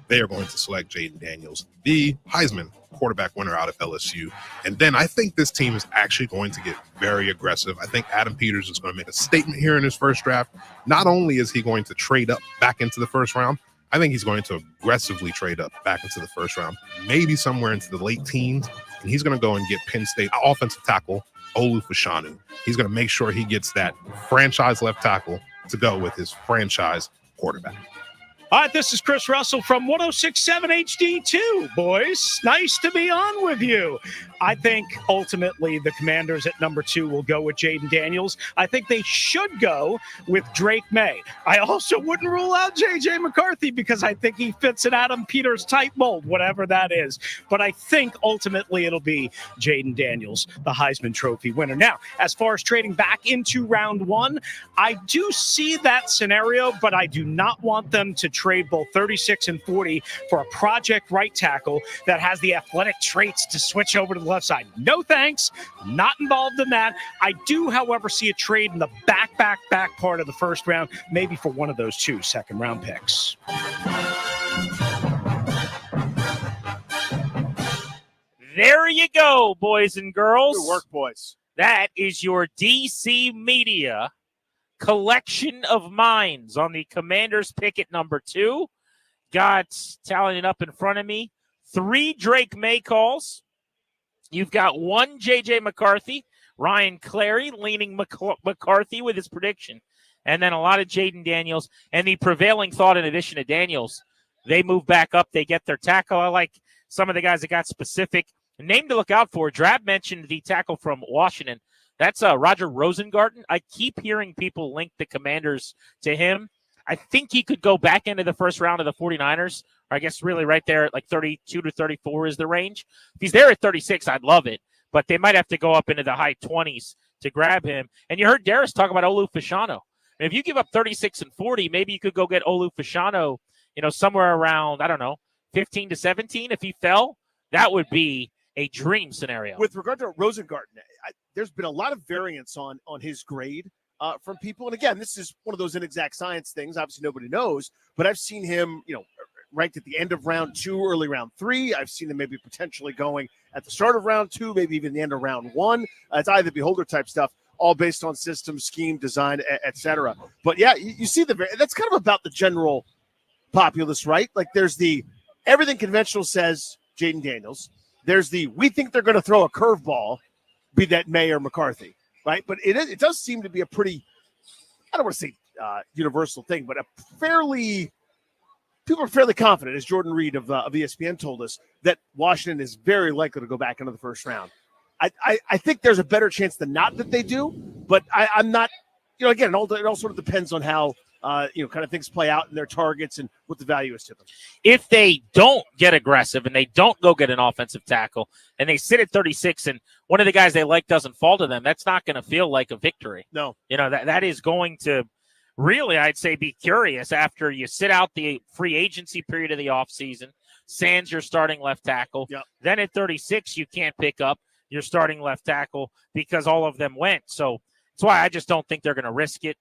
they are going to select Jaden Daniels, the Heisman quarterback winner out of LSU. And then I think this team is actually going to get very aggressive. I think Adam Peters is going to make a statement here in his first draft. Not only is he going to trade up back into the first round, I think he's going to aggressively trade up back into the first round, maybe somewhere into the late teens, and he's going to go and get Penn State offensive tackle Olu Fashanu. He's going to make sure he gets that franchise left tackle to go with his franchise quarterback. All right, this is Chris Russell from 106.7 HD2, boys. Nice to be on with you. I think ultimately the Commanders at number 2 will go with Jaden Daniels. I think they should go with Drake May. I also wouldn't rule out J.J. McCarthy because I think he fits an Adam Peters type mold, whatever that is. But I think ultimately it'll be Jaden Daniels, the Heisman Trophy winner. Now, as far as trading back into round 1, I do see that scenario, but I do not want them to trade both 36 and 40 for a project right tackle that has the athletic traits to switch over to the left side. No thanks. Not involved in that. I do, however, see a trade in the back part of the first round, maybe for one of those 2 second-round picks. There you go, boys and girls. Good work, boys. That is your DC Media collection of minds on the Commanders pick at number 2. Got tallying it up in front of me. 3 Drake May calls. You've got 1 J.J. McCarthy. Ryan Clary leaning McCarthy with his prediction. And then a lot of Jaden Daniels. And the prevailing thought in addition to Daniels, they move back up. They get their tackle. I like some of the guys that got specific. Name to look out for. Drab mentioned the tackle from Washington. That's Roger Rosengarten. I keep hearing people link the Commanders to him. I think he could go back into the first round of the 49ers, or I guess really right there at like 32 to 34 is the range. If he's there at 36, I'd love it, but they might have to go up into the high 20s to grab him. And you heard Darius talk about Olu Fashanu. And if you give up 36 and 40, maybe you could go get Olu Fashanu, somewhere around, 15 to 17. If he fell, that would be a dream scenario. With regard to Rosengarten, there's been a lot of variance on his grade from people. And again, this is one of those inexact science things. Obviously, nobody knows. But I've seen him, ranked at the end of round 2, early round 3. I've seen him maybe potentially going at the start of round 2, maybe even the end of round 1. It's either beholder type stuff, all based on system, scheme, design, et.cetera. But yeah, you see that's kind of about the general populace, right? Like there's the everything conventional says Jaden Daniels. There's the we think they're going to throw a curveball, be that May or McCarthy, right? But it does seem to be a pretty, I don't want to say universal thing, but people are fairly confident, as Jordan Reed of ESPN told us, that Washington is very likely to go back into the first round. I think there's a better chance than not that they do, but I'm not, again, it all sort of depends on how, kind of things play out in their targets and what the value is to them. If they don't get aggressive and they don't go get an offensive tackle and they sit at 36 and one of the guys they like doesn't fall to them, that's not going to feel like a victory. No. That is going to really, I'd say, be curious after you sit out the free agency period of the offseason. Sands your starting left tackle. Yep. Then at 36, you can't pick up your starting left tackle because all of them went. So that's why I just don't think they're going to risk it.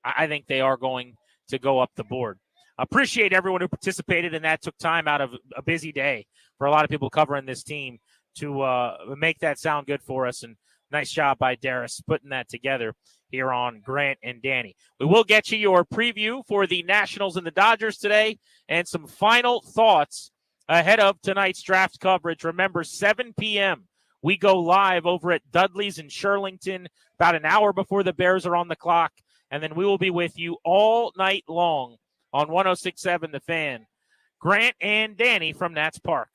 I think they are going to go up the board. Appreciate everyone who participated in that, took time out of a busy day for a lot of people covering this team to make that sound good for us. And nice job by Darius putting that together here on Grant and Danny. We will get you your preview for the Nationals and the Dodgers today and some final thoughts ahead of tonight's draft coverage. Remember, 7 p.m. we go live over at Dudley's in Shirlington about an hour before the Bears are on the clock. And then we will be with you all night long on 106.7 The Fan. Grant and Danny from Nats Park.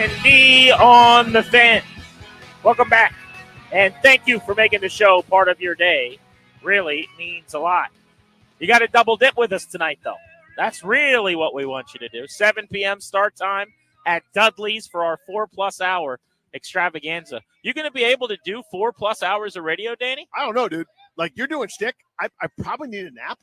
And D on the Fan. Welcome back. And thank you for making the show part of your day. Really means a lot. You got to double dip with us tonight, though. That's really what we want you to do. 7 p.m. start time at Dudley's for our 4+ hour extravaganza. You going to be able to do 4+ hours of radio, Danny? I don't know, dude. Like, you're doing shtick. I probably need a nap.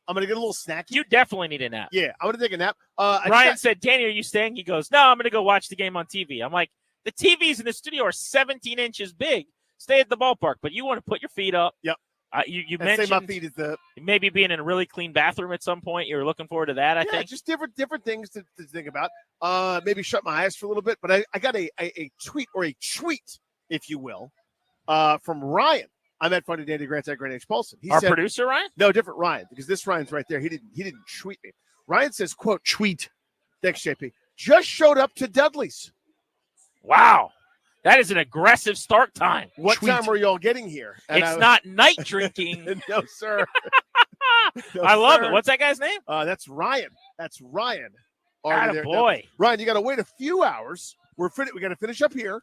I'm going to get a little snacky. You definitely need a nap. Yeah, I'm going to take a nap. Ryan said, Danny, are you staying? He goes, no, I'm going to go watch the game on TV. I'm like, the TVs in the studio are 17 inches big. Stay at the ballpark, but you want to put your feet up. Yep. You I'd mentioned say my feet is maybe being in a really clean bathroom at some point. You're looking forward to that, I think. Just different things to think about. Maybe shut my eyes for a little bit. But I got a tweet, or a tweet, if you will, from Ryan. I'm at Funny Dandy Grant at Grant H. Paulson. He Our said, producer, Ryan? No, different Ryan, because this Ryan's right there. He didn't tweet me. Ryan says, quote, tweet. Thanks, JP. Just showed up to Dudley's. Wow. That is an aggressive start time. What time are y'all getting here? And It's not night drinking. No, sir. No, I love sir. it. What's that guy's name? That's Ryan. That's Ryan. Attaboy. Ryan, you got to wait a few hours. We got to finish up here.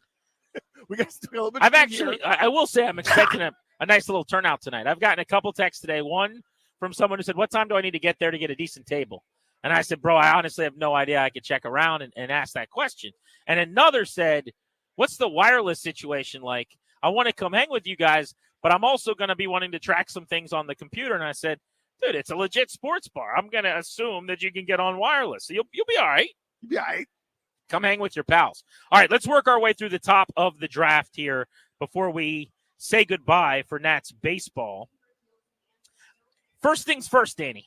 We got to do a little bit. I've actually, I will say, I'm expecting a nice little turnout tonight. I've gotten a couple texts today. One from someone who said, what time do I need to get there to get a decent table? And I said, bro, I honestly have no idea. I could check around and ask that question. And another said, what's the wireless situation like? I want to come hang with you guys, but I'm also going to be wanting to track some things on the computer. And I said, dude, it's a legit sports bar. I'm going to assume that you can get on wireless. So you'll be all right. You'll be all right. Come hang with your pals. All right, let's work our way through the top of the draft here before we say goodbye for Nats baseball. First things first, Danny.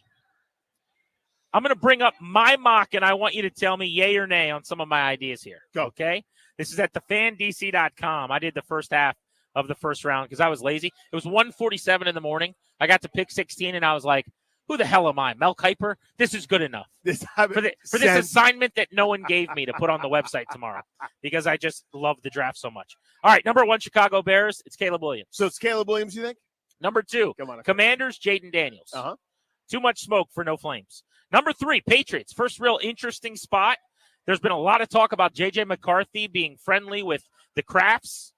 I'm going to bring up my mock, and I want you to tell me yay or nay on some of my ideas here. Go. Okay? This is at thefandc.com. I did the first half of the first round because I was lazy. It was 1:47 in the morning. I got to pick 16, and I was like, who the hell am I, Mel Kiper? This is good enough for this assignment that no one gave me to put on the website tomorrow because I just love the draft so much. All right, number 1, Chicago Bears. It's Caleb Williams. So it's Caleb Williams, you think? Number 2, Commanders, Jaden Daniels. Too much smoke for no flames. Number 3, Patriots. First real interesting spot. There's been a lot of talk about J.J. McCarthy being friendly with the Crafts.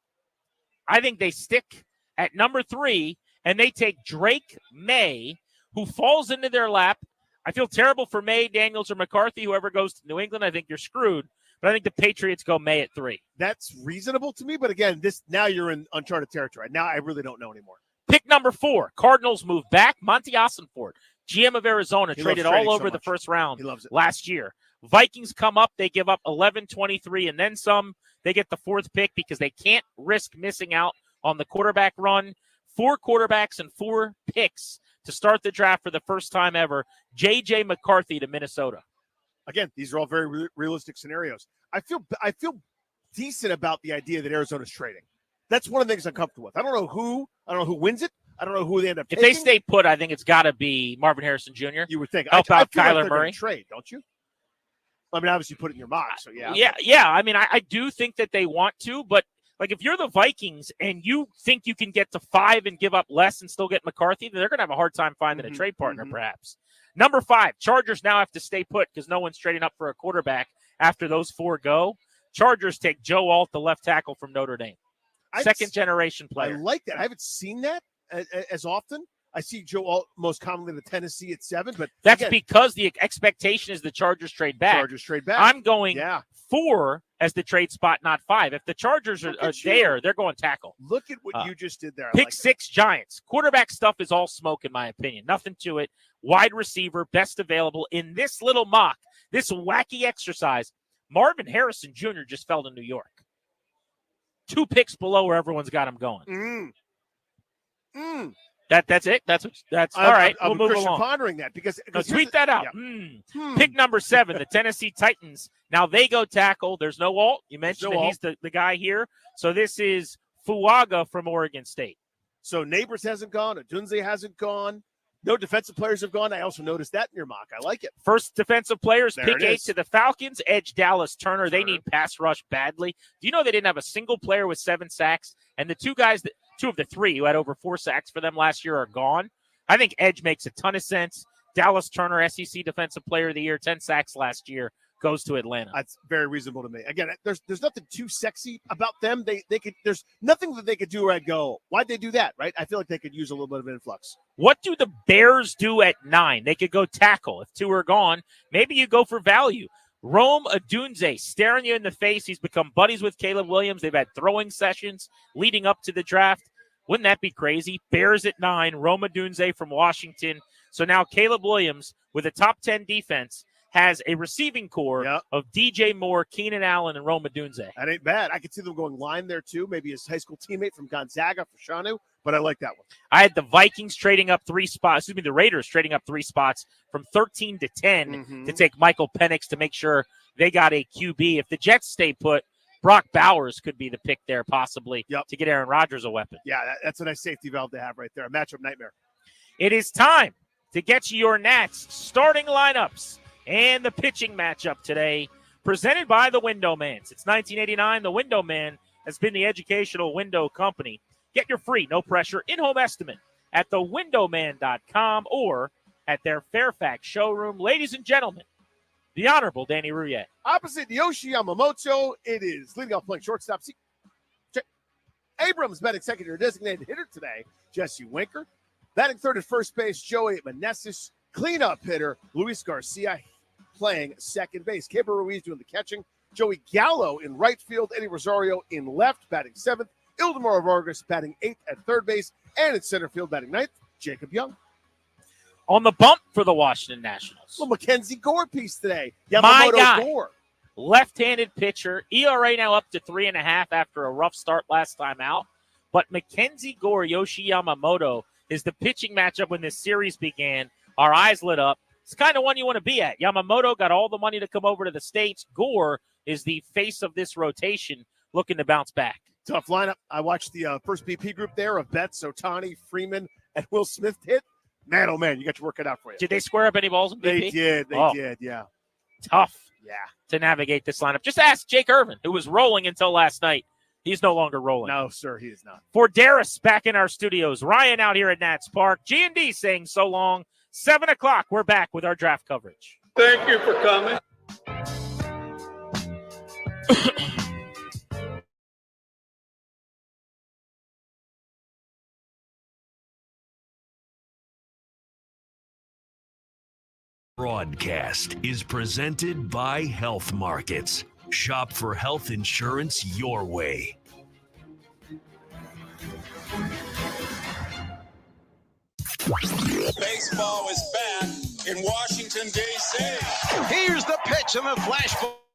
I think they stick at number 3, and they take Drake May, who falls into their lap. I feel terrible for May, Daniels, or McCarthy. Whoever goes to New England, I think you're screwed. But I think the Patriots go May at 3. That's reasonable to me. But again, now you're in uncharted territory. Now I really don't know anymore. Pick number 4, Cardinals move back. Monty Ossenfort, GM of Arizona, traded all over the first round last year. Vikings come up. They give up 11, 23, and then some. They get the 4th pick because they can't risk missing out on the quarterback run. 4 quarterbacks and 4 picks to start the draft for the first time ever. J.J. McCarthy to Minnesota. Again, these are all very realistic scenarios. I feel decent about the idea that Arizona's trading. That's one of the things I'm comfortable with. I don't know who wins it. I don't know who they end up If taking. they stay put, I think it's got to be Marvin Harrison Jr. You would think. Help I out feel like Kyler they're gonna Murray. trade, don't you? I mean, obviously put it in your mock, so yeah. Yeah. I mean, I do think that they want to, but like if you're the Vikings and you think you can get to 5 and give up less and still get McCarthy, then they're going to have a hard time finding a trade partner, perhaps. Number 5, Chargers now have to stay put because no one's trading up for a quarterback after those 4 go. Chargers take Joe Alt, the left tackle from Notre Dame. Second-generation player. I like that. I haven't seen that as often. I see Joe Alt most commonly in Tennessee at 7, but that's because the expectation is the Chargers trade back. I'm going 4 as the trade spot, not 5. If the Chargers are there, they're going tackle. Look at what you just did there. Pick 6, Giants. Quarterback stuff is all smoke, in my opinion. Nothing to it. Wide receiver, best available. In this little mock, this wacky exercise, Marvin Harrison Jr. just fell to New York. 2 picks below where everyone's got him going. That's it. That's all right. We'll move along. Pondering that because tweet that out. Pick number 7, the Tennessee Titans. Now they go tackle. There's no Alt. You mentioned that he's the guy here. So this is Fuaga from Oregon State. So Neighbors hasn't gone. Odunze hasn't gone. No defensive players have gone. I also noticed that in your mock. I like it. First defensive players, There pick it 8 is. to the Falcons. Edge Dallas Turner. They need pass rush badly. Do you know they didn't have a single player with 7 sacks? And the 2 of the 3 who had over 4 sacks for them last year are gone. I think Edge makes a ton of sense. Dallas Turner, SEC Defensive Player of the Year, 10 sacks last year. goes to Atlanta. That's very reasonable to me. Again, there's nothing too sexy about them. They could there's nothing that they could do where I go, why'd they do that, right? I feel like they could use a little bit of influx. What do the Bears do at 9? They could go tackle. If 2 are gone, maybe you go for value. Rome Odunze staring you in the face. He's become buddies with Caleb Williams. They've had throwing sessions leading up to the draft. Wouldn't that be crazy? Bears at 9, Rome Odunze from Washington. So now Caleb Williams with a top 10 defense has a receiving core of DJ Moore, Keenan Allen, and Rome Odunze. That ain't bad. I could see them going line there too. Maybe his high school teammate from Gonzaga, Fashanu, but I like that one. I had the Vikings trading up 3 spots. The Raiders trading up 3 spots from 13 to 10 to take Michael Penix to make sure they got a QB. If the Jets stay put, Brock Bowers could be the pick there possibly to get Aaron Rodgers a weapon. Yeah, that's a nice safety valve to have right there. A matchup nightmare. It is time to get you your Nats starting lineups and the pitching matchup today, presented by the Window Man. Since 1989, the Window Man has been the educational window company. Get your free, no pressure, in-home estimate at thewindowman.com or at their Fairfax showroom. Ladies and gentlemen, the Honorable Danny Rouillet. Opposite Yoshi Yamamoto, it is leading off playing shortstop. Abrams batting second year designated hitter today, Jesse Winker. Batting third at first base, Joey Meneses. Cleanup hitter, Luis Garcia, playing second base. Keber Ruiz doing the catching. Joey Gallo in right field. Eddie Rosario in left, batting seventh. Ildemar Vargas batting eighth at third base. And in center field, batting ninth, Jacob Young. On the bump for the Washington Nationals. Well, Mackenzie Gore piece today. My guy. Gore. Left-handed pitcher. ERA now up to 3.5 after a rough start last time out. But Mackenzie Gore, Yoshi Yamamoto is the pitching matchup when this series began. Our eyes lit up. It's the kind of one you want to be at. Yamamoto got all the money to come over to the States. Gore is the face of this rotation looking to bounce back. Tough lineup. I watched the first BP group there of Betts, Ohtani, Freeman, and Will Smith hit. Man, oh man, you got your work cut out for you. Did they square up any balls in BP? They did. They did, yeah. Tough Yeah. to navigate this lineup. Just ask Jake Irvin, who was rolling until last night. He's no longer rolling. No, sir, he is not. For Darius back in our studios, Ryan out here at Nats Park, G&D saying so long. 7 o'clock, we're back with our draft coverage. Thank you for coming. Broadcast is presented by Health Markets. Shop for health insurance your way. Baseball is back in Washington, D.C. Here's the pitch and the flash ball.